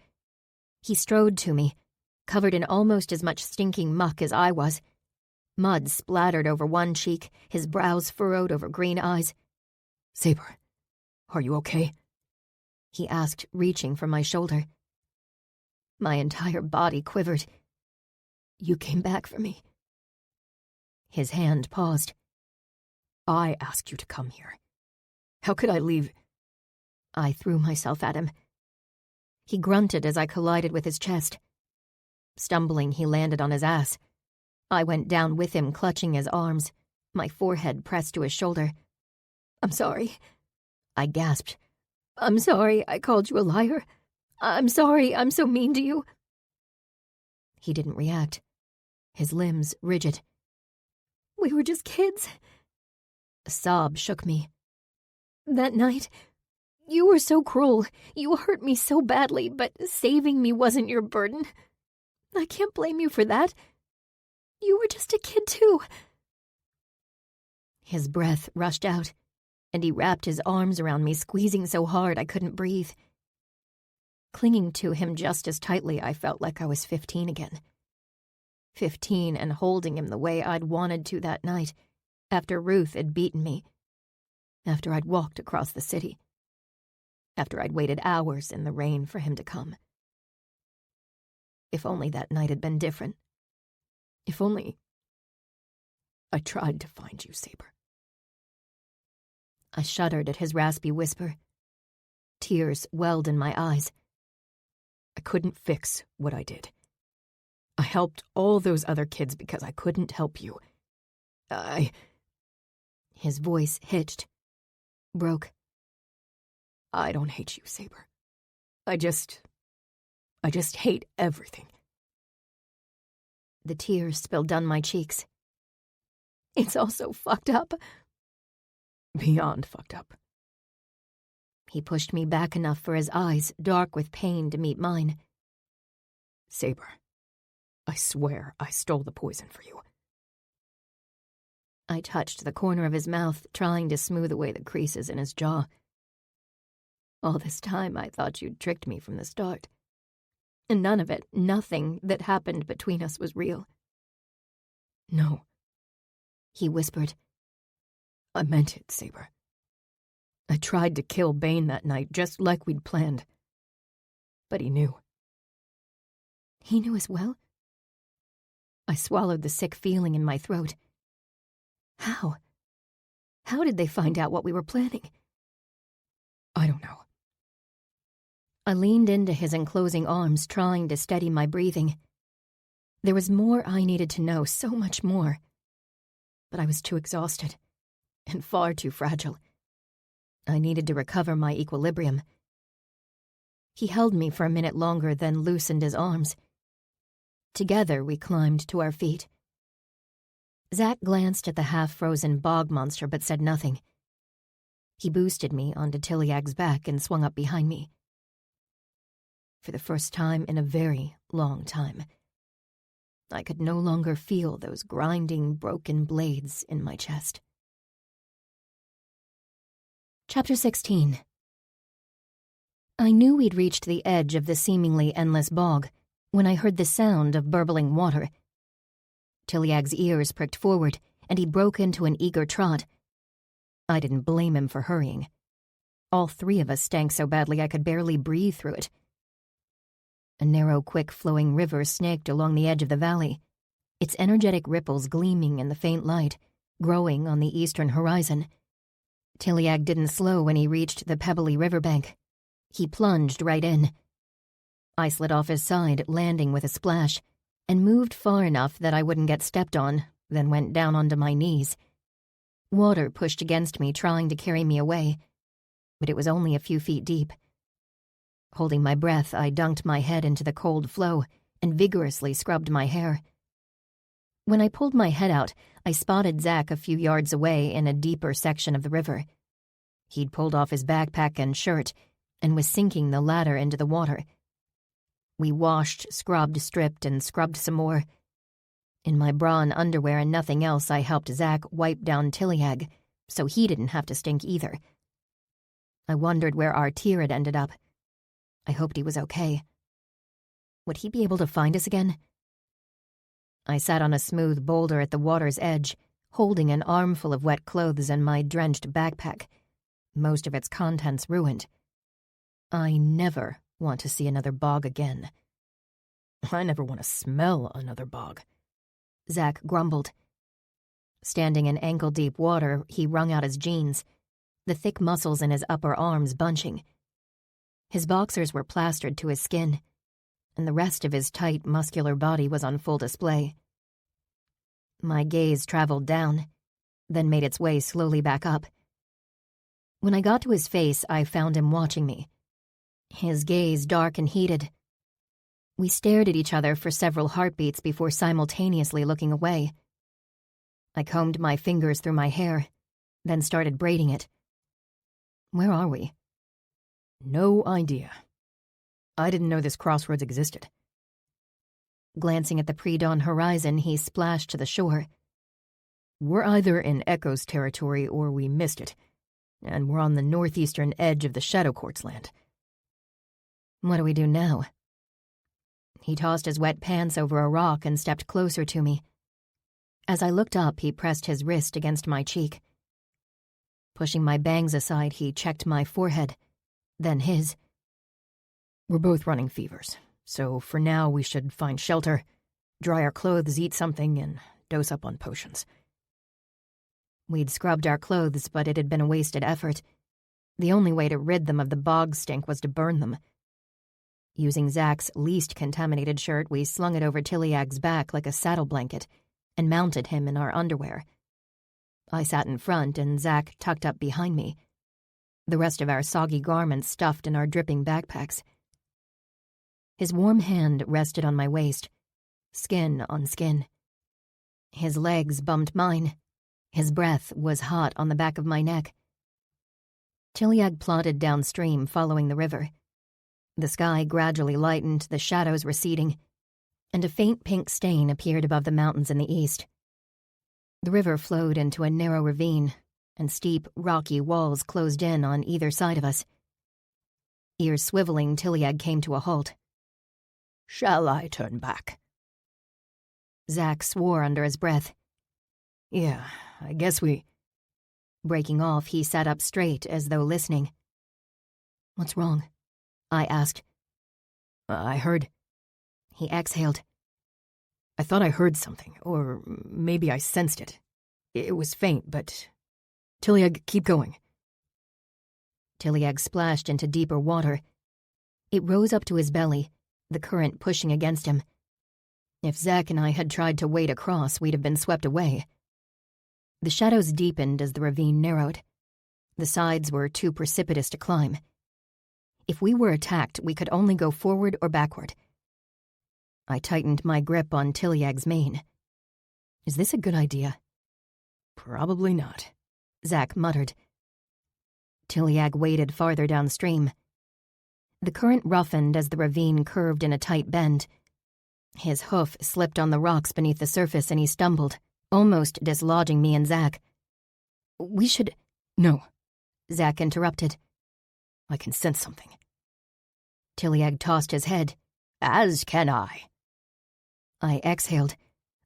He strode to me, covered in almost as much stinking muck as I was. Mud splattered over one cheek, his brows furrowed over green eyes. "Saber, are you okay?" he asked, reaching for my shoulder. My entire body quivered. "You came back for me." His hand paused. "I asked you to come here. How could I leave?" I threw myself at him. He grunted as I collided with his chest. Stumbling, he landed on his ass. I went down with him, clutching his arms, my forehead pressed to his shoulder. "I'm sorry," I gasped. "I'm sorry I called you a liar. I'm sorry I'm so mean to you." He didn't react, his limbs rigid. "We were just kids." A sob shook me. "That night, you were so cruel. You hurt me so badly, but saving me wasn't your burden. I can't blame you for that. You were just a kid, too." His breath rushed out, and he wrapped his arms around me, squeezing so hard I couldn't breathe. Clinging to him just as tightly, I felt like I was 15 again. 15 and holding him the way I'd wanted to that night, after Ruth had beaten me, after I'd walked across the city, after I'd waited hours in the rain for him to come. If only that night had been different. If only I tried to find you, Saber. I shuddered at his raspy whisper. Tears welled in my eyes. I couldn't fix what I did. I helped all those other kids because I couldn't help you. His voice hitched, broke. I don't hate you, Saber. I just hate everything. The tears spilled down my cheeks. It's all so fucked up. Beyond fucked up. He pushed me back enough for his eyes, dark with pain, to meet mine. Saber, I swear I stole the poison for you. I touched the corner of his mouth, trying to smooth away the creases in his jaw. All this time I thought you'd tricked me from the start. And none of it, nothing that happened between us was real. No, he whispered. I meant it, Saber. I tried to kill Bane that night, just like we'd planned. But he knew. He knew as well? I swallowed the sick feeling in my throat. How? How did they find out what we were planning? I don't know. I leaned into his enclosing arms, trying to steady my breathing. There was more I needed to know, so much more. But I was too exhausted, and far too fragile. I needed to recover my equilibrium. He held me for a minute longer, then loosened his arms. Together we climbed to our feet. Zack glanced at the half-frozen bog monster but said nothing. He boosted me onto Tiliag's back and swung up behind me. For the first time in a very long time, I could no longer feel those grinding, broken blades in my chest. Chapter 16. I knew we'd reached the edge of the seemingly endless bog when I heard the sound of burbling water. Tiliag's ears pricked forward, and he broke into an eager trot. I didn't blame him for hurrying. All three of us stank so badly I could barely breathe through it. A narrow, quick-flowing river snaked along the edge of the valley, its energetic ripples gleaming in the faint light, growing on the eastern horizon. Tiliag didn't slow when he reached the pebbly riverbank. He plunged right in. I slid off his side, landing with a splash, and moved far enough that I wouldn't get stepped on, then went down onto my knees. Water pushed against me, trying to carry me away, but it was only a few feet deep. Holding my breath, I dunked my head into the cold flow and vigorously scrubbed my hair. When I pulled my head out, I spotted Zack a few yards away in a deeper section of the river. He'd pulled off his backpack and shirt and was sinking the latter into the water. We washed, scrubbed, stripped, and scrubbed some more. In my bra and underwear and nothing else, I helped Zack wipe down Tiliag, so he didn't have to stink either. I wondered where our tier had ended up. I hoped he was okay. Would he be able to find us again? I sat on a smooth boulder at the water's edge, holding an armful of wet clothes and my drenched backpack, most of its contents ruined. I never want to see another bog again. I never want to smell another bog, Zach grumbled. Standing in ankle-deep water, he wrung out his jeans, the thick muscles in his upper arms bunching. His boxers were plastered to his skin, and the rest of his tight, muscular body was on full display. My gaze traveled down, then made its way slowly back up. When I got to his face, I found him watching me, his gaze dark and heated. We stared at each other for several heartbeats before simultaneously looking away. I combed my fingers through my hair, then started braiding it. Where are we? No idea. I didn't know this crossroads existed. Glancing at the pre-dawn horizon, he splashed to the shore. We're either in Echo's territory or we missed it, and we're on the northeastern edge of the Shadow Court's land. What do we do now? He tossed his wet pants over a rock and stepped closer to me. As I looked up, he pressed his wrist against my cheek. Pushing my bangs aside, he checked my forehead, then his. We're both running fevers, so for now we should find shelter, dry our clothes, eat something, and dose up on potions. We'd scrubbed our clothes, but it had been a wasted effort. The only way to rid them of the bog stink was to burn them. Using Zach's least contaminated shirt, we slung it over Tiliag's back like a saddle blanket and mounted him in our underwear. I sat in front and Zach tucked up behind me, the rest of our soggy garments stuffed in our dripping backpacks. His warm hand rested on my waist, skin on skin. His legs bumped mine. His breath was hot on the back of my neck. Tiliag plodded downstream, following the river. The sky gradually lightened, the shadows receding, and a faint pink stain appeared above the mountains in the east. The river flowed into a narrow ravine, and steep, rocky walls closed in on either side of us. Ears swiveling, Tiliag came to a halt. "Shall I turn back?" Zach swore under his breath. "Yeah, I guess we—" Breaking off, he sat up straight as though listening. "What's wrong?" I asked. I heard. He exhaled. I thought I heard something, or maybe I sensed it. It was faint, but... Tiliag, keep going. Tiliag splashed into deeper water. It rose up to his belly, the current pushing against him. If Zach and I had tried to wade across, we'd have been swept away. The shadows deepened as the ravine narrowed. The sides were too precipitous to climb. If we were attacked, we could only go forward or backward. I tightened my grip on Tiliag's mane. "Is this a good idea?" "Probably not," Zach muttered. Tiliag waded farther downstream. The current roughened as the ravine curved in a tight bend. His hoof slipped on the rocks beneath the surface and he stumbled, almost dislodging me and Zach. "We should—" "No," Zach interrupted. "I can sense something." Tiliag tossed his head. "As can I." I exhaled,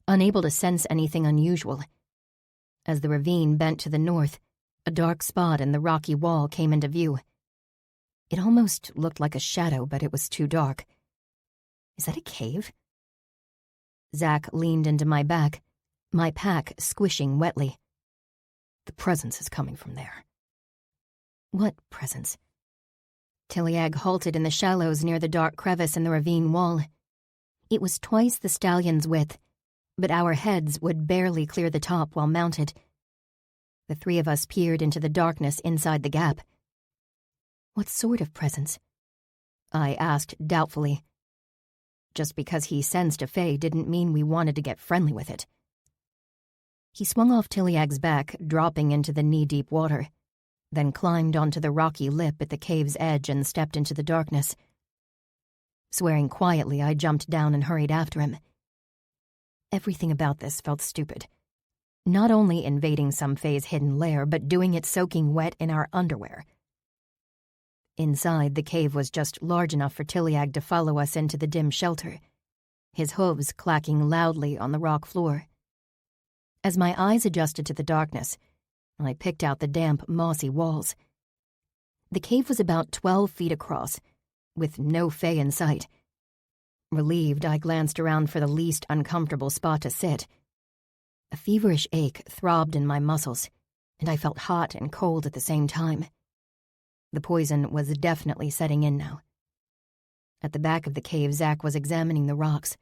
unable to sense anything unusual. As the ravine bent to the north, a dark spot in the rocky wall came into view. It almost looked like a shadow, but it was too dark. Is that a cave? Zach leaned into my back, my pack squishing wetly. "The presence is coming from there." "What presence?" Tiliag halted in the shallows near the dark crevice in the ravine wall. It was twice the stallion's width, but our heads would barely clear the top while mounted. The three of us peered into the darkness inside the gap. "What sort of presence?" I asked doubtfully. Just because he sensed a fae didn't mean we wanted to get friendly with it. He swung off Tiliag's back, dropping into the knee-deep water, then climbed onto the rocky lip at the cave's edge and stepped into the darkness. Swearing quietly, I jumped down and hurried after him. Everything about this felt stupid. Not only invading some fae's hidden lair, but doing it soaking wet in our underwear. Inside, the cave was just large enough for Tiliag to follow us into the dim shelter, his hooves clacking loudly on the rock floor. As my eyes adjusted to the darkness, I picked out the damp, mossy walls. The cave was about 12 feet across, with no Fae in sight. Relieved, I glanced around for the least uncomfortable spot to sit. A feverish ache throbbed in my muscles, and I felt hot and cold at the same time. The poison was definitely setting in now. At the back of the cave, Zach was examining the rocks.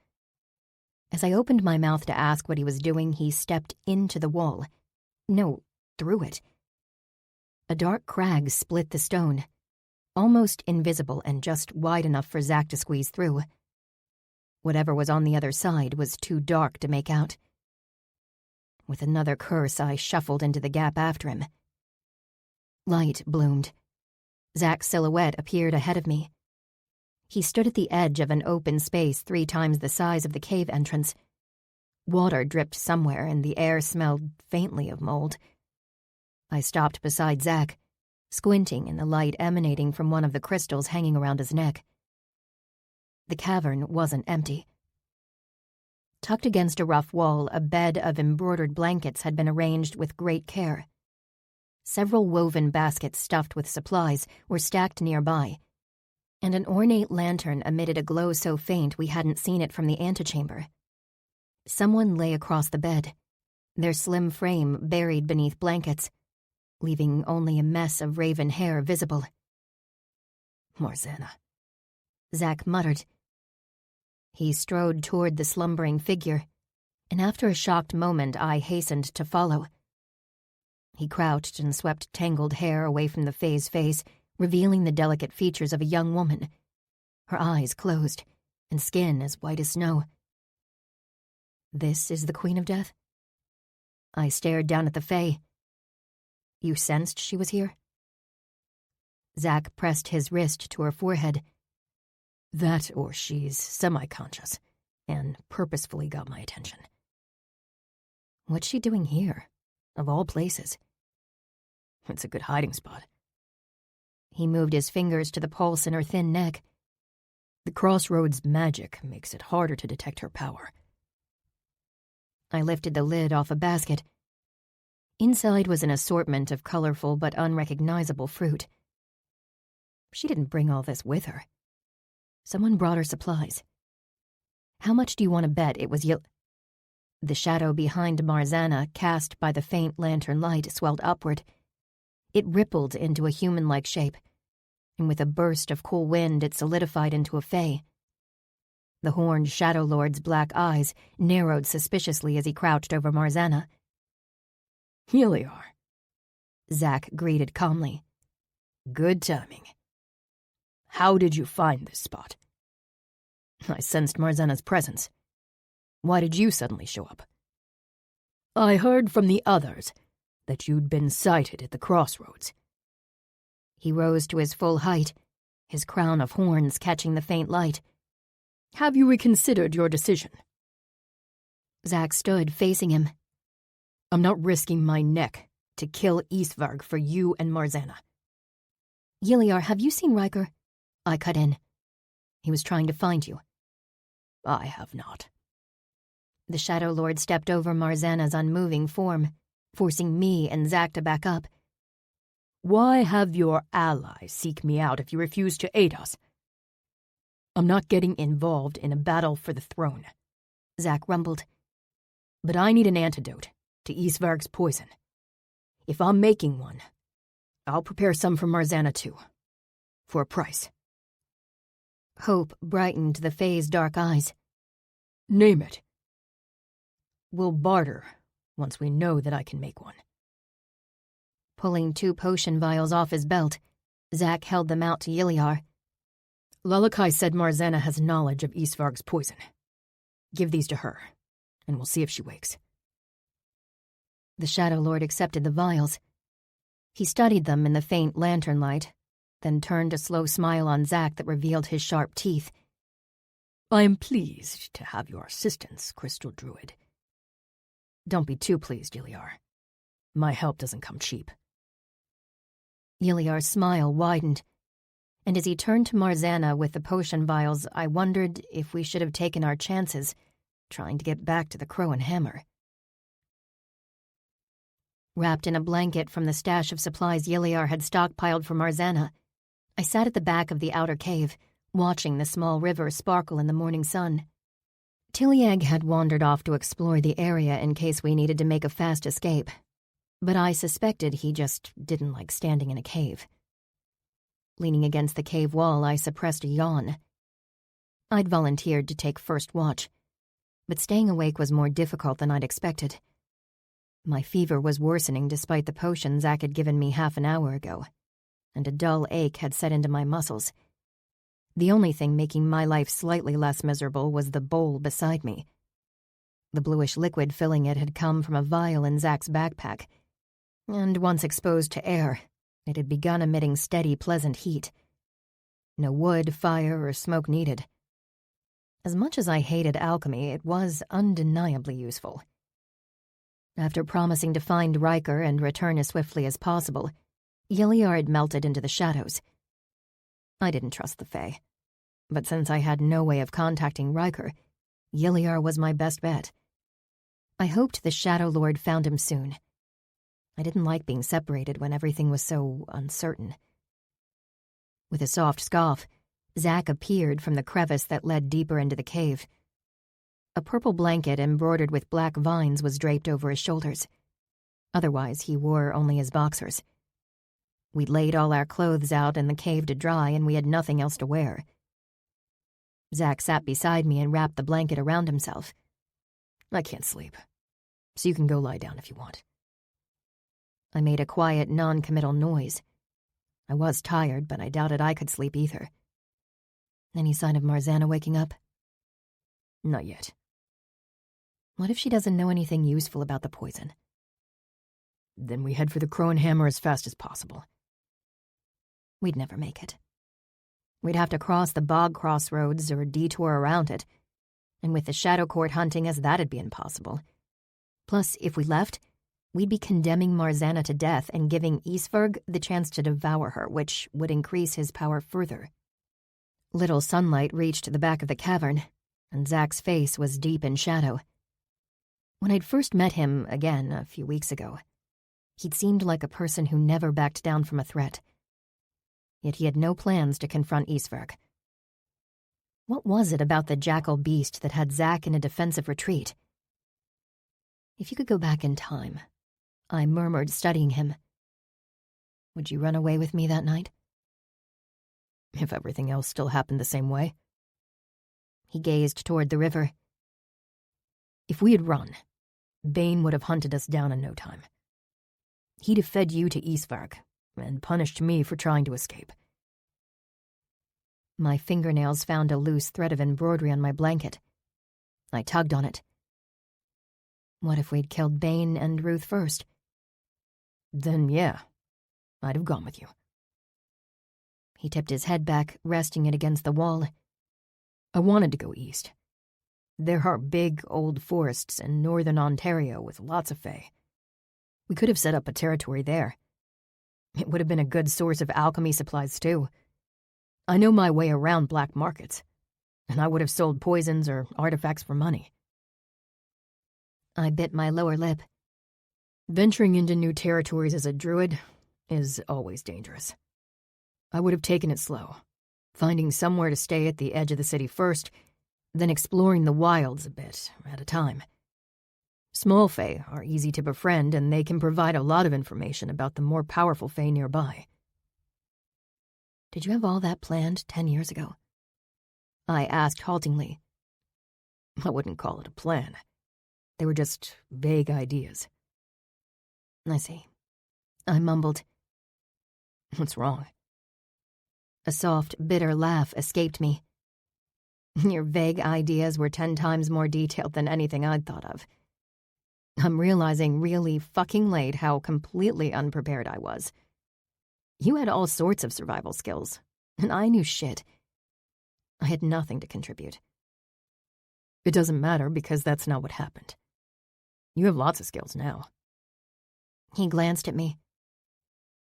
As I opened my mouth to ask what he was doing, he stepped into the wall. No, through it. A dark crag split the stone, almost invisible and just wide enough for Zach to squeeze through. Whatever was on the other side was too dark to make out. With another curse, I shuffled into the gap after him. Light bloomed. Zach's silhouette appeared ahead of me. He stood at the edge of an open space 3 times the size of the cave entrance. Water dripped somewhere, and the air smelled faintly of mold. I stopped beside Zach, squinting in the light emanating from one of the crystals hanging around his neck. The cavern wasn't empty. Tucked against a rough wall, a bed of embroidered blankets had been arranged with great care. Several woven baskets stuffed with supplies were stacked nearby, and an ornate lantern emitted a glow so faint we hadn't seen it from the antechamber. Someone lay across the bed, their slim frame buried beneath blankets, leaving only a mess of raven hair visible. Marzana. Zach muttered. He strode toward the slumbering figure, and after a shocked moment I hastened to follow. He crouched and swept tangled hair away from the Fae's face, revealing the delicate features of a young woman, her eyes closed, and skin as white as snow. This is the Queen of Death? I stared down at the Fae. You sensed she was here? Zach pressed his wrist to her forehead. That or she's semi-conscious, and purposefully got my attention. What's she doing here, of all places? It's a good hiding spot. He moved his fingers to the pulse in her thin neck. The crossroads magic makes it harder to detect her power. I lifted the lid off a basket. Inside was an assortment of colorful but unrecognizable fruit. She didn't bring all this with her. Someone brought her supplies. How much do you want to bet it was The shadow behind Marzana, cast by the faint lantern light, swelled upward. It rippled into a human-like shape, and with a burst of cool wind it solidified into a Fae. The horned Shadow Lord's black eyes narrowed suspiciously as he crouched over Marzana. Heliar, Zach greeted calmly. Good timing. How did you find this spot? I sensed Marzana's presence. Why did you suddenly show up? I heard from the others that you'd been sighted at the crossroads. He rose to his full height, his crown of horns catching the faint light. Have you reconsidered your decision? Zach stood facing him. I'm not risking my neck to kill Isvarg for you and Marzana. Heliar, have you seen Riker? I cut in. He was trying to find you. I have not. The Shadow Lord stepped over Marzana's unmoving form, forcing me and Zach to back up. Why have your allies seek me out if you refuse to aid us? I'm not getting involved in a battle for the throne, Zach rumbled. But I need an antidote to Isvarg's poison. If I'm making one, I'll prepare some for Marzana too, for a price. Hope brightened the Fae's dark eyes. Name it. We'll barter once we know that I can make one. Pulling 2 potion vials off his belt, Zach held them out to Heliar. Lalakai said Marzana has knowledge of Isvarg's poison. Give these to her, and we'll see if she wakes. The Shadow Lord accepted the vials. He studied them in the faint lantern light, then turned a slow smile on Zach that revealed his sharp teeth. I am pleased to have your assistance, Crystal Druid. Don't be too pleased, Heliar. My help doesn't come cheap. Heliar's smile widened. and as he turned to Marzana with the potion vials, I wondered if we should have taken our chances trying to get back to the Crow and Hammer. Wrapped in a blanket from the stash of supplies Yiliar had stockpiled for Marzana, I sat at the back of the outer cave, watching the small river sparkle in the morning sun. Tiliag had wandered off to explore the area in case we needed to make a fast escape, but I suspected he just didn't like standing in a cave. Leaning against the cave wall, I suppressed a yawn. I'd volunteered to take first watch, but staying awake was more difficult than I'd expected. My fever was worsening despite the potion Zack had given me half an hour ago, and a dull ache had set into my muscles. The only thing making my life slightly less miserable was the bowl beside me. The bluish liquid filling it had come from a vial in Zack's backpack, and once exposed to air, it had begun emitting steady, pleasant heat. No wood, fire, or smoke needed. As much as I hated alchemy, it was undeniably useful. After promising to find Riker and return as swiftly as possible, Yiliar had melted into the shadows. I didn't trust the Fae, but since I had no way of contacting Riker, Yiliar was my best bet. I hoped the Shadow Lord found him soon. I didn't like being separated when everything was so uncertain. With a soft scoff, Zack appeared from the crevice that led deeper into the cave. A purple blanket embroidered with black vines was draped over his shoulders. Otherwise, he wore only his boxers. We'd laid all our clothes out in the cave to dry, and we had nothing else to wear. Zack sat beside me and wrapped the blanket around himself. "I can't sleep, so you can go lie down if you want." I made a quiet, non-committal noise. I was tired, but I doubted I could sleep either. Any sign of Marzana waking up? Not yet. What if she doesn't know anything useful about the poison? Then we head for the Crow and Hammer as fast as possible. We'd never make it. We'd have to cross the bog crossroads or detour around it, and with the Shadow Court hunting us, that'd be impossible. Plus, if we left, we'd be condemning Marzana to death and giving Isverg the chance to devour her, which would increase his power further. Little sunlight reached the back of the cavern, and Zack's face was deep in shadow. When I'd first met him again a few weeks ago, he'd seemed like a person who never backed down from a threat. Yet he had no plans to confront Isverg. What was it about the jackal beast that had Zack in a defensive retreat? If you could go back in time, I murmured, studying him. Would you run away with me that night? If everything else still happened the same way. He gazed toward the river. If we had run, Bane would have hunted us down in no time. He'd have fed you to Isvarg and punished me for trying to escape. My fingernails found a loose thread of embroidery on my blanket. I tugged on it. What if we'd killed Bane and Ruth first? Then, yeah, I'd have gone with you. He tipped his head back, resting it against the wall. I wanted to go east. There are big, old forests in northern Ontario with lots of fae. We could have set up a territory there. It would have been a good source of alchemy supplies, too. I know my way around black markets, and I would have sold poisons or artifacts for money. I bit my lower lip. Venturing into new territories as a druid is always dangerous. I would have taken it slow, finding somewhere to stay at the edge of the city first, then exploring the wilds a bit at a time. Small fae are easy to befriend, and they can provide a lot of information about the more powerful fae nearby. Did you have all that planned 10 years ago? I asked haltingly. I wouldn't call it a plan. They were just vague ideas. I see. I mumbled. What's wrong? A soft, bitter laugh escaped me. Your vague ideas were 10 times more detailed than anything I'd thought of. I'm realizing really fucking late how completely unprepared I was. You had all sorts of survival skills, and I knew shit. I had nothing to contribute. It doesn't matter because that's not what happened. You have lots of skills now. He glanced at me.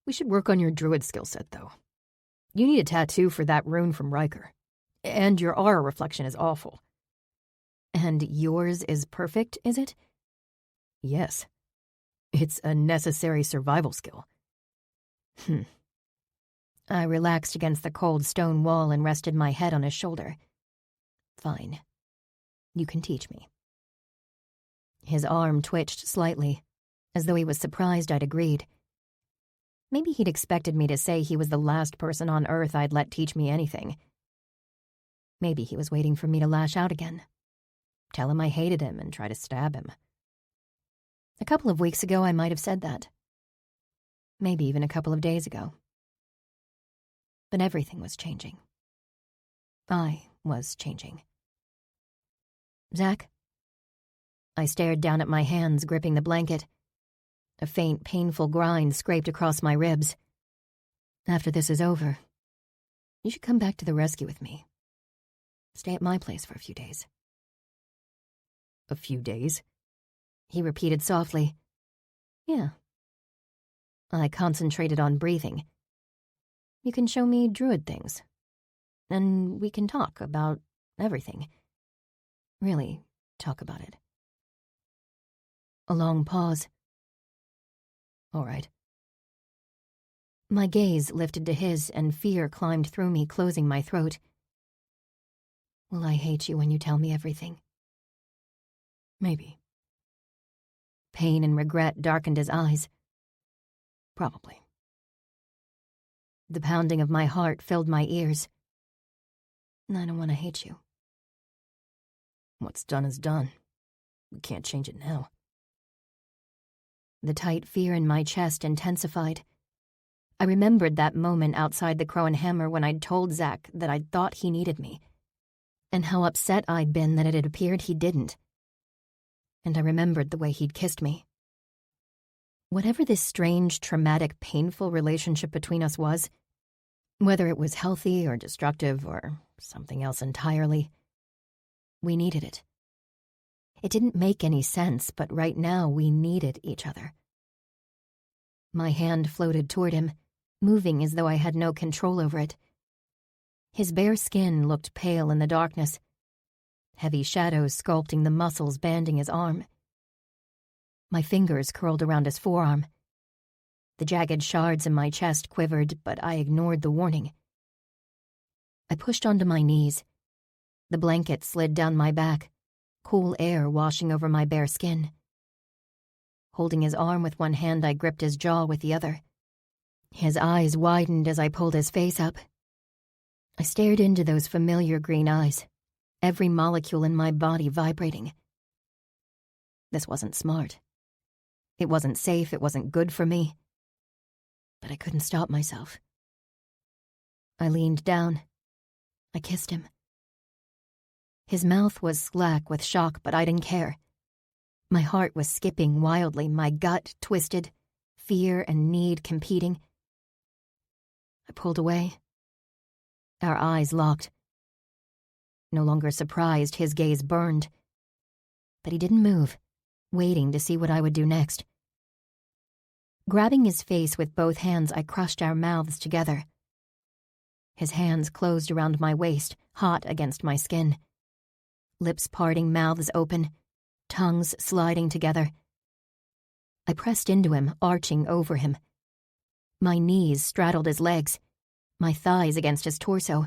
We should work on your druid skill set, though. You need a tattoo for that rune from Riker. And your aura reflection is awful. And yours is perfect, is it? Yes. It's a necessary survival skill. I relaxed against the cold stone wall and rested my head on his shoulder. Fine. You can teach me. His arm twitched slightly, as though he was surprised I'd agreed. Maybe he'd expected me to say he was the last person on Earth I'd let teach me anything. Maybe he was waiting for me to lash out again. Tell him I hated him and try to stab him. A couple of weeks ago, I might have said that. Maybe even a couple of days ago. But everything was changing. I was changing. Zach? I stared down at my hands, gripping the blanket. A faint, painful grind scraped across my ribs. After this is over, you should come back to the rescue with me. Stay at my place for a few days. A few days? He repeated softly. Yeah. I concentrated on breathing. You can show me druid things. And we can talk about everything. Really, talk about it. A long pause. All right. My gaze lifted to his, and fear climbed through me, closing my throat. Will I hate you when you tell me everything? Maybe. Pain and regret darkened his eyes. Probably. The pounding of my heart filled my ears. I don't want to hate you. What's done is done. We can't change it now. The tight fear in my chest intensified. I remembered that moment outside the Crow and Hammer when I'd told Zach that I'd thought he needed me, and how upset I'd been that it had appeared he didn't. And I remembered the way he'd kissed me. Whatever this strange, traumatic, painful relationship between us was, whether it was healthy or destructive or something else entirely, we needed it. It didn't make any sense, but right now we needed each other. My hand floated toward him, moving as though I had no control over it. His bare skin looked pale in the darkness, heavy shadows sculpting the muscles banding his arm. My fingers curled around his forearm. The jagged shards in my chest quivered, but I ignored the warning. I pushed onto my knees. The blanket slid down my back, cool air washing over my bare skin. Holding his arm with one hand, I gripped his jaw with the other. His eyes widened as I pulled his face up. I stared into those familiar green eyes, every molecule in my body vibrating. This wasn't smart. It wasn't safe, it wasn't good for me. But I couldn't stop myself. I leaned down. I kissed him. His mouth was slack with shock, but I didn't care. My heart was skipping wildly, my gut twisted, fear and need competing. I pulled away. Our eyes locked. No longer surprised, his gaze burned. But he didn't move, waiting to see what I would do next. Grabbing his face with both hands, I crushed our mouths together. His hands closed around my waist, hot against my skin. Lips parting, mouths open, tongues sliding together. I pressed into him, arching over him. My knees straddled his legs, my thighs against his torso.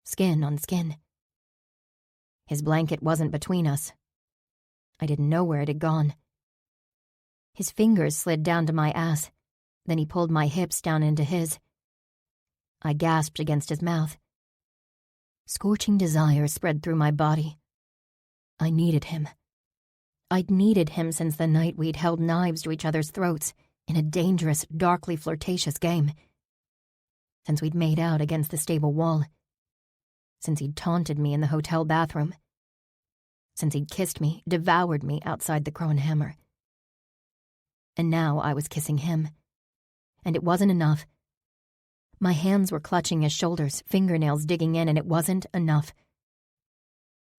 Skin on skin. His blanket wasn't between us. I didn't know where it had gone. His fingers slid down to my ass, then he pulled my hips down into his. I gasped against his mouth. Scorching desire spread through my body. I needed him. I'd needed him since the night we'd held knives to each other's throats in a dangerous, darkly flirtatious game. Since we'd made out against the stable wall. Since he'd taunted me in the hotel bathroom. Since he'd kissed me, devoured me outside the Crow and Hammer. And now I was kissing him. And it wasn't enough. My hands were clutching his shoulders, fingernails digging in, and it wasn't enough.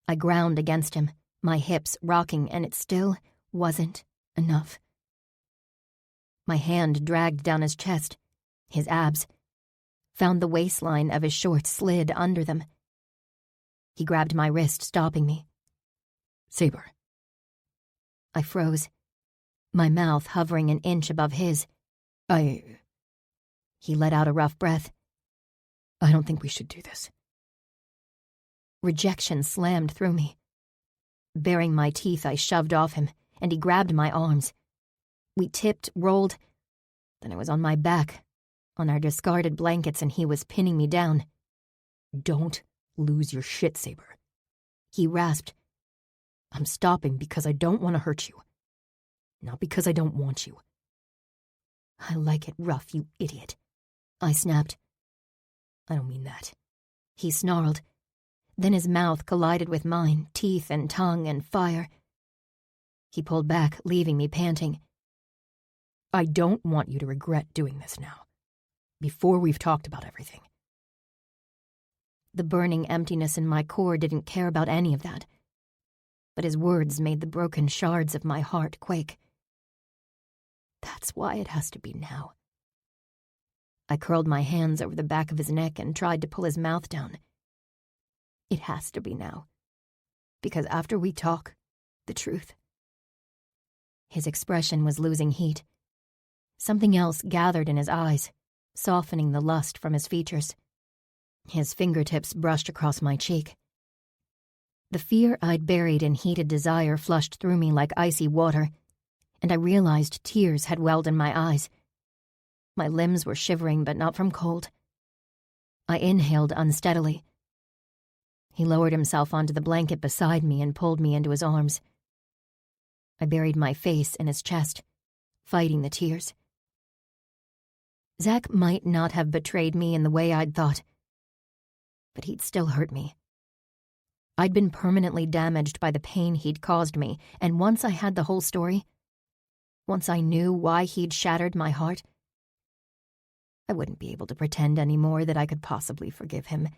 I ground against him, my hips rocking, and it still wasn't enough. My hand dragged down his chest, his abs. found the waistline of his shorts slid under them. He grabbed my wrist, stopping me. Saber. I froze, my mouth hovering an inch above his. He let out a rough breath. I don't think we should do this. Rejection slammed through me. Baring my teeth, I shoved off him, and he grabbed my arms. We tipped, rolled, then I was on my back, on our discarded blankets, and he was pinning me down. Don't lose your shit, Saber. He rasped. I'm stopping because I don't want to hurt you. Not because I don't want you. I like it rough, you idiot. I snapped. I don't mean that. He snarled. Then his mouth collided with mine, teeth and tongue and fire. He pulled back, leaving me panting. I don't want you to regret doing this now. Before we've talked about everything. The burning emptiness in my core didn't care about any of that. But his words made the broken shards of my heart quake. That's why it has to be now. I curled my hands over the back of his neck and tried to pull his mouth down. It has to be now. Because after we talk, the truth. His expression was losing heat. Something else gathered in his eyes, softening the lust from his features. His fingertips brushed across my cheek. The fear I'd buried in heated desire flushed through me like icy water, and I realized tears had welled in my eyes. My limbs were shivering, but not from cold. I inhaled unsteadily. He lowered himself onto the blanket beside me and pulled me into his arms. I buried my face in his chest, fighting the tears. Zach might not have betrayed me in the way I'd thought, but he'd still hurt me. I'd been permanently damaged by the pain he'd caused me, and once I had the whole story, once I knew why he'd shattered my heart, I wouldn't be able to pretend anymore that I could possibly forgive him.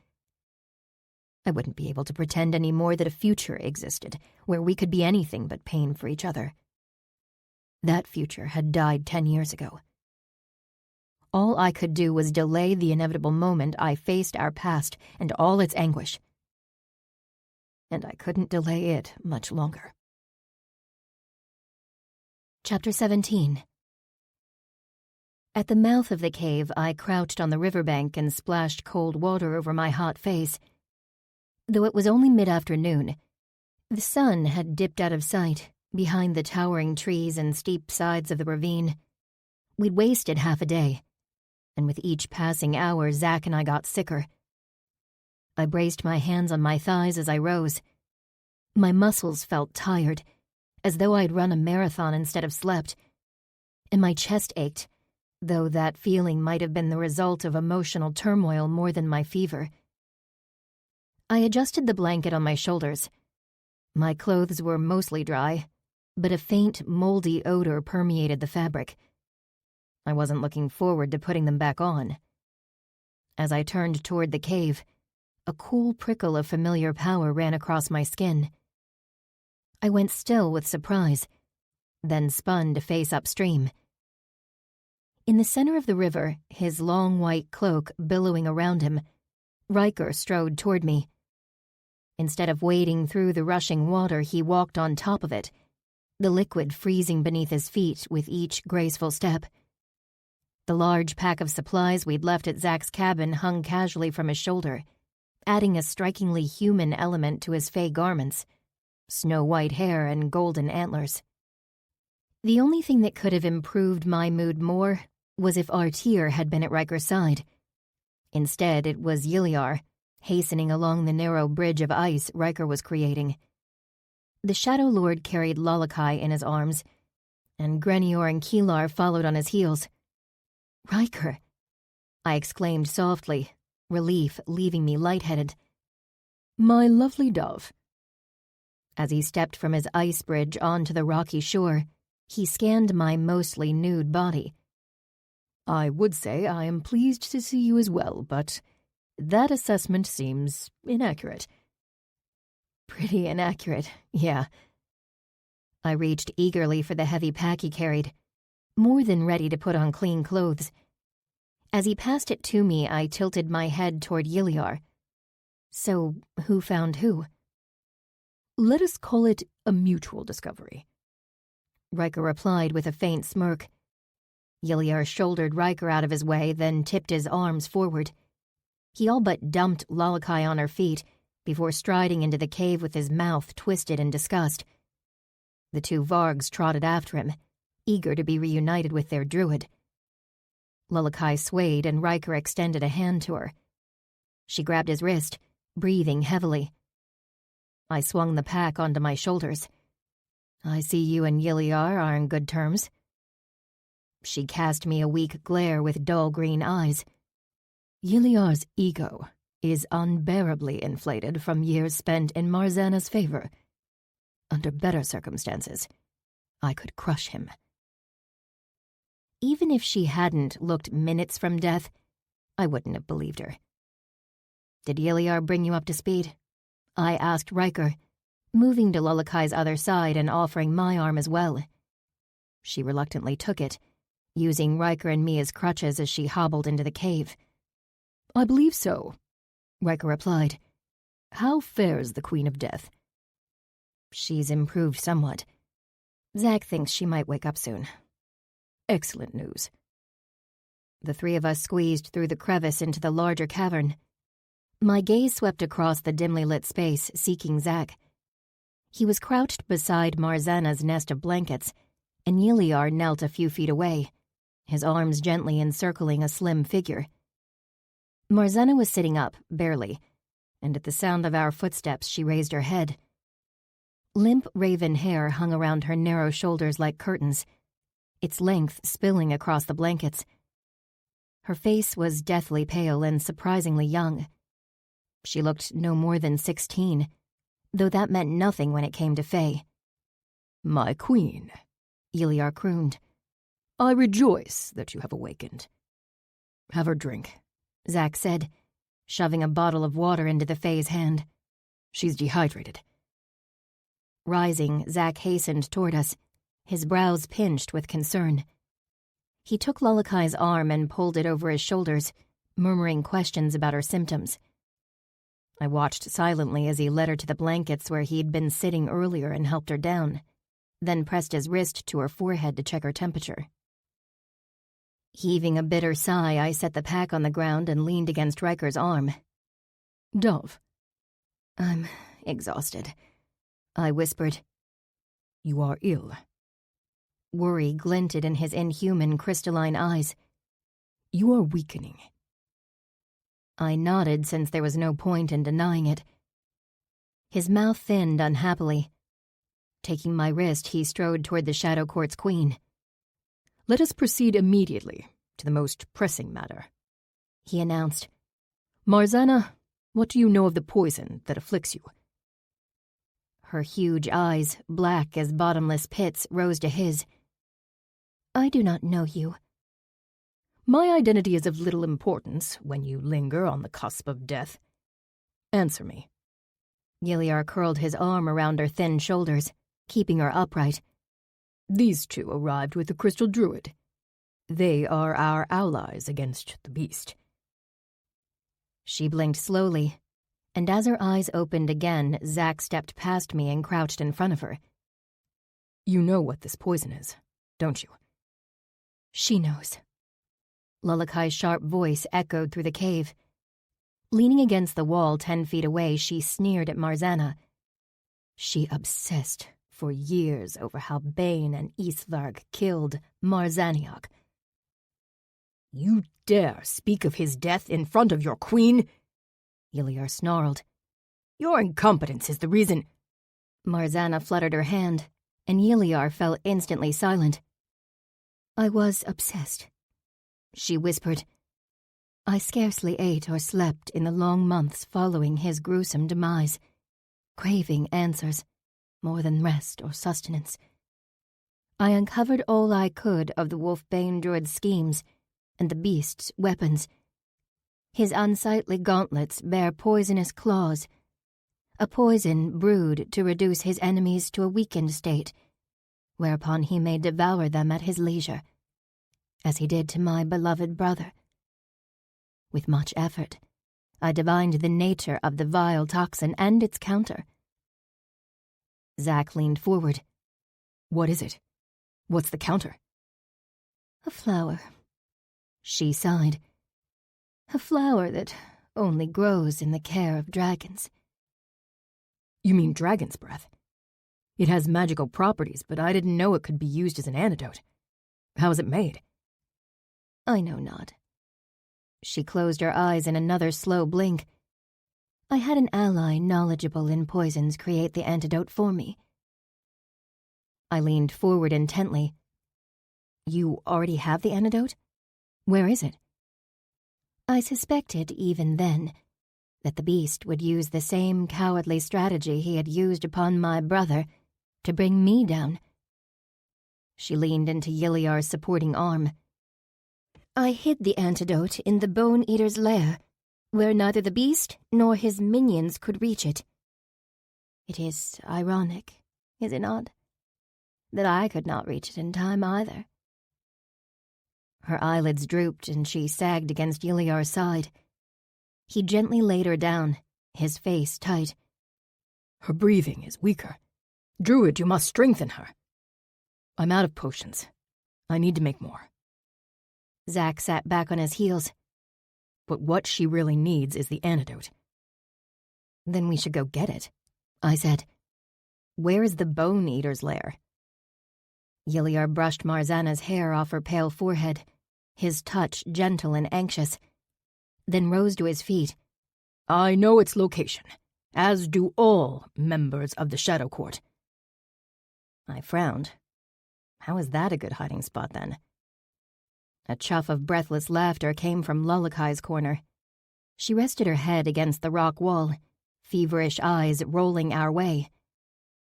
I wouldn't be able to pretend anymore that a future existed where we could be anything but pain for each other. That future had died 10 years ago. All I could do was delay the inevitable moment I faced our past and all its anguish. And I couldn't delay it much longer. Chapter 17. At the mouth of the cave, I crouched on the riverbank and splashed cold water over my hot face. Though it was only mid-afternoon, the sun had dipped out of sight behind the towering trees and steep sides of the ravine. We'd wasted half a day, and with each passing hour, Zach and I got sicker. I braced my hands on my thighs as I rose. My muscles felt tired, as though I'd run a marathon instead of slept, and my chest ached, though that feeling might have been the result of emotional turmoil more than my fever. I adjusted the blanket on my shoulders. My clothes were mostly dry, but a faint, moldy odor permeated the fabric. I wasn't looking forward to putting them back on. As I turned toward the cave, a cool prickle of familiar power ran across my skin. I went still with surprise, then spun to face upstream. In the center of the river, his long white cloak billowing around him, Riker strode toward me. Instead of wading through the rushing water, he walked on top of it, the liquid freezing beneath his feet with each graceful step. The large pack of supplies we'd left at Zach's cabin hung casually from his shoulder, adding a strikingly human element to his fey garments, snow-white hair and golden antlers. The only thing that could have improved my mood more was if Artir had been at Riker's side. Instead, it was Yiliar, hastening along the narrow bridge of ice Riker was creating. The Shadow Lord carried Lalakai in his arms, and Grenior and Kilar followed on his heels. "Riker!" I exclaimed softly, relief leaving me lightheaded. "My lovely dove." As he stepped from his ice bridge onto the rocky shore, he scanned my mostly nude body. "I would say I am pleased to see you as well, but that assessment seems inaccurate." "Pretty inaccurate, yeah." I reached eagerly for the heavy pack he carried, more than ready to put on clean clothes. As he passed it to me, I tilted my head toward Yiliar. So, who found who? Let us call it a mutual discovery. Riker replied with a faint smirk. Yiliar shouldered Riker out of his way, then tipped his arms forward. He all but dumped Lalakai on her feet before striding into the cave with his mouth twisted in disgust. The two Vargs trotted after him, eager to be reunited with their druid. Lalakai swayed and Riker extended a hand to her. She grabbed his wrist, breathing heavily. I swung the pack onto my shoulders. I see you and Yiliar are on good terms. She cast me a weak glare with dull green eyes. Yiliar's ego is unbearably inflated from years spent in Marzana's favor. Under better circumstances, I could crush him. Even if she hadn't looked minutes from death, I wouldn't have believed her. Did Yiliar bring you up to speed? I asked Riker, moving to Lulakai's other side and offering my arm as well. She reluctantly took it, using Riker and me as crutches as she hobbled into the cave. I believe so, Riker replied. How fares the Queen of Death? She's improved somewhat. Zack thinks she might wake up soon. Excellent news. The three of us squeezed through the crevice into the larger cavern. My gaze swept across the dimly lit space, seeking Zack. He was crouched beside Marzana's nest of blankets, and Yiliar knelt a few feet away, his arms gently encircling a slim figure. Marzana was sitting up, barely, and at the sound of our footsteps she raised her head. Limp raven hair hung around her narrow shoulders like curtains, its length spilling across the blankets. Her face was deathly pale and surprisingly young. She looked no more than 16, though that meant nothing when it came to Faye. My queen, Yiliar crooned. I rejoice that you have awakened. Have her drink, Zack said, shoving a bottle of water into the Fae's hand. She's dehydrated. Rising, Zack hastened toward us, his brows pinched with concern. He took Lulakai's arm and pulled it over his shoulders, murmuring questions about her symptoms. I watched silently as he led her to the blankets where he'd been sitting earlier and helped her down, then pressed his wrist to her forehead to check her temperature. Heaving a bitter sigh, I set the pack on the ground and leaned against Riker's arm. Dove. I'm exhausted, I whispered. You are ill. Worry glinted in his inhuman crystalline eyes. You are weakening. I nodded since there was no point in denying it. His mouth thinned unhappily. Taking my wrist, he strode toward the Shadow Court's queen. Let us proceed immediately to the most pressing matter, he announced. Marzana, what do you know of the poison that afflicts you? Her huge eyes, black as bottomless pits, rose to his. I do not know you. My identity is of little importance when you linger on the cusp of death. Answer me. Yiliar curled his arm around her thin shoulders, keeping her upright. These two arrived with the Crystal Druid. They are our allies against the beast. She blinked slowly, and as her eyes opened again, Zack stepped past me and crouched in front of her. You know what this poison is, don't you? She knows. Lulakai's sharp voice echoed through the cave. Leaning against the wall 10 feet away, she sneered at Marzana. She obsessed for years over how Bane and Isvarg killed Marzaniok. You dare speak of his death in front of your queen? Yiliar snarled. Your incompetence is the reason. Marzana fluttered her hand, and Yiliar fell instantly silent. I was obsessed, she whispered. I scarcely ate or slept in the long months following his gruesome demise, craving answers more than rest or sustenance. I uncovered all I could of the Wolfbane Druid's schemes and the beast's weapons. His unsightly gauntlets bear poisonous claws, a poison brewed to reduce his enemies to a weakened state, whereupon he may devour them at his leisure, as he did to my beloved brother, With much effort, I divined the nature of the vile toxin and its counter. Zack leaned forward. What is it? What's the counter? A flower. She sighed. A flower that only grows in the care of dragons. You mean dragon's breath? It has magical properties, but I didn't know it could be used as an antidote. How is it made? I know not. She closed her eyes in another slow blink. I had an ally knowledgeable in poisons create the antidote for me. I leaned forward intently. You already have the antidote? Where is it? I suspected even then that the beast would use the same cowardly strategy he had used upon my brother to bring me down. She leaned into Yiliar's supporting arm. I hid the antidote in the Bone Eater's lair, where neither the beast nor his minions could reach it. It is ironic, is it not, that I could not reach it in time either. Her eyelids drooped and she sagged against Yiliar's side. He gently laid her down, his face tight. Her breathing is weaker. Druid, you must strengthen her. I'm out of potions. I need to make more. Zack sat back on his heels. But what she really needs is the antidote. Then we should go get it, I said. Where is the Bone Eater's lair? Yiliar brushed Marzana's hair off her pale forehead, his touch gentle and anxious, then rose to his feet. I know its location, as do all members of the Shadow Court. I frowned. How is that a good hiding spot, then? A chuff of breathless laughter came from Lullakai's corner. She rested her head against the rock wall, feverish eyes rolling our way.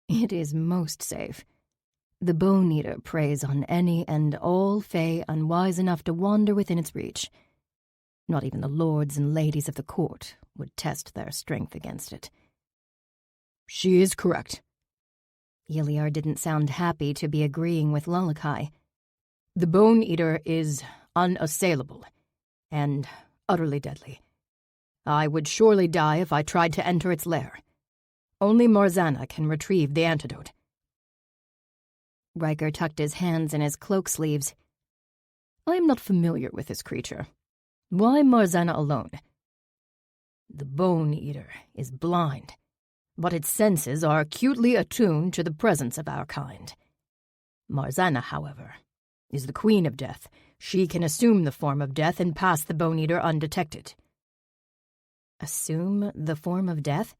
It is most safe. The Bone Eater preys on any and all fae unwise enough to wander within its reach. Not even the lords and ladies of the court would test their strength against it. She is correct. Yiliar didn't sound happy to be agreeing with Lullakai. The Bone Eater is unassailable and utterly deadly. I would surely die if I tried to enter its lair. Only Marzana can retrieve the antidote. Riker tucked his hands in his cloak sleeves. I am not familiar with this creature. Why Marzana alone? The Bone Eater is blind, but its senses are acutely attuned to the presence of our kind. Marzana, however, is the Queen of Death. She can assume the form of death and pass the Bone Eater undetected. Assume the form of death?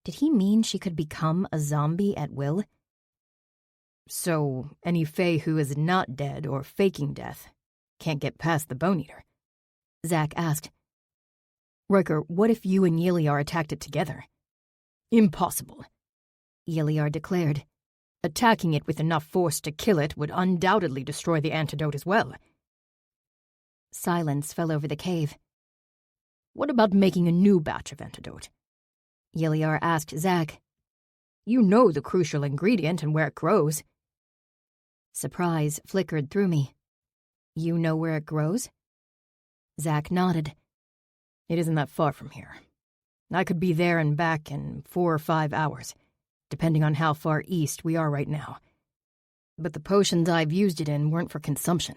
Did he mean she could become a zombie at will? So any fae who is not dead or faking death can't get past the Bone Eater? Zack asked. Riker, what if you and Yiliar attacked it together? Impossible, Yiliar declared. Attacking it with enough force to kill it would undoubtedly destroy the antidote as well. Silence fell over the cave. What about making a new batch of antidote? Yiliar asked Zack. You know the crucial ingredient and where it grows. Surprise flickered through me. You know where it grows? Zack nodded. It isn't that far from here. I could be there and back in 4 or 5 hours, depending on how far east we are right now. But the potions I've used it in weren't for consumption.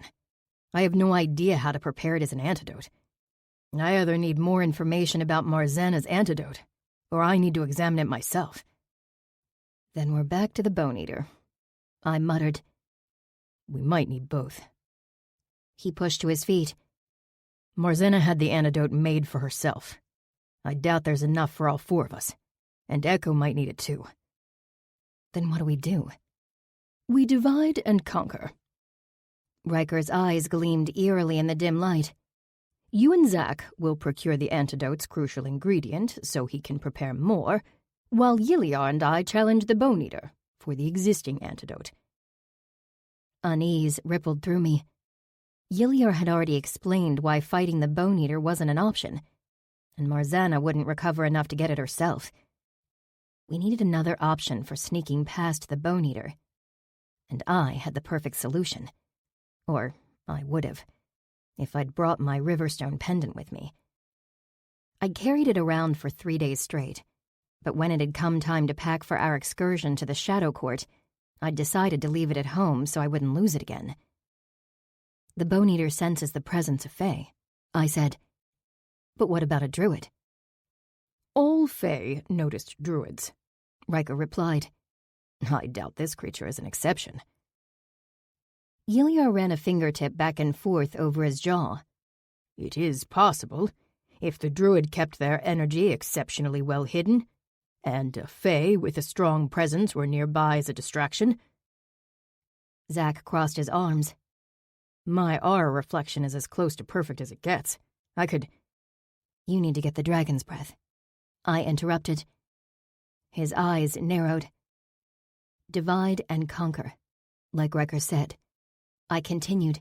I have no idea how to prepare it as an antidote. I either need more information about Marzana's antidote, or I need to examine it myself. Then we're back to the Bone Eater, I muttered. We might need both. He pushed to his feet. Marzana had the antidote made for herself. I doubt there's enough for all 4 of us, and Echo might need it too. Then what do we do? We divide and conquer. Riker's eyes gleamed eerily in the dim light. You and Zack will procure the antidote's crucial ingredient so he can prepare more, while Yiliar and I challenge the Bone Eater for the existing antidote. Unease rippled through me. Yiliar had already explained why fighting the Bone Eater wasn't an option, and Marzana wouldn't recover enough to get it herself. We needed another option for sneaking past the Bone Eater, and I had the perfect solution. Or I would have. if I'd brought my Riverstone pendant with me. I'd carried it around for 3 days straight, but when it had come time to pack for our excursion to the Shadow Court, I'd decided to leave it at home so I wouldn't lose it again. The Bone Eater senses the presence of Fae, I said. But what about a druid? All Fae noticed druids, Riker replied. I doubt this creature is an exception. Yiliar ran a fingertip back and forth over his jaw. It is possible, if the druid kept their energy exceptionally well hidden, and a Fae with a strong presence were nearby as a distraction. Zack crossed his arms. My aura reflection is as close to perfect as it gets. I could... You need to get the dragon's breath, I interrupted. His eyes narrowed. Divide and conquer, like Riker said. I continued.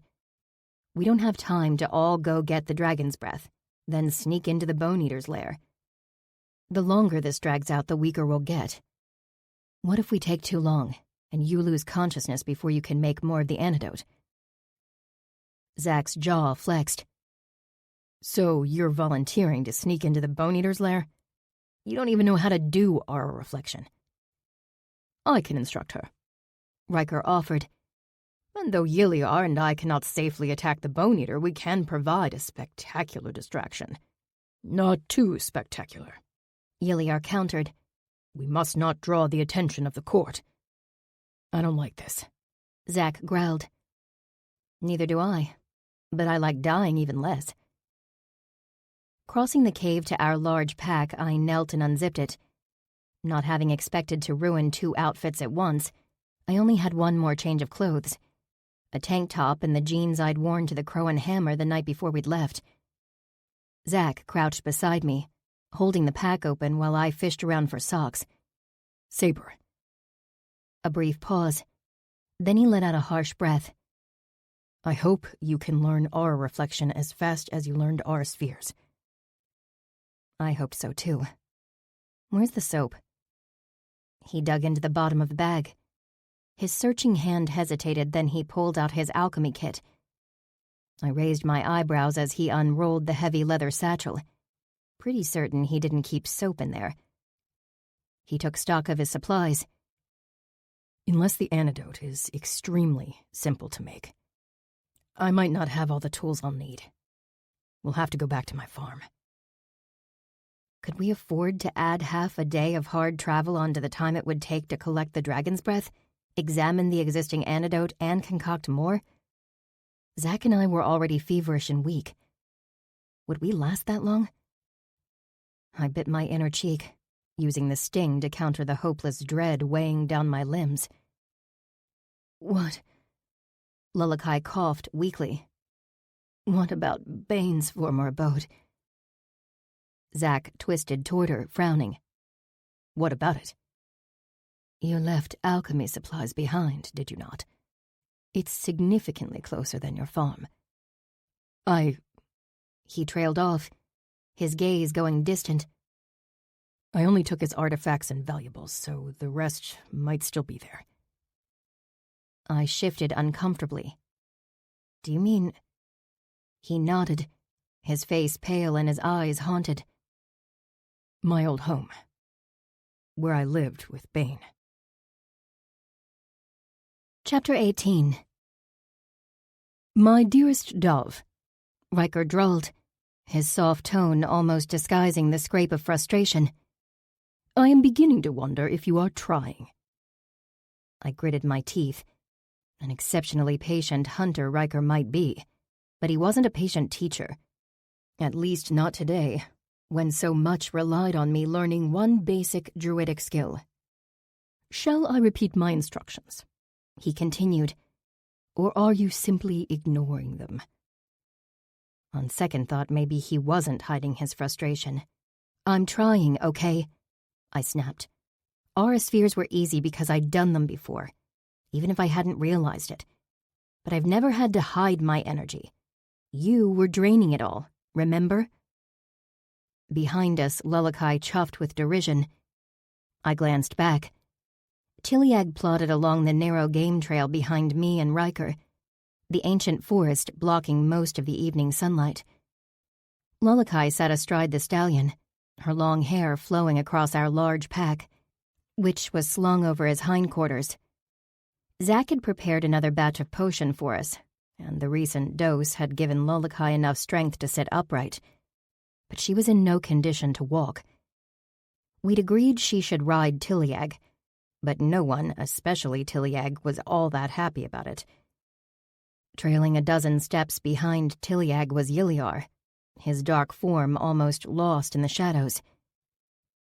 We don't have time to all go get the dragon's breath, then sneak into the Bone Eater's lair. The longer this drags out, the weaker we'll get. What if we take too long, and you lose consciousness before you can make more of the antidote? Zack's jaw flexed. So you're volunteering to sneak into the Bone Eater's lair? You don't even know how to do aura reflection. I can instruct her, Riker offered. And though Yiliar and I cannot safely attack the Bone Eater, we can provide a spectacular distraction. Not too spectacular, Yiliar countered. We must not draw the attention of the court. I don't like this, Zack growled. Neither do I, but I like dying even less. Crossing the cave to our large pack, I knelt and unzipped it. Not having expected to ruin 2 outfits at once, I only had one more change of clothes. A tank top and the jeans I'd worn to the Crow and Hammer the night before we'd left. Zack crouched beside me, holding the pack open while I fished around for socks. Saber. A brief pause. Then he let out a harsh breath. I hope you can learn aura reflection as fast as you learned aura spheres. I hope so, too. Where's the soap? He dug into the bottom of the bag. His searching hand hesitated, then he pulled out his alchemy kit. I raised my eyebrows as he unrolled the heavy leather satchel. Pretty certain he didn't keep soap in there. He took stock of his supplies. Unless the antidote is extremely simple to make, I might not have all the tools I'll need. We'll have to go back to my farm. Could we afford to add half a day of hard travel onto the time it would take to collect the dragon's breath, examine the existing antidote, and concoct more? Zack and I were already feverish and weak. Would we last that long? I bit my inner cheek, using the sting to counter the hopeless dread weighing down my limbs. What? Lulakai coughed weakly. What about Bane's former abode? Zack twisted toward her, frowning. What about it? You left alchemy supplies behind, did you not? It's significantly closer than your farm. He trailed off, his gaze going distant. I only took his artifacts and valuables, so the rest might still be there. I shifted uncomfortably. Do you mean... He nodded, his face pale and his eyes haunted. My old home, where I lived with Bane. Chapter 18. My dearest dove, Riker drawled, his soft tone almost disguising the scrape of frustration. I am beginning to wonder if you are trying. I gritted my teeth. An exceptionally patient hunter Riker might be, but he wasn't a patient teacher. At least not today, when so much relied on me learning one basic druidic skill. Shall I repeat my instructions? He continued. Or are you simply ignoring them? On second thought, maybe he wasn't hiding his frustration. I'm trying, okay? I snapped. Aura spheres were easy because I'd done them before, even if I hadn't realized it. But I've never had to hide my energy. You were draining it all, remember? Behind us, Lulakai chuffed with derision. I glanced back. Tiliag plodded along the narrow game trail behind me and Riker. the ancient forest blocking most of the evening sunlight. Lalakai sat astride the stallion, her long hair flowing across our large pack, which was slung over his hindquarters. Zack had prepared another batch of potion for us, and the recent dose had given Lalakai enough strength to sit upright, but she was in no condition to walk. We'd agreed she should ride Tiliag, but no one, especially Tiliag, was all that happy about it. Trailing a dozen steps behind Tiliag was Yiliar, his dark form almost lost in the shadows.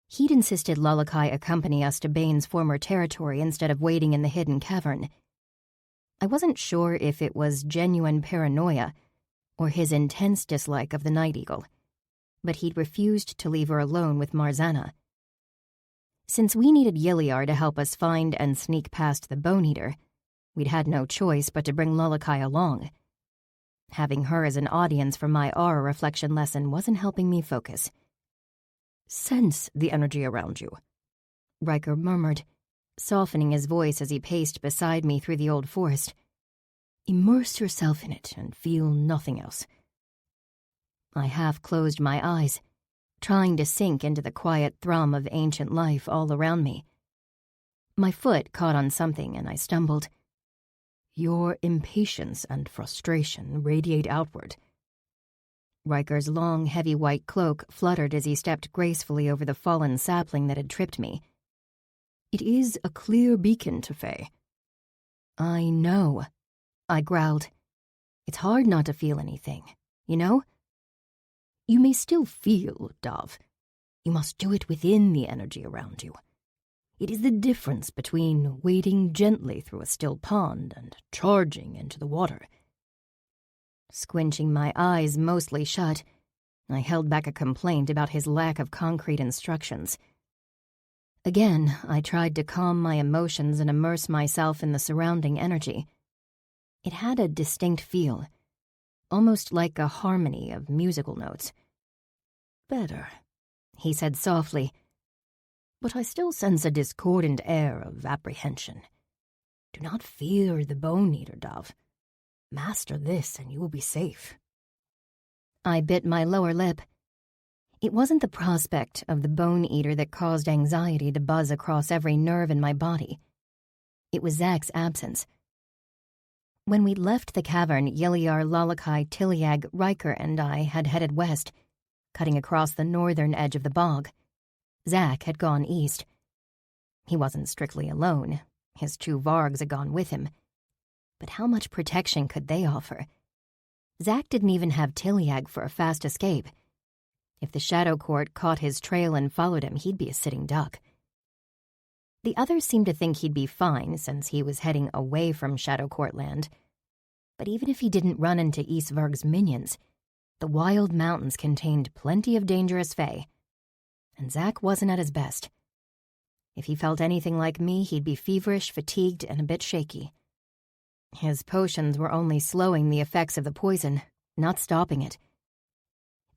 He'd insisted Lalakai accompany us to Bane's former territory instead of waiting in the hidden cavern. I wasn't sure if it was genuine paranoia or his intense dislike of the Night Eagle, but he'd refused to leave her alone with Marzana. Since we needed Yiliar to help us find and sneak past the Bone Eater, we'd had no choice but to bring Lalakai along. Having her as an audience for my aura reflection lesson wasn't helping me focus. "Sense the energy around you," Riker murmured, softening his voice as he paced beside me through the old forest. "Immerse yourself in it and feel nothing else." I half closed my eyes, trying to sink into the quiet thrum of ancient life all around me. My foot caught on something and I stumbled. "Your impatience and frustration radiate outward." Riker's long, heavy white cloak fluttered as he stepped gracefully over the fallen sapling that had tripped me. "It is a clear beacon to Faye." "I know," I growled. "It's hard not to feel anything, you know?" "You may still feel, Dove. You must do it within the energy around you. It is the difference between wading gently through a still pond and charging into the water." Squinching my eyes mostly shut, I held back a complaint about his lack of concrete instructions. Again, I tried to calm my emotions and immerse myself in the surrounding energy. It had a distinct feel, almost like a harmony of musical notes. "Better," he said softly, "but I still sense a discordant air of apprehension. Do not fear the Bone Eater, Dove. Master this and you will be safe." I bit my lower lip. It wasn't the prospect of the Bone Eater that caused anxiety to buzz across every nerve in my body. It was Zack's absence. When we'd left the cavern, Yiliar, Lalakai, Tiliag, Riker, and I had headed west, cutting across the northern edge of the bog. Zack had gone east. He wasn't strictly alone. His two Vargs had gone with him. But how much protection could they offer? Zack didn't even have Tiliag for a fast escape. If the Shadow Court caught his trail and followed him, he'd be a sitting duck. The others seemed to think he'd be fine since he was heading away from Shadow Court land. But even if he didn't run into Eastvarg's minions, the wild mountains contained plenty of dangerous fae. And Zack wasn't at his best. If he felt anything like me, he'd be feverish, fatigued, and a bit shaky. His potions were only slowing the effects of the poison, not stopping it.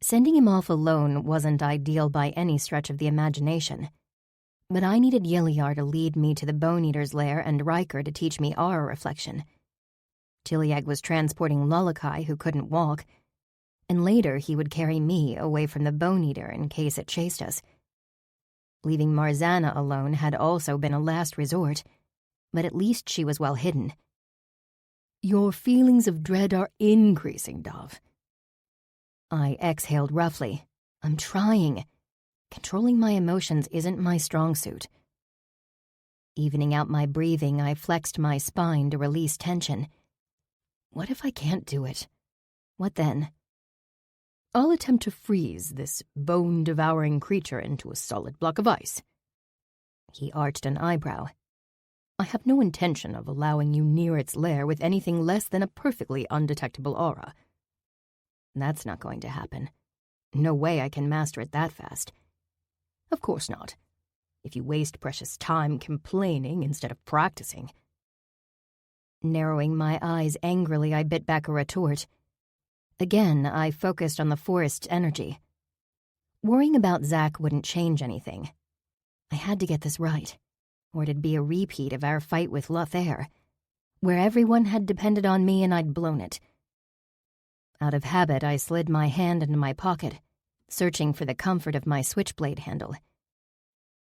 Sending him off alone wasn't ideal by any stretch of the imagination. But I needed Yiliar to lead me to the Bone Eater's lair and Riker to teach me aura reflection. Tiliag was transporting Lalakai, who couldn't walk, and later he would carry me away from the Bone Eater in case it chased us. Leaving Marzana alone had also been a last resort, but at least she was well hidden. "Your feelings of dread are increasing, Dove." I exhaled roughly. I'm trying. Controlling my emotions isn't my strong suit. Evening out my breathing, I flexed my spine to release tension. What if I can't do it? What then? "I'll attempt to freeze this bone-devouring creature into a solid block of ice." He arched an eyebrow. "I have no intention of allowing you near its lair with anything less than a perfectly undetectable aura." That's not going to happen. No way I can master it that fast. "Of course not. If you waste precious time complaining instead of practicing." Narrowing my eyes angrily, I bit back a retort. Again, I focused on the forest's energy. Worrying about Zack wouldn't change anything. I had to get this right, or it'd be a repeat of our fight with Lothair, where everyone had depended on me and I'd blown it. Out of habit, I slid my hand into my pocket, searching for the comfort of my switchblade handle.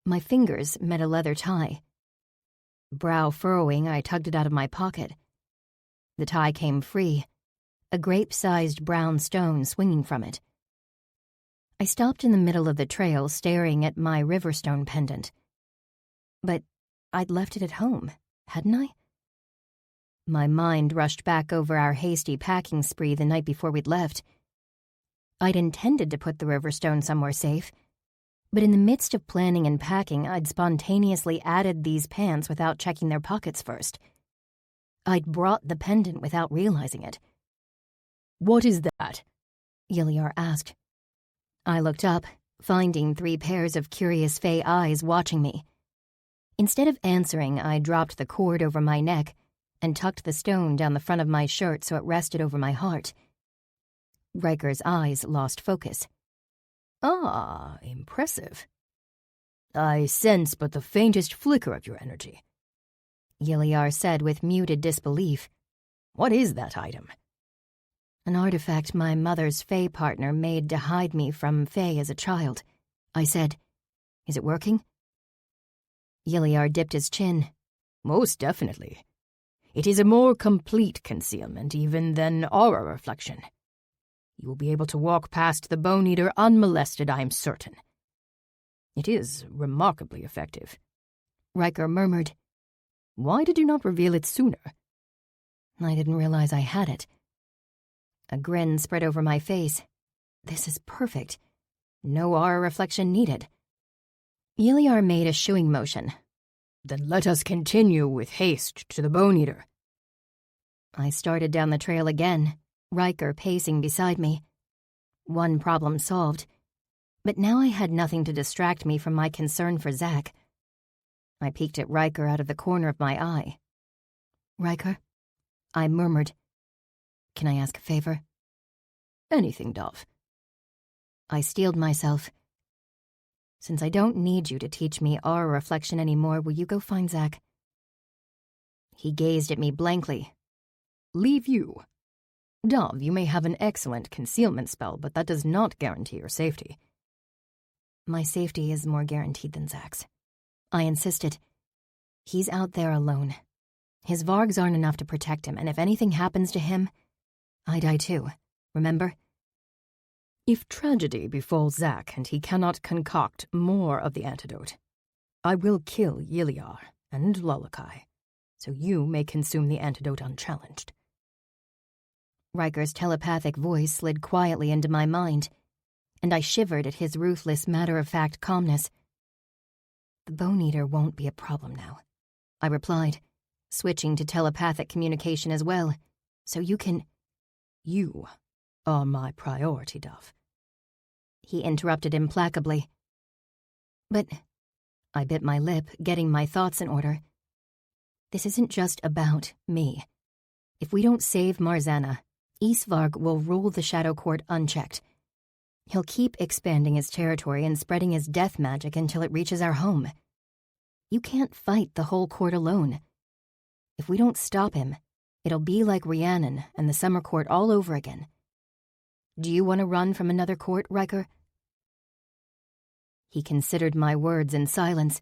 My fingers met a leather tie. Brow furrowing, I tugged it out of my pocket. The tie came free, a grape-sized brown stone swinging from it. I stopped in the middle of the trail, staring at my riverstone pendant. But I'd left it at home, hadn't I? My mind rushed back over our hasty packing spree the night before we'd left. I'd intended to put the riverstone somewhere safe, but in the midst of planning and packing, I'd spontaneously added these pants without checking their pockets first. I'd brought the pendant without realizing it. "What is that?" Yiliar asked. I looked up, finding 3 pairs of curious fey eyes watching me. Instead of answering, I dropped the cord over my neck and tucked the stone down the front of my shirt so it rested over my heart. Riker's eyes lost focus. "Ah, impressive. I sense but the faintest flicker of your energy," Yiliar said with muted disbelief. "What is that item?" "An artifact my mother's fey partner made to hide me from fey as a child," I said. "Is it working?" Yiliar dipped his chin. "Most definitely. It is a more complete concealment even than aura reflection. You will be able to walk past the Bone Eater unmolested, I am certain. It is remarkably effective." Riker murmured. "Why did you not reveal it sooner?" I didn't realize I had it. A grin spread over my face. This is perfect. No aura reflection needed. Yiliar made a shooing motion. "Then let us continue with haste to the Bone Eater." I started down the trail again, Riker pacing beside me. One problem solved, but now I had nothing to distract me from my concern for Zack. I peeked at Riker out of the corner of my eye. "Riker?" I murmured. "Can I ask a favor?" "Anything, Dove." I steeled myself. "Since I don't need you to teach me aura reflection anymore, will you go find Zack?" He gazed at me blankly. "Leave you? Dove, you may have an excellent concealment spell, but that does not guarantee your safety." "My safety is more guaranteed than Zack's," I insisted. "He's out there alone. His Vargs aren't enough to protect him, and if anything happens to him, I die too, remember?" "If tragedy befalls Zack and he cannot concoct more of the antidote, I will kill Yiliar and Lolokai, so you may consume the antidote unchallenged." Riker's telepathic voice slid quietly into my mind, and I shivered at his ruthless, matter-of-fact calmness. "The Bone Eater won't be a problem now," I replied, switching to telepathic communication as well, "so you can—" "You are my priority, Dove." He interrupted implacably. "But—" I bit my lip, getting my thoughts in order. "This isn't just about me. If we don't save Marzana, Isvarg will rule the Shadow Court unchecked. He'll keep expanding his territory and spreading his death magic until it reaches our home. You can't fight the whole court alone. If we don't stop him, it'll be like Rhiannon and the Summer Court all over again. Do you want to run from another court, Riker?" He considered my words in silence.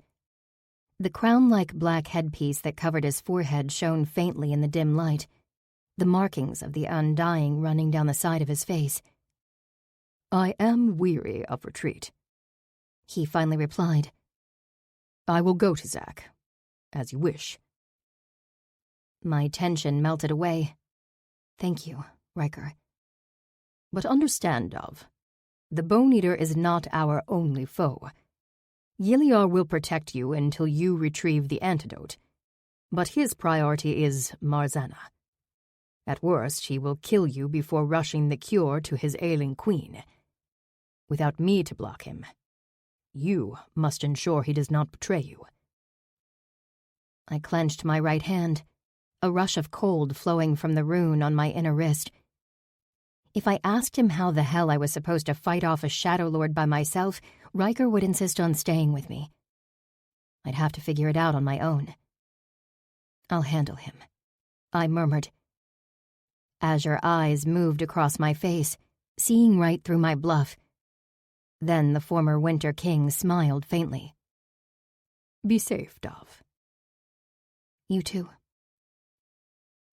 The crown-like black headpiece that covered his forehead shone faintly in the dim light, the markings of the undying running down the side of his face. "I am weary of retreat," he finally replied. "I will go to Zack, as you wish." My tension melted away. "Thank you, Riker." "But understand, Dove, the Bone Eater is not our only foe. Yiliar will protect you until you retrieve the antidote, but his priority is Marzana. At worst, he will kill you before rushing the cure to his ailing queen. Without me to block him, you must ensure he does not betray you." I clenched my right hand, a rush of cold flowing from the rune on my inner wrist. If I asked him how the hell I was supposed to fight off a Shadow Lord by myself, Riker would insist on staying with me. I'd have to figure it out on my own. "I'll handle him," I murmured. Azure eyes moved across my face, seeing right through my bluff. Then the former Winter King smiled faintly. Be safe, Dove. You too.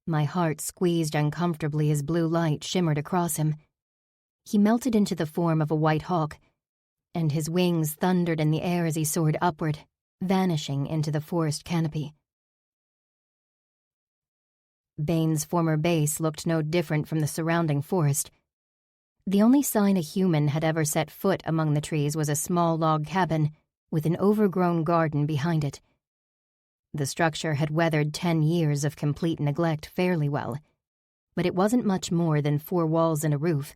My heart squeezed uncomfortably as blue light shimmered across him. He melted into the form of a white hawk, and his wings thundered in the air as he soared upward, vanishing into the forest canopy. Bane's former base looked no different from the surrounding forest. The only sign a human had ever set foot among the trees was a small log cabin with an overgrown garden behind it. The structure had weathered 10 years of complete neglect fairly well, but it wasn't much more than 4 walls and a roof.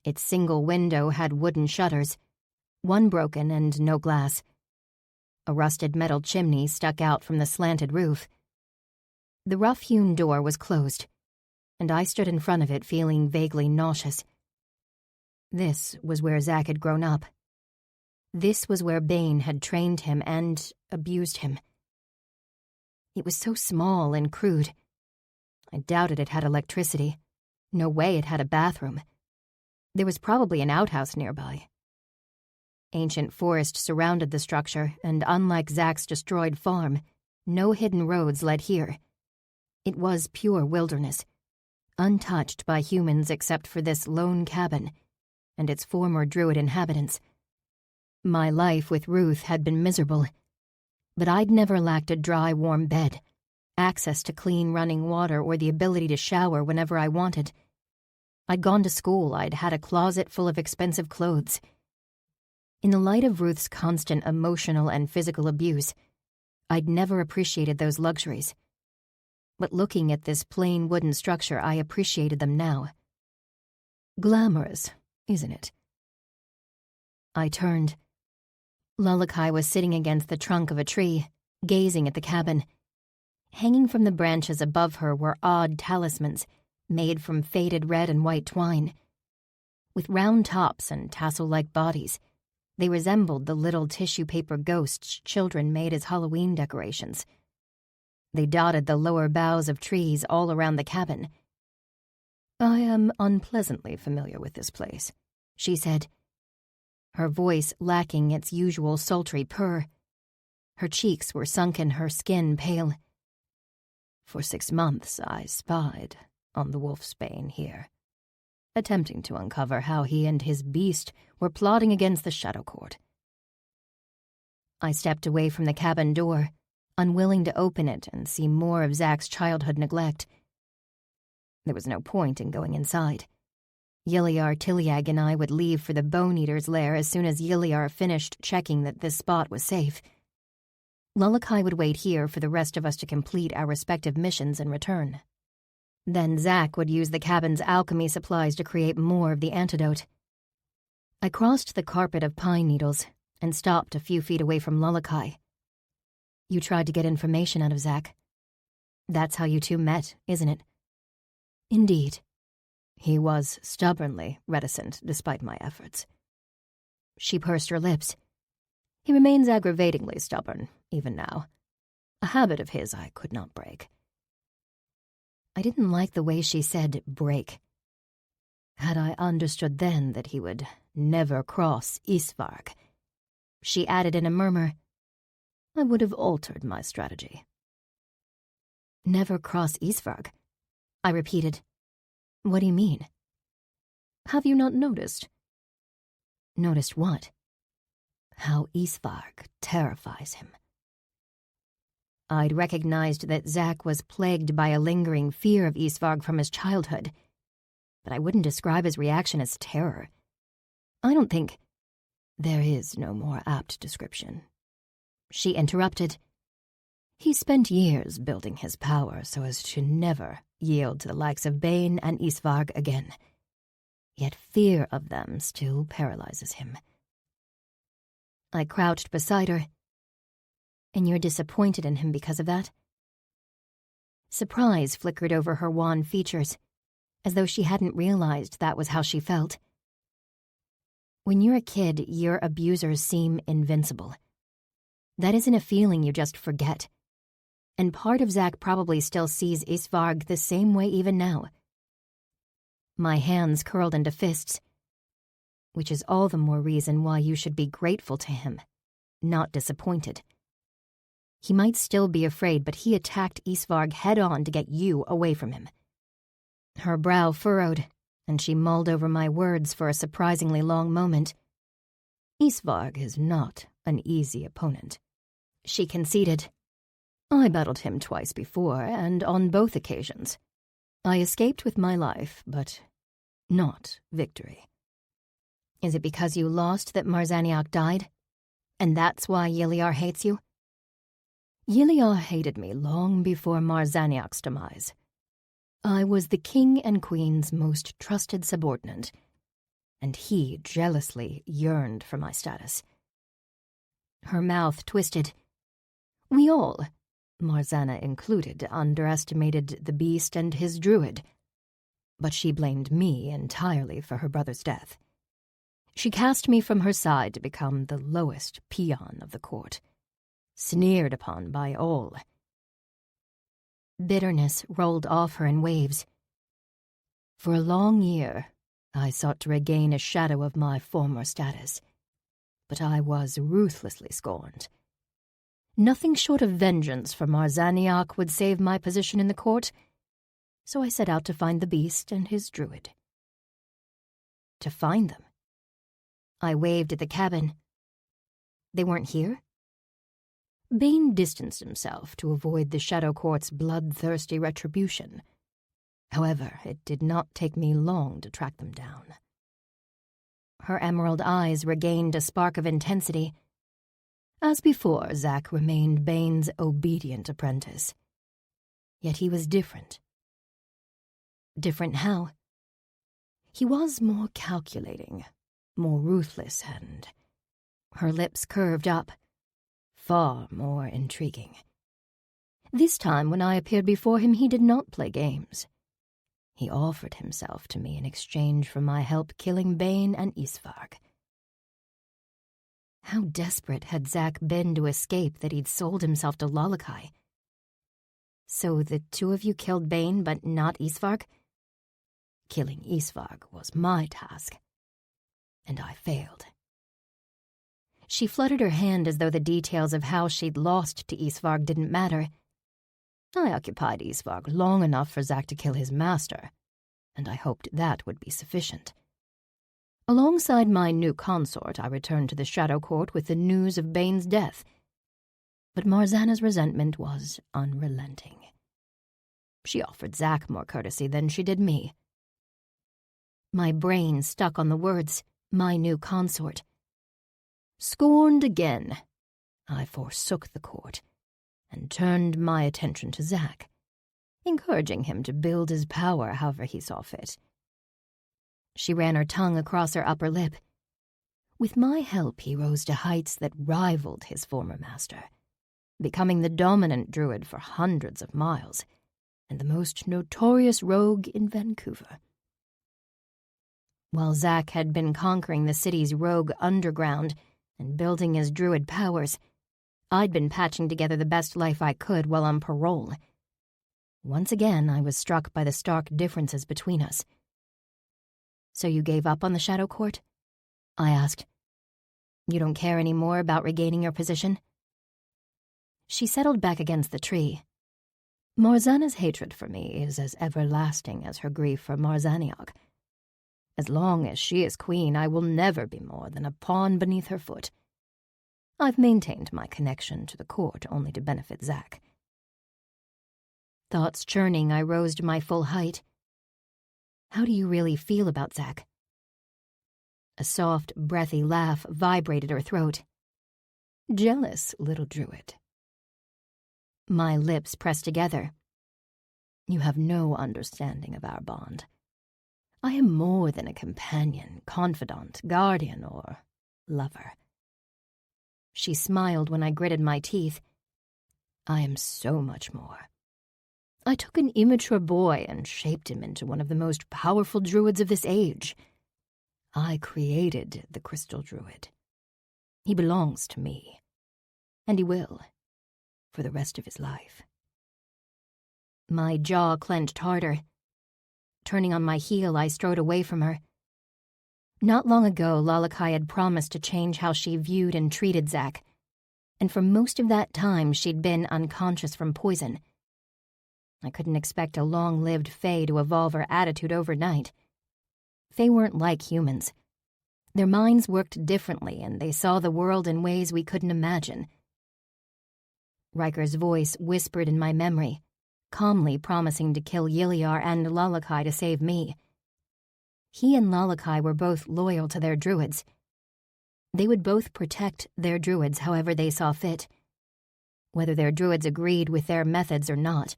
Its single window had wooden shutters, one broken and no glass. A rusted metal chimney stuck out from the slanted roof. The rough-hewn door was closed, and I stood in front of it feeling vaguely nauseous. This was where Zack had grown up. This was where Bane had trained him and abused him. It was so small and crude. I doubted it had electricity. No way it had a bathroom. There was probably an outhouse nearby. Ancient forest surrounded the structure, and unlike Zack's destroyed farm, no hidden roads led here. It was pure wilderness, untouched by humans except for this lone cabin and its former druid inhabitants. My life with Ruth had been miserable, but I'd never lacked a dry, warm bed, access to clean running water, or the ability to shower whenever I wanted. I'd gone to school, I'd had a closet full of expensive clothes. In the light of Ruth's constant emotional and physical abuse, I'd never appreciated those luxuries. But looking at this plain wooden structure, I appreciated them now. Glamorous, isn't it? I turned. Lalakai was sitting against the trunk of a tree, gazing at the cabin. Hanging from the branches above her were odd talismans, made from faded red and white twine. With round tops and tassel-like bodies, they resembled the little tissue paper ghosts children made as Halloween decorations. They dotted the lower boughs of trees all around the cabin. I am unpleasantly familiar with this place, she said, her voice lacking its usual sultry purr. Her cheeks were sunken, her skin pale. For 6 months I spied on the Wolfsbane here, attempting to uncover how he and his beast were plotting against the Shadow Court. I stepped away from the cabin door, unwilling to open it and see more of Zack's childhood neglect. There was no point in going inside. Yiliar, Tiliag, and I would leave for the Bone Eater's lair as soon as Yiliar finished checking that this spot was safe. Lalakai would wait here for the rest of us to complete our respective missions and return. Then Zack would use the cabin's alchemy supplies to create more of the antidote. I crossed the carpet of pine needles and stopped a few feet away from Lalakai. You tried to get information out of Zack. That's how you two met, isn't it? Indeed. He was stubbornly reticent despite my efforts. She pursed her lips. He remains aggravatingly stubborn, even now. A habit of his I could not break. I didn't like the way she said break. Had I understood then that he would never cross Isvarg, she added in a murmur, I would have altered my strategy. Never cross Isvarg? I repeated. What do you mean? Have you not noticed? Noticed what? How Isvarg terrifies him. I'd recognized that Zack was plagued by a lingering fear of Isvarg from his childhood, but I wouldn't describe his reaction as terror. I don't think... There is no more apt description. She interrupted. He spent years building his power so as to never yield to the likes of Bane and Isvarg again. Yet fear of them still paralyzes him. I crouched beside her. And you're disappointed in him because of that? Surprise flickered over her wan features, as though she hadn't realized that was how she felt. When you're a kid, your abusers seem invincible. That isn't a feeling you just forget. and part of Zack probably still sees Isvarg the same way even now. My hands curled into fists, which is all the more reason why you should be grateful to him, not disappointed. He might still be afraid, but he attacked Isvarg head-on to get you away from him. Her brow furrowed, and she mulled over my words for a surprisingly long moment. Isvarg is not an easy opponent, she conceded. I battled him twice before, and on both occasions. I escaped with my life, but not victory. Is it because you lost that Marzaniak died? And that's why Yiliar hates you? Yiliar hated me long before Marzaniak's demise. I was the king and queen's most trusted subordinate, and he jealously yearned for my status. Her mouth twisted. We all, Marzana included, underestimated the beast and his druid, but she blamed me entirely for her brother's death. She cast me from her side to become the lowest peon of the court, sneered upon by all. Bitterness rolled off her in waves. For a long year, I sought to regain a shadow of my former status, but I was ruthlessly scorned. Nothing short of vengeance for Marzaniak would save my position in the court, so I set out to find the beast and his druid. To find them? I waved at the cabin. They weren't here? Bane distanced himself to avoid the Shadow Court's bloodthirsty retribution. However, it did not take me long to track them down. Her emerald eyes regained a spark of intensity. As before, Zack remained Bane's obedient apprentice. Yet he was different. Different how? He was more calculating, more ruthless, and her lips curved up, far more intriguing. This time, when I appeared before him, he did not play games. He offered himself to me in exchange for my help killing Bane and Isvarg. How desperate had Zack been to escape that he'd sold himself to Lalakai? So the two of you killed Bane, but not Isvarg? Killing Isvarg was my task, and I failed. She fluttered her hand as though the details of how she'd lost to Isvarg didn't matter. I occupied Isvarg long enough for Zack to kill his master, and I hoped that would be sufficient. Alongside my new consort, I returned to the Shadow Court with the news of Bane's death, but Marzana's resentment was unrelenting. She offered Zack more courtesy than she did me. My brain stuck on the words, my new consort. Scorned again, I forsook the court and turned my attention to Zack, encouraging him to build his power however he saw fit. She ran her tongue across her upper lip. With my help, he rose to heights that rivaled his former master, becoming the dominant druid for hundreds of miles and the most notorious rogue in Vancouver. While Zack had been conquering the city's rogue underground and building his druid powers, I'd been patching together the best life I could while on parole. Once again, I was struck by the stark differences between us. So you gave up on the Shadow Court? I asked. You don't care any more about regaining your position? She settled back against the tree. Marzana's hatred for me is as everlasting as her grief for Marzaniak. As long as she is queen, I will never be more than a pawn beneath her foot. I've maintained my connection to the court only to benefit Zack. Thoughts churning, I rose to my full height. How do you really feel about Zack? A soft, breathy laugh vibrated her throat. Jealous, little druid. My lips pressed together. You have no understanding of our bond. I am more than a companion, confidant, guardian, or lover. She smiled when I gritted my teeth. I am so much more. I took an immature boy and shaped him into one of the most powerful druids of this age. I created the Crystal Druid. He belongs to me, and he will, for the rest of his life. My jaw clenched harder. Turning on my heel, I strode away from her. Not long ago, Lalakai had promised to change how she viewed and treated Zack, and for most of that time she'd been unconscious from poison. I couldn't expect a long-lived Fae to evolve her attitude overnight. Fae weren't like humans. Their minds worked differently, and they saw the world in ways we couldn't imagine. Riker's voice whispered in my memory, calmly promising to kill Yiliar and Lalakai to save me. He and Lalakai were both loyal to their druids. They would both protect their druids however they saw fit, whether their druids agreed with their methods or not.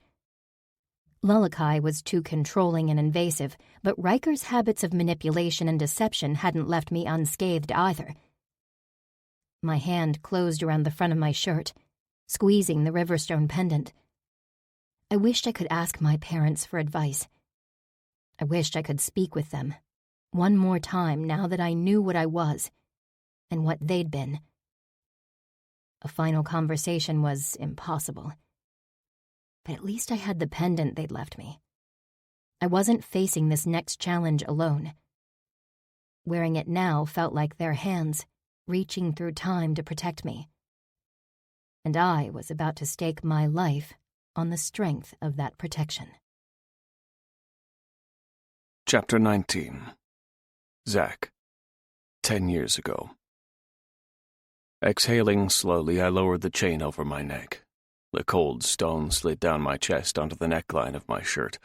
Lalakai was too controlling and invasive, but Riker's habits of manipulation and deception hadn't left me unscathed either. My hand closed around the front of my shirt, squeezing the Riverstone pendant. I wished I could ask my parents for advice. I wished I could speak with them one more time now that I knew what I was and what they'd been. A final conversation was impossible. But at least I had the pendant they'd left me. I wasn't facing this next challenge alone. Wearing it now felt like their hands, reaching through time to protect me. And I was about to stake my life on the strength of that protection. Chapter 19. Zack. 10 years ago. Exhaling slowly, I lowered the chain over my neck. The cold stone slid down my chest onto the neckline of my shirt,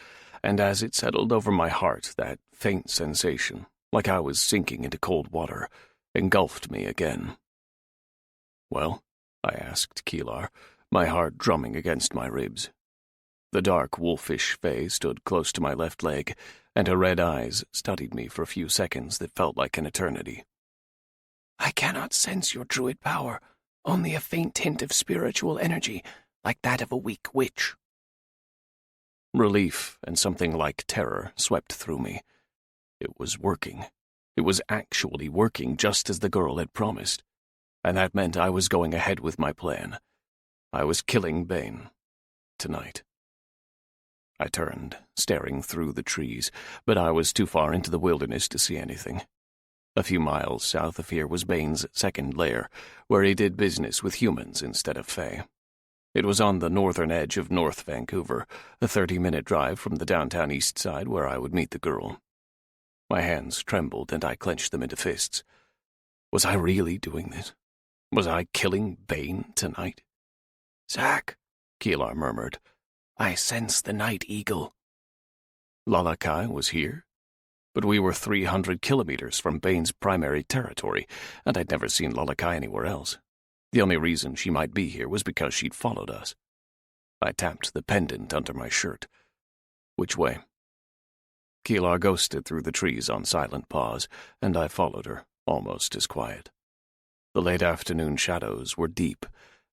and as it settled over my heart, that faint sensation, like I was sinking into cold water, engulfed me again. "Well?" I asked Keelar, my heart drumming against my ribs. The dark, wolfish Fae stood close to my left leg, and her red eyes studied me for a few seconds that felt like an eternity. "I cannot sense your druid power, only a faint hint of spiritual energy, like that of a weak witch." Relief and something like terror swept through me. It was working. It was actually working just as the girl had promised. And that meant I was going ahead with my plan. I was killing Bane. Tonight. I turned, staring through the trees, but I was too far into the wilderness to see anything. A few miles south of here was Bane's second lair, where he did business with humans instead of Fae. It was on the northern edge of North Vancouver, a 30-minute drive from the downtown east side where I would meet the girl. My hands trembled and I clenched them into fists. Was I really doing this? Was I killing Bane tonight? "Zack," Keelar murmured, "I sense the Night Eagle." Lalakai was here, but we were 300 kilometers from Bane's primary territory, and I'd never seen Lalakai anywhere else. The only reason she might be here was because she'd followed us. I tapped the pendant under my shirt. "Which way?" Keelar ghosted through the trees on silent pause, and I followed her, almost as quiet. The late afternoon shadows were deep,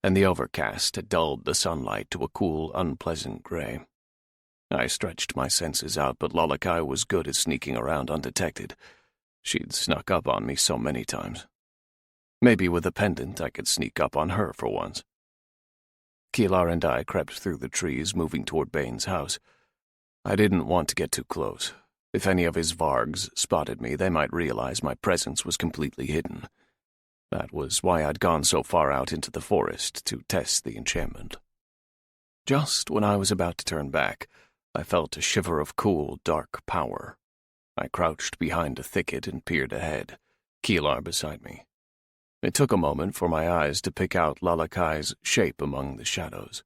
and the overcast had dulled the sunlight to a cool, unpleasant gray. I stretched my senses out, but Lalakai was good at sneaking around undetected. She'd snuck up on me so many times. Maybe with a pendant I could sneak up on her for once. Keelar and I crept through the trees, moving toward Bane's house. I didn't want to get too close. If any of his Vargs spotted me, they might realize my presence was completely hidden. That was why I'd gone so far out into the forest to test the enchantment. Just when I was about to turn back, I felt a shiver of cool, dark power. I crouched behind a thicket and peered ahead, Keelar beside me. It took a moment for my eyes to pick out Lalakai's shape among the shadows.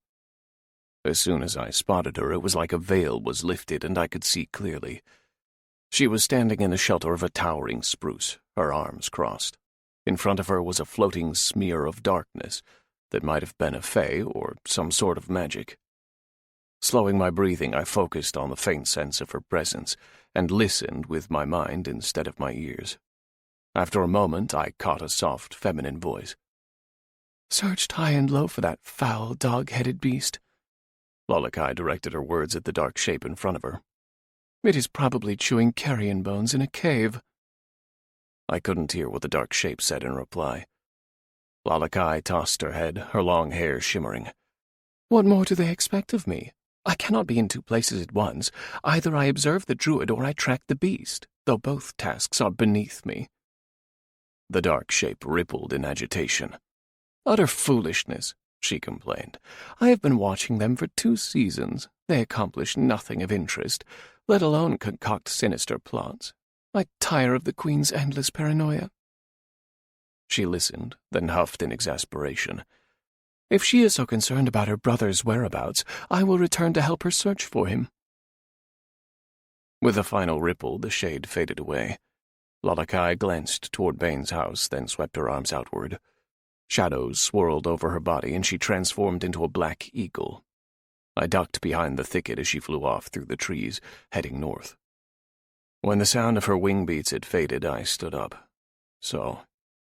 As soon as I spotted her, it was like a veil was lifted and I could see clearly. She was standing in the shelter of a towering spruce, her arms crossed. In front of her was a floating smear of darkness that might have been a fae or some sort of magic. Slowing my breathing, I focused on the faint sense of her presence and listened with my mind instead of my ears. After a moment, I caught a soft, feminine voice. "Searched high and low for that foul, dog-headed beast." Lalakai directed her words at the dark shape in front of her. "It is probably chewing carrion bones in a cave." I couldn't hear what the dark shape said in reply. Lalakai tossed her head, her long hair shimmering. "What more do they expect of me? I cannot be in two places at once. Either I observe the druid or I track the beast, though both tasks are beneath me. The dark shape rippled in agitation. Utter foolishness, she complained. I have been watching them for 2 seasons. They accomplish nothing of interest, let alone concoct sinister plots. I tire of the Queen's endless paranoia. She listened, then huffed in exasperation. If she is so concerned about her brother's whereabouts, I will return to help her search for him. With a final ripple, the shade faded away. Lalakai glanced toward Bane's house, then swept her arms outward. Shadows swirled over her body, and she transformed into a black eagle. I ducked behind the thicket as she flew off through the trees, heading north. When the sound of her wing beats had faded, I stood up. So,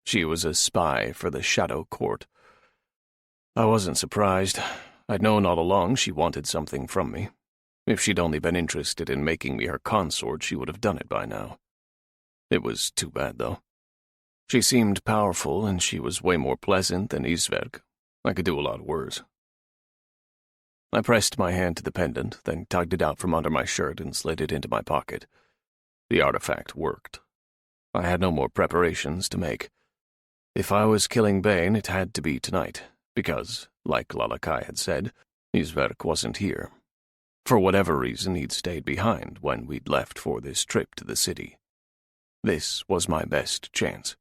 she was a spy for the Shadow Court. I wasn't surprised. I'd known all along she wanted something from me. If she'd only been interested in making me her consort, she would have done it by now. It was too bad, though. She seemed powerful, and she was way more pleasant than Isverk. I could do a lot worse. I pressed my hand to the pendant, then tugged it out from under my shirt and slid it into my pocket. The artifact worked. I had no more preparations to make. If I was killing Bane, it had to be tonight, because, like Lalakai had said, Isverk wasn't here. For whatever reason, he'd stayed behind when we'd left for this trip to the city. This was my best chance,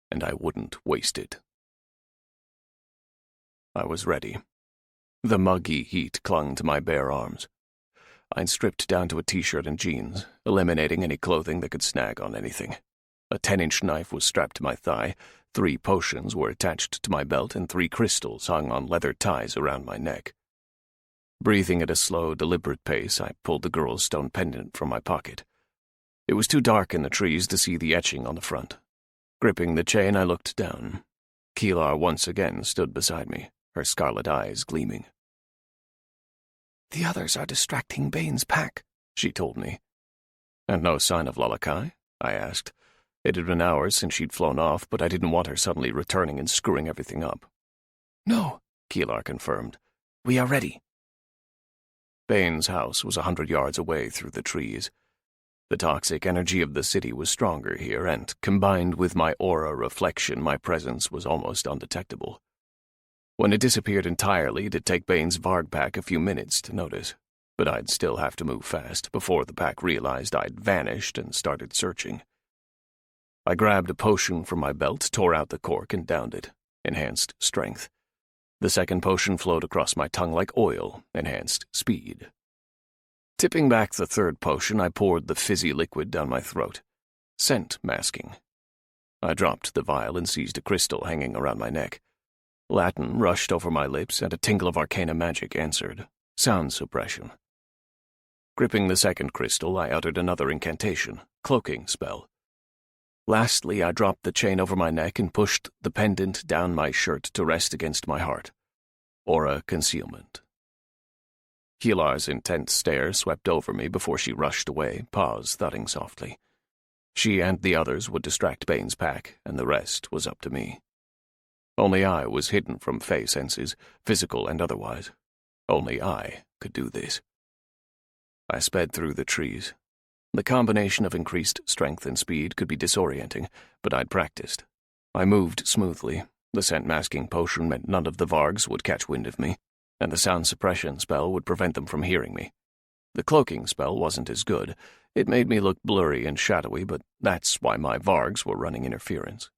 and I wouldn't waste it. I was ready. The muggy heat clung to my bare arms. I'd stripped down to a t-shirt and jeans, eliminating any clothing that could snag on anything. A 10-inch knife was strapped to my thigh, 3 potions were attached to my belt, and 3 crystals hung on leather ties around my neck. Breathing at a slow, deliberate pace, I pulled the girl's stone pendant from my pocket. It was too dark in the trees to see the etching on the front. Gripping the chain, I looked down. Keelar once again stood beside me, her scarlet eyes gleaming. "The others are distracting Bane's pack," she told me. "And no sign of Lalakai?" I asked. It had been hours since she'd flown off, but I didn't want her suddenly returning and screwing everything up. "No," Keelar confirmed. "We are ready." Bane's house was 100 yards away through the trees. The toxic energy of the city was stronger here, and, combined with my aura reflection, my presence was almost undetectable. When it disappeared entirely, it'd take Bane's Varg pack a few minutes to notice, but I'd still have to move fast before the pack realized I'd vanished and started searching. I grabbed a potion from my belt, tore out the cork, and downed it. Enhanced strength. The second potion flowed across my tongue like oil, enhanced speed. Tipping back the third potion, I poured the fizzy liquid down my throat. Scent masking. I dropped the vial and seized a crystal hanging around my neck. Latin rushed over my lips, and a tingle of arcana magic answered. Sound suppression. Gripping the second crystal, I uttered another incantation, cloaking spell. Lastly, I dropped the chain over my neck and pushed the pendant down my shirt to rest against my heart. Aura concealment. Keelar's intense stare swept over me before she rushed away, paws thudding softly. She and the others would distract Bane's pack, and the rest was up to me. Only I was hidden from Fey senses, physical and otherwise. Only I could do this. I sped through the trees. The combination of increased strength and speed could be disorienting, but I'd practiced. I moved smoothly. The scent-masking potion meant none of the Vargs would catch wind of me, and the sound suppression spell would prevent them from hearing me. The cloaking spell wasn't as good. It made me look blurry and shadowy, but that's why my Vargs were running interference.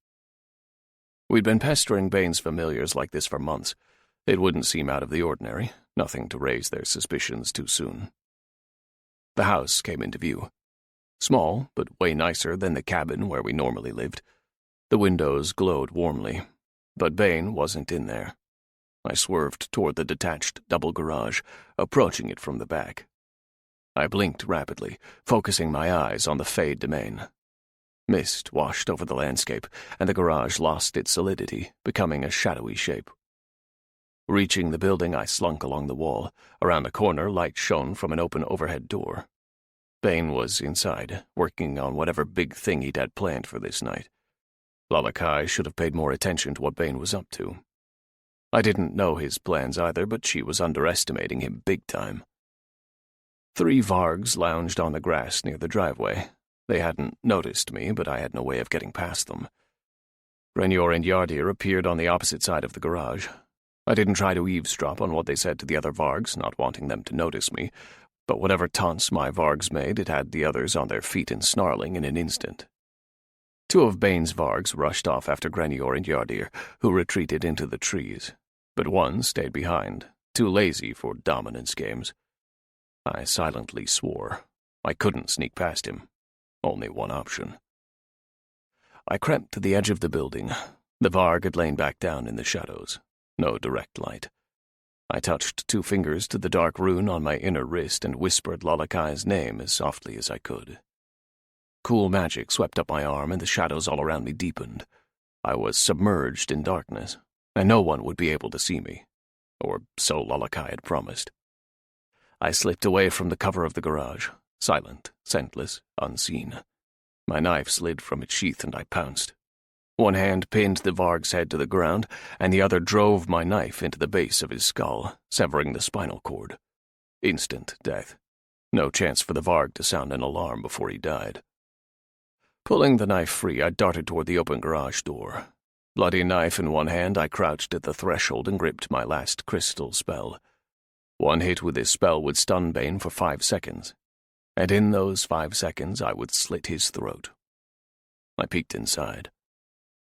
We'd been pestering Bane's familiars like this for months. It wouldn't seem out of the ordinary, nothing to raise their suspicions too soon. The house came into view. Small, but way nicer than the cabin where we normally lived. The windows glowed warmly, but Bane wasn't in there. I swerved toward the detached double garage, approaching it from the back. I blinked rapidly, focusing my eyes on the Fey domain. Mist washed over the landscape, and the garage lost its solidity, becoming a shadowy shape. Reaching the building, I slunk along the wall. Around a corner, light shone from an open overhead door. Bane was inside, working on whatever big thing he'd had planned for this night. Lalakai should have paid more attention to what Bane was up to. I didn't know his plans either, but she was underestimating him big time. 3 vargs lounged on the grass near the driveway. They hadn't noticed me, but I had no way of getting past them. Grenier and Yardir appeared on the opposite side of the garage. I didn't try to eavesdrop on what they said to the other vargs, not wanting them to notice me, but whatever taunts my vargs made, it had the others on their feet and snarling in an instant. 2 of Bane's vargs rushed off after Grenier and Yardir, who retreated into the trees, but one stayed behind, too lazy for dominance games. I silently swore. I couldn't sneak past him. Only one option. I crept to the edge of the building. The varg had lain back down in the shadows. No direct light. I touched 2 fingers to the dark rune on my inner wrist and whispered Lolakai's name as softly as I could. Cool magic swept up my arm and the shadows all around me deepened. I was submerged in darkness, and no one would be able to see me. Or so Lolakai had promised. I slipped away from the cover of the garage, silent, scentless, unseen. My knife slid from its sheath and I pounced. One hand pinned the varg's head to the ground, and the other drove my knife into the base of his skull, severing the spinal cord. Instant death. No chance for the varg to sound an alarm before he died. Pulling the knife free, I darted toward the open garage door. Bloody knife in one hand, I crouched at the threshold and gripped my last crystal spell. One hit with this spell would stun Bane for 5 seconds, and in those 5 seconds I would slit his throat. I peeked inside.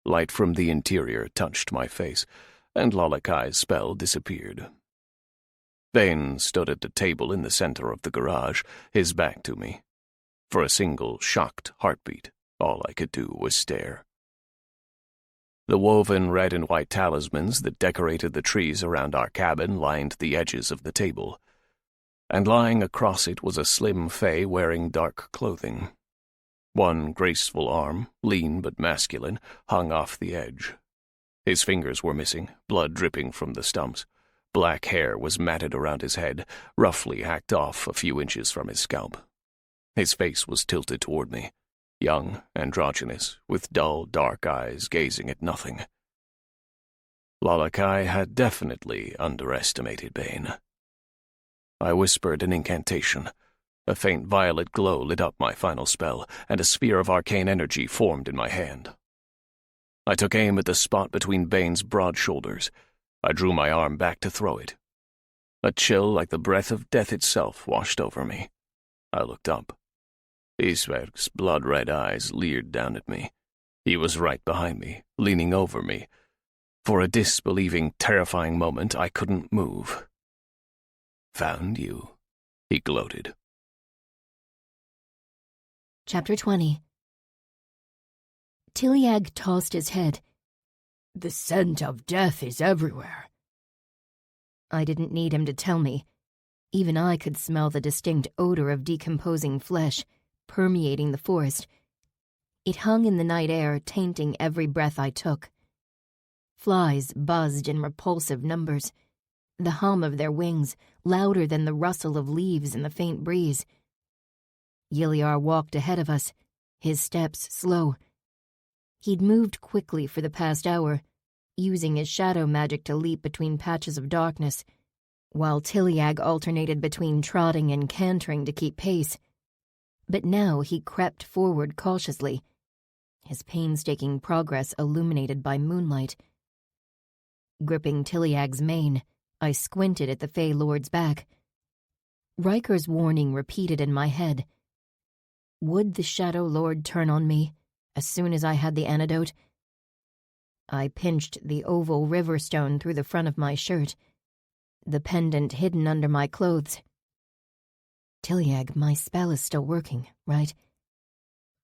Light from the interior touched my face, and Lolakai's spell disappeared. Bane stood at the table in the center of the garage, his back to me. For a single, shocked heartbeat, all I could do was stare. The woven red and white talismans that decorated the trees around our cabin lined the edges of the table, and lying across it was a slim fae wearing dark clothing. One graceful arm, lean but masculine, hung off the edge. His fingers were missing, blood dripping from the stumps. Black hair was matted around his head, roughly hacked off a few inches from his scalp. His face was tilted toward me, young, androgynous, with dull, dark eyes gazing at nothing. Lolakai had definitely underestimated Bane. I whispered an incantation. A faint violet glow lit up my final spell, and a sphere of arcane energy formed in my hand. I took aim at the spot between Bane's broad shoulders. I drew my arm back to throw it. A chill like the breath of death itself washed over me. I looked up. Isverk's blood-red eyes leered down at me. He was right behind me, leaning over me. For a disbelieving, terrifying moment, I couldn't move. "Found you," he gloated. Chapter 20. Tiliag tossed his head. The scent of death is everywhere. I didn't need him to tell me. Even I could smell the distinct odor of decomposing flesh permeating the forest. It hung in the night air, tainting every breath I took. Flies buzzed in repulsive numbers, the hum of their wings louder than the rustle of leaves in the faint breeze. Yiliar walked ahead of us, his steps slow. He'd moved quickly for the past hour, using his shadow magic to leap between patches of darkness, while Tiliag alternated between trotting and cantering to keep pace. But now he crept forward cautiously, his painstaking progress illuminated by moonlight. Gripping Tiliag's mane, I squinted at the Fey Lord's back. Riker's warning repeated in my head. Would the Shadow Lord turn on me as soon as I had the antidote? I pinched the oval river stone through the front of my shirt, the pendant hidden under my clothes. Tiliag, my spell is still working, right?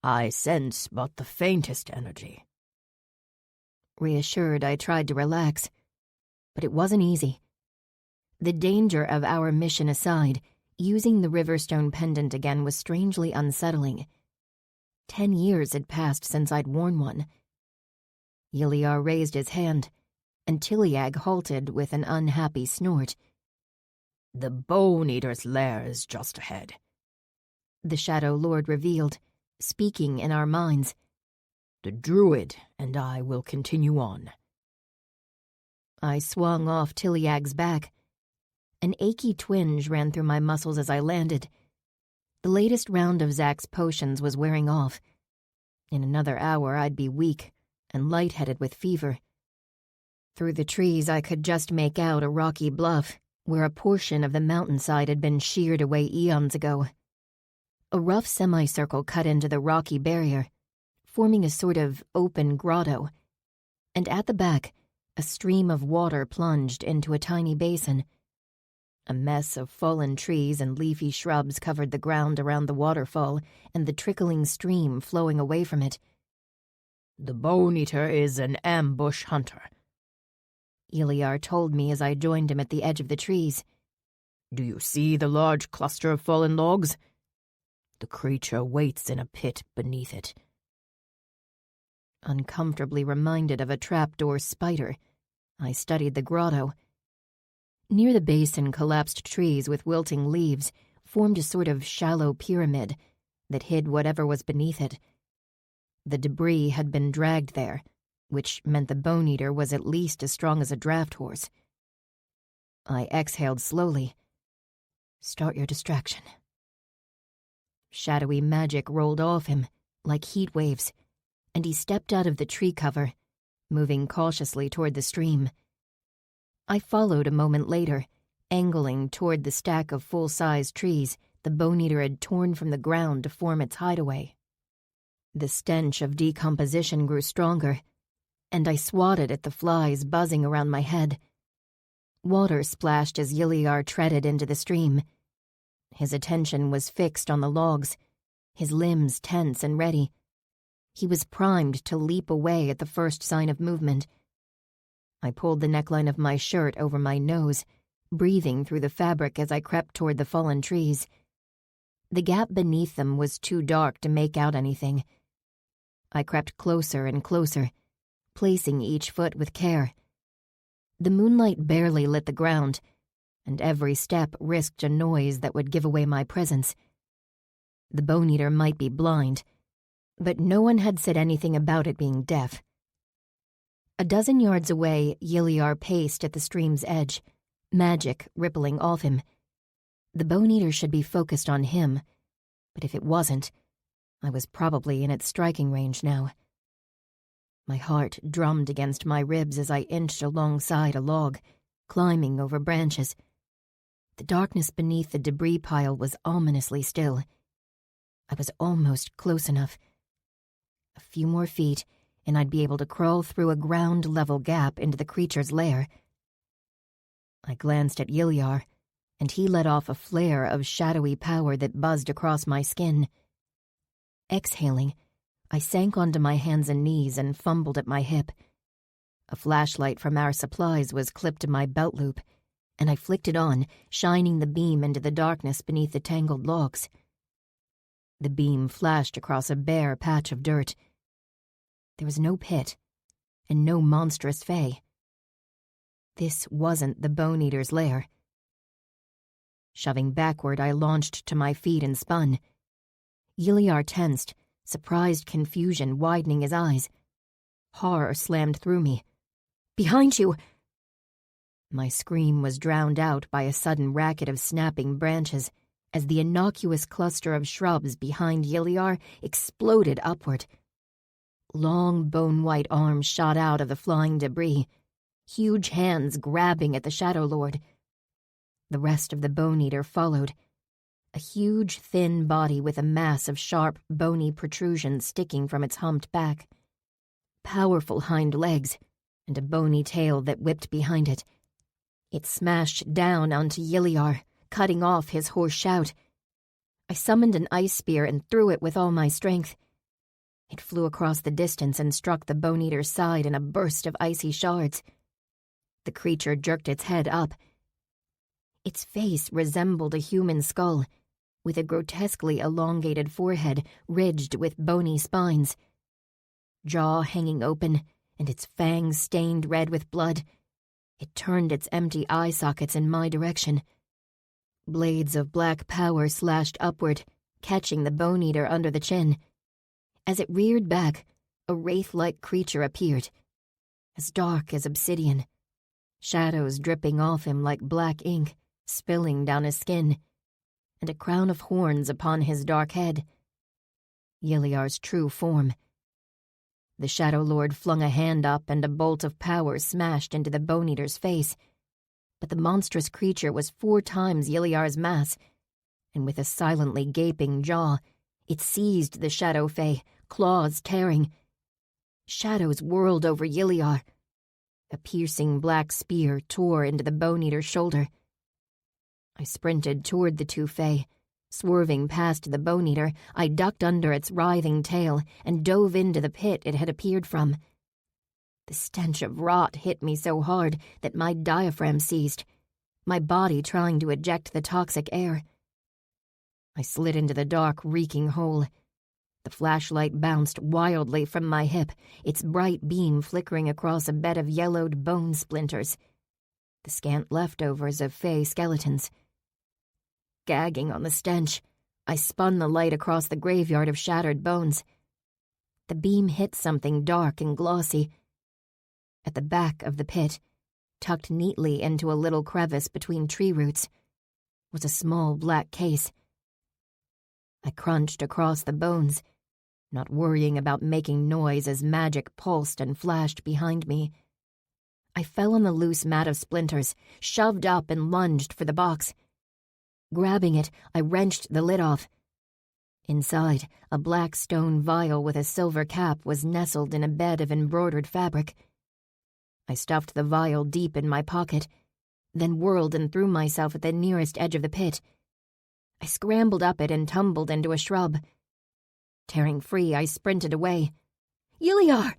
I sense but the faintest energy. Reassured, I tried to relax, but it wasn't easy. The danger of our mission aside, using the Riverstone pendant again was strangely unsettling. 10 years had passed since I'd worn one. Yiliar raised his hand, and Tiliag halted with an unhappy snort. The Bone Eater's lair is just ahead, the Shadow Lord revealed, speaking in our minds. The Druid and I will continue on. I swung off Tiliag's back. An achy twinge ran through my muscles as I landed, The latest round of Zach's potions was wearing off. In another hour, I'd be weak and lightheaded with fever. Through the trees, I could just make out a rocky bluff where a portion of the mountainside had been sheared away eons ago. A rough semicircle cut into the rocky barrier, forming a sort of open grotto, and at the back, a stream of water plunged into a tiny basin. A mess of fallen trees and leafy shrubs covered the ground around the waterfall and the trickling stream flowing away from it. "The Bone-Eater is an ambush hunter," Iliar told me as I joined him at the edge of the trees. "Do you see the large cluster of fallen logs? The creature waits in a pit beneath it." Uncomfortably reminded of a trapdoor spider, I studied the grotto. Near the basin, collapsed trees with wilting leaves formed a sort of shallow pyramid that hid whatever was beneath it. The debris had been dragged there, which meant the Bone-Eater was at least as strong as a draft horse. I exhaled slowly. Start your distraction. Shadowy magic rolled off him, like heat waves, and he stepped out of the tree cover, moving cautiously toward the stream. I followed a moment later, angling toward the stack of full-size trees the Bone-Eater had torn from the ground to form its hideaway. The stench of decomposition grew stronger, and I swatted at the flies buzzing around my head. Water splashed as Iliar treaded into the stream. His attention was fixed on the logs, his limbs tense and ready. He was primed to leap away at the first sign of movement. I pulled the neckline of my shirt over my nose, breathing through the fabric as I crept toward the fallen trees. The gap beneath them was too dark to make out anything. I crept closer and closer, placing each foot with care. The moonlight barely lit the ground, and every step risked a noise that would give away my presence. The Bone-Eater might be blind, but no one had said anything about it being deaf. A dozen yards away, Iliar paced at the stream's edge, magic rippling off him. The Bone-Eater should be focused on him, but if it wasn't, I was probably in its striking range now. My heart drummed against my ribs as I inched alongside a log, climbing over branches. The darkness beneath the debris pile was ominously still. I was almost close enough. A few more feet, and I'd be able to crawl through a ground-level gap into the creature's lair. I glanced at Iliar, and he let off a flare of shadowy power that buzzed across my skin. Exhaling, I sank onto my hands and knees and fumbled at my hip. A flashlight from our supplies was clipped to my belt loop, and I flicked it on, shining the beam into the darkness beneath the tangled logs. The beam flashed across a bare patch of dirt. There was no pit, and no monstrous fey. This wasn't the Bone-Eater's lair. Shoving backward, I launched to my feet and spun. Iliar tensed, surprised confusion widening his eyes. Horror slammed through me. "Behind you!" My scream was drowned out by a sudden racket of snapping branches as the innocuous cluster of shrubs behind Iliar exploded upward. Long bone-white arms shot out of the flying debris, huge hands grabbing at the Shadow Lord. The rest of the Bone-Eater followed, a huge, thin body with a mass of sharp, bony protrusions sticking from its humped back, powerful hind legs, and a bony tail that whipped behind it. It smashed down onto Iliar, cutting off his hoarse shout. I summoned an ice spear and threw it with all my strength. It flew across the distance and struck the Bone-Eater's side in a burst of icy shards. The creature jerked its head up. Its face resembled a human skull, with a grotesquely elongated forehead ridged with bony spines. Jaw hanging open, and its fangs stained red with blood, it turned its empty eye sockets in my direction. Blades of black power slashed upward, catching the Bone-Eater under the chin. As it reared back, a wraith-like creature appeared, as dark as obsidian, shadows dripping off him like black ink, spilling down his skin, and a crown of horns upon his dark head. Yiliar's true form. The Shadow Lord flung a hand up and a bolt of power smashed into the Bone Eater's face, but the monstrous creature was 4 times Yiliar's mass, and with a silently gaping jaw, it seized the Shadow Fae, claws tearing. Shadows whirled over Yiliar. A piercing black spear tore into the Bone Eater's shoulder. I sprinted toward the 2 Fae. Swerving past the Bone Eater, I ducked under its writhing tail and dove into the pit it had appeared from. The stench of rot hit me so hard that my diaphragm seized, my body trying to eject the toxic air. I slid into the dark, reeking hole. The flashlight bounced wildly from my hip, its bright beam flickering across a bed of yellowed bone splinters, the scant leftovers of Fae skeletons. Gagging on the stench, I spun the light across the graveyard of shattered bones. The beam hit something dark and glossy. At the back of the pit, tucked neatly into a little crevice between tree roots, was a small black case. I crunched across the bones, not worrying about making noise as magic pulsed and flashed behind me. I fell on the loose mat of splinters, shoved up and lunged for the box. Grabbing it, I wrenched the lid off. Inside, a black stone vial with a silver cap was nestled in a bed of embroidered fabric. I stuffed the vial deep in my pocket, then whirled and threw myself at the nearest edge of the pit. I scrambled up it and tumbled into a shrub. Tearing free, I sprinted away. "Yiliar!"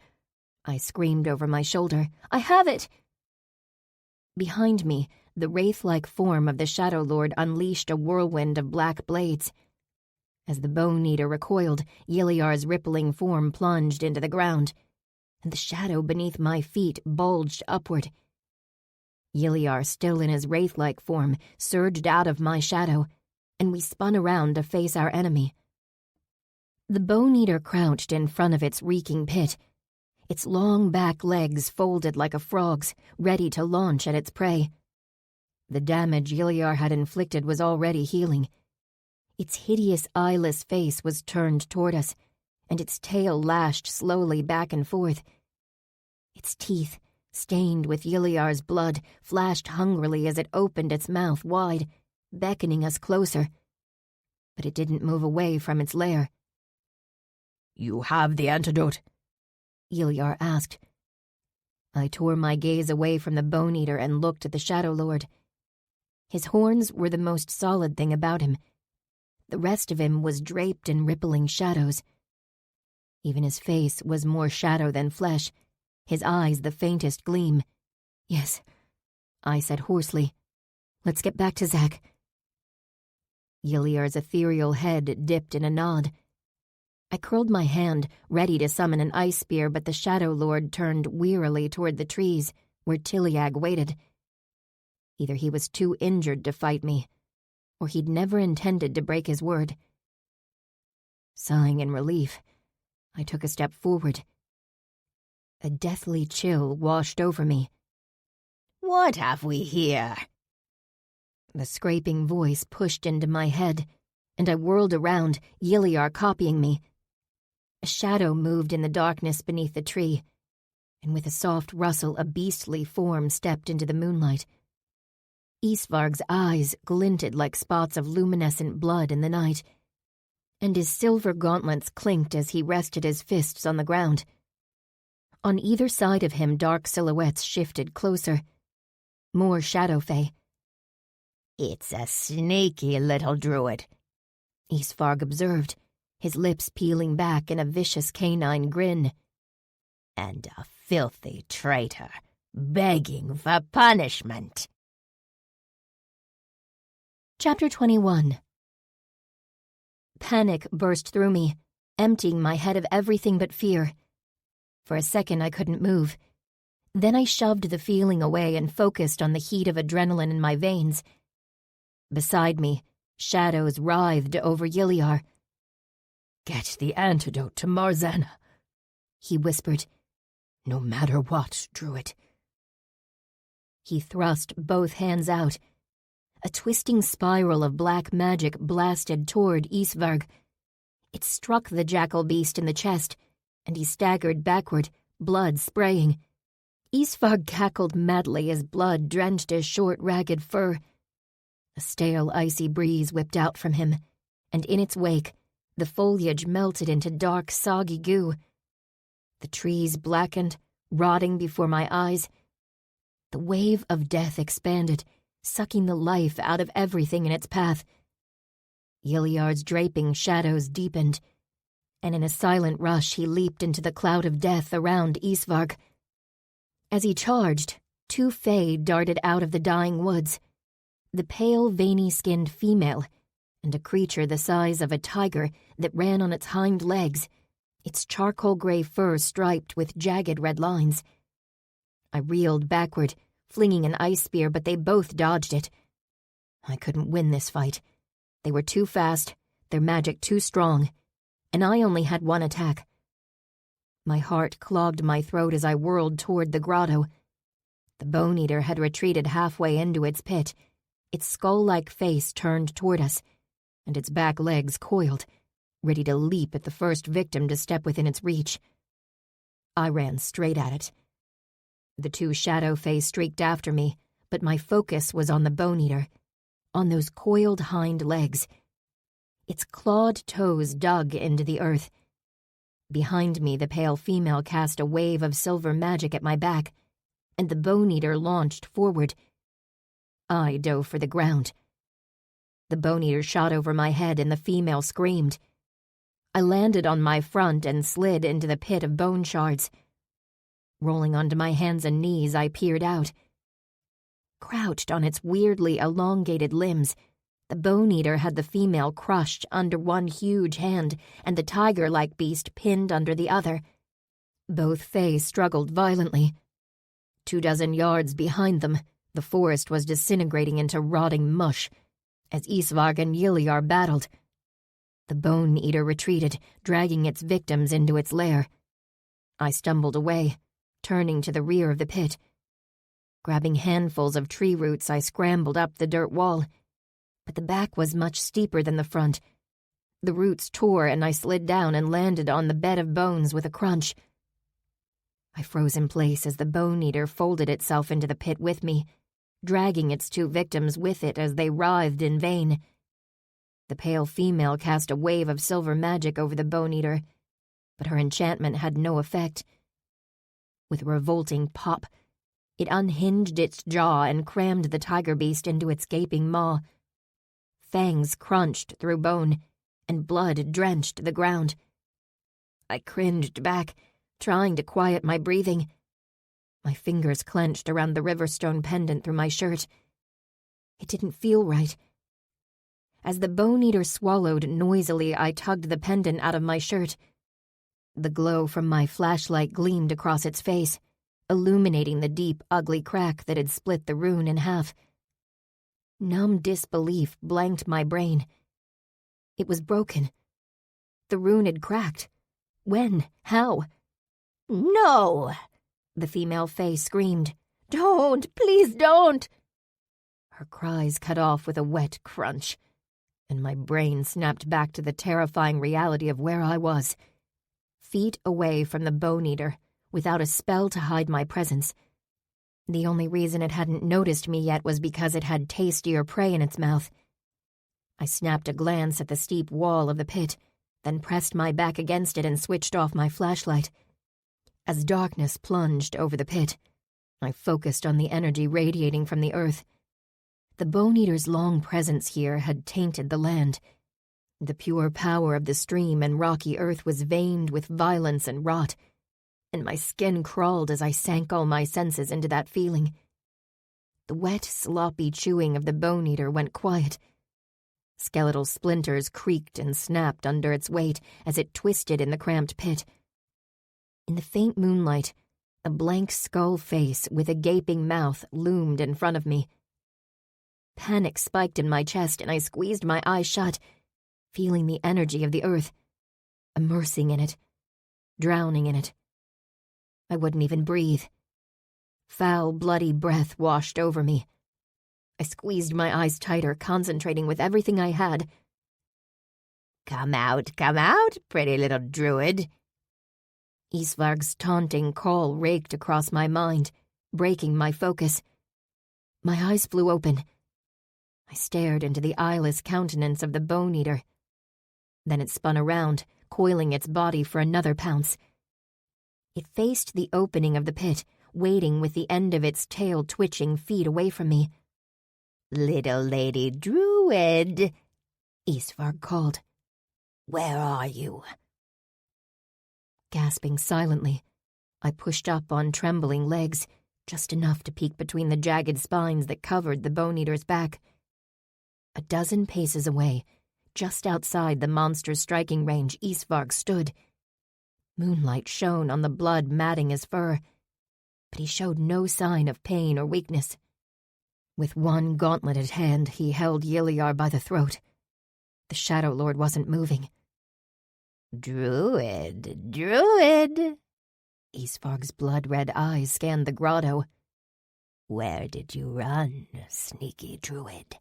I screamed over my shoulder. "I have it!" Behind me, the wraith-like form of the Shadow Lord unleashed a whirlwind of black blades. As the Bone Eater recoiled, Yiliar's rippling form plunged into the ground, and the shadow beneath my feet bulged upward. Yiliar, still in his wraith-like form, surged out of my shadow, and we spun around to face our enemy. The Bone Eater crouched in front of its reeking pit, its long back legs folded like a frog's, ready to launch at its prey. The damage Yiliar had inflicted was already healing. Its hideous eyeless face was turned toward us, and its tail lashed slowly back and forth. Its teeth, stained with Yiliar's blood, flashed hungrily as it opened its mouth wide, beckoning us closer. But it didn't move away from its lair. "You have the antidote?" Yiliar asked. I tore my gaze away from the Bone Eater and looked at the Shadow Lord. His horns were the most solid thing about him. The rest of him was draped in rippling shadows. Even his face was more shadow than flesh, his eyes the faintest gleam. "Yes," I said hoarsely. "Let's get back to Zach." Yiliar's ethereal head dipped in a nod. I curled my hand, ready to summon an ice spear, but the Shadow Lord turned wearily toward the trees, where Tiliag waited. Either he was too injured to fight me, or he'd never intended to break his word. Sighing in relief, I took a step forward. A deathly chill washed over me. "What have we here?" The scraping voice pushed into my head, and I whirled around, Yiliar copying me. A shadow moved in the darkness beneath the tree, and with a soft rustle a beastly form stepped into the moonlight. Isvarg's eyes glinted like spots of luminescent blood in the night, and his silver gauntlets clinked as he rested his fists on the ground. On either side of him dark silhouettes shifted closer. More shadow fae. "It's a sneaky little druid," Isvarg observed, his lips peeling back in a vicious canine grin. "And a filthy traitor, begging for punishment." Chapter 21. Panic burst through me, emptying my head of everything but fear. For a second I couldn't move. Then I shoved the feeling away and focused on the heat of adrenaline in my veins. Beside me, shadows writhed over Yiliar. "Get the antidote to Marzana," he whispered. "No matter what, druid." He thrust both hands out. A twisting spiral of black magic blasted toward Isvarg. It struck the jackal beast in the chest, and he staggered backward, blood spraying. Isvarg cackled madly as blood drenched his short, ragged fur. A stale, icy breeze whipped out from him, and in its wake, the foliage melted into dark, soggy goo. The trees blackened, rotting before my eyes. The wave of death expanded, sucking the life out of everything in its path. Yiliard's draping shadows deepened, and in a silent rush he leaped into the cloud of death around Isvarg. As he charged, 2 fae darted out of the dying woods. The pale, veiny-skinned female, and a creature the size of a tiger that ran on its hind legs, its charcoal-gray fur striped with jagged red lines. I reeled backward, flinging an ice spear, but they both dodged it. I couldn't win this fight. They were too fast, their magic too strong, and I only had 1 attack. My heart clogged my throat as I whirled toward the grotto. The Bone Eater had retreated halfway into its pit, its skull-like face turned toward us, and its back legs coiled, ready to leap at the first victim to step within its reach. I ran straight at it. The 2 shadow fae streaked after me, but my focus was on the Bone Eater, on those coiled hind legs. Its clawed toes dug into the earth. Behind me, the pale female cast a wave of silver magic at my back, and the Bone Eater launched forward. I dove for the ground. The Bone Eater shot over my head and the female screamed. I landed on my front and slid into the pit of bone shards. Rolling onto my hands and knees, I peered out. Crouched on its weirdly elongated limbs, the Bone Eater had the female crushed under one huge hand and the tiger-like beast pinned under the other. Both fae struggled violently. 24 yards behind them, the forest was disintegrating into rotting mush as Isvarg and Yiliar battled. The Bone Eater retreated, dragging its victims into its lair. I stumbled away, turning to the rear of the pit. Grabbing handfuls of tree roots, I scrambled up the dirt wall. But the back was much steeper than the front. The roots tore and I slid down and landed on the bed of bones with a crunch. I froze in place as the Bone Eater folded itself into the pit with me, dragging its 2 victims with it as they writhed in vain. The pale female cast a wave of silver magic over the Bone Eater, but her enchantment had no effect. With a revolting pop, it unhinged its jaw and crammed the tiger beast into its gaping maw. Fangs crunched through bone, and blood drenched the ground. I cringed back, trying to quiet my breathing. My fingers clenched around the riverstone pendant through my shirt. It didn't feel right. As the Bone Eater swallowed noisily, I tugged the pendant out of my shirt. The glow from my flashlight gleamed across its face, illuminating the deep, ugly crack that had split the rune in half. Numb disbelief blanked my brain. It was broken. The rune had cracked. When? How? No! The female fae screamed. Don't! Please don't! Her cries cut off with a wet crunch, and my brain snapped back to the terrifying reality of where I was. Feet away from the Bone Eater, without a spell to hide my presence. The only reason it hadn't noticed me yet was because it had tastier prey in its mouth. I snapped a glance at the steep wall of the pit, then pressed my back against it and switched off my flashlight. As darkness plunged over the pit, I focused on the energy radiating from the earth. The Bone Eater's long presence here had tainted the land. The pure power of the stream and rocky earth was veined with violence and rot, and my skin crawled as I sank all my senses into that feeling. The wet, sloppy chewing of the Bone Eater went quiet. Skeletal splinters creaked and snapped under its weight as it twisted in the cramped pit. In the faint moonlight, a blank skull face with a gaping mouth loomed in front of me. Panic spiked in my chest and I squeezed my eyes shut, feeling the energy of the earth, immersing in it, drowning in it. I wouldn't even breathe. Foul, bloody breath washed over me. I squeezed my eyes tighter, concentrating with everything I had. Come out, pretty little druid." Isvarg's taunting call raked across my mind, breaking my focus. My eyes flew open. I stared into the eyeless countenance of the Bone Eater. Then it spun around, coiling its body for another pounce. It faced the opening of the pit, waiting with the end of its tail twitching feet away from me. "Little lady druid," Isvarg called. "where are you?" Gasping silently, I pushed up on trembling legs, just enough to peek between the jagged spines that covered the Bone Eater's back. A dozen paces away, just outside the monster's striking range, Isvarg stood. Moonlight shone on the blood matting his fur, but he showed no sign of pain or weakness. With one gauntleted hand, he held Yiliar by the throat. The Shadow Lord wasn't moving. Druid. Isvarg's blood-red eyes scanned the grotto. "Where did you run, sneaky druid?"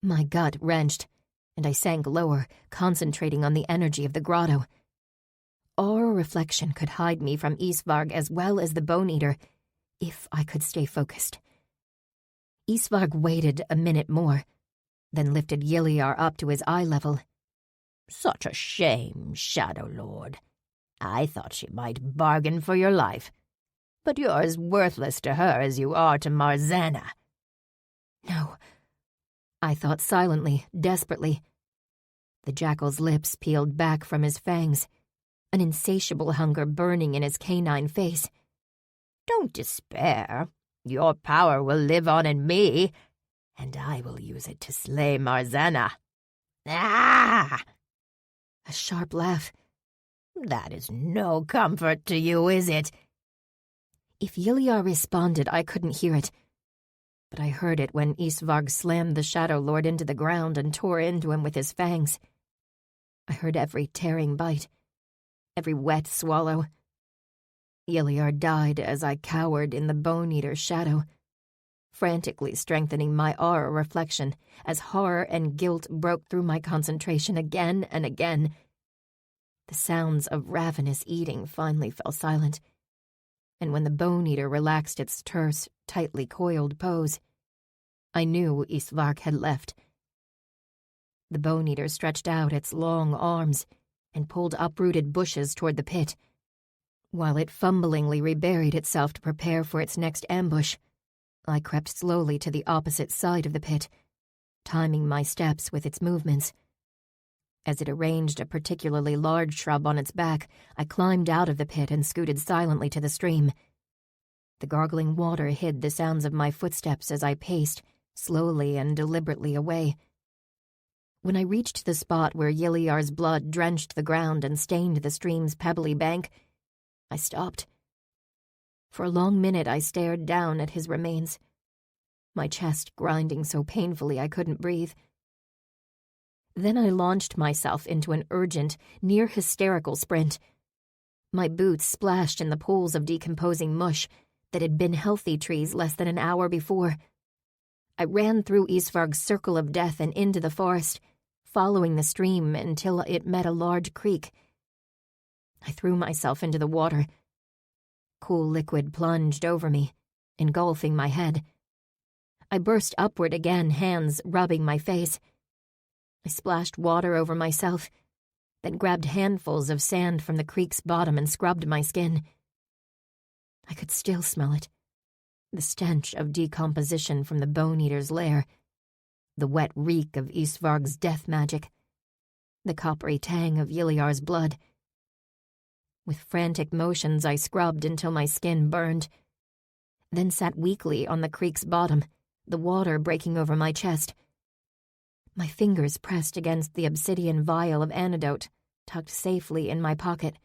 My gut wrenched, and I sank lower, concentrating on the energy of the grotto. Aura reflection could hide me from Isvarg as well as the Bone Eater, if I could stay focused. Isvarg waited a minute more, then lifted Yiliar up to his eye level. "Such a shame, Shadow Lord. I thought she might bargain for your life, but you're as worthless to her as you are to Marzana." No, I thought silently, desperately. The jackal's lips peeled back from his fangs, an insatiable hunger burning in his canine face. "Don't despair. Your power will live on in me, and I will use it to slay Marzana." "Ah!" A sharp laugh. "That is no comfort to you, is it?" If Yiliar responded, I couldn't hear it, but I heard it when Isvarg slammed the Shadow Lord into the ground and tore into him with his fangs. I heard every tearing bite, every wet swallow. Yiliar died as I cowered in the Bone Eater's shadow, frantically strengthening my aura reflection as horror and guilt broke through my concentration again and again. The sounds of ravenous eating finally fell silent, and when the Bone Eater relaxed its terse, tightly coiled pose, I knew Isvarg had left. The Bone Eater stretched out its long arms and pulled uprooted bushes toward the pit, while it fumblingly reburied itself to prepare for its next ambush. I crept slowly to the opposite side of the pit, timing my steps with its movements. As it arranged a particularly large shrub on its back, I climbed out of the pit and scooted silently to the stream. The gargling water hid the sounds of my footsteps as I paced, slowly and deliberately away. When I reached the spot where Yiliar's blood drenched the ground and stained the stream's pebbly bank, I stopped. For a long minute I stared down at his remains, my chest grinding so painfully I couldn't breathe. Then I launched myself into an urgent, near-hysterical sprint. My boots splashed in the pools of decomposing mush that had been healthy trees less than an hour before. I ran through Isvarg's circle of death and into the forest, following the stream until it met a large creek. I threw myself into the water. Cool liquid plunged over me, engulfing my head. I burst upward again, hands rubbing my face. I splashed water over myself, then grabbed handfuls of sand from the creek's bottom and scrubbed my skin. I could still smell it, the stench of decomposition from the Bone Eater's lair, the wet reek of Isvarg's death magic, the coppery tang of Yiliar's blood. With frantic motions I scrubbed until my skin burned, then sat weakly on the creek's bottom, the water breaking over my chest. My fingers pressed against the obsidian vial of antidote, tucked safely in my pocket.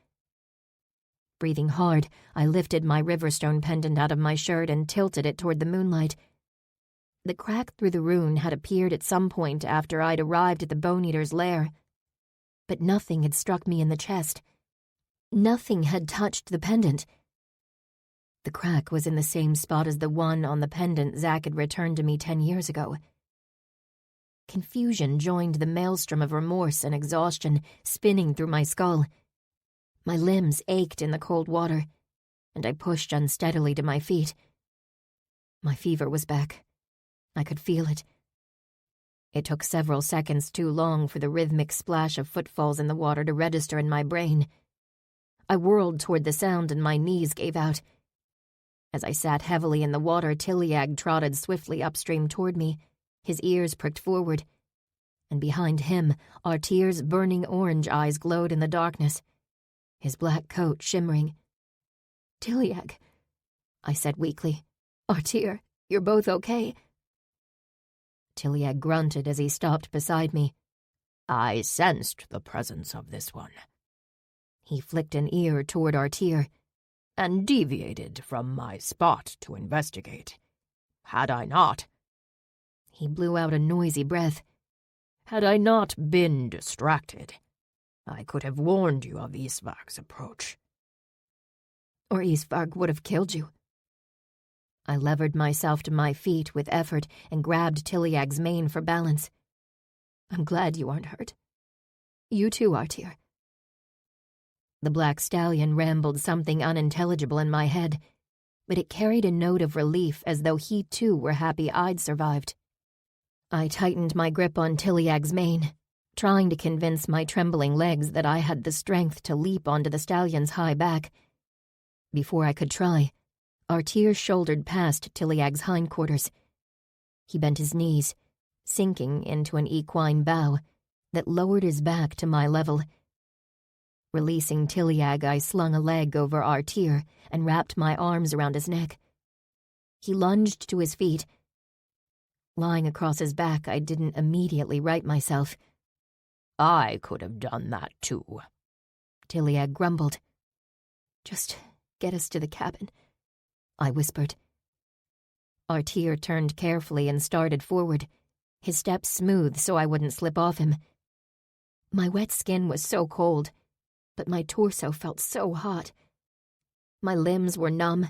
Breathing hard, I lifted my riverstone pendant out of my shirt and tilted it toward the moonlight. The crack through the rune had appeared at some point after I'd arrived at the Bone Eater's lair, but nothing had struck me in the chest. Nothing had touched the pendant. The crack was in the same spot as the one on the pendant Zack had returned to me 10 years ago. Confusion joined the maelstrom of remorse and exhaustion spinning through my skull. My limbs ached in the cold water, and I pushed unsteadily to my feet. My fever was back. I could feel it. It took several seconds too long for the rhythmic splash of footfalls in the water to register in my brain. I whirled toward the sound and my knees gave out. As I sat heavily in the water, Tiliag trotted swiftly upstream toward me, his ears pricked forward, and behind him, Artier's burning orange eyes glowed in the darkness, his black coat shimmering. "Tiliag," I said weakly. "Artier, you're both okay?" Tiliag grunted as he stopped beside me. "I sensed the presence of this one." He flicked an ear toward Artier. "And deviated from my spot to investigate. Had I not—" He blew out a noisy breath. "Had I not been distracted, I could have warned you of Isvarg's approach." "Or Isvarg would have killed you." I levered myself to my feet with effort and grabbed Tiliag's mane for balance. "I'm glad you aren't hurt. You too, Artier." The black stallion rambled something unintelligible in my head, but it carried a note of relief as though he too were happy I'd survived. I tightened my grip on Tiliag's mane, trying to convince my trembling legs that I had the strength to leap onto the stallion's high back. Before I could try, Artier shouldered past Tiliag's hindquarters. He bent his knees, sinking into an equine bow that lowered his back to my level. Releasing Tiliag, I slung a leg over Artier and wrapped my arms around his neck. He lunged to his feet. Lying across his back, I didn't immediately right myself. "I could have done that too," Tiliag grumbled. "Just get us to the cabin," I whispered. Artier turned carefully and started forward, his steps smooth so I wouldn't slip off him. My wet skin was so cold, but my torso felt so hot. My limbs were numb.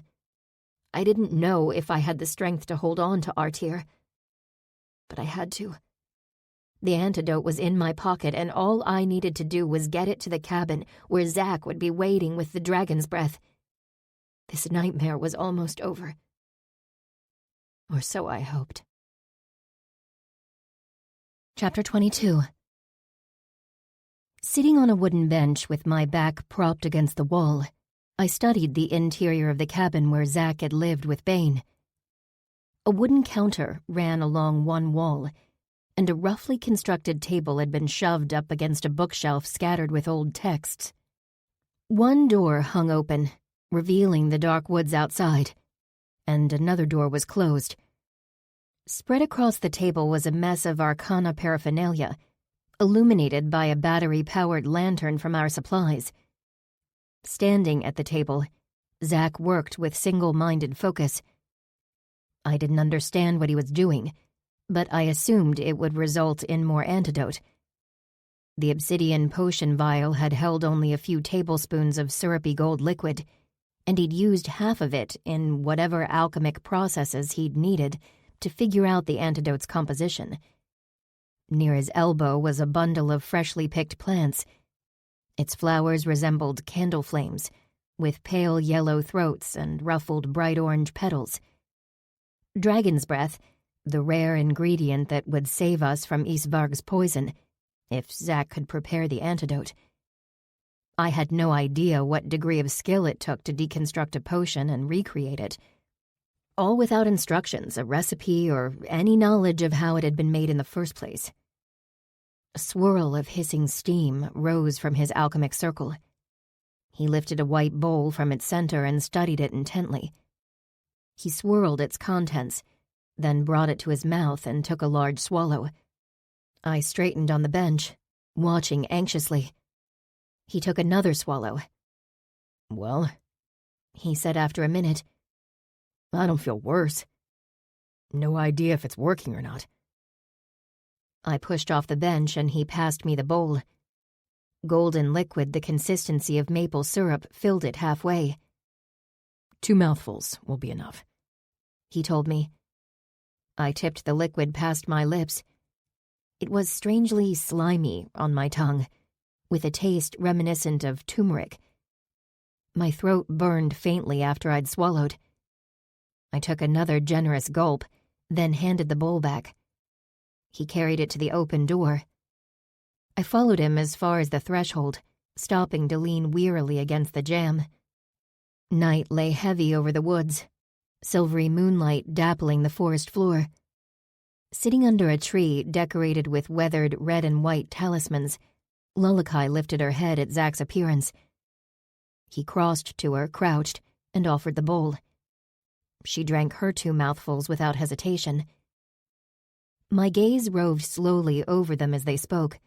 I didn't know if I had the strength to hold on to Artier, but I had to. The antidote was in my pocket, and all I needed to do was get it to the cabin where Zack would be waiting with the dragon's breath. This nightmare was almost over. Or so I hoped. Chapter 22. Sitting on a wooden bench with my back propped against the wall, I studied the interior of the cabin where Zack had lived with Bane. A wooden counter ran along one wall, and a roughly constructed table had been shoved up against a bookshelf scattered with old texts. One door hung open, revealing the dark woods outside, and another door was closed. Spread across the table was a mess of arcana paraphernalia, illuminated by a battery-powered lantern from our supplies. Standing at the table, Zack worked with single-minded focus. I didn't understand what he was doing, but I assumed it would result in more antidote. The obsidian potion vial had held only a few tablespoons of syrupy gold liquid, and he'd used half of it in whatever alchemic processes he'd needed to figure out the antidote's composition. Near his elbow was a bundle of freshly picked plants. Its flowers resembled candle flames, with pale yellow throats and ruffled bright orange petals. Dragon's breath, the rare ingredient that would save us from Isvarg's poison, if Zack could prepare the antidote. I had no idea what degree of skill it took to deconstruct a potion and recreate it. All without instructions, a recipe, or any knowledge of how it had been made in the first place. A swirl of hissing steam rose from his alchemic circle. He lifted a white bowl from its center and studied it intently. He swirled its contents, then brought it to his mouth and took a large swallow. I straightened on the bench, watching anxiously. He took another swallow. "Well," he said after a minute, "I don't feel worse. No idea if it's working or not." I pushed off the bench and he passed me the bowl. Golden liquid the consistency of maple syrup filled it halfway. 2 mouthfuls will be enough, he told me. I tipped the liquid past my lips. It was strangely slimy on my tongue, with a taste reminiscent of turmeric. My throat burned faintly after I'd swallowed. I took another generous gulp, then handed the bowl back. He carried it to the open door. I followed him as far as the threshold, stopping to lean wearily against the jamb. Night lay heavy over the woods, silvery moonlight dappling the forest floor. Sitting under a tree decorated with weathered red and white talismans, Lulakai lifted her head at Zach's appearance. He crossed to her, crouched, and offered the bowl. She drank her 2 mouthfuls without hesitation. My gaze roved slowly over them as they spoke,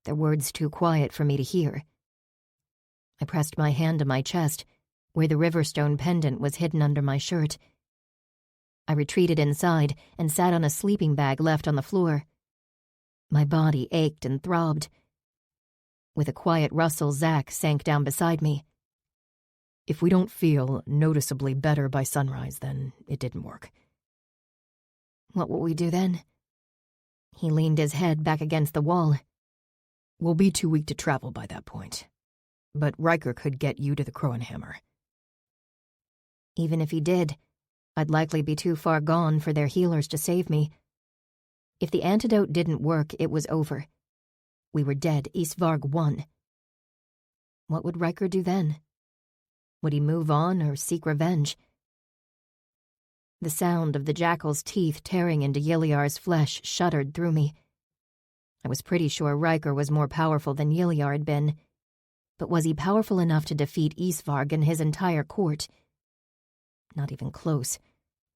their words too quiet for me to hear. I pressed my hand to my chest, where the Riverstone pendant was hidden under my shirt. I retreated inside and sat on a sleeping bag left on the floor. My body ached and throbbed. With a quiet rustle, Zach sank down beside me. If we don't feel noticeably better by sunrise, then it didn't work. What will we do then? He leaned his head back against the wall. We'll be too weak to travel by that point. But Riker could get you to the Crow and Hammer. Even if he did, I'd likely be too far gone for their healers to save me. If the antidote didn't work, it was over. We were dead. Isvarg won. What would Riker do then? Would he move on or seek revenge? The sound of the jackal's teeth tearing into Yiliar's flesh shuddered through me. I was pretty sure Riker was more powerful than Yiliar had been, but was he powerful enough to defeat Isvarg and his entire court? Not even close,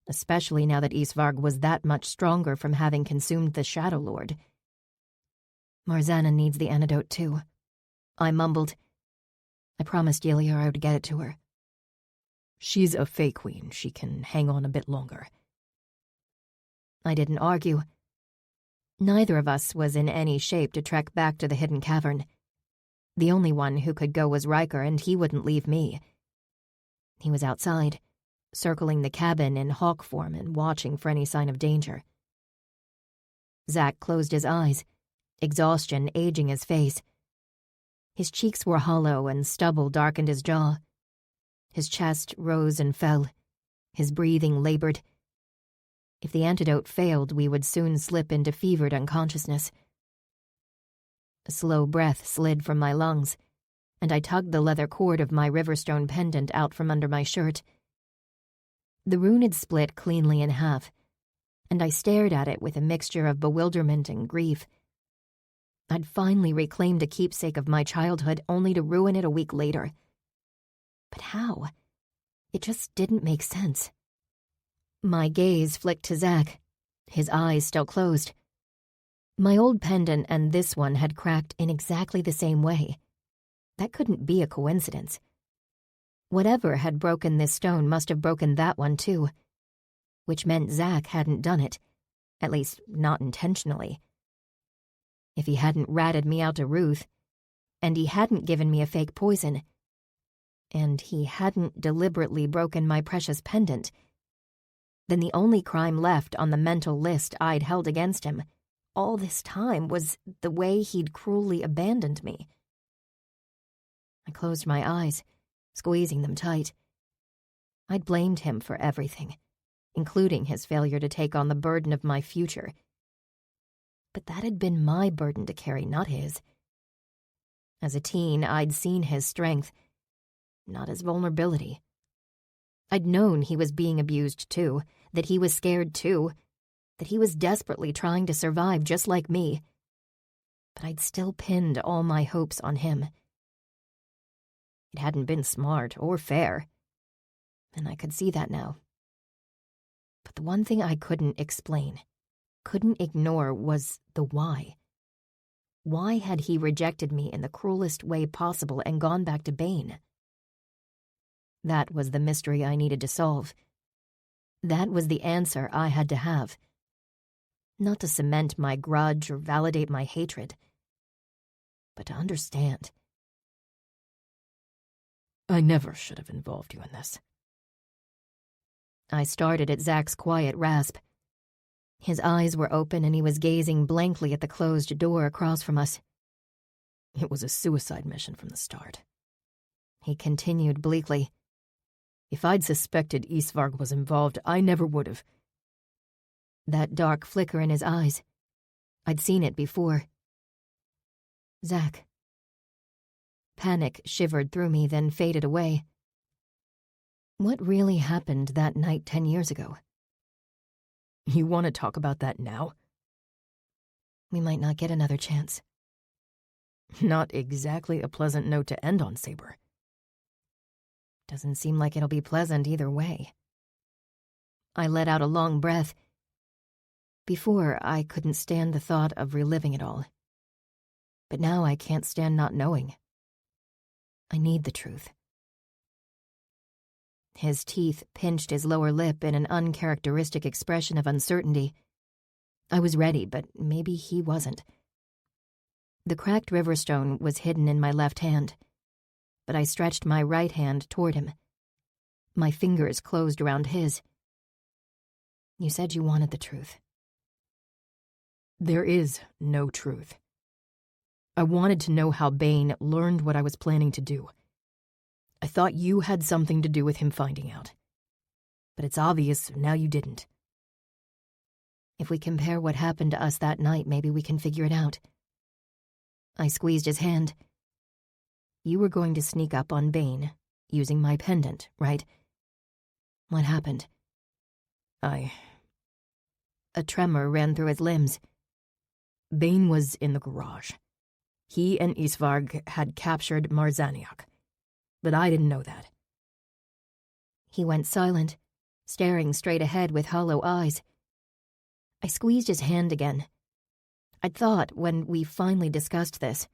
especially now that Isvarg was that much stronger from having consumed the Shadow Lord. Marzana needs the antidote too, I mumbled. I promised Yiliar I would get it to her. She's a Fae Queen. She can hang on a bit longer. I didn't argue. Neither of us was in any shape to trek back to the hidden cavern. The only one who could go was Riker, and he wouldn't leave me. He was outside, circling the cabin in hawk form and watching for any sign of danger. Zach closed his eyes, exhaustion aging his face. His cheeks were hollow and stubble darkened his jaw. His chest rose and fell. His breathing labored. If the antidote failed, we would soon slip into fevered unconsciousness. A slow breath slid from my lungs, and I tugged the leather cord of my Riverstone pendant out from under my shirt. The rune had split cleanly in half, and I stared at it with a mixture of bewilderment and grief. I'd finally reclaimed a keepsake of my childhood, only to ruin it a week later. But how? It just didn't make sense. My gaze flicked to Zach, his eyes still closed. My old pendant and this one had cracked in exactly the same way. That couldn't be a coincidence. Whatever had broken this stone must have broken that one too, which meant Zach hadn't done it, at least not intentionally. If he hadn't ratted me out to Ruth, and he hadn't given me a fake poison, and he hadn't deliberately broken my precious pendant, then the only crime left on the mental list I'd held against him all this time was the way he'd cruelly abandoned me. I closed my eyes, squeezing them tight. I'd blamed him for everything, including his failure to take on the burden of my future. But that had been my burden to carry, not his. As a teen, I'd seen his strength, not his vulnerability. I'd known he was being abused too, that he was scared too, that he was desperately trying to survive just like me. But I'd still pinned all my hopes on him. It hadn't been smart or fair, and I could see that now. But the one thing I couldn't explain, couldn't ignore, was the why. Why had he rejected me in the cruelest way possible and gone back to Bane? That was the mystery I needed to solve. That was the answer I had to have. Not to cement my grudge or validate my hatred, but to understand. I never should have involved you in this. I started at Zach's quiet rasp. His eyes were open and he was gazing blankly at the closed door across from us. It was a suicide mission from the start. He continued bleakly. If I'd suspected Isvarg was involved, I never would have. That dark flicker in his eyes. I'd seen it before. Zach. Panic shivered through me, then faded away. What really happened that night 10 years ago? You want to talk about that now? We might not get another chance. Not exactly a pleasant note to end on, Saber. Doesn't seem like it'll be pleasant either way. I let out a long breath. Before, I couldn't stand the thought of reliving it all. But now I can't stand not knowing. I need the truth. His teeth pinched his lower lip in an uncharacteristic expression of uncertainty. I was ready, but maybe he wasn't. The cracked riverstone was hidden in my left hand, but I stretched my right hand toward him. My fingers closed around his. You said you wanted the truth. There is no truth. I wanted to know how Bane learned what I was planning to do. I thought you had something to do with him finding out. But it's obvious now you didn't. If we compare what happened to us that night, maybe we can figure it out. I squeezed his hand. You were going to sneak up on Bane, using my pendant, right? What happened? A tremor ran through his limbs. Bane was in the garage. He and Isvarg had captured Marzaniak, but I didn't know that. He went silent, staring straight ahead with hollow eyes. I squeezed his hand again. I'd thought, when we finally discussed this,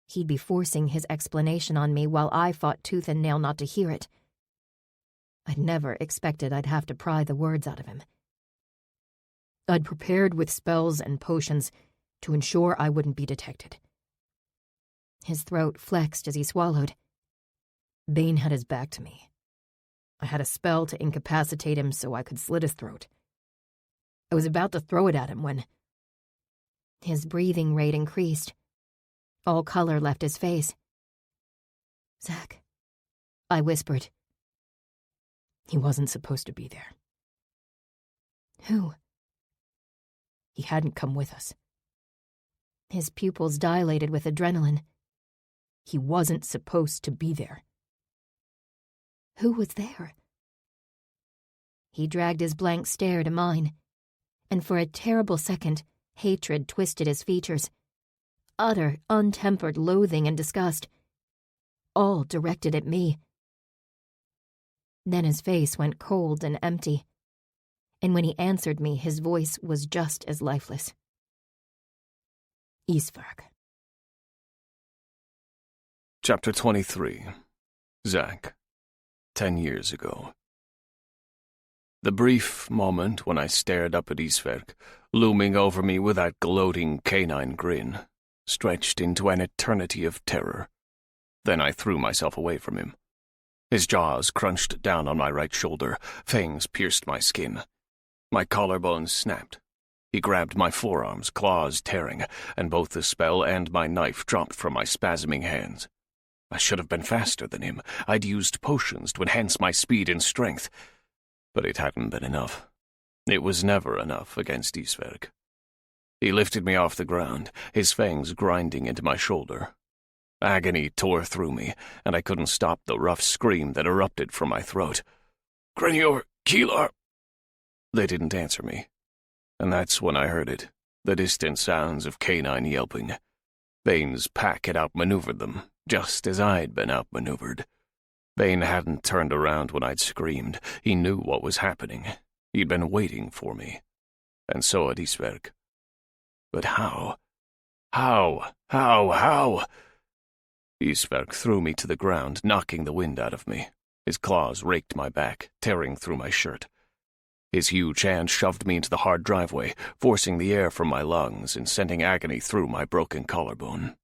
he'd be forcing his explanation on me while I fought tooth and nail not to hear it. I'd never expected I'd have to pry the words out of him. I'd prepared with spells and potions to ensure I wouldn't be detected. His throat flexed as he swallowed. Bane had his back to me. I had a spell to incapacitate him so I could slit his throat. I was about to throw it at him when... His breathing rate increased. All color left his face. Zach, I whispered. He wasn't supposed to be there. Who? He hadn't come with us. His pupils dilated with adrenaline. He wasn't supposed to be there. Who was there? He dragged his blank stare to mine, and for a terrible second, hatred twisted his features. Utter, untempered loathing and disgust. All directed at me. Then his face went cold and empty, and when he answered me, his voice was just as lifeless. Isvarg. Chapter 23. Zach. 10 years ago. The brief moment when I stared up at Isvarg, looming over me with that gloating canine grin, stretched into an eternity of terror. Then I threw myself away from him. His jaws crunched down on my right shoulder, fangs pierced my skin. My collarbones snapped. He grabbed my forearms, claws tearing, and both the spell and my knife dropped from my spasming hands. I should have been faster than him. I'd used potions to enhance my speed and strength. But it hadn't been enough. It was never enough against Isvarg. He lifted me off the ground, his fangs grinding into my shoulder. Agony tore through me, and I couldn't stop the rough scream that erupted from my throat. "Grenior, Keelar!" They didn't answer me. And that's when I heard it, the distant sounds of canine yelping. Bane's pack had outmaneuvered them, just as I'd been outmaneuvered. Bane hadn't turned around when I'd screamed. He knew what was happening. He'd been waiting for me. And so had Isvarg. But how? How? Isvarg threw me to the ground, knocking the wind out of me. His claws raked my back, tearing through my shirt. His huge hand shoved me into the hard driveway, forcing the air from my lungs and sending agony through my broken collarbone.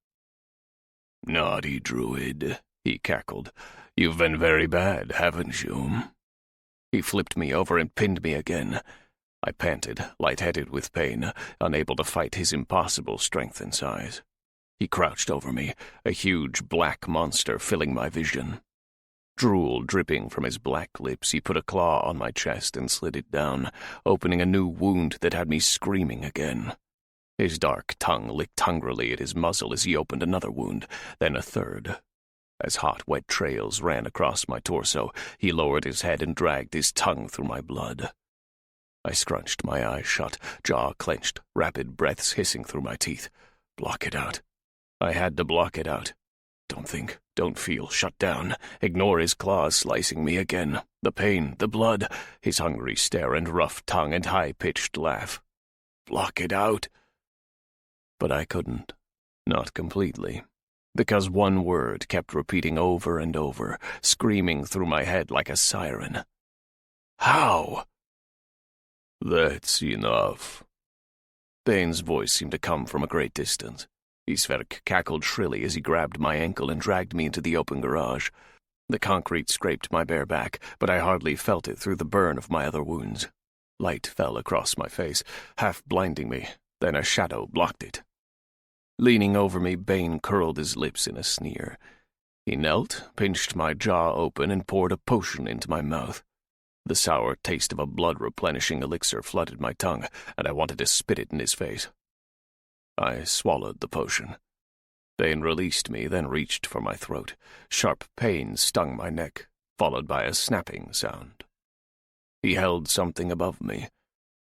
"Naughty druid," he cackled. "You've been very bad, haven't you?" He flipped me over and pinned me again. I panted, lightheaded with pain, unable to fight his impossible strength and size. He crouched over me, a huge black monster filling my vision. Drool dripping from his black lips, he put a claw on my chest and slid it down, opening a new wound that had me screaming again. His dark tongue licked hungrily at his muzzle as he opened another wound, then a third. As hot, wet trails ran across my torso, he lowered his head and dragged his tongue through my blood. I scrunched my eyes shut, jaw clenched, rapid breaths hissing through my teeth. Block it out. I had to block it out. Don't think, don't feel, shut down. Ignore his claws slicing me again. The pain, the blood, his hungry stare and rough tongue and high-pitched laugh. Block it out. But I couldn't. Not completely. Because one word kept repeating over and over, screaming through my head like a siren. How? That's enough. Bane's voice seemed to come from a great distance. Isverk cackled shrilly as he grabbed my ankle and dragged me into the open garage. The concrete scraped my bare back, but I hardly felt it through the burn of my other wounds. Light fell across my face, half blinding me, then a shadow blocked it. Leaning over me, Bane curled his lips in a sneer. He knelt, pinched my jaw open, and poured a potion into my mouth. The sour taste of a blood-replenishing elixir flooded my tongue, and I wanted to spit it in his face. I swallowed the potion. Bane released me, then reached for my throat. Sharp pain stung my neck, followed by a snapping sound. He held something above me.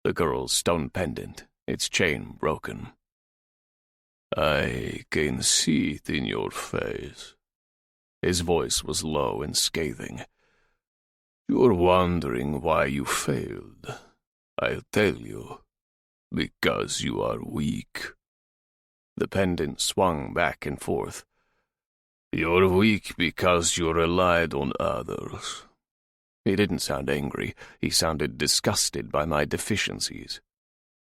The girl's stone pendant, its chain broken. I can see it in your face. His voice was low and scathing. You're wondering why you failed. I'll tell you. Because you are weak. The pendant swung back and forth. You're weak because you relied on others. He didn't sound angry. He sounded disgusted by my deficiencies.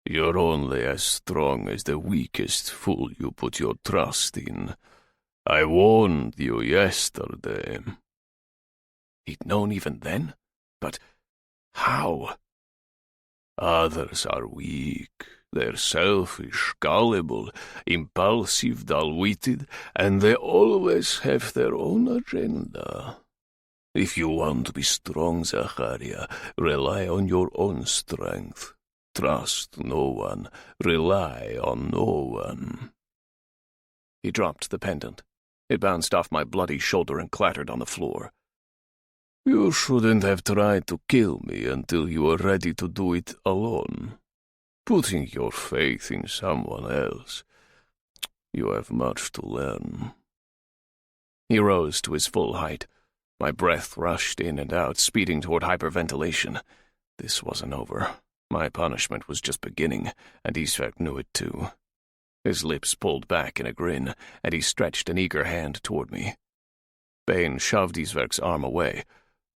You're only as strong as the weakest fool you put your trust in. I warned you yesterday. He'd known even then? But how? Others are weak. They're selfish, gullible, impulsive, dull-witted, and they always have their own agenda. If you want to be strong, Zacharia, rely on your own strength. Trust no one. Rely on no one. He dropped the pendant. It bounced off my bloody shoulder and clattered on the floor. You shouldn't have tried to kill me until you were ready to do it alone. Putting your faith in someone else. You have much to learn. He rose to his full height. My breath rushed in and out, speeding toward hyperventilation. This wasn't over. My punishment was just beginning, and Isverk knew it too. His lips pulled back in a grin, and he stretched an eager hand toward me. Bane shoved Isverk's arm away.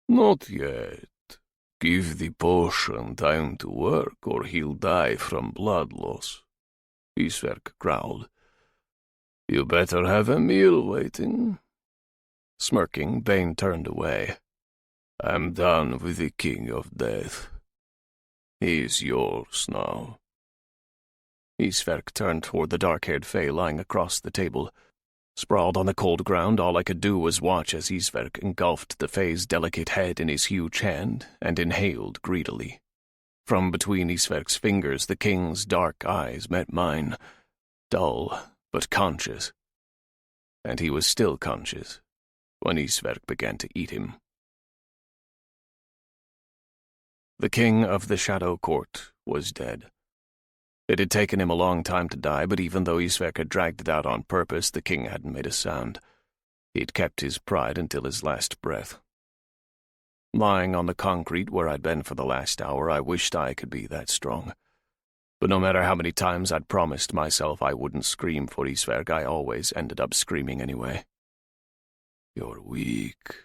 Not yet. Give the potion time to work, or he'll die from blood loss. Isverk growled. You better have a meal waiting. Smirking, Bane turned away. I'm done with the King of Death. He's yours now. Isverk turned toward the dark-haired Fae lying across the table. Sprawled on the cold ground, all I could do was watch as Isverk engulfed the Fae's delicate head in his huge hand and inhaled greedily. From between Isverk's fingers, the king's dark eyes met mine, dull but conscious. And he was still conscious when Isverk began to eat him. The king of the Shadow Court was dead. It had taken him a long time to die, but even though Isverk had dragged it out on purpose, the king hadn't made a sound. He'd kept his pride until his last breath. Lying on the concrete where I'd been for the last hour, I wished I could be that strong. But no matter how many times I'd promised myself I wouldn't scream for Isverk, I always ended up screaming anyway. You're weak.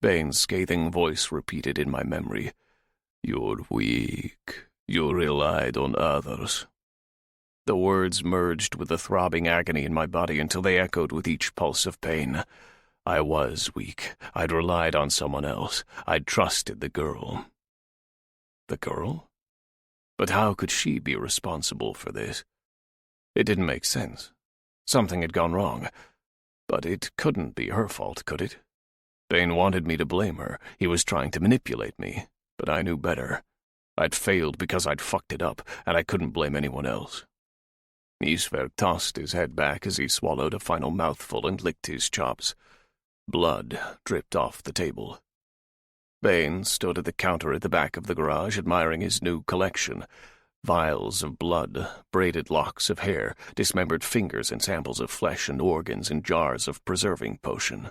Bane's scathing voice repeated in my memory. You're weak. You relied on others. The words merged with the throbbing agony in my body until they echoed with each pulse of pain. I was weak. I'd relied on someone else. I'd trusted the girl. The girl? But how could she be responsible for this? It didn't make sense. Something had gone wrong. But it couldn't be her fault, could it? Bane wanted me to blame her. He was trying to manipulate me. But I knew better. I'd failed because I'd fucked it up, and I couldn't blame anyone else. Isverk tossed his head back as he swallowed a final mouthful and licked his chops. Blood dripped off the table. Bane stood at the counter at the back of the garage admiring his new collection. Vials of blood, braided locks of hair, dismembered fingers and samples of flesh and organs in jars of preserving potion.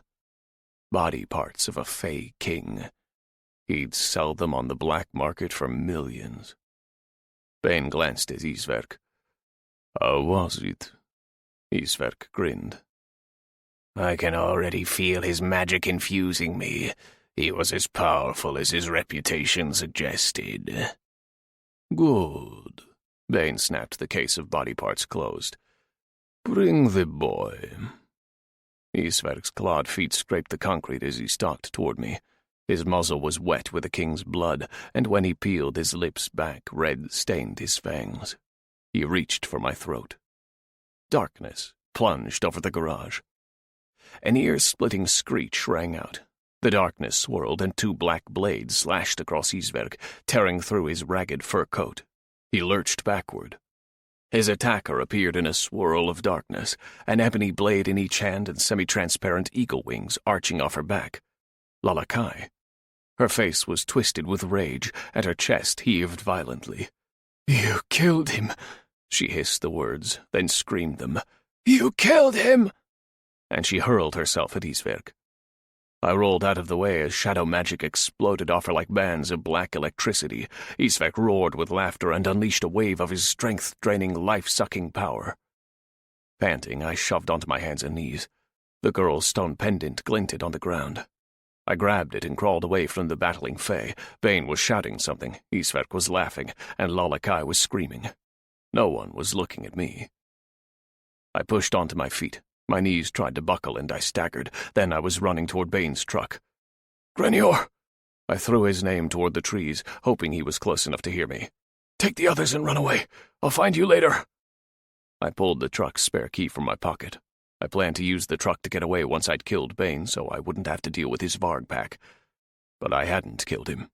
Body parts of a fey king. He'd sell them on the black market for millions. Bane glanced at Isverk. How was it? Isverk grinned. I can already feel his magic infusing me. He was as powerful as his reputation suggested. Good. Bane snapped the case of body parts closed. Bring the boy. Isverk's clawed feet scraped the concrete as he stalked toward me. His muzzle was wet with the king's blood, and when he peeled his lips back, red stained his fangs. He reached for my throat. Darkness plunged over the garage. An ear-splitting screech rang out. The darkness swirled, and two black blades slashed across Isverk, tearing through his ragged fur coat. He lurched backward. His attacker appeared in a swirl of darkness, an ebony blade in each hand and semi-transparent eagle wings arching off her back. Lalakai. Her face was twisted with rage, and her chest heaved violently. "You killed him," she hissed the words, then screamed them. "You killed him!" And she hurled herself at Isverk. I rolled out of the way as shadow magic exploded off her like bands of black electricity. Isverk roared with laughter and unleashed a wave of his strength-draining, life-sucking power. Panting, I shoved onto my hands and knees. The girl's stone pendant glinted on the ground. I grabbed it and crawled away from the battling Fae. Bane was shouting something, Isverk was laughing, and Lalakai was screaming. No one was looking at me. I pushed onto my feet. My knees tried to buckle and I staggered. Then I was running toward Bane's truck. "Grenior!" I threw his name toward the trees, hoping he was close enough to hear me. "Take the others and run away. I'll find you later." I pulled the truck's spare key from my pocket. I planned to use the truck to get away once I'd killed Bane so I wouldn't have to deal with his Varg pack. But I hadn't killed him,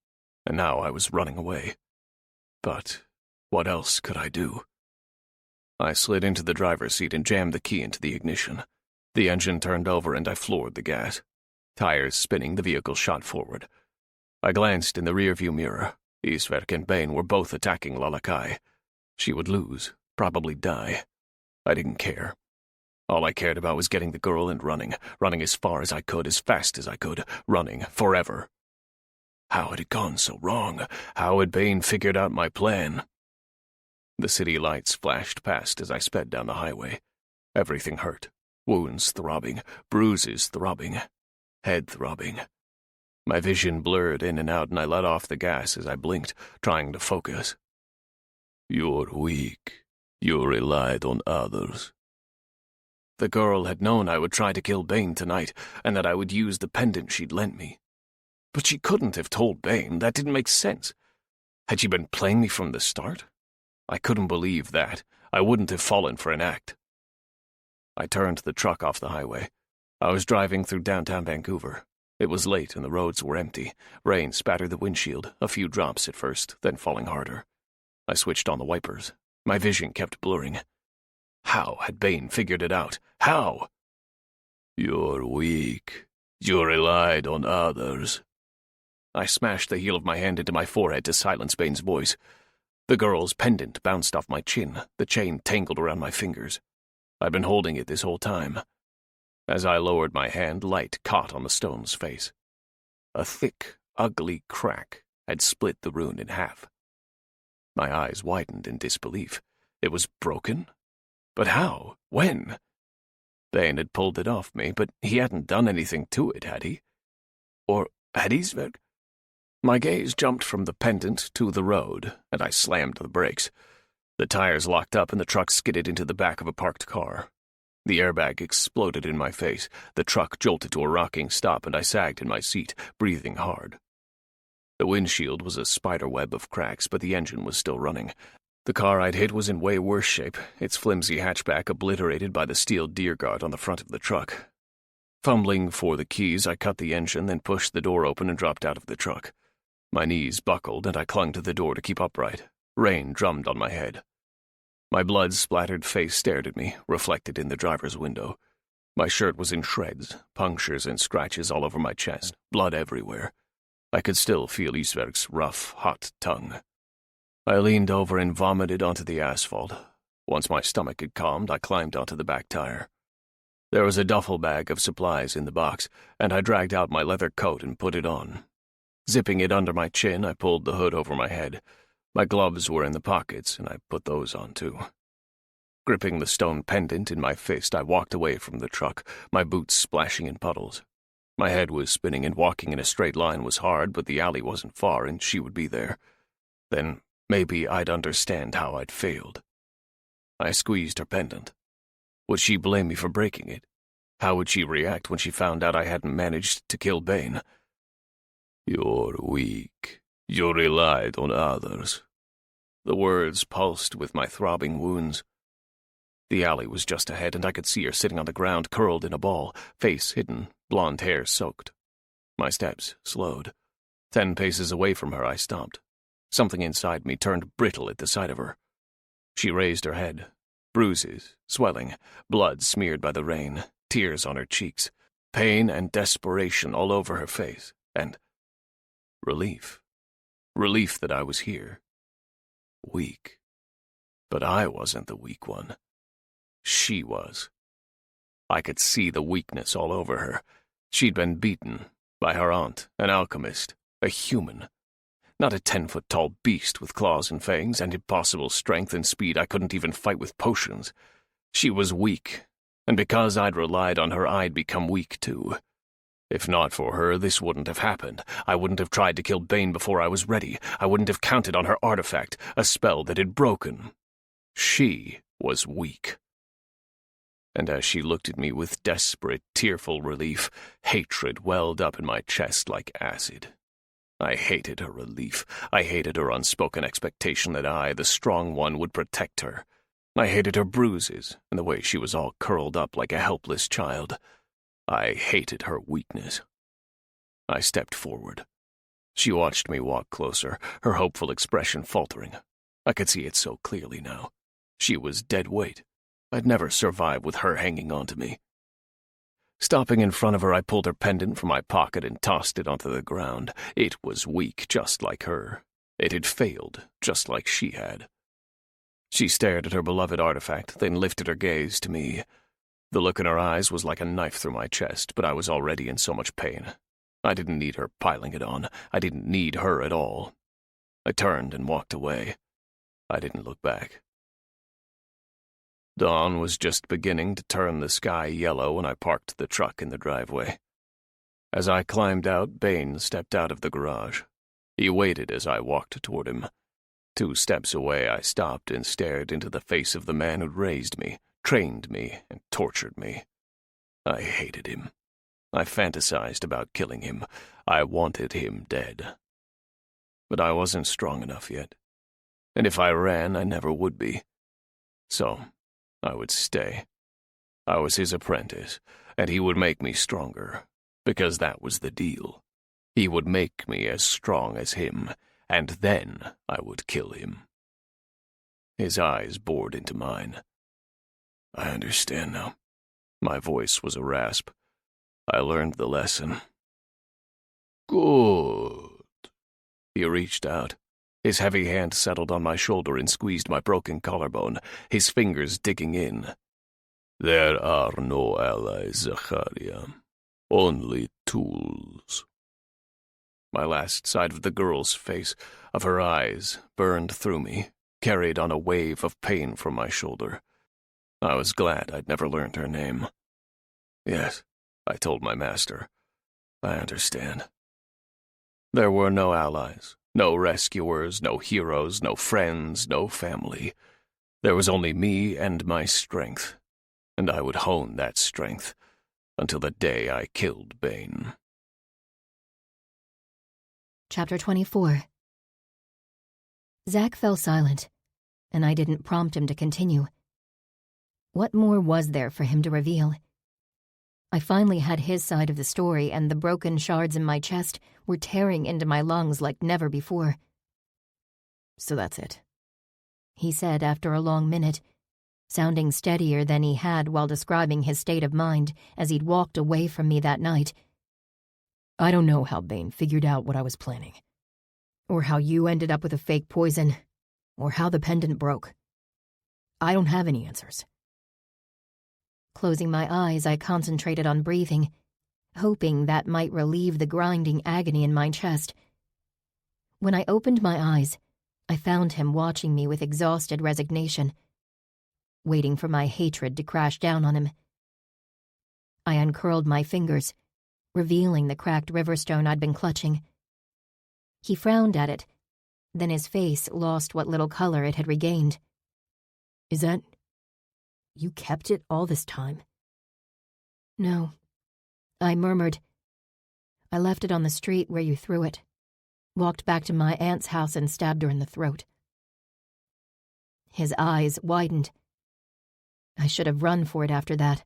and now I was running away. But what else could I do? I slid into the driver's seat and jammed the key into the ignition. The engine turned over and I floored the gas. Tires spinning, the vehicle shot forward. I glanced in the rearview mirror. Isverk and Bane were both attacking Lalakai. She would lose, probably die. I didn't care. All I cared about was getting the girl and running as far as I could, as fast as I could, running forever. How had it gone so wrong? How had Bane figured out my plan? The city lights flashed past as I sped down the highway. Everything hurt. Wounds throbbing, bruises throbbing, head throbbing. My vision blurred in and out and I let off the gas as I blinked, trying to focus. "You're weak. You relied on others." The girl had known I would try to kill Bane tonight, and that I would use the pendant she'd lent me. But she couldn't have told Bane. That didn't make sense. Had she been playing me from the start? I couldn't believe that. I wouldn't have fallen for an act. I turned the truck off the highway. I was driving through downtown Vancouver. It was late and the roads were empty. Rain spattered the windshield, a few drops at first, then falling harder. I switched on the wipers. My vision kept blurring. How had Bane figured it out? How? "You're weak. You relied on others." I smashed the heel of my hand into my forehead to silence Bane's voice. The girl's pendant bounced off my chin, the chain tangled around my fingers. I'd been holding it this whole time. As I lowered my hand, light caught on the stone's face. A thick, ugly crack had split the rune in half. My eyes widened in disbelief. It was broken? But how? When? Bane had pulled it off me, but he hadn't done anything to it, had he? Or had Isverk? My gaze jumped from the pendant to the road, and I slammed the brakes. The tires locked up and the truck skidded into the back of a parked car. The airbag exploded in my face. The truck jolted to a rocking stop, and I sagged in my seat, breathing hard. The windshield was a spider web of cracks, but the engine was still running. The car I'd hit was in way worse shape, its flimsy hatchback obliterated by the steel deer guard on the front of the truck. Fumbling for the keys, I cut the engine, then pushed the door open and dropped out of the truck. My knees buckled, and I clung to the door to keep upright. Rain drummed on my head. My blood-splattered face stared at me, reflected in the driver's window. My shirt was in shreds, punctures and scratches all over my chest, blood everywhere. I could still feel Isberg's rough, hot tongue. I leaned over and vomited onto the asphalt. Once my stomach had calmed, I climbed onto the back tire. There was a duffel bag of supplies in the box, and I dragged out my leather coat and put it on. Zipping it under my chin, I pulled the hood over my head. My gloves were in the pockets, and I put those on too. Gripping the stone pendant in my fist, I walked away from the truck, my boots splashing in puddles. My head was spinning, and walking in a straight line was hard, but the alley wasn't far, and she would be there. Then maybe I'd understand how I'd failed. I squeezed her pendant. Would she blame me for breaking it? How would she react when she found out I hadn't managed to kill Bane? "You're weak. You relied on others." The words pulsed with my throbbing wounds. The alley was just ahead, and I could see her sitting on the ground, curled in a ball, face hidden, blonde hair soaked. My steps slowed. 10 paces away from her, I stopped. Something inside me turned brittle at the sight of her. She raised her head. Bruises, swelling, blood smeared by the rain, tears on her cheeks, pain and desperation all over her face, and relief. Relief that I was here. Weak. But I wasn't the weak one. She was. I could see the weakness all over her. She'd been beaten by her aunt, an alchemist, a human. Not a 10-foot-tall beast with claws and fangs and impossible strength and speed. I couldn't even fight with potions. She was weak, and because I'd relied on her, I'd become weak too. If not for her, this wouldn't have happened. I wouldn't have tried to kill Bane before I was ready. I wouldn't have counted on her artifact, a spell that had broken. She was weak. And as she looked at me with desperate, tearful relief, hatred welled up in my chest like acid. I hated her relief. I hated her unspoken expectation that I, the strong one, would protect her. I hated her bruises and the way she was all curled up like a helpless child. I hated her weakness. I stepped forward. She watched me walk closer, her hopeful expression faltering. I could see it so clearly now. She was dead weight. I'd never survive with her hanging on to me. Stopping in front of her, I pulled her pendant from my pocket and tossed it onto the ground. It was weak, just like her. It had failed, just like she had. She stared at her beloved artifact, then lifted her gaze to me. The look in her eyes was like a knife through my chest, but I was already in so much pain. I didn't need her piling it on. I didn't need her at all. I turned and walked away. I didn't look back. Dawn was just beginning to turn the sky yellow when I parked the truck in the driveway. As I climbed out, Bane stepped out of the garage. He waited as I walked toward him. 2 steps away, I stopped and stared into the face of the man who'd raised me, trained me, and tortured me. I hated him. I fantasized about killing him. I wanted him dead. But I wasn't strong enough yet. And if I ran, I never would be. So I would stay. I was his apprentice, and he would make me stronger, because that was the deal. He would make me as strong as him, and then I would kill him. His eyes bored into mine. I understand now. My voice was a rasp. I learned the lesson. Good. He reached out. His heavy hand settled on my shoulder and squeezed my broken collarbone, his fingers digging in. There are no allies, Zacharia. Only tools. My last sight of the girl's face, of her eyes, burned through me, carried on a wave of pain from my shoulder. I was glad I'd never learned her name. Yes, I told my master. I understand. There were no allies. No rescuers, no heroes, no friends, no family. There was only me and my strength. and I would hone that strength until the day I killed Bane. Chapter 24. Zack fell silent, and I didn't prompt him to continue. What more was there for him to reveal? I finally had his side of the story, and the broken shards in my chest were tearing into my lungs like never before. So that's it, he said after a long minute, sounding steadier than he had while describing his state of mind as he'd walked away from me that night. I don't know how Bane figured out what I was planning, or how you ended up with a fake poison, or how the pendant broke. I don't have any answers. Closing my eyes, I concentrated on breathing, hoping that might relieve the grinding agony in my chest. When I opened my eyes, I found him watching me with exhausted resignation, waiting for my hatred to crash down on him. I uncurled my fingers, revealing the cracked riverstone I'd been clutching. He frowned at it, then his face lost what little color it had regained. Is that... you kept it all this time? No, I murmured. I left it on the street where you threw it, walked back to my aunt's house and stabbed her in the throat. His eyes widened. I should have run for it after that,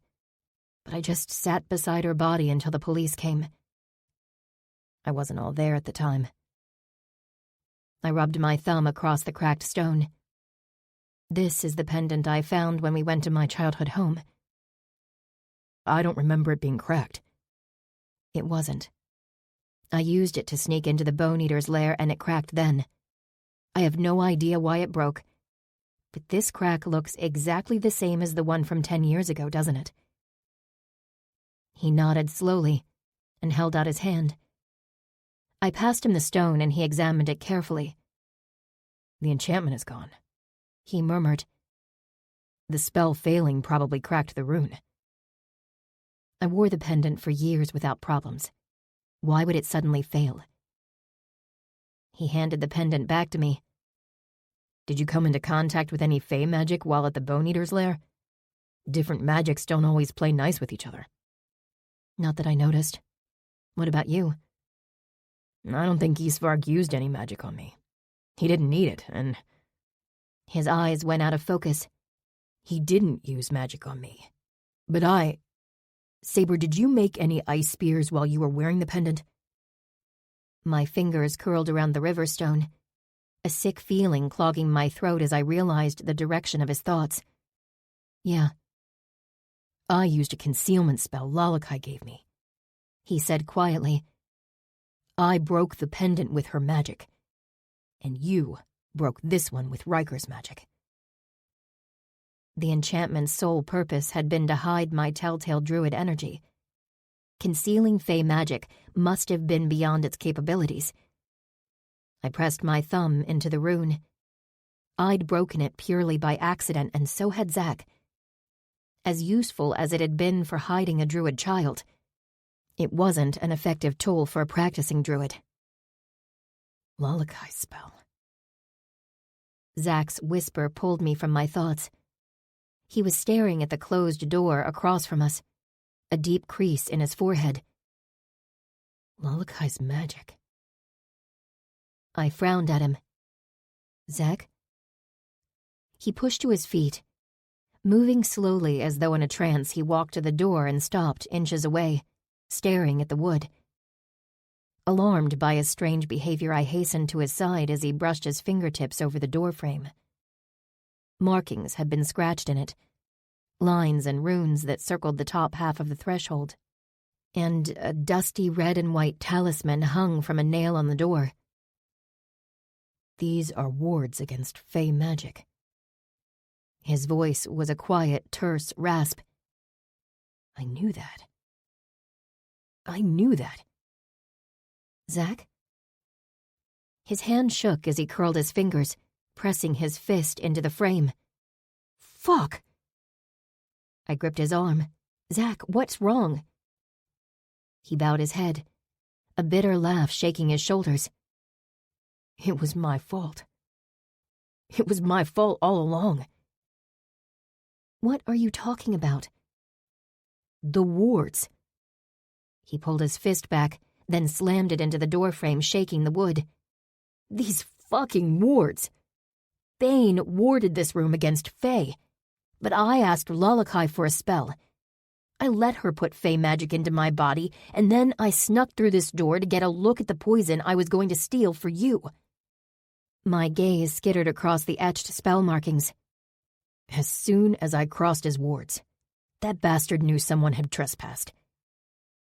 but I just sat beside her body until the police came. I wasn't all there at the time. I rubbed my thumb across the cracked stone. This is the pendant I found when we went to my childhood home. I don't remember it being cracked. It wasn't. I used it to sneak into the Bone Eater's lair, and it cracked then. I have no idea why it broke, but this crack looks exactly the same as the one from 10 years ago, doesn't it? He nodded slowly and held out his hand. I passed him the stone, and he examined it carefully. The enchantment is gone, he murmured. The spell failing probably cracked the rune. I wore the pendant for years without problems. Why would it suddenly fail? He handed the pendant back to me. Did you come into contact with any fey magic while at the Bone Eater's lair? Different magics don't always play nice with each other. Not that I noticed. What about you? I don't think Isvarg used any magic on me. He didn't need it, and... His eyes went out of focus. He didn't use magic on me. But I... Saber, did you make any ice spears while you were wearing the pendant? My fingers curled around the riverstone, a sick feeling clogging my throat as I realized the direction of his thoughts. Yeah. I used a concealment spell Lalakai gave me, he said quietly. I broke the pendant with her magic, and you broke this one with Riker's magic. The enchantment's sole purpose had been to hide my telltale druid energy. Concealing fey magic must have been beyond its capabilities. I pressed my thumb into the rune. I'd broken it purely by accident, and so had Zack. As useful as it had been for hiding a druid child, it wasn't an effective tool for a practicing druid. Lalakai's spell. Zack's whisper pulled me from my thoughts. He was staring at the closed door across from us, a deep crease in his forehead. Lalakai's magic. I frowned at him. Zack? He pushed to his feet. Moving slowly as though in a trance, he walked to the door and stopped inches away, staring at the wood. Alarmed by his strange behavior, I hastened to his side as he brushed his fingertips over the doorframe. Markings had been scratched in it, lines and runes that circled the top half of the threshold, and a dusty red and white talisman hung from a nail on the door. These are wards against fey magic. His voice was a quiet, terse rasp. I knew that. I knew that. Zack? His hand shook as he curled his fingers, pressing his fist into the frame. Fuck! I gripped his arm. Zack, what's wrong? He bowed his head, a bitter laugh shaking his shoulders. It was my fault. It was my fault all along. What are you talking about? The wards. He pulled his fist back, then slammed it into the doorframe, shaking the wood. These fucking wards. Bane warded this room against Fae, but I asked Lalakai for a spell. I let her put Fae magic into my body, and then I snuck through this door to get a look at the poison I was going to steal for you. My gaze skittered across the etched spell markings. As soon as I crossed his wards, that bastard knew someone had trespassed.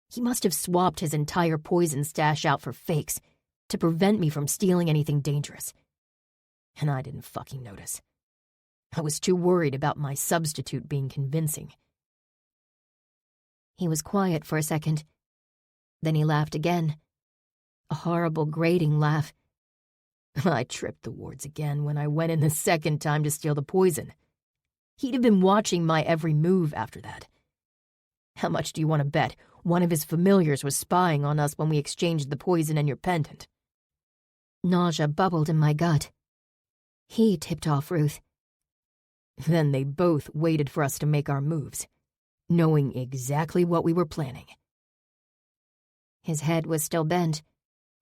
He must have swapped his entire poison stash out for fakes to prevent me from stealing anything dangerous. And I didn't fucking notice. I was too worried about my substitute being convincing. He was quiet for a second. Then he laughed again. A horrible, grating laugh. I tripped the wards again when I went in the second time to steal the poison. He'd have been watching my every move after that. How much do you want to bet one of his familiars was spying on us when we exchanged the poison and your pendant? Nausea bubbled in my gut. He tipped off Ruth. Then they both waited for us to make our moves, knowing exactly what we were planning. His head was still bent,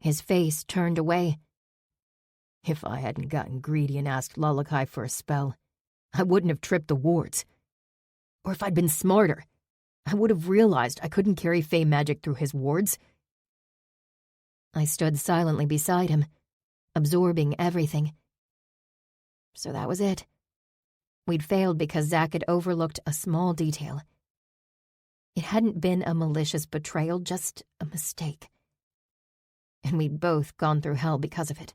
his face turned away. If I hadn't gotten greedy and asked Lalakai for a spell, I wouldn't have tripped the wards. Or if I'd been smarter, I would have realized I couldn't carry Fey magic through his wards. I stood silently beside him, absorbing everything. So that was it. We'd failed because Zack had overlooked a small detail. It hadn't been a malicious betrayal, just a mistake. And we'd both gone through hell because of it.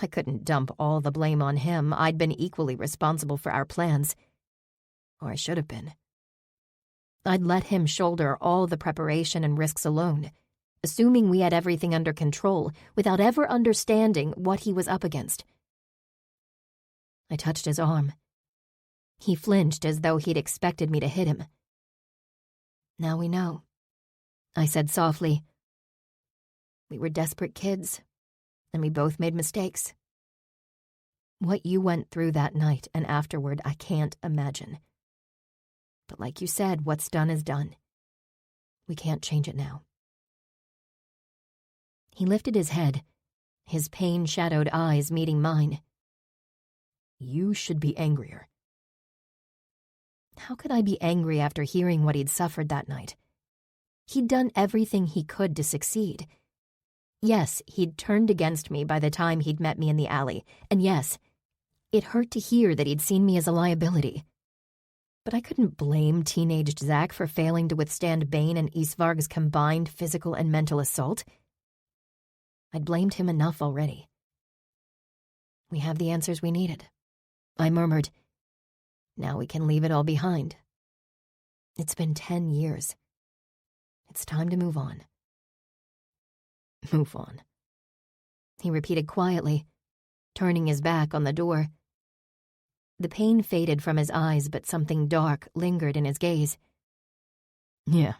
I couldn't dump all the blame on him. I'd been equally responsible for our plans. Or I should have been. I'd let him shoulder all the preparation and risks alone, assuming we had everything under control without ever understanding what he was up against. I touched his arm. He flinched as though he'd expected me to hit him. Now we know, I said softly. We were desperate kids, and we both made mistakes. What you went through that night and afterward, I can't imagine. But like you said, what's done is done. We can't change it now. He lifted his head, his pain-shadowed eyes meeting mine. You should be angrier. How could I be angry after hearing what he'd suffered that night? He'd done everything he could to succeed. Yes, he'd turned against me by the time he'd met me in the alley, and yes, it hurt to hear that he'd seen me as a liability. But I couldn't blame teenaged Zack for failing to withstand Bane and Isvarg's combined physical and mental assault. I'd blamed him enough already. We have the answers we needed, I murmured. Now we can leave it all behind. It's been 10 years. It's time to move on. Move on, he repeated quietly, turning his back on the door. The pain faded from his eyes, but something dark lingered in his gaze. Yeah,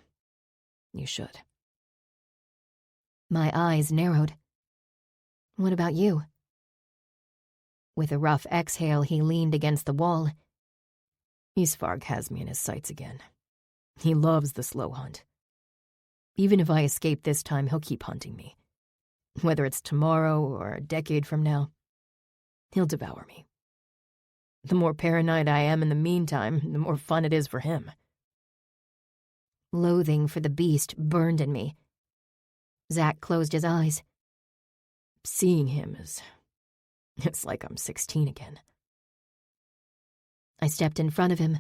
you should. My eyes narrowed. What about you? With a rough exhale, he leaned against the wall. Isvarg has me in his sights again. He loves the slow hunt. Even if I escape this time, he'll keep hunting me. Whether it's tomorrow or a decade from now, he'll devour me. The more paranoid I am in the meantime, the more fun it is for him. Loathing for the beast burned in me. Zack closed his eyes. Seeing him it's like I'm 16 again. I stepped in front of him.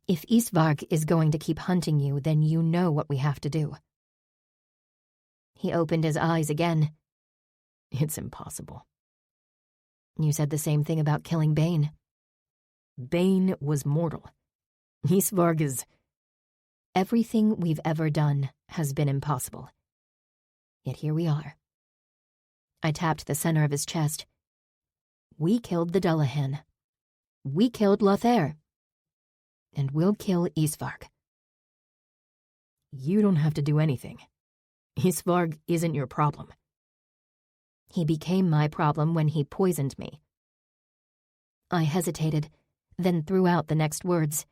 If Isvarg is going to keep hunting you, then you know what we have to do. He opened his eyes again. It's impossible. You said the same thing about killing Bane. Bane was mortal. Isvarg is... Everything we've ever done has been impossible. Yet here we are. I tapped the center of his chest. We killed the Dullahan. We killed Lothair. And we'll kill Isvarg. You don't have to do anything. Isvarg isn't your problem. He became my problem when he poisoned me. I hesitated, then threw out the next words.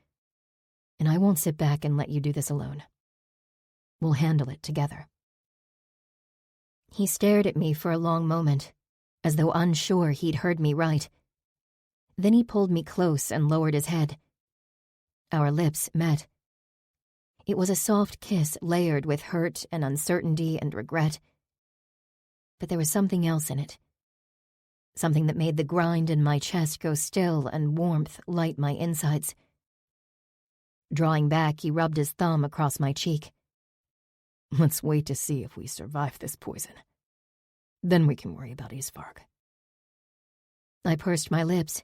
And I won't sit back and let you do this alone. We'll handle it together. He stared at me for a long moment, as though unsure he'd heard me right. Then he pulled me close and lowered his head. Our lips met. It was a soft kiss layered with hurt and uncertainty and regret. But there was something else in it. Something that made the grind in my chest go still and warmth light my insides. Drawing back, he rubbed his thumb across my cheek. Let's wait to see if we survive this poison. Then we can worry about Isvarg. I pursed my lips.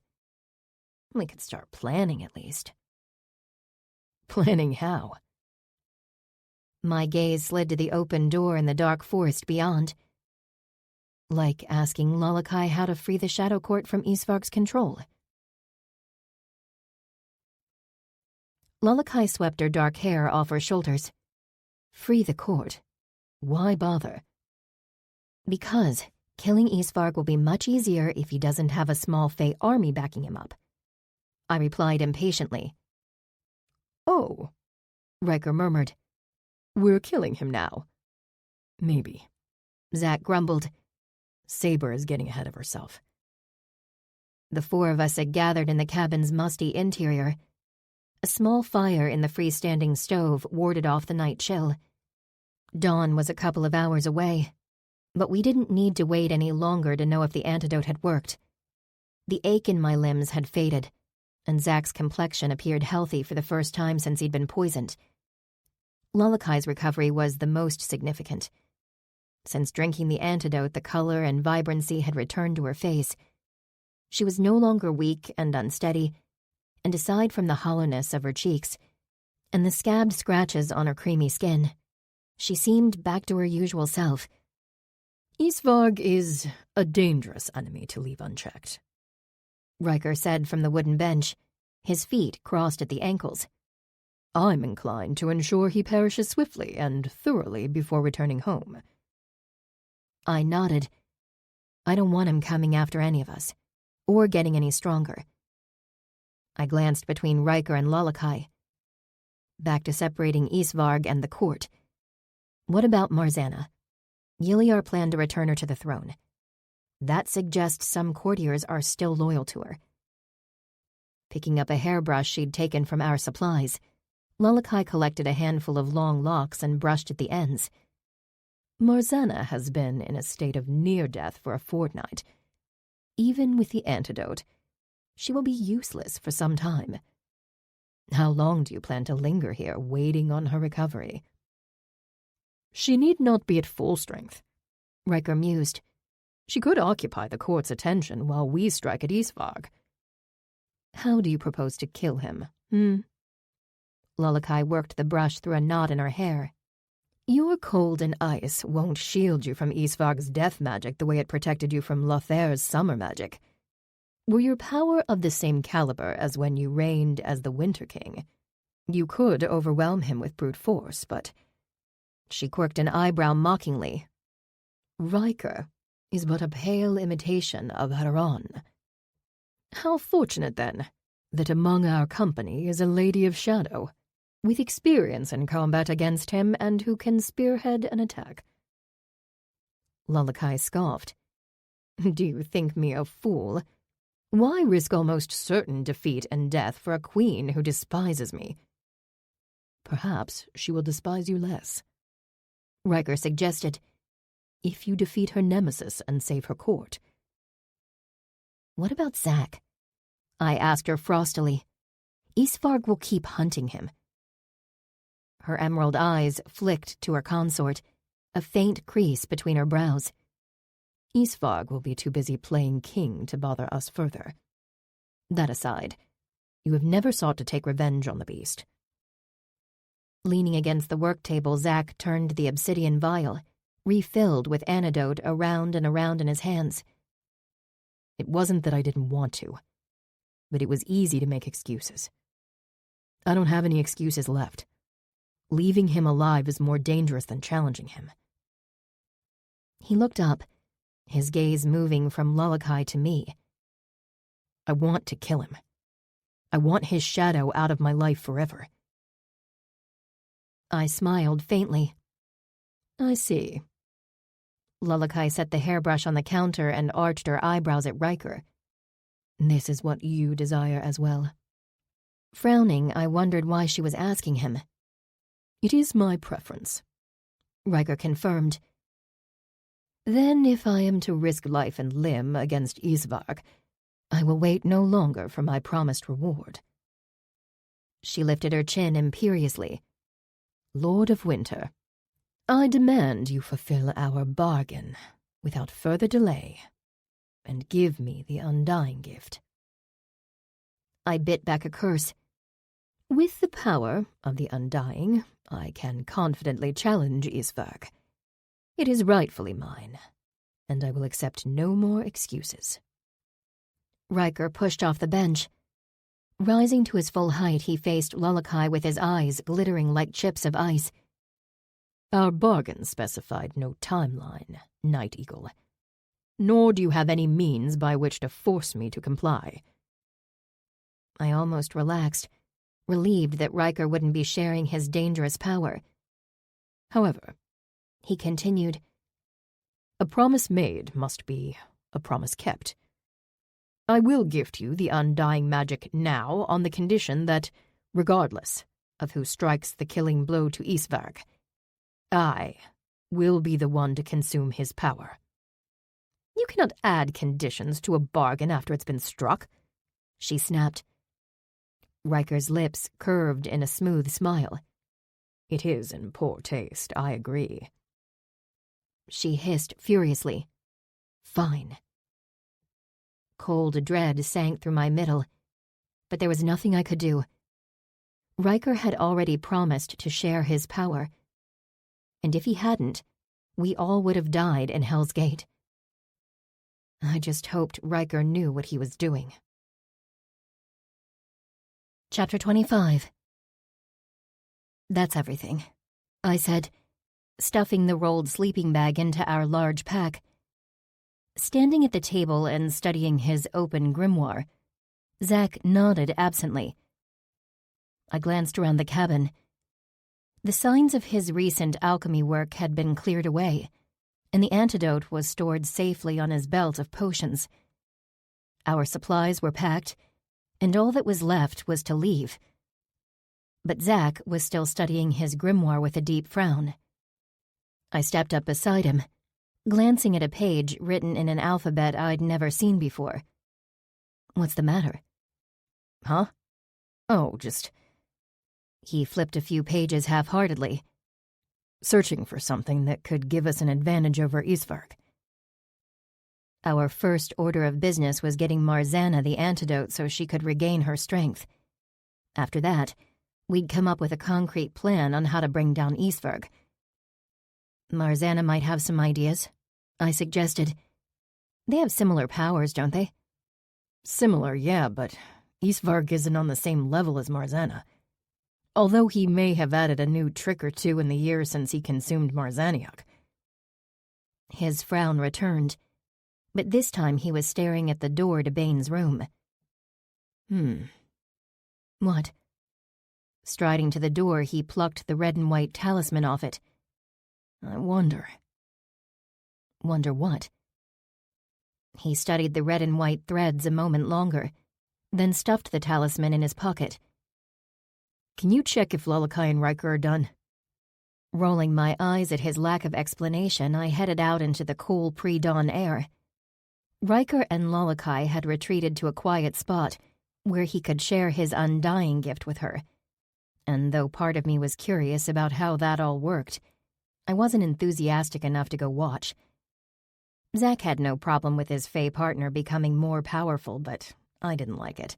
We could start planning at least. Planning how? My gaze slid to the open door in the dark forest beyond. Like asking Lalakai how to free the Shadow Court from Isvarg's control. Lalakai swept her dark hair off her shoulders. Free the court? Why bother? Because killing Isvarg will be much easier if he doesn't have a small Fey army backing him up. I replied impatiently. Oh, Riker murmured. We're killing him now. Maybe. Zack grumbled. Saber is getting ahead of herself. The four of us had gathered in the cabin's musty interior. A small fire in the freestanding stove warded off the night chill. Dawn was a couple of hours away, but we didn't need to wait any longer to know if the antidote had worked. The ache in my limbs had faded, and Zack's complexion appeared healthy for the first time since he'd been poisoned. Lalakai's recovery was the most significant. Since drinking the antidote, the color and vibrancy had returned to her face. She was no longer weak and unsteady, and aside from the hollowness of her cheeks and the scabbed scratches on her creamy skin, she seemed back to her usual self. Isvarg is a dangerous enemy to leave unchecked, Riker said from the wooden bench, his feet crossed at the ankles. I'm inclined to ensure he perishes swiftly and thoroughly before returning home. I nodded. I don't want him coming after any of us, or getting any stronger. I glanced between Riker and Lalakai. Back to separating Isvarg and the court. What about Marzana? Yiliar planned to return her to the throne. That suggests some courtiers are still loyal to her. Picking up a hairbrush she'd taken from our supplies, Lalakai collected a handful of long locks and brushed at the ends. Marzana has been in a state of near death for a fortnight. Even with the antidote, she will be useless for some time. How long do you plan to linger here, waiting on her recovery? She need not be at full strength, Riker mused. She could occupy the court's attention while we strike at Isvarg. How do you propose to kill him, Lalakai worked the brush through a knot in her hair. Your cold and ice won't shield you from Isvarg's death magic the way it protected you from Lothair's summer magic. Were your power of the same caliber as when you reigned as the Winter King, you could overwhelm him with brute force, but... She quirked an eyebrow mockingly. Riker is but a pale imitation of Heroine. How fortunate, then, that among our company is a lady of shadow, with experience in combat against him and who can spearhead an attack. Lalakai scoffed. Do you think me a fool? Why risk almost certain defeat and death for a queen who despises me? Perhaps she will despise you less, Riker suggested, if you defeat her nemesis and save her court. What about Zack? I asked her frostily. Isvarg will keep hunting him. Her emerald eyes flicked to her consort, a faint crease between her brows. Isvarg will be too busy playing king to bother us further. That aside, you have never sought to take revenge on the beast. Leaning against the work table, Zack turned the obsidian vial, refilled with antidote around and around in his hands. It wasn't that I didn't want to, but it was easy to make excuses. I don't have any excuses left. Leaving him alive is more dangerous than challenging him. He looked up, his gaze moving from Lalakai to me. I want to kill him. I want his shadow out of my life forever. I smiled faintly. I see. Lalakai set the hairbrush on the counter and arched her eyebrows at Riker. This is what you desire as well. Frowning, I wondered why she was asking him. It is my preference, Riker confirmed. Then if I am to risk life and limb against Isvarg, I will wait no longer for my promised reward. She lifted her chin imperiously. Lord of Winter, I demand you fulfill our bargain without further delay and give me the undying gift. I bit back a curse. With the power of the undying, I can confidently challenge Isvarg. It is rightfully mine, and I will accept no more excuses. Riker pushed off the bench. Rising to his full height, he faced Lalakai with his eyes glittering like chips of ice. Our bargain specified no timeline, Night Eagle. Nor do you have any means by which to force me to comply. I almost relaxed, relieved that Riker wouldn't be sharing his dangerous power. However, he continued, a promise made must be a promise kept. I will gift you the undying magic now on the condition that, regardless of who strikes the killing blow to Isvarg, I will be the one to consume his power. You cannot add conditions to a bargain after it's been struck, she snapped. Riker's lips curved in a smooth smile. It is in poor taste, I agree. She hissed furiously. Fine. Cold dread sank through my middle, but there was nothing I could do. Riker had already promised to share his power, and if he hadn't, we all would have died in Hell's Gate. I just hoped Riker knew what he was doing. Chapter 25. That's everything, I said, stuffing the rolled sleeping bag into our large pack. Standing at the table and studying his open grimoire, Zack nodded absently. I glanced around the cabin. The signs of his recent alchemy work had been cleared away, and the antidote was stored safely on his belt of potions. Our supplies were packed, and all that was left was to leave. But Zack was still studying his grimoire with a deep frown. I stepped up beside him, glancing at a page written in an alphabet I'd never seen before. What's the matter? Huh? Oh, just... He flipped a few pages half-heartedly. Searching for something that could give us an advantage over Isvarg. Our first order of business was getting Marzana the antidote so she could regain her strength. After that, we'd come up with a concrete plan on how to bring down Isvarg. Marzana might have some ideas, I suggested. They have similar powers, don't they? Similar, yeah, but Isvarg isn't on the same level as Marzana. Although he may have added a new trick or two in the years since he consumed Marzaniak. His frown returned, but this time he was staring at the door to Bane's room. What? Striding to the door, he plucked the red and white talisman off it. I wonder. Wonder what? He studied the red and white threads a moment longer, then stuffed the talisman in his pocket. Can you check if Lalakai and Riker are done? Rolling my eyes at his lack of explanation, I headed out into the cool pre-dawn air. Riker and Lalakai had retreated to a quiet spot where he could share his undying gift with her. And though part of me was curious about how that all worked, I wasn't enthusiastic enough to go watch. Zack had no problem with his Fae partner becoming more powerful, but I didn't like it.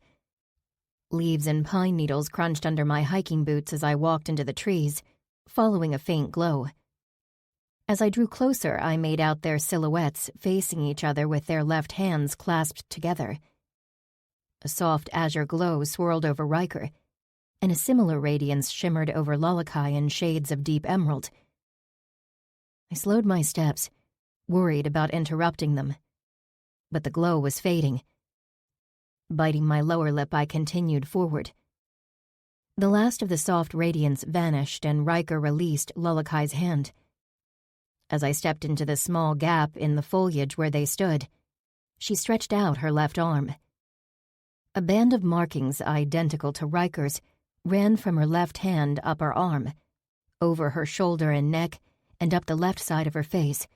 Leaves and pine needles crunched under my hiking boots as I walked into the trees, following a faint glow. As I drew closer, I made out their silhouettes facing each other with their left hands clasped together. A soft azure glow swirled over Riker, and a similar radiance shimmered over Lalakai in shades of deep emerald. I slowed my steps, worried about interrupting them. But the glow was fading. Biting my lower lip, I continued forward. The last of the soft radiance vanished and Riker released Lullakai's hand. As I stepped into the small gap in the foliage where they stood, she stretched out her left arm. A band of markings identical to Riker's ran from her left hand up her arm, over her shoulder and neck, and up the left side of her face.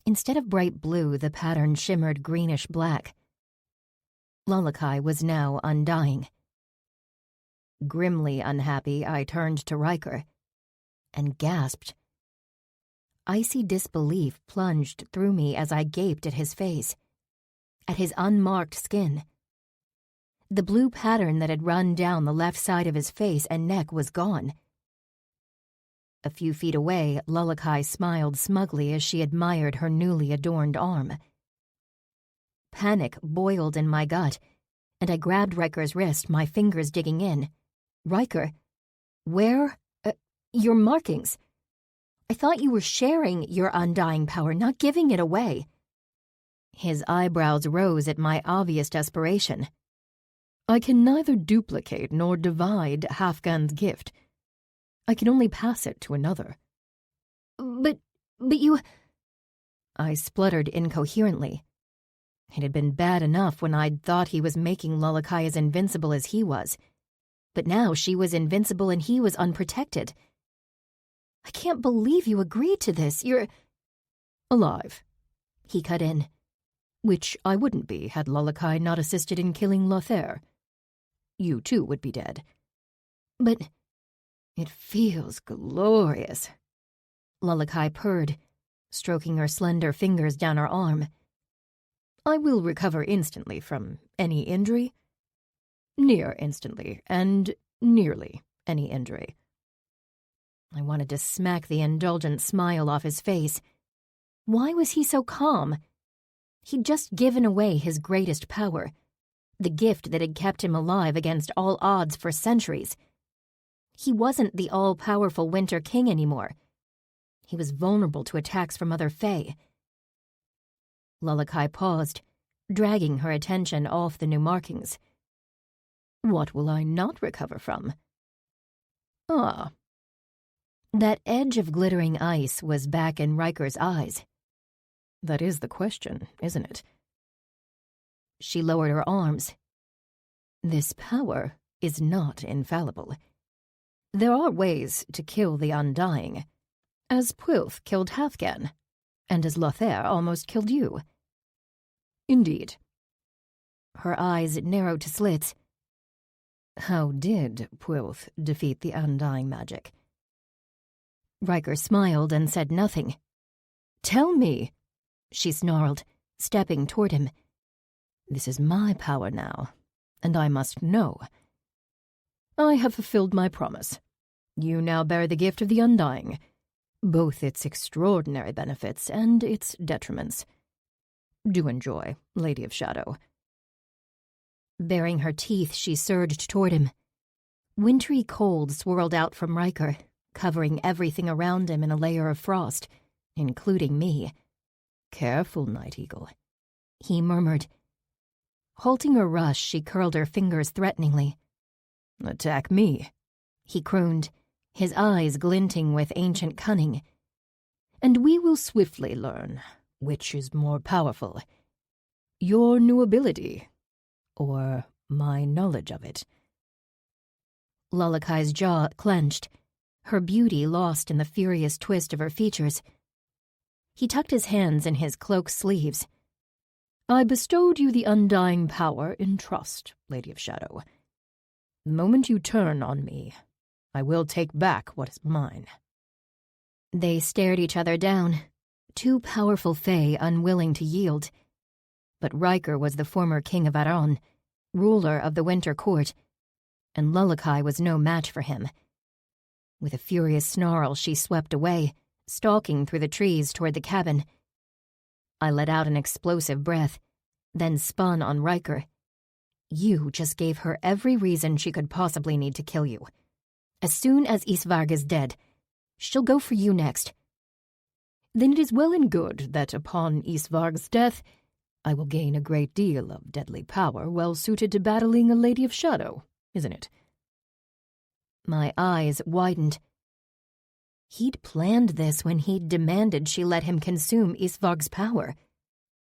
Instead of bright blue, the pattern shimmered greenish-black. Lullakai was now undying. Grimly unhappy, I turned to Riker and gasped. Icy disbelief plunged through me as I gaped at his face, at his unmarked skin. The blue pattern that had run down the left side of his face and neck was gone. A few feet away, Lullakai smiled smugly as she admired her newly adorned arm. Panic boiled in my gut, and I grabbed Riker's wrist, my fingers digging in. Riker, where? Your markings. I thought you were sharing your undying power, not giving it away. His eyebrows rose at my obvious desperation. I can neither duplicate nor divide Hafgan's gift. I can only pass it to another. But you... I spluttered incoherently. It had been bad enough when I'd thought he was making Lullakai as invincible as he was. But now she was invincible and he was unprotected. I can't believe you agreed to this. You're... Alive, he cut in. Which I wouldn't be had Lullakai not assisted in killing Lothair. You too would be dead. But it feels glorious. Lullakai purred, stroking her slender fingers down her arm. I will recover instantly from any injury. Near instantly, and nearly any injury. I wanted to smack the indulgent smile off his face. Why was he so calm? He'd just given away his greatest power, the gift that had kept him alive against all odds for centuries. He wasn't the all-powerful Winter King anymore. He was vulnerable to attacks from other Fae. Lullakai paused, dragging her attention off the new markings. What will I not recover from? Ah. That edge of glittering ice was back in Riker's eyes. That is the question, isn't it? She lowered her arms. This power is not infallible. There are ways to kill the Undying, as Pwylf killed Hafgan, and as Lothair almost killed you. Indeed. Her eyes narrowed to slits. How did Pwylf defeat the Undying magic? Riker smiled and said nothing. Tell me, she snarled, stepping toward him. This is my power now, and I must know. I have fulfilled my promise. You now bear the gift of the Undying, both its extraordinary benefits and its detriments. Do enjoy, Lady of Shadow. Baring her teeth, she surged toward him. Wintry cold swirled out from Riker, covering everything around him in a layer of frost, including me. Careful, Night Eagle, he murmured. Halting her rush, she curled her fingers threateningly. Attack me, he crooned, his eyes glinting with ancient cunning. And we will swiftly learn which is more powerful, your new ability, or my knowledge of it. Lullakai's jaw clenched, her beauty lost in the furious twist of her features. He tucked his hands in his cloak sleeves. I bestowed you the undying power in trust, Lady of Shadow. The moment you turn on me, I will take back what is mine. They stared each other down, two powerful Fae unwilling to yield. But Riker was the former king of Aran, ruler of the Winter Court, and Lullakai was no match for him. With a furious snarl, she swept away, stalking through the trees toward the cabin. I let out an explosive breath, then spun on Riker. You just gave her every reason she could possibly need to kill you. As soon as Isvarg is dead, she'll go for you next. Then it is well and good that upon Isvarg's death, I will gain a great deal of deadly power well suited to battling a Lady of Shadow, isn't it? My eyes widened. He'd planned this when he'd demanded she let him consume Isvarg's power.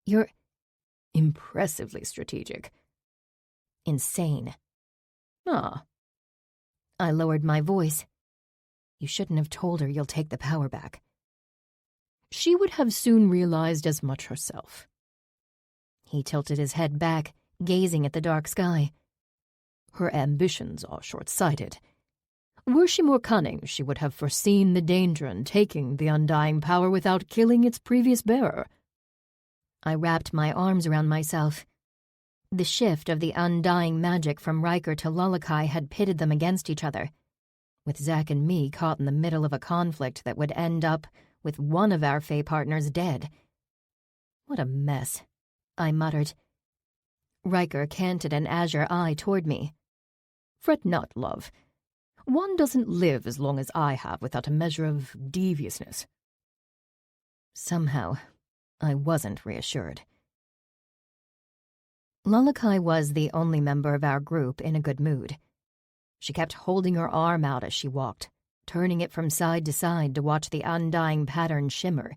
You're Impressively strategic. insane. Ah, I lowered my voice. You shouldn't have told her you'll take the power back. she would have soon realized as much herself. He tilted his head back, gazing at the dark sky. Her ambitions are short-sighted. Were she more cunning, she would have foreseen the danger in taking the undying power without killing its previous bearer. I wrapped my arms around myself. The shift of the undying magic from Riker to Lalakai had pitted them against each other, with Zack and me caught in the middle of a conflict that would end up with one of our Fae partners dead. What a mess, I muttered. Riker canted an azure eye toward me. Fret not, love. One doesn't live as long as I have without a measure of deviousness. Somehow, I wasn't reassured. Lalakai was the only member of our group in a good mood. She kept holding her arm out as she walked, turning it from side to side to watch the undying pattern shimmer,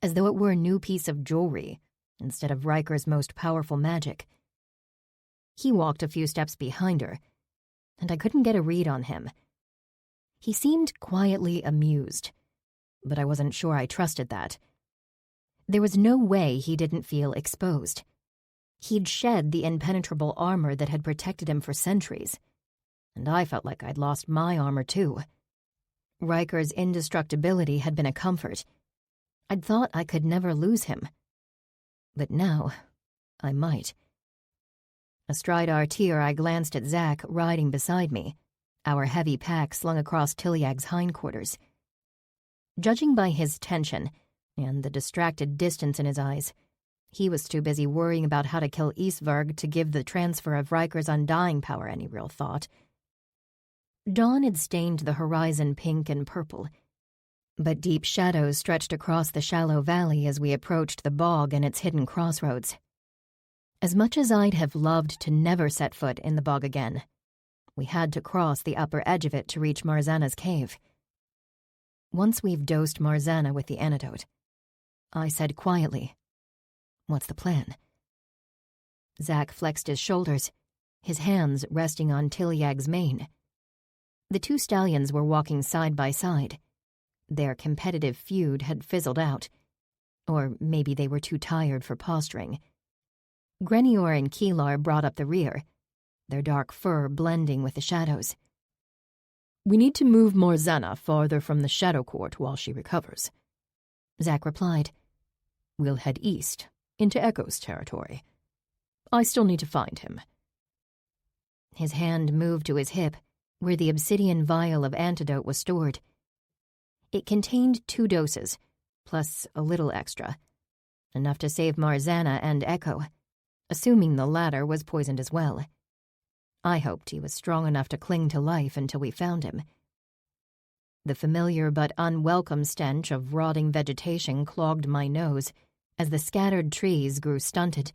as though it were a new piece of jewelry instead of Riker's most powerful magic. He walked a few steps behind her, and I couldn't get a read on him. He seemed quietly amused, but I wasn't sure I trusted that. There was no way he didn't feel exposed. He'd shed the impenetrable armor that had protected him for centuries, and I felt like I'd lost my armor too. Riker's indestructibility had been a comfort. I'd thought I could never lose him. But now, I might. Astride our tier, I glanced at Zack riding beside me, our heavy pack slung across Tiliag's hindquarters. Judging by his tension and the distracted distance in his eyes, he was too busy worrying about how to kill Isvarg to give the transfer of Riker's undying power any real thought. Dawn had stained the horizon pink and purple, but deep shadows stretched across the shallow valley as we approached the bog and its hidden crossroads. As much as I'd have loved to never set foot in the bog again, we had to cross the upper edge of it to reach Marzana's cave. Once we've dosed Marzana with the antidote, I said quietly, "What's the plan?" Zack flexed his shoulders, his hands resting on Tiliag's mane. The two stallions were walking side by side. Their competitive feud had fizzled out, or maybe they were too tired for posturing. Grenior and Keelar brought up the rear, their dark fur blending with the shadows. We need to move Marzana farther from the Shadow Court while she recovers, Zack replied. We'll head east, into Echo's territory. I still need to find him. His hand moved to his hip, where the obsidian vial of antidote was stored. It contained 2 doses, plus a little extra, enough to save Marzana and Echo, assuming the latter was poisoned as well. I hoped he was strong enough to cling to life until we found him. The familiar but unwelcome stench of rotting vegetation clogged my nose as the scattered trees grew stunted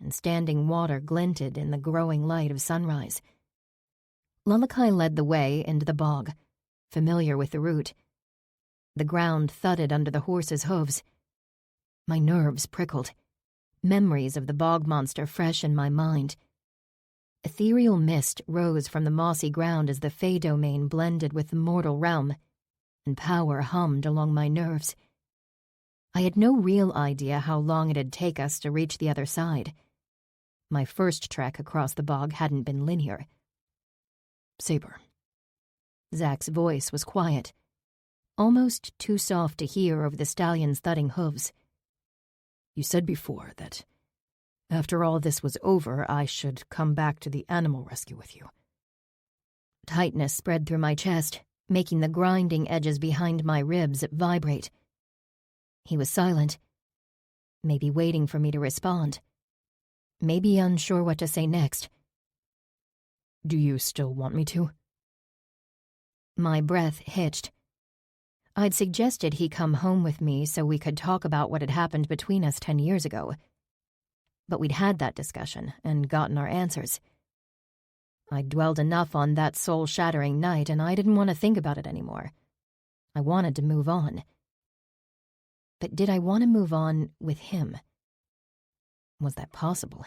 and standing water glinted in the growing light of sunrise. Lalakai led the way into the bog, familiar with the route. The ground thudded under the horse's hooves. My nerves prickled, memories of the bog monster fresh in my mind. Ethereal mist rose from the mossy ground as the Fey domain blended with the mortal realm, and power hummed along my nerves. I had no real idea how long it'd take us to reach the other side. My first trek across the bog hadn't been linear. Saber. Zack's voice was quiet, almost too soft to hear over the stallion's thudding hooves. You said before that after all this was over, I should come back to the animal rescue with you. Tightness spread through my chest, making the grinding edges behind my ribs vibrate. He was silent, maybe waiting for me to respond, maybe unsure what to say next. Do you still want me to? My breath hitched. I'd suggested he come home with me so we could talk about what had happened between us 10 years ago. But we'd had that discussion and gotten our answers. I'd dwelled enough on that soul-shattering night, and I didn't want to think about it anymore. I wanted to move on. But did I want to move on with him? Was that possible?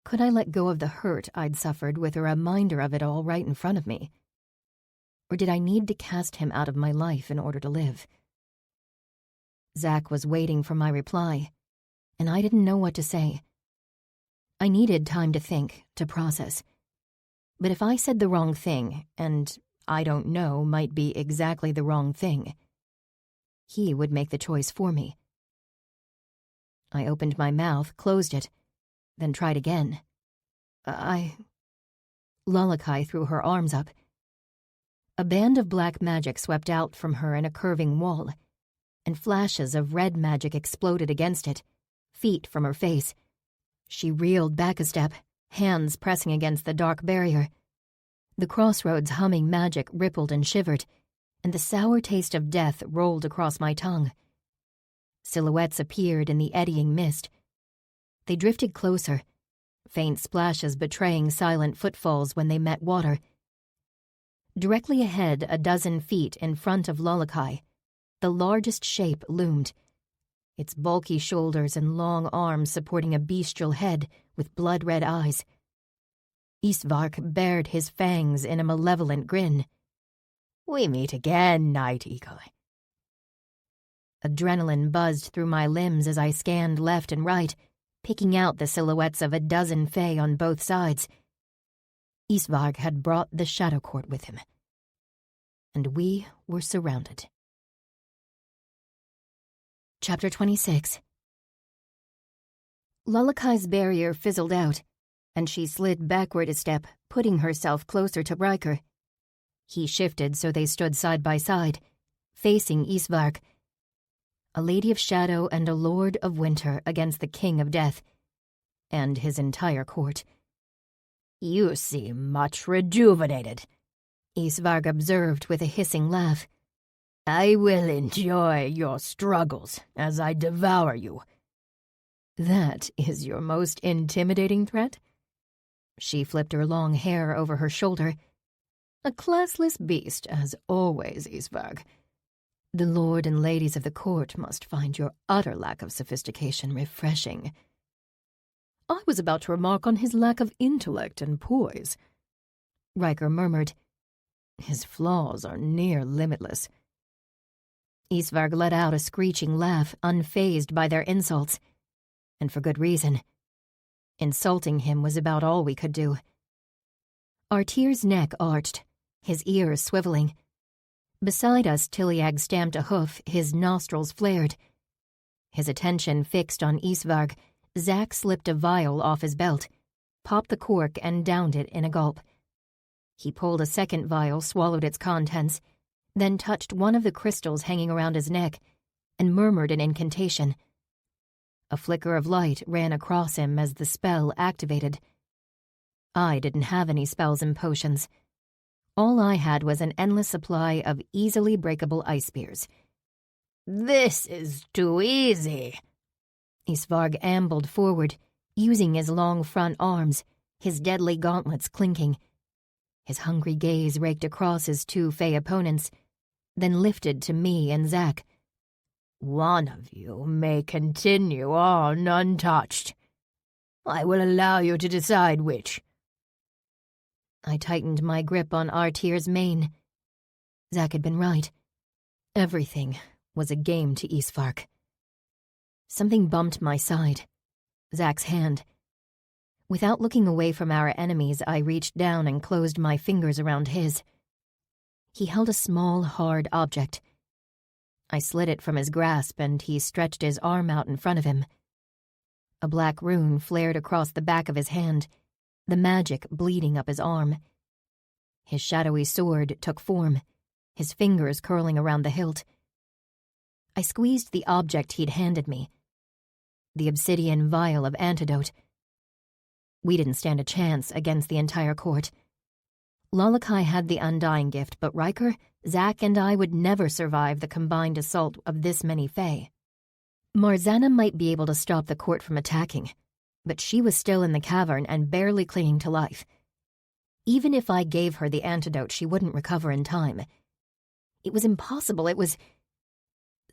Could I let go of the hurt I'd suffered with a reminder of it all right in front of me? Or did I need to cast him out of my life in order to live? Zach was waiting for my reply, and I didn't know what to say. I needed time to think, to process. But if I said the wrong thing, and I don't know might be exactly the wrong thing, he would make the choice for me. I opened my mouth, closed it, then tried again. Lalakai threw her arms up. A band of black magic swept out from her in a curving wall, and flashes of red magic exploded against it, feet from her face. She reeled back a step, hands pressing against the dark barrier. The crossroads humming magic rippled and shivered, and the sour taste of death rolled across my tongue. Silhouettes appeared in the eddying mist. They drifted closer, faint splashes betraying silent footfalls when they met water. Directly ahead, a dozen feet in front of Lalakai, the largest shape loomed, its bulky shoulders and long arms supporting a bestial head with blood-red eyes. Isvark bared his fangs in a malevolent grin. "We meet again, Night Eagle." Adrenaline buzzed through my limbs as I scanned left and right, picking out the silhouettes of a dozen fae on both sides. Isvark had brought the Shadow Court with him, and we were surrounded. Chapter 26. Lalakai's barrier fizzled out, and she slid backward a step, putting herself closer to Riker. He shifted so they stood side by side, facing Isvark, a Lady of Shadow and a Lord of Winter against the King of Death, and his entire court. "You seem much rejuvenated," Isvark observed with a hissing laugh. "I will enjoy your struggles as I devour you." "That is your most intimidating threat?" She flipped her long hair over her shoulder. "A classless beast, as always, Isvark. The lord and ladies of the court must find your utter lack of sophistication refreshing." "I was about to remark on his lack of intellect and poise," Riker murmured. "His flaws are near limitless." Isvark let out a screeching laugh, unfazed by their insults. And for good reason. Insulting him was about all we could do. Artyr's neck arched, his ears swiveling. Beside us, Tiliag stamped a hoof, his nostrils flared. His attention fixed on Isvark, Zach slipped a vial off his belt, popped the cork and downed it in a gulp. He pulled a second vial, swallowed its contents, then touched one of the crystals hanging around his neck and murmured an incantation. A flicker of light ran across him as the spell activated. I didn't have any spells and potions. All I had was an endless supply of easily breakable ice spears. "This is too easy." Isvark ambled forward, using his long front arms, his deadly gauntlets clinking. His hungry gaze raked across his two fae opponents, then lifted to me and Zach. "One of you may continue on untouched. I will allow you to decide which." I tightened my grip on Artyr's mane. Zach had been right. Everything was a game to Isvark. Something bumped my side. Zach's hand. Without looking away from our enemies, I reached down and closed my fingers around his. He held a small, hard object. I slid it from his grasp, and he stretched his arm out in front of him. A black rune flared across the back of his hand, the magic bleeding up his arm. His shadowy sword took form, his fingers curling around the hilt. I squeezed the object he'd handed me, the obsidian vial of antidote. We didn't stand a chance against the entire court. Lalakai had the undying gift, but Riker, Zach, and I would never survive the combined assault of this many fae. Marzana might be able to stop the court from attacking, but she was still in the cavern and barely clinging to life. Even if I gave her the antidote, she wouldn't recover in time. It was impossible. It was...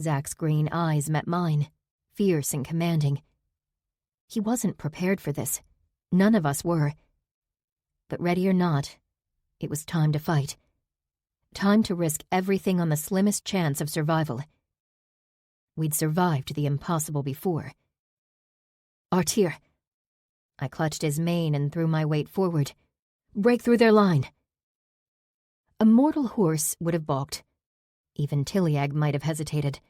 Zach's green eyes met mine, fierce and commanding. He wasn't prepared for this. None of us were. But ready or not, it was time to fight. Time to risk everything on the slimmest chance of survival. We'd survived the impossible before. Artir. I clutched his mane and threw my weight forward. Break through their line. A mortal horse would have balked. Even Tiliag might have hesitated.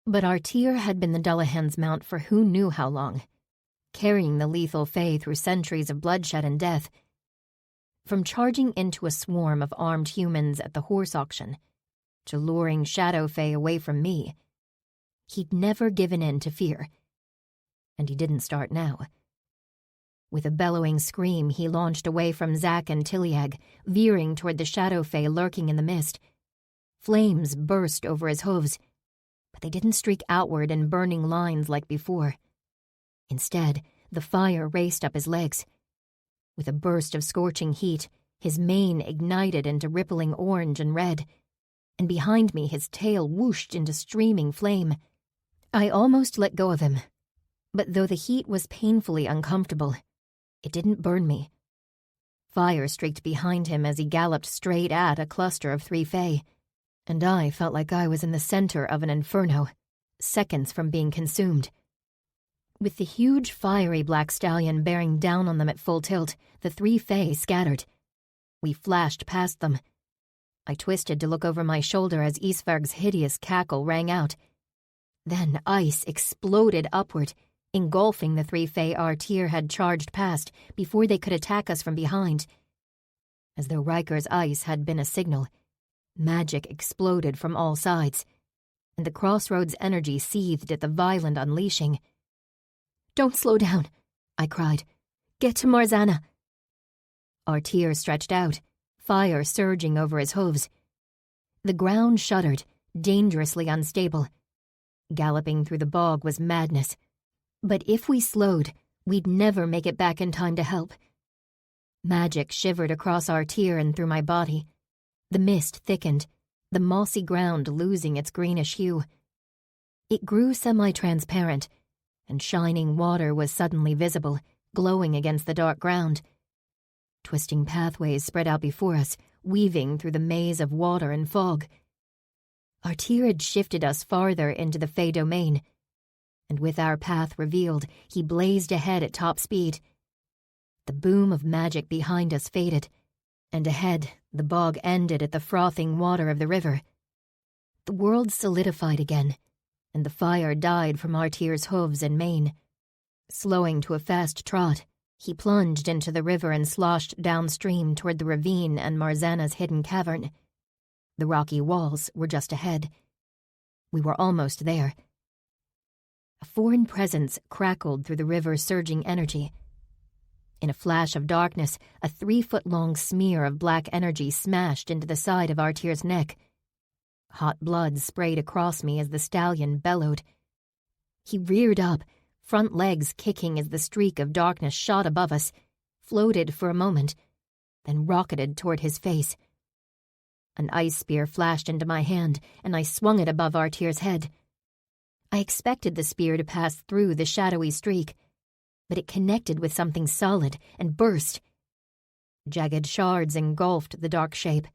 But Artir had been the Dullahan's mount for who knew how long, carrying the lethal Fae through centuries of bloodshed and death. From charging into a swarm of armed humans at the horse auction, to luring Shadow Fae away from me, he'd never given in to fear. And he didn't start now. With a bellowing scream, he launched away from Zach and Tiliag, veering toward the Shadow Fae lurking in the mist. Flames burst over his hooves, but they didn't streak outward in burning lines like before. Instead, the fire raced up his legs. With a burst of scorching heat, his mane ignited into rippling orange and red, and behind me his tail whooshed into streaming flame. I almost let go of him, but though the heat was painfully uncomfortable, it didn't burn me. Fire streaked behind him as he galloped straight at a cluster of 3 Fae, and I felt like I was in the center of an inferno, seconds from being consumed. With the huge fiery black stallion bearing down on them at full tilt, the 3 Fae scattered. We flashed past them. I twisted to look over my shoulder as Isvarg's hideous cackle rang out. Then ice exploded upward, engulfing the 3 Fae Artir had charged past before they could attack us from behind. As though Riker's ice had been a signal, magic exploded from all sides, and the crossroads energy seethed at the violent unleashing. "Don't slow down," I cried. "Get to Marzana." Artir stretched out, fire surging over his hooves. The ground shuddered, dangerously unstable. Galloping through the bog was madness. But if we slowed, we'd never make it back in time to help. Magic shivered across Artir and through my body. The mist thickened, the mossy ground losing its greenish hue. It grew semi-transparent, and shining water was suddenly visible, glowing against the dark ground. Twisting pathways spread out before us, weaving through the maze of water and fog. Artir had shifted us farther into the Fae domain, and with our path revealed, he blazed ahead at top speed. The boom of magic behind us faded, and ahead, the bog ended at the frothing water of the river. The world solidified again, and the fire died from Artir's hooves and mane. Slowing to a fast trot, he plunged into the river and sloshed downstream toward the ravine and Marzana's hidden cavern. The rocky walls were just ahead. We were almost there. A foreign presence crackled through the river's surging energy. In a flash of darkness, a 3-foot-long smear of black energy smashed into the side of Artir's neck. Hot blood sprayed across me as the stallion bellowed. He reared up, front legs kicking as the streak of darkness shot above us, floated for a moment, then rocketed toward his face. An ice spear flashed into my hand, and I swung it above Artir's head. I expected the spear to pass through the shadowy streak, but it connected with something solid and burst. Jagged shards engulfed the dark shape,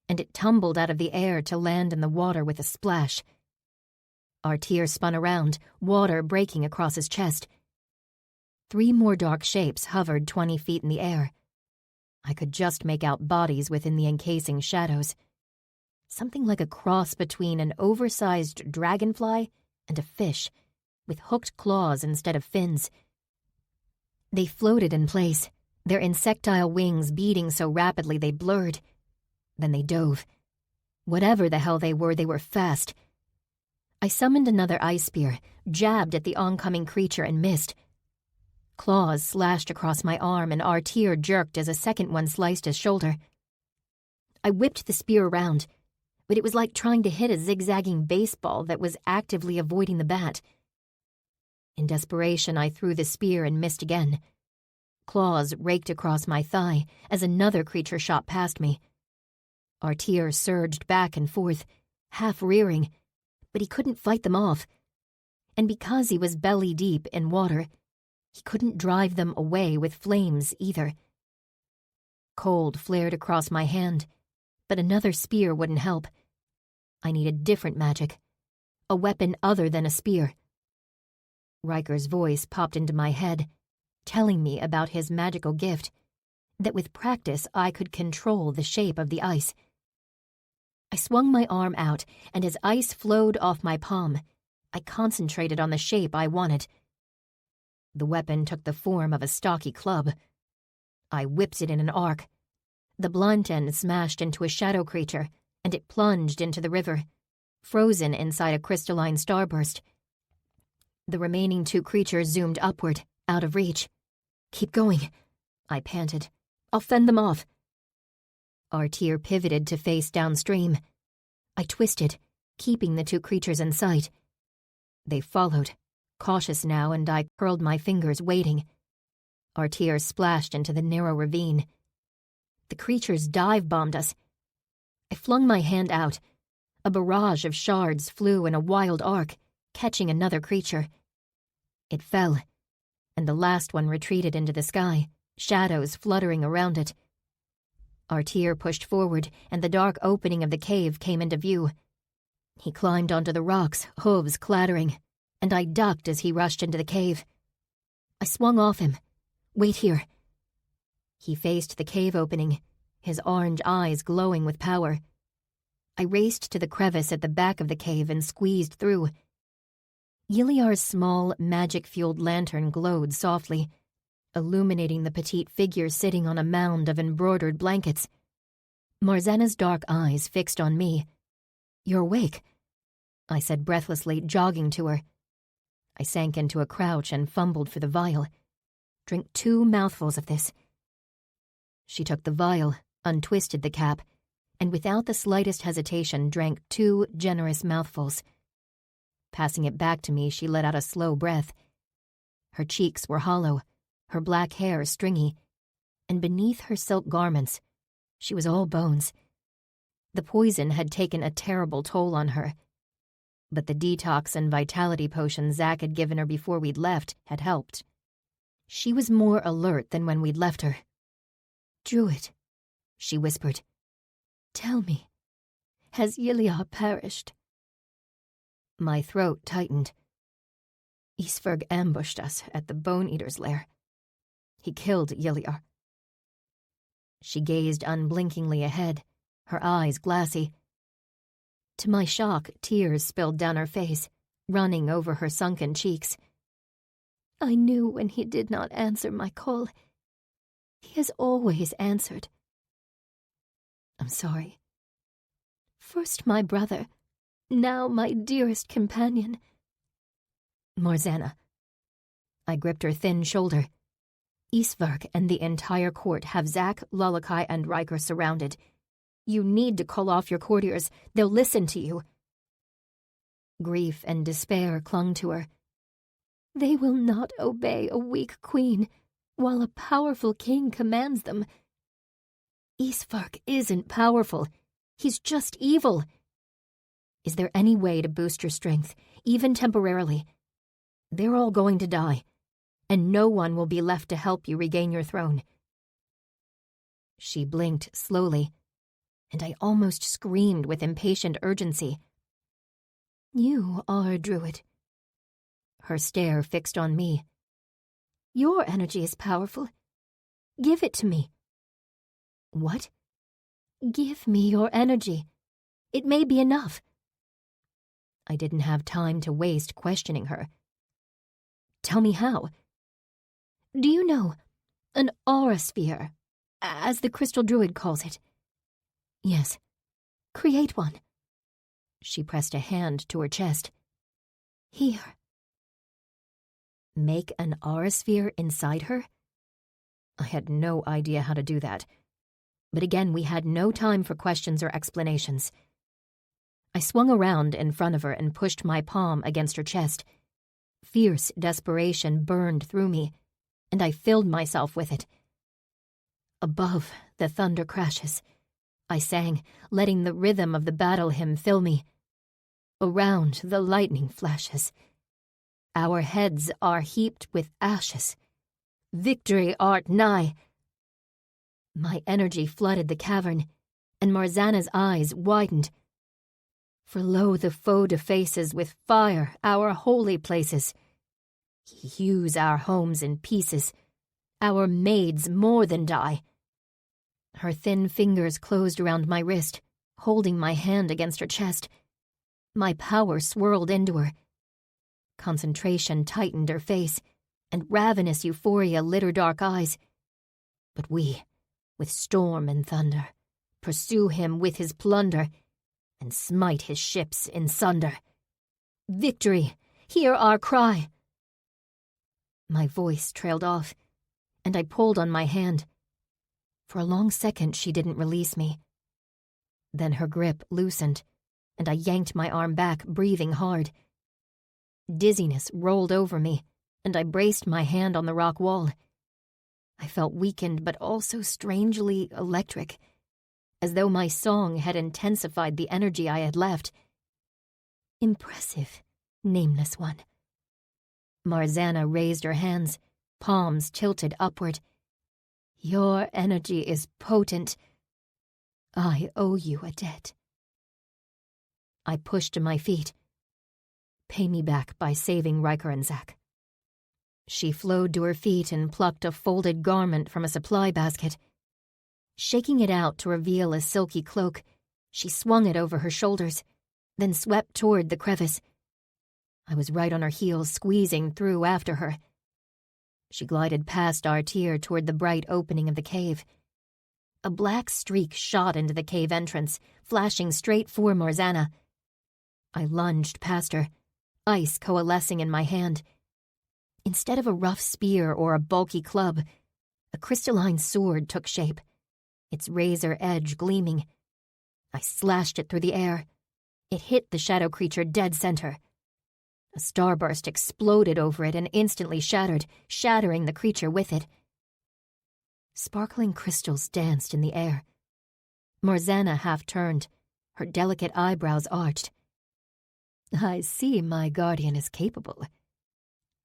and it tumbled out of the air to land in the water with a splash. Artir spun around, water breaking across his chest. 3 more dark shapes hovered 20 feet in the air. I could just make out bodies within the encasing shadows. Something like a cross between an oversized dragonfly and a fish, with hooked claws instead of fins. They floated in place, their insectile wings beating so rapidly they blurred. Then they dove. Whatever the hell they were fast. I summoned another ice spear, jabbed at the oncoming creature and missed. Claws slashed across my arm and Artir jerked as a second one sliced his shoulder. I whipped the spear around, but it was like trying to hit a zigzagging baseball that was actively avoiding the bat. In desperation, I threw the spear and missed again. Claws raked across my thigh as another creature shot past me. Artir surged back and forth, half rearing, but he couldn't fight them off. And because he was belly deep in water, he couldn't drive them away with flames either. Cold flared across my hand, but another spear wouldn't help. I needed different magic, a weapon other than a spear. Riker's voice popped into my head, telling me about his magical gift, that with practice I could control the shape of the ice. I swung my arm out, and as ice flowed off my palm, I concentrated on the shape I wanted. The weapon took the form of a stocky club. I whipped it in an arc. The blunt end smashed into a shadow creature, and it plunged into the river, frozen inside a crystalline starburst. The remaining 2 creatures zoomed upward, out of reach. "Keep going," I panted. "I'll fend them off." Artir pivoted to face downstream. I twisted, keeping the 2 creatures in sight. They followed, cautious now, and I curled my fingers, waiting. Artir splashed into the narrow ravine. The creatures dive-bombed us. I flung my hand out. A barrage of shards flew in a wild arc, catching another creature. It fell, and the last one retreated into the sky, shadows fluttering around it. Artir pushed forward, and the dark opening of the cave came into view. He climbed onto the rocks, hooves clattering, and I ducked as he rushed into the cave. I swung off him. "Wait here." He faced the cave opening, his orange eyes glowing with power. I raced to the crevice at the back of the cave and squeezed through. Yiliar's small, magic-fueled lantern glowed softly, illuminating the petite figure sitting on a mound of embroidered blankets. Marzana's dark eyes fixed on me. "You're awake," I said breathlessly, jogging to her. I sank into a crouch and fumbled for the vial. "Drink 2 mouthfuls of this." She took the vial, untwisted the cap, and without the slightest hesitation drank 2 generous mouthfuls. Passing it back to me, she let out a slow breath. Her cheeks were hollow, her black hair stringy, and beneath her silk garments, she was all bones. The poison had taken a terrible toll on her, but the detox and vitality potion Zack had given her before we'd left had helped. She was more alert than when we'd left her. "Druid," she whispered, "tell me, has Yiliar perished?" My throat tightened. Isferg ambushed us at the Bone Eater's lair. He killed Yiliar. She gazed unblinkingly ahead, her eyes glassy. To my shock, tears spilled down her face, running over her sunken cheeks. "I knew when he did not answer my call. He has always answered." "I'm sorry." "First my brother, now my dearest companion." "Marzana." I gripped her thin shoulder. "Isvark and the entire court have Zack, Lalakai, and Riker surrounded. You need to call off your courtiers. They'll listen to you." Grief and despair clung to her. "They will not obey a weak queen, while a powerful king commands them." "Isvark isn't powerful. He's just evil." "Is there any way to boost your strength, even temporarily? They're all going to die, and no one will be left to help you regain your throne." She blinked slowly, and I almost screamed with impatient urgency. "You are a druid." Her stare fixed on me. "Your energy is powerful. Give it to me." "What?" "Give me your energy. It may be enough." I didn't have time to waste questioning her. "Tell me how." "Do you know an aura sphere, as the crystal druid calls it?" "Yes." "Create one." She pressed a hand to her chest. "Here." Make an aura sphere inside her? I had no idea how to do that. But again, we had no time for questions or explanations. I swung around in front of her and pushed my palm against her chest. Fierce desperation burned through me, and I filled myself with it. Above the thunder crashes, I sang, letting the rhythm of the battle hymn fill me. Around the lightning flashes. Our heads are heaped with ashes. Victory art nigh. My energy flooded the cavern, and Marzana's eyes widened. For lo, the foe defaces with fire our holy places. He hews our homes in pieces. Our maids more than die. Her thin fingers closed around my wrist, holding my hand against her chest. My power swirled into her. Concentration tightened her face, and ravenous euphoria lit her dark eyes. But we, with storm and thunder, pursue him with his plunder, and smite his ships in sunder. Victory! Hear our cry! My voice trailed off, and I pulled on my hand. For a long second she didn't release me. Then her grip loosened, and I yanked my arm back, breathing hard. Dizziness rolled over me, and I braced my hand on the rock wall. I felt weakened but also strangely electric, as though my song had intensified the energy I had left. Impressive, nameless one. Marzana raised her hands, palms tilted upward. Your energy is potent. I owe you a debt. I pushed to my feet. Pay me back by saving Riker and Zack. She flowed to her feet and plucked a folded garment from a supply basket. Shaking it out to reveal a silky cloak, she swung it over her shoulders, then swept toward the crevice. I was right on her heels, squeezing through after her. She glided past Artir toward the bright opening of the cave. A black streak shot into the cave entrance, flashing straight for Marzana. I lunged past her, ice coalescing in my hand. Instead of a rough spear or a bulky club, a crystalline sword took shape, its razor edge gleaming. I slashed it through the air. It hit the shadow creature dead center. A starburst exploded over it and instantly shattered, shattering the creature with it. Sparkling crystals danced in the air. Marzana half turned, her delicate eyebrows arched. I see my guardian is capable.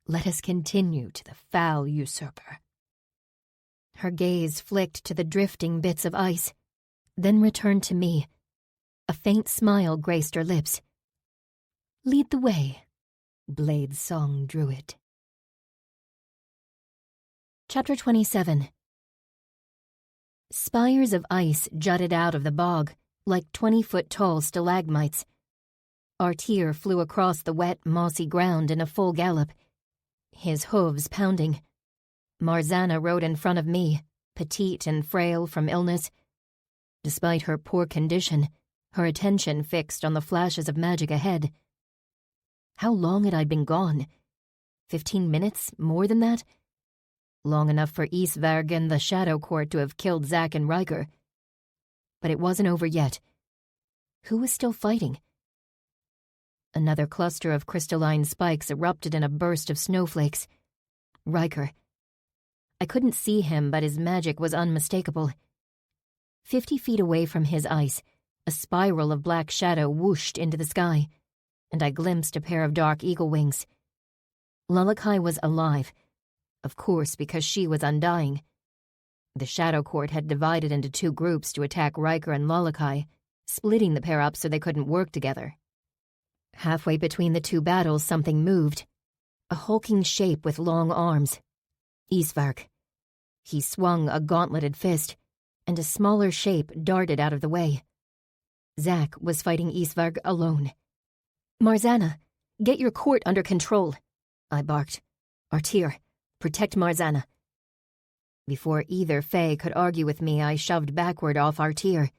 Let us continue to the foul usurper. Her gaze flicked to the drifting bits of ice, then returned to me. A faint smile graced her lips. Lead the way, Blade Song Druid. Chapter 27. Spires of ice jutted out of the bog, like 20-foot-tall stalagmites. Artir flew across the wet, mossy ground in a full gallop, his hooves pounding. Marzana rode in front of me, petite and frail from illness. Despite her poor condition, her attention fixed on the flashes of magic ahead. How long had I been gone? 15 minutes? More than that? Long enough for Isvarg and the Shadow Court to have killed Zack and Riker. But it wasn't over yet. Who was still fighting? Another cluster of crystalline spikes erupted in a burst of snowflakes. Riker. I couldn't see him, but his magic was unmistakable. 50 feet away from his ice, a spiral of black shadow whooshed into the sky, and I glimpsed a pair of dark eagle wings. Lalakai was alive, of course, because she was undying. The Shadow Court had divided into 2 groups to attack Riker and Lalakai, splitting the pair up so they couldn't work together. Halfway between the 2 battles, something moved. A hulking shape with long arms. Isvarg. He swung a gauntleted fist, and a smaller shape darted out of the way. Zack was fighting Isvarg alone. Marzana, get your court under control, I barked. Artir, protect Marzana. Before either Fae could argue with me, I shoved backward off Artir.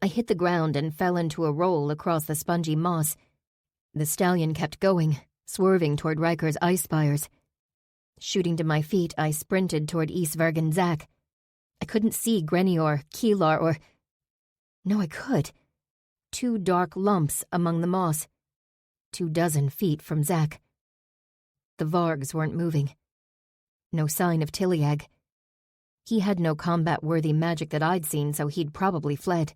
I hit the ground and fell into a roll across the spongy moss. The stallion kept going, swerving toward Riker's ice spires. Shooting to my feet, I sprinted toward Isvarg and Zack. I couldn't see Grenior, Keelar, or... No, I could. 2 dark lumps among the moss. 24 feet from Zack. The Vargs weren't moving. No sign of Tiliag. He had no combat-worthy magic that I'd seen, so he'd probably fled.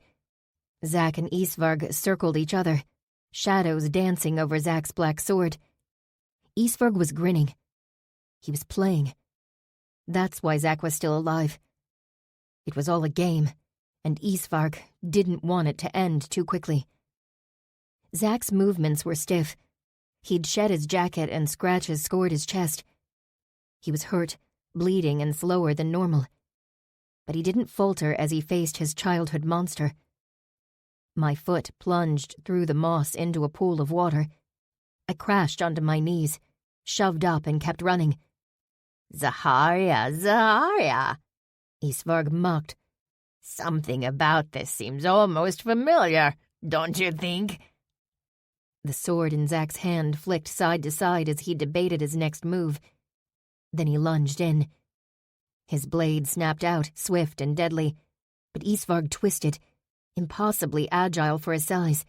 Zack and Isvarg circled each other, shadows dancing over Zack's black sword. Isvarg was grinning. He was playing. That's why Zack was still alive. It was all a game, and Isvarg didn't want it to end too quickly. Zack's movements were stiff. He'd shed his jacket and scratches scored his chest. He was hurt, bleeding, and slower than normal. But he didn't falter as he faced his childhood monster. My foot plunged through the moss into a pool of water. I crashed onto my knees, shoved up, and kept running. Zaharia, Zaharia, Isvarg mocked. something about this seems almost familiar, don't you think? The sword in Zack's hand flicked side to side as he debated his next move. Then he lunged in. His blade snapped out, swift and deadly, but Isvarg twisted, impossibly agile for his size.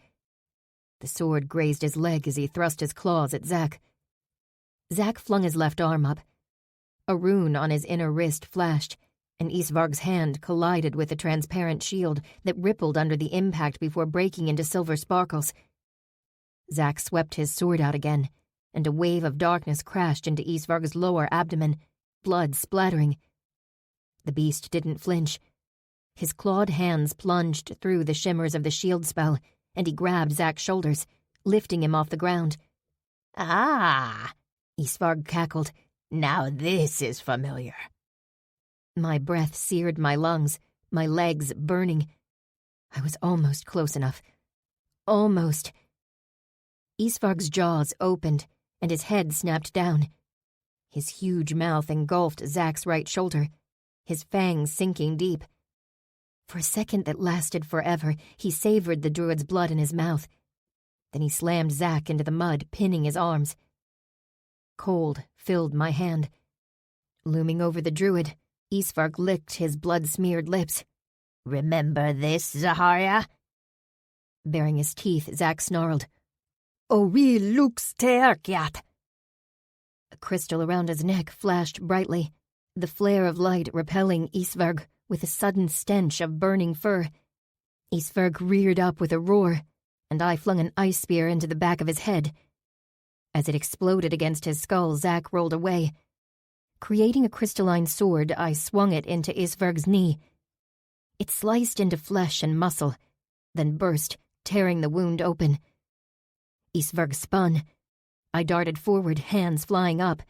The sword grazed his leg as he thrust his claws at Zack. Zack flung his left arm up. A rune on his inner wrist flashed, and Isvarg's hand collided with a transparent shield that rippled under the impact before breaking into silver sparkles. Zack swept his sword out again, and a wave of darkness crashed into Isvarg's lower abdomen, blood splattering. The beast didn't flinch. His clawed hands plunged through the shimmers of the shield spell, and he grabbed Zack's shoulders, lifting him off the ground. Ah, Isvarg cackled. Now this is familiar. My breath seared my lungs, my legs burning. I was almost close enough. Almost. Isvarg's jaws opened, and his head snapped down. His huge mouth engulfed Zack's right shoulder, his fangs sinking deep. For a second that lasted forever, he savored the druid's blood in his mouth. Then he slammed Zack into the mud, pinning his arms. Cold filled my hand. Looming over the druid, Isvarg licked his blood-smeared lips. Remember this, Zaharia? Baring his teeth, Zack snarled. Ori lux tearkiat. A crystal around his neck flashed brightly, the flare of light repelling Isvarg with a sudden stench of burning fur. Isvarg reared up with a roar, and I flung an ice spear into the back of his head. As it exploded against his skull, Zack rolled away. Creating a crystalline sword, I swung it into Isvarg's knee. It sliced into flesh and muscle, then burst, tearing the wound open. Isvarg spun. I darted forward, hands flying up.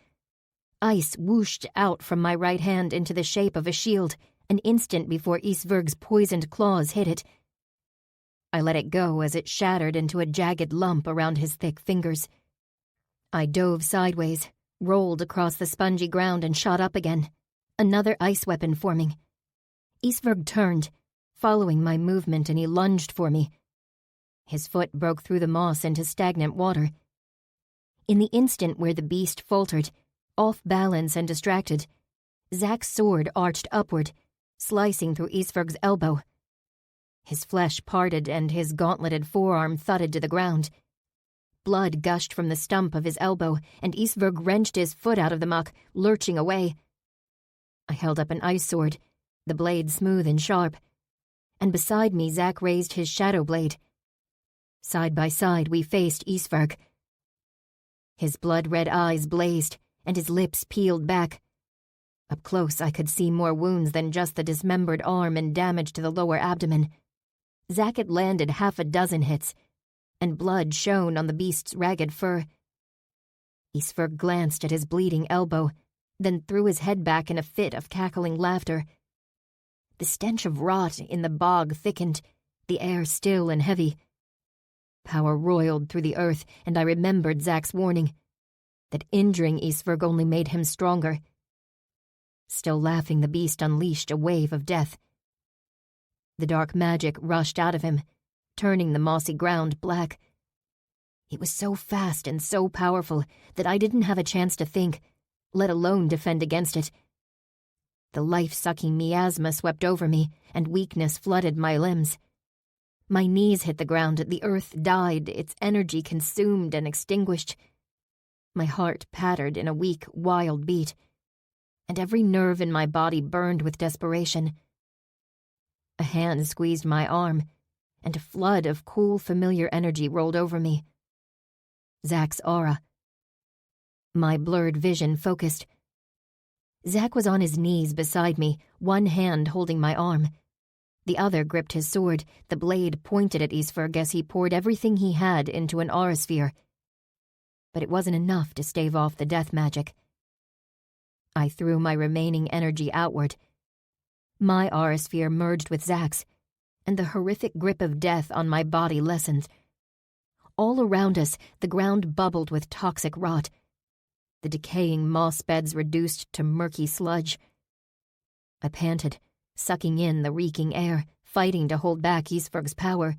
Ice whooshed out from my right hand into the shape of a shield, an instant before Isvarg's poisoned claws hit it. I let it go as it shattered into a jagged lump around his thick fingers. I dove sideways, rolled across the spongy ground and shot up again, another ice weapon forming. Isvarg turned, following my movement, and he lunged for me. His foot broke through the moss into stagnant water. In the instant where the beast faltered, off balance and distracted, Zack's sword arched upward, slicing through Isvarg's elbow. His flesh parted and his gauntleted forearm thudded to the ground. Blood gushed from the stump of his elbow, and Isvarg wrenched his foot out of the muck, lurching away. I held up an ice sword, the blade smooth and sharp, and beside me Zack raised his shadow blade. Side by side we faced Isvarg. His blood-red eyes blazed, and his lips peeled back. Up close I could see more wounds than just the dismembered arm and damage to the lower abdomen. Zack had landed 6 hits, and blood shone on the beast's ragged fur. Isvarg glanced at his bleeding elbow, then threw his head back in a fit of cackling laughter. The stench of rot in the bog thickened, the air still and heavy. Power roiled through the earth, and I remembered Zack's warning, that injuring Isvarg only made him stronger. Still laughing, the beast unleashed a wave of death. The dark magic rushed out of him, turning the mossy ground black. It was so fast and so powerful that I didn't have a chance to think, let alone defend against it. The life-sucking miasma swept over me, and weakness flooded my limbs. My knees hit the ground, the earth died, its energy consumed and extinguished. My heart pattered in a weak, wild beat. and every nerve in my body burned with desperation. A hand squeezed my arm, and a flood of cool, familiar energy rolled over me. Zach's aura. My blurred vision focused. Zach was on his knees beside me, one hand holding my arm. The other gripped his sword, the blade pointed at Isferg as he poured everything he had into an aura sphere. But it wasn't enough to stave off the death magic. I threw my remaining energy outward. My aura sphere merged with Zach's, and the horrific grip of death on my body lessened. All around us, the ground bubbled with toxic rot. The decaying moss beds reduced to murky sludge. I panted, sucking in the reeking air, fighting to hold back Isferg's power.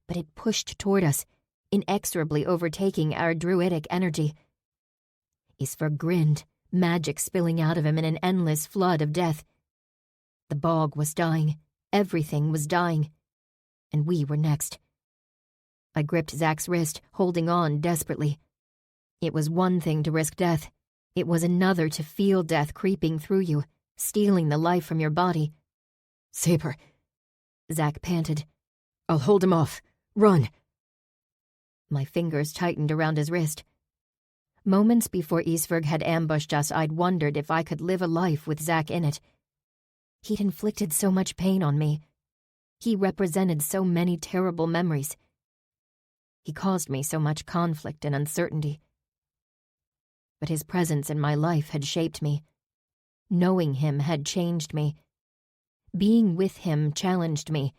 But it pushed toward us, inexorably overtaking our druidic energy. Isferg grinned, magic spilling out of him in an endless flood of death. The bog was dying, everything was dying, and we were next. I gripped Zach's wrist, holding on desperately. It was one thing to risk death. It was another to feel death creeping through you, stealing the life from your body. Saber, Zach panted. I'll hold him off. Run. My fingers tightened around his wrist. Moments before Isferg had ambushed us, I'd wondered if I could live a life with Zach in it. He'd inflicted so much pain on me. He represented so many terrible memories. He caused me so much conflict and uncertainty. But his presence in my life had shaped me. Knowing him had changed me. Being with him challenged me.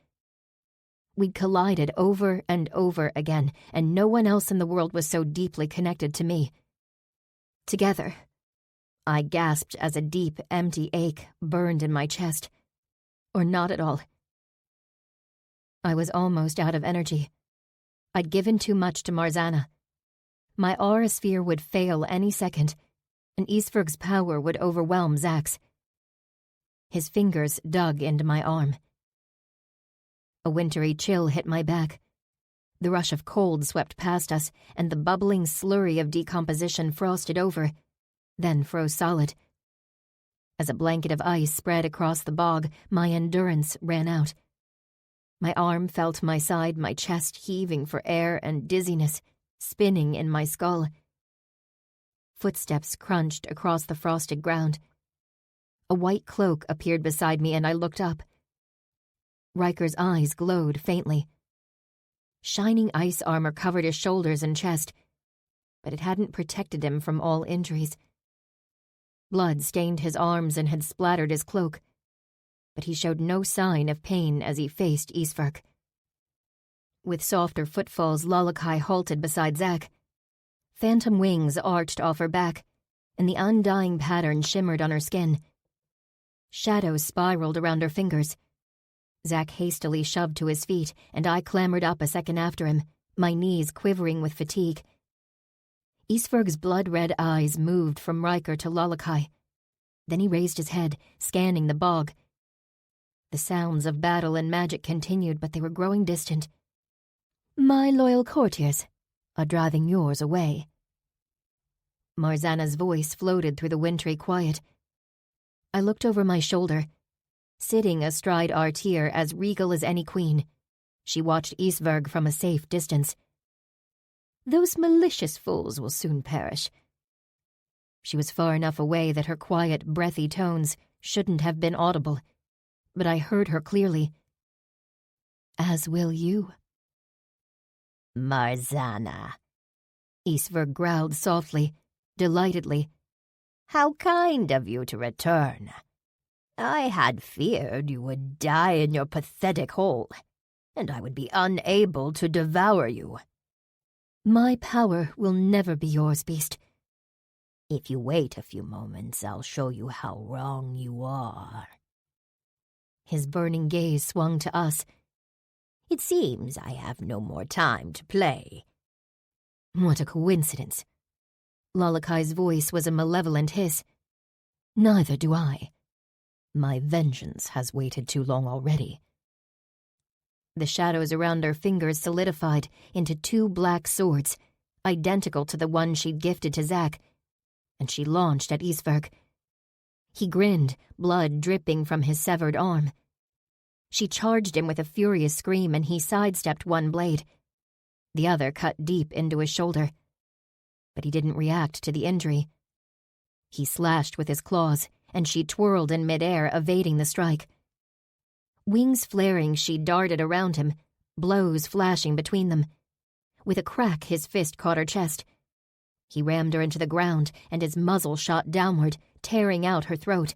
We'd collided over and over again, and no one else in the world was so deeply connected to me. Together, I gasped as a deep, empty ache burned in my chest. Or not at all. I was almost out of energy. I'd given too much to Marzana. My aura sphere would fail any second, and Isferg's power would overwhelm Zach's. His fingers dug into my arm. A wintry chill hit my back. The rush of cold swept past us, and the bubbling slurry of decomposition frosted over, then froze solid. As a blanket of ice spread across the bog, my endurance ran out. My arm felt my side, my chest heaving for air and dizziness, spinning in my skull. Footsteps crunched across the frosted ground. A white cloak appeared beside me, and I looked up. Riker's eyes glowed faintly. Shining ice armor covered his shoulders and chest, but it hadn't protected him from all injuries. Blood stained his arms and had splattered his cloak, but he showed no sign of pain as he faced Isferg. With softer footfalls, Lalakai halted beside Zach. Phantom wings arched off her back, and the undying pattern shimmered on her skin. Shadows spiraled around her fingers. Zach hastily shoved to his feet, and I clambered up a second after him, my knees quivering with fatigue. Isferg's blood-red eyes moved from Riker to Lalakai. Then he raised his head, scanning the bog. The sounds of battle and magic continued, but they were growing distant. My loyal courtiers are driving yours away. Marzana's voice floated through the wintry quiet. I looked over my shoulder. Sitting astride Artir, as regal as any queen, she watched Isferg from a safe distance. Those malicious fools will soon perish. She was far enough away that her quiet, breathy tones shouldn't have been audible, but I heard her clearly. As will you. Marzana, Isferg growled softly, delightedly. How kind of you to return. I had feared you would die in your pathetic hole, and I would be unable to devour you. My power will never be yours, beast. If you wait a few moments, I'll show you how wrong you are. His burning gaze swung to us. It seems I have no more time to play. What a coincidence. Lalakai's voice was a malevolent hiss. Neither do I. My vengeance has waited too long already. The shadows around her fingers solidified into two black swords, identical to the one she'd gifted to Zach, and she launched at Isferg. He grinned, blood dripping from his severed arm. She charged him with a furious scream, and he sidestepped one blade. The other cut deep into his shoulder. But he didn't react to the injury. He slashed with his claws, and she twirled in midair, evading the strike. Wings flaring, she darted around him, blows flashing between them. With a crack, his fist caught her chest. He rammed her into the ground, and his muzzle shot downward, tearing out her throat.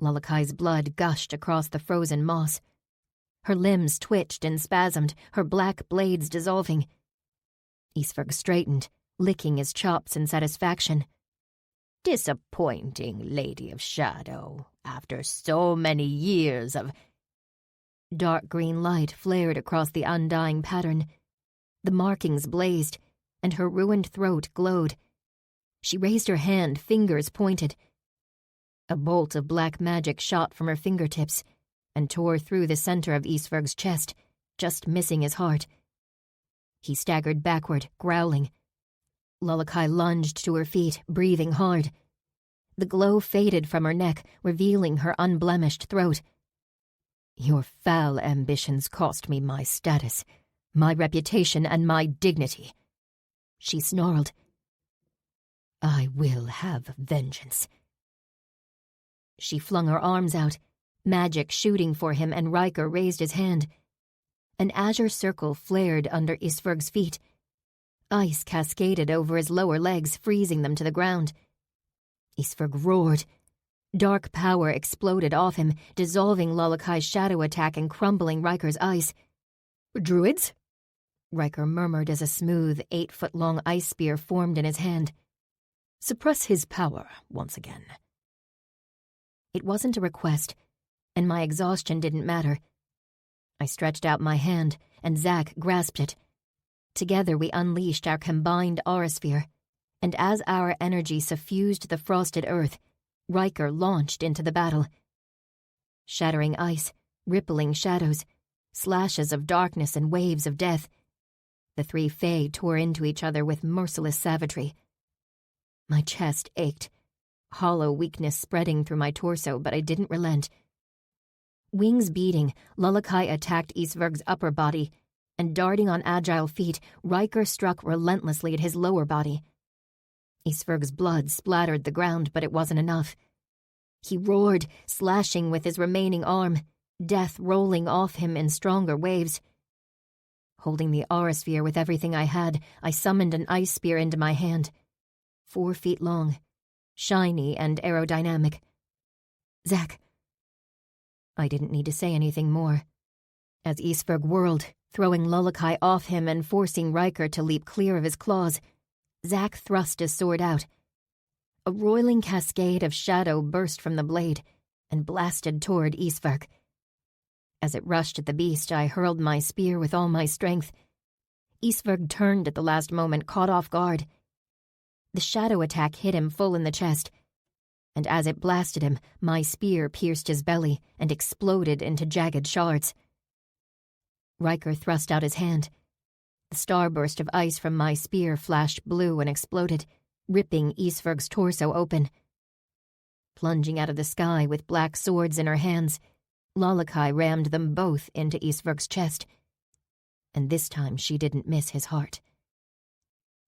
Lolakai's blood gushed across the frozen moss. Her limbs twitched and spasmed, her black blades dissolving. Isfrg straightened, licking his chops in satisfaction. Disappointing, Lady of Shadow, after so many years of... Dark green light flared across the undying pattern. The markings blazed, and her ruined throat glowed. She raised her hand, fingers pointed. A bolt of black magic shot from her fingertips and tore through the center of Isfrg's chest, just missing his heart. He staggered backward, growling. Lolakai lunged to her feet, breathing hard. The glow faded from her neck, revealing her unblemished throat. Your foul ambitions cost me my status, my reputation, and my dignity, she snarled. I will have vengeance. She flung her arms out, magic shooting for him, and Riker raised his hand. An azure circle flared under Isfrg's feet. Ice cascaded over his lower legs, freezing them to the ground. Isfrg roared. Dark power exploded off him, dissolving Lolakai's shadow attack and crumbling Riker's ice. Druids? Riker murmured as a smooth, 8-foot-long ice spear formed in his hand. Suppress his power once again. It wasn't a request, and my exhaustion didn't matter. I stretched out my hand, and Zack grasped it. Together we unleashed our combined aurasphere, and as our energy suffused the frosted earth, Riker launched into the battle. Shattering ice, rippling shadows, slashes of darkness and waves of death. The three Fae tore into each other with merciless savagery. My chest ached, hollow weakness spreading through my torso, but I didn't relent. Wings beating, Lolakai attacked Isfrg's upper body, and darting on agile feet, Riker struck relentlessly at his lower body. Isfrg's blood splattered the ground, but it wasn't enough. He roared, slashing with his remaining arm, death rolling off him in stronger waves. Holding the aurasphere with everything I had, I summoned an ice spear into my hand. 4 feet long, shiny and aerodynamic. Zack. I didn't need to say anything more. As Isfrg whirled, throwing Lolakai off him and forcing Riker to leap clear of his claws, Zack thrust his sword out. A roiling cascade of shadow burst from the blade and blasted toward Isfrg. As it rushed at the beast, I hurled my spear with all my strength. Isfrg turned at the last moment, caught off guard. The shadow attack hit him full in the chest, and as it blasted him, my spear pierced his belly and exploded into jagged shards. Riker thrust out his hand. The starburst of ice from my spear flashed blue and exploded, ripping Isfrg's torso open. Plunging out of the sky with black swords in her hands, Lolakai rammed them both into Isfrg's chest, and this time she didn't miss his heart.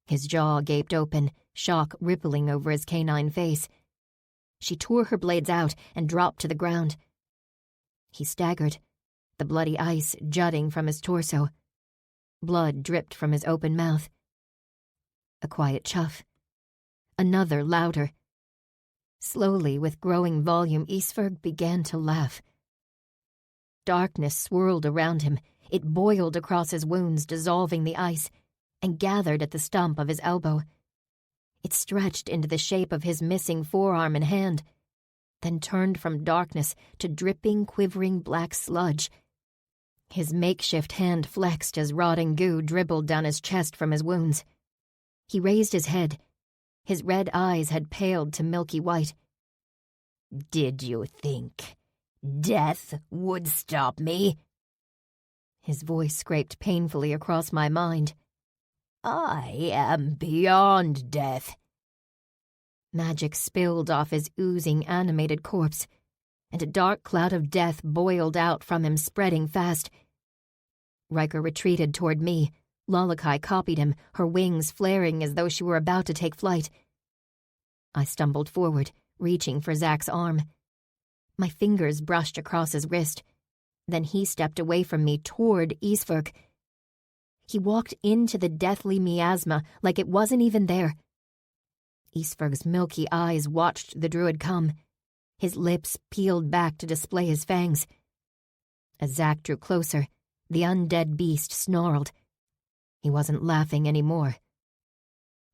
His jaw gaped open, shock rippling over his canine face. She tore her blades out and dropped to the ground. He staggered, the bloody ice jutting from his torso. Blood dripped from his open mouth. A quiet chuff. Another louder. Slowly, with growing volume, Isfrg began to laugh. Darkness swirled around him. It boiled across his wounds, dissolving the ice, and gathered at the stump of his elbow. It stretched into the shape of his missing forearm and hand, then turned from darkness to dripping, quivering black sludge. His makeshift hand flexed as rotting goo dribbled down his chest from his wounds. He raised his head. His red eyes had paled to milky white. Did you think death would stop me? His voice scraped painfully across my mind. I am beyond death. Magic spilled off his oozing, animated corpse, and a dark cloud of death boiled out from him, spreading fast. Riker retreated toward me. Lalakai copied him, her wings flaring as though she were about to take flight. I stumbled forward, reaching for Zack's arm. My fingers brushed across his wrist. Then he stepped away from me toward Isverk. He walked into the deathly miasma like it wasn't even there. Isverk's milky eyes watched the druid come. His lips peeled back to display his fangs. As Zack drew closer, the undead beast snarled. He wasn't laughing anymore.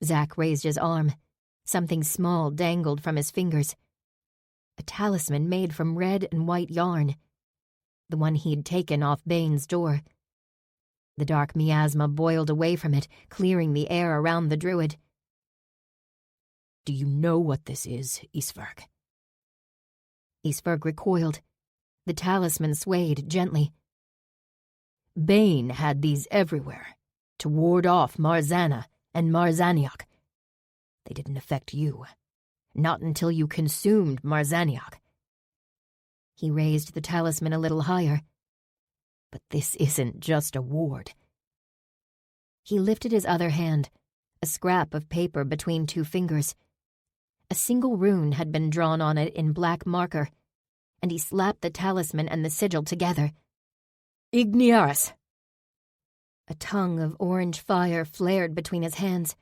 Zack raised his arm. Something small dangled from his fingers. A talisman made from red and white yarn. The one he'd taken off Bane's door. The dark miasma boiled away from it, clearing the air around the druid. "Do you know what this is, Isverk?" Isverk recoiled. The talisman swayed gently. "Bane had these everywhere, to ward off Marzana and Marzaniak. They didn't affect you. Not until you consumed Marzaniak." He raised the talisman a little higher. "But this isn't just a ward." He lifted his other hand, a scrap of paper between two fingers. A single rune had been drawn on it in black marker, and he slapped the talisman and the sigil together. "Igniaris!" A tongue of orange fire flared between his hands.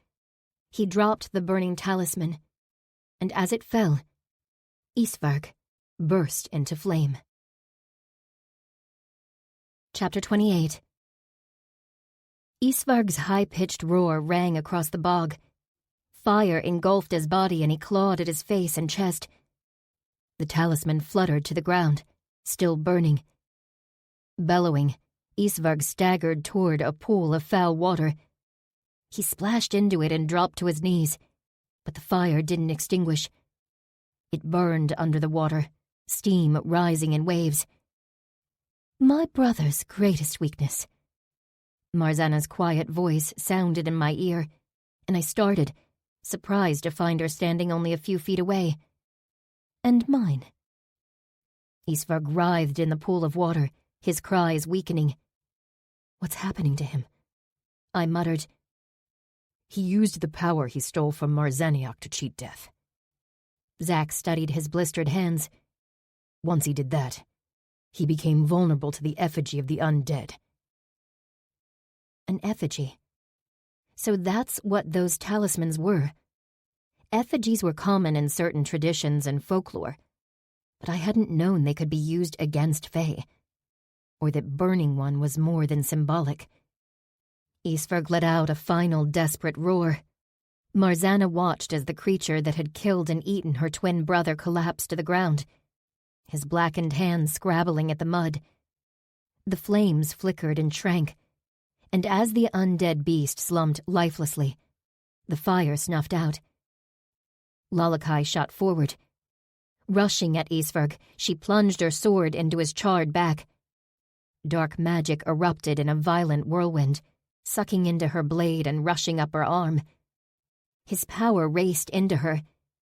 He dropped the burning talisman, and as it fell, Isverk burst into flame. Chapter 28. Isvarg's high-pitched roar rang across the bog. Fire engulfed his body and he clawed at his face and chest. The talisman fluttered to the ground, still burning. Bellowing, Isvarg staggered toward a pool of foul water. He splashed into it and dropped to his knees, but the fire didn't extinguish. It burned under the water, steam rising in waves. "My brother's greatest weakness." Marzana's quiet voice sounded in my ear, and I started, surprised to find her standing only a few feet away. "And mine." Isvarg writhed in the pool of water, his cries weakening. "What's happening to him?" I muttered. "He used the power he stole from Marzaniak to cheat death." Zack studied his blistered hands. "Once he did that, he became vulnerable to the effigy of the undead." An effigy. So that's what those talismans were. Effigies were common in certain traditions and folklore, but I hadn't known they could be used against Fae, or that burning one was more than symbolic. Isverg let out a final desperate roar. Marzana watched as the creature that had killed and eaten her twin brother collapsed to the ground, his blackened hands scrabbling at the mud. The flames flickered and shrank, and as the undead beast slumped lifelessly, the fire snuffed out. Lalakai shot forward. Rushing at Isverg, she plunged her sword into his charred back. Dark magic erupted in a violent whirlwind, sucking into her blade and rushing up her arm. His power raced into her,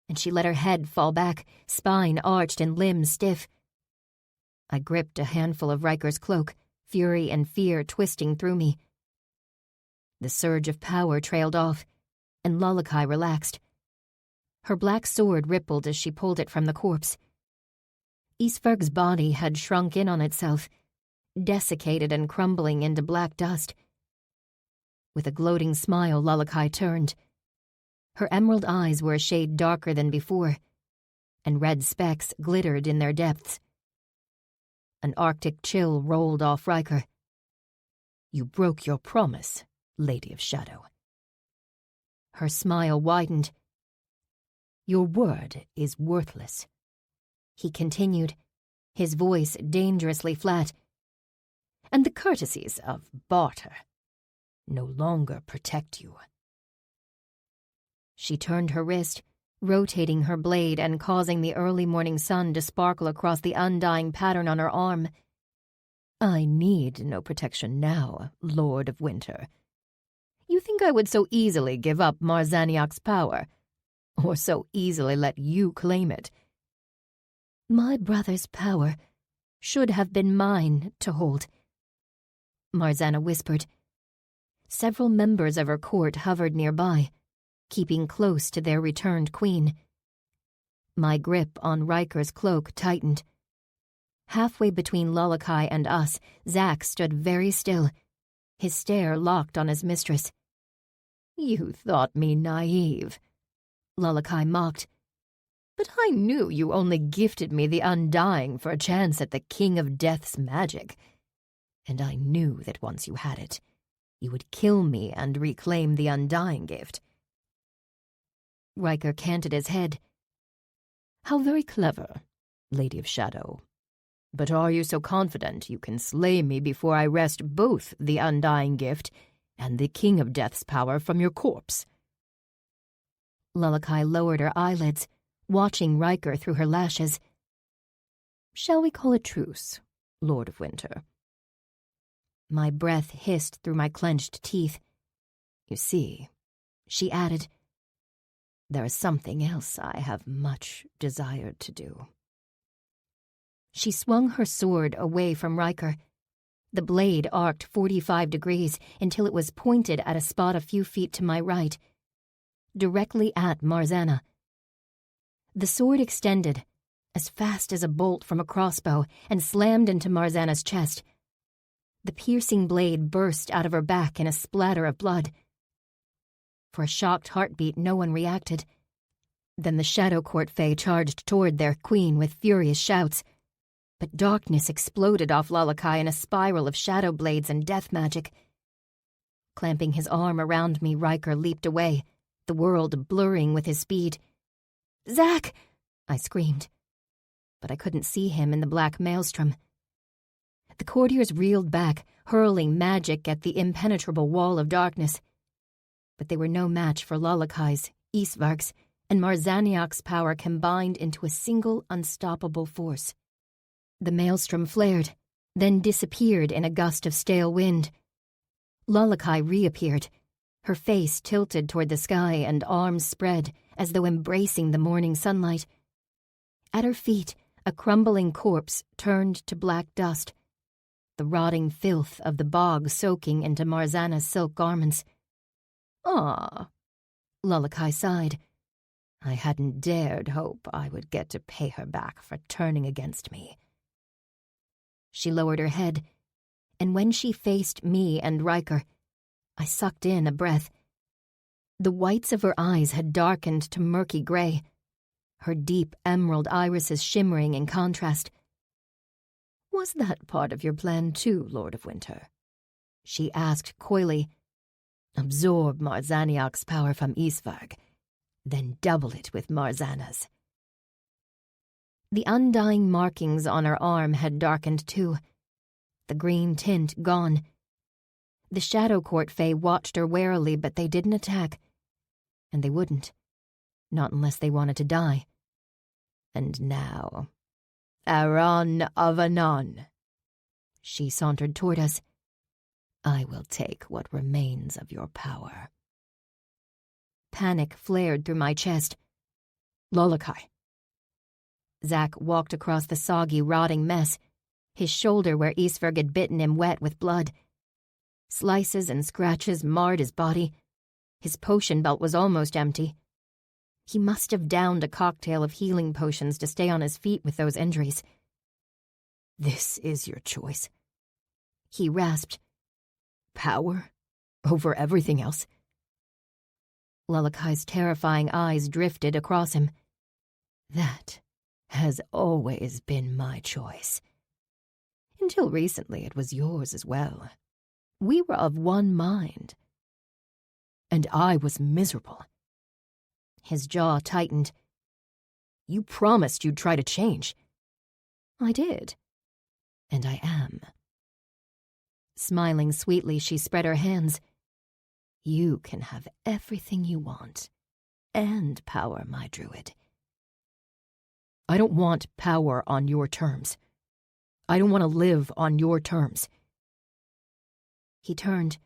and she let her head fall back, spine arched and limbs stiff. I gripped a handful of Riker's cloak, fury and fear twisting through me. The surge of power trailed off, and Lalakai relaxed. Her black sword rippled as she pulled it from the corpse. Isverg's body had shrunk in on itself, desiccated and crumbling into black dust. With a gloating smile, Lalakai turned. Her emerald eyes were a shade darker than before, and red specks glittered in their depths. An arctic chill rolled off Riker. "You broke your promise, Lady of Shadow." Her smile widened. "Your word is worthless," he continued, his voice dangerously flat. "And the courtesies of barter no longer protect you." She turned her wrist, rotating her blade and causing the early morning sun to sparkle across the undying pattern on her arm. "I need no protection now, Lord of Winter. You think I would so easily give up Marzaniak's power? or so easily let you claim it. My brother's power should have been mine to hold, Marzana whispered. Several members of her court hovered nearby, keeping close to their returned queen. My grip on Riker's cloak tightened. Halfway between Lalakai and us, Zack stood very still, his stare locked on his mistress. You thought me naive, Lalakai mocked. but I knew you only gifted me the Undying for a chance at the King of Death's magic. And I knew that once you had it, you would kill me and reclaim the Undying gift. Riker canted his head. How very clever, Lady of Shadow. But are you so confident you can slay me before I wrest both the Undying gift and the King of Death's power from your corpse? Lalakai lowered her eyelids, watching Riker through her lashes. Shall we call a truce, Lord of Winter? My breath hissed through my clenched teeth. You see, she added, there is something else I have much desired to do. She swung her sword away from Riker. The blade arced 45 degrees until it was pointed at a spot a few feet to my right, directly at Marzana. The sword extended, as fast as a bolt from a crossbow, and slammed into Marzana's chest. The piercing blade burst out of her back in a splatter of blood. For a shocked heartbeat, no one reacted. Then the Shadow Court Fae charged toward their queen with furious shouts. But darkness exploded off Lalakai in a spiral of shadow blades and death magic. Clamping his arm around me, Riker leaped away, the world blurring with his speed. "Zack!" I screamed. But I couldn't see him in the black maelstrom. The courtiers reeled back, hurling magic at the impenetrable wall of darkness. But they were no match for Lalakai's, Isvarg's, and Marzaniak's power combined into a single unstoppable force. The maelstrom flared, then disappeared in a gust of stale wind. Lalakai reappeared, her face tilted toward the sky and arms spread as though embracing the morning sunlight. At her feet, a crumbling corpse turned to black dust, the rotting filth of the bog soaking into Marzana's silk garments. Ah, Lalakai sighed. I hadn't dared hope I would get to pay her back for turning against me. She lowered her head, and when she faced me and Riker, I sucked in a breath. The whites of her eyes had darkened to murky gray, her deep emerald irises shimmering in contrast. Was that part of your plan too, Lord of Winter? She asked coyly. Absorb Marzaniak's power from Isvarg, then double it with Marzana's. The undying markings on her arm had darkened too, the green tint gone. The Shadow Court Fae watched her warily, but they didn't attack. And they wouldn't. Not unless they wanted to die. And now, Aron of Anon. She sauntered toward us. I will take what remains of your power. Panic flared through my chest. Lalakai. Zack walked across the soggy, rotting mess, his shoulder where Isvarg had bitten him wet with blood. Slices and scratches marred his body. His potion belt was almost empty. He must have downed a cocktail of healing potions to stay on his feet with those injuries. This is your choice, he rasped. Power over everything else? Lalakai's terrifying eyes drifted across him. That has always been my choice. Until recently it was yours as well. We were of one mind. And I was miserable. His jaw tightened. You promised you'd try to change. I did. And I am. Smiling sweetly, she spread her hands. You can have everything you want, and power, my druid. I don't want power on your terms. I don't want to live on your terms. He turned,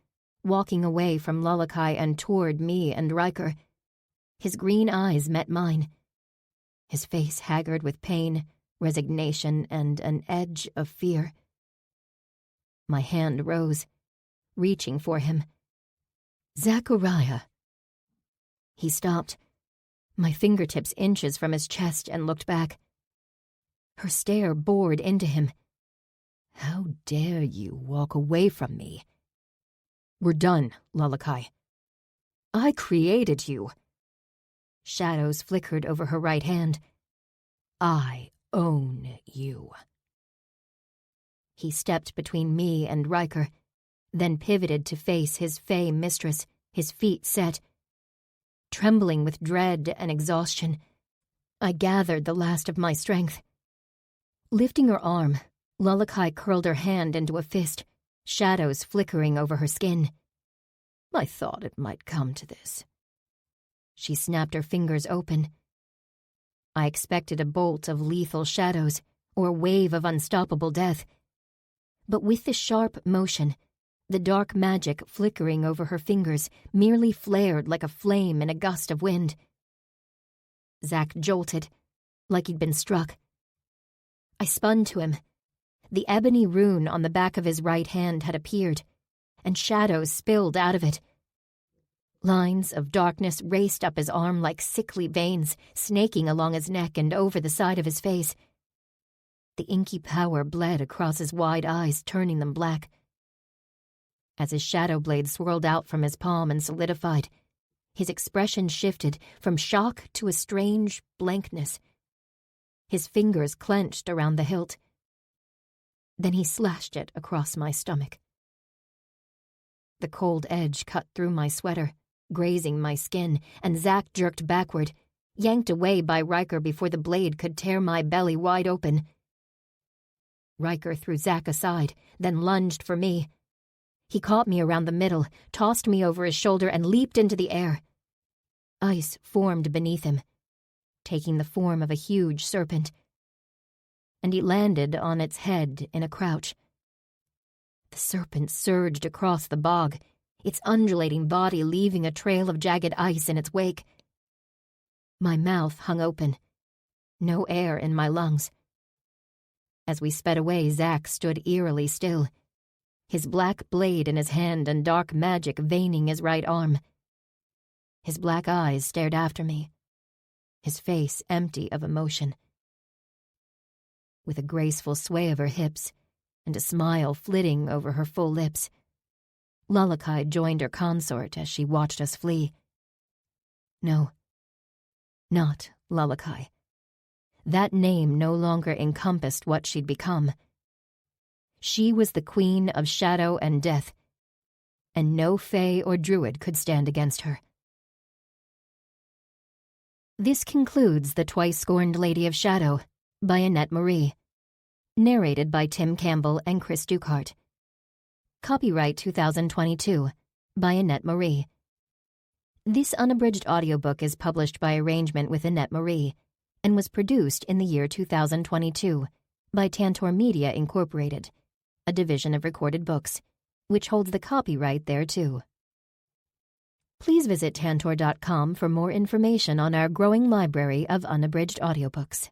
walking away from Lalakai and toward me and Riker. His green eyes met mine, his face haggard with pain, resignation, and an edge of fear. My hand rose, reaching for him. "Zachariah!" He stopped, my fingertips inches from his chest, and looked back. Her stare bored into him. "How dare you walk away from me?" "We're done, Lalakai. I created you." Shadows flickered over her right hand. "I own you." He stepped between me and Riker, then pivoted to face his fey mistress, his feet set. Trembling with dread and exhaustion, I gathered the last of my strength. Lifting her arm, Lalakai curled her hand into a fist, shadows flickering over her skin. "I thought it might come to this." She snapped her fingers open. I expected a bolt of lethal shadows or a wave of unstoppable death. But with the sharp motion, the dark magic flickering over her fingers merely flared like a flame in a gust of wind. Zach jolted, like he'd been struck. I spun to him. The ebony rune on the back of his right hand had appeared, and shadows spilled out of it. Lines of darkness raced up his arm like sickly veins, snaking along his neck and over the side of his face. The inky power bled across his wide eyes, turning them black. As his shadow blade swirled out from his palm and solidified, his expression shifted from shock to a strange blankness. His fingers clenched around the hilt. Then he slashed it across my stomach. The cold edge cut through my sweater, grazing my skin, and Zach jerked backward, yanked away by Riker before the blade could tear my belly wide open. Riker threw Zach aside, then lunged for me. He caught me around the middle, tossed me over his shoulder, and leaped into the air. Ice formed beneath him, taking the form of a huge serpent, and he landed on its head in a crouch. The serpent surged across the bog, its undulating body leaving a trail of jagged ice in its wake. My mouth hung open, no air in my lungs. As we sped away, Zach stood eerily still, his black blade in his hand and dark magic veining his right arm. His black eyes stared after me, his face empty of emotion. With a graceful sway of her hips and a smile flitting over her full lips, Lalakai joined her consort as she watched us flee. No, not Lalakai. That name no longer encompassed what she'd become. She was the queen of shadow and death, and no fae or druid could stand against her. This concludes The Twice Scorned Lady of Shadow by Annette Marie, narrated by Tim Campbell and Chris Ducart. Copyright 2022 by Annette Marie. This unabridged audiobook is published by arrangement with Annette Marie and was produced in the year 2022 by Tantor Media Incorporated, a division of Recorded Books, which holds the copyright thereto. Please visit tantor.com for more information on our growing library of unabridged audiobooks.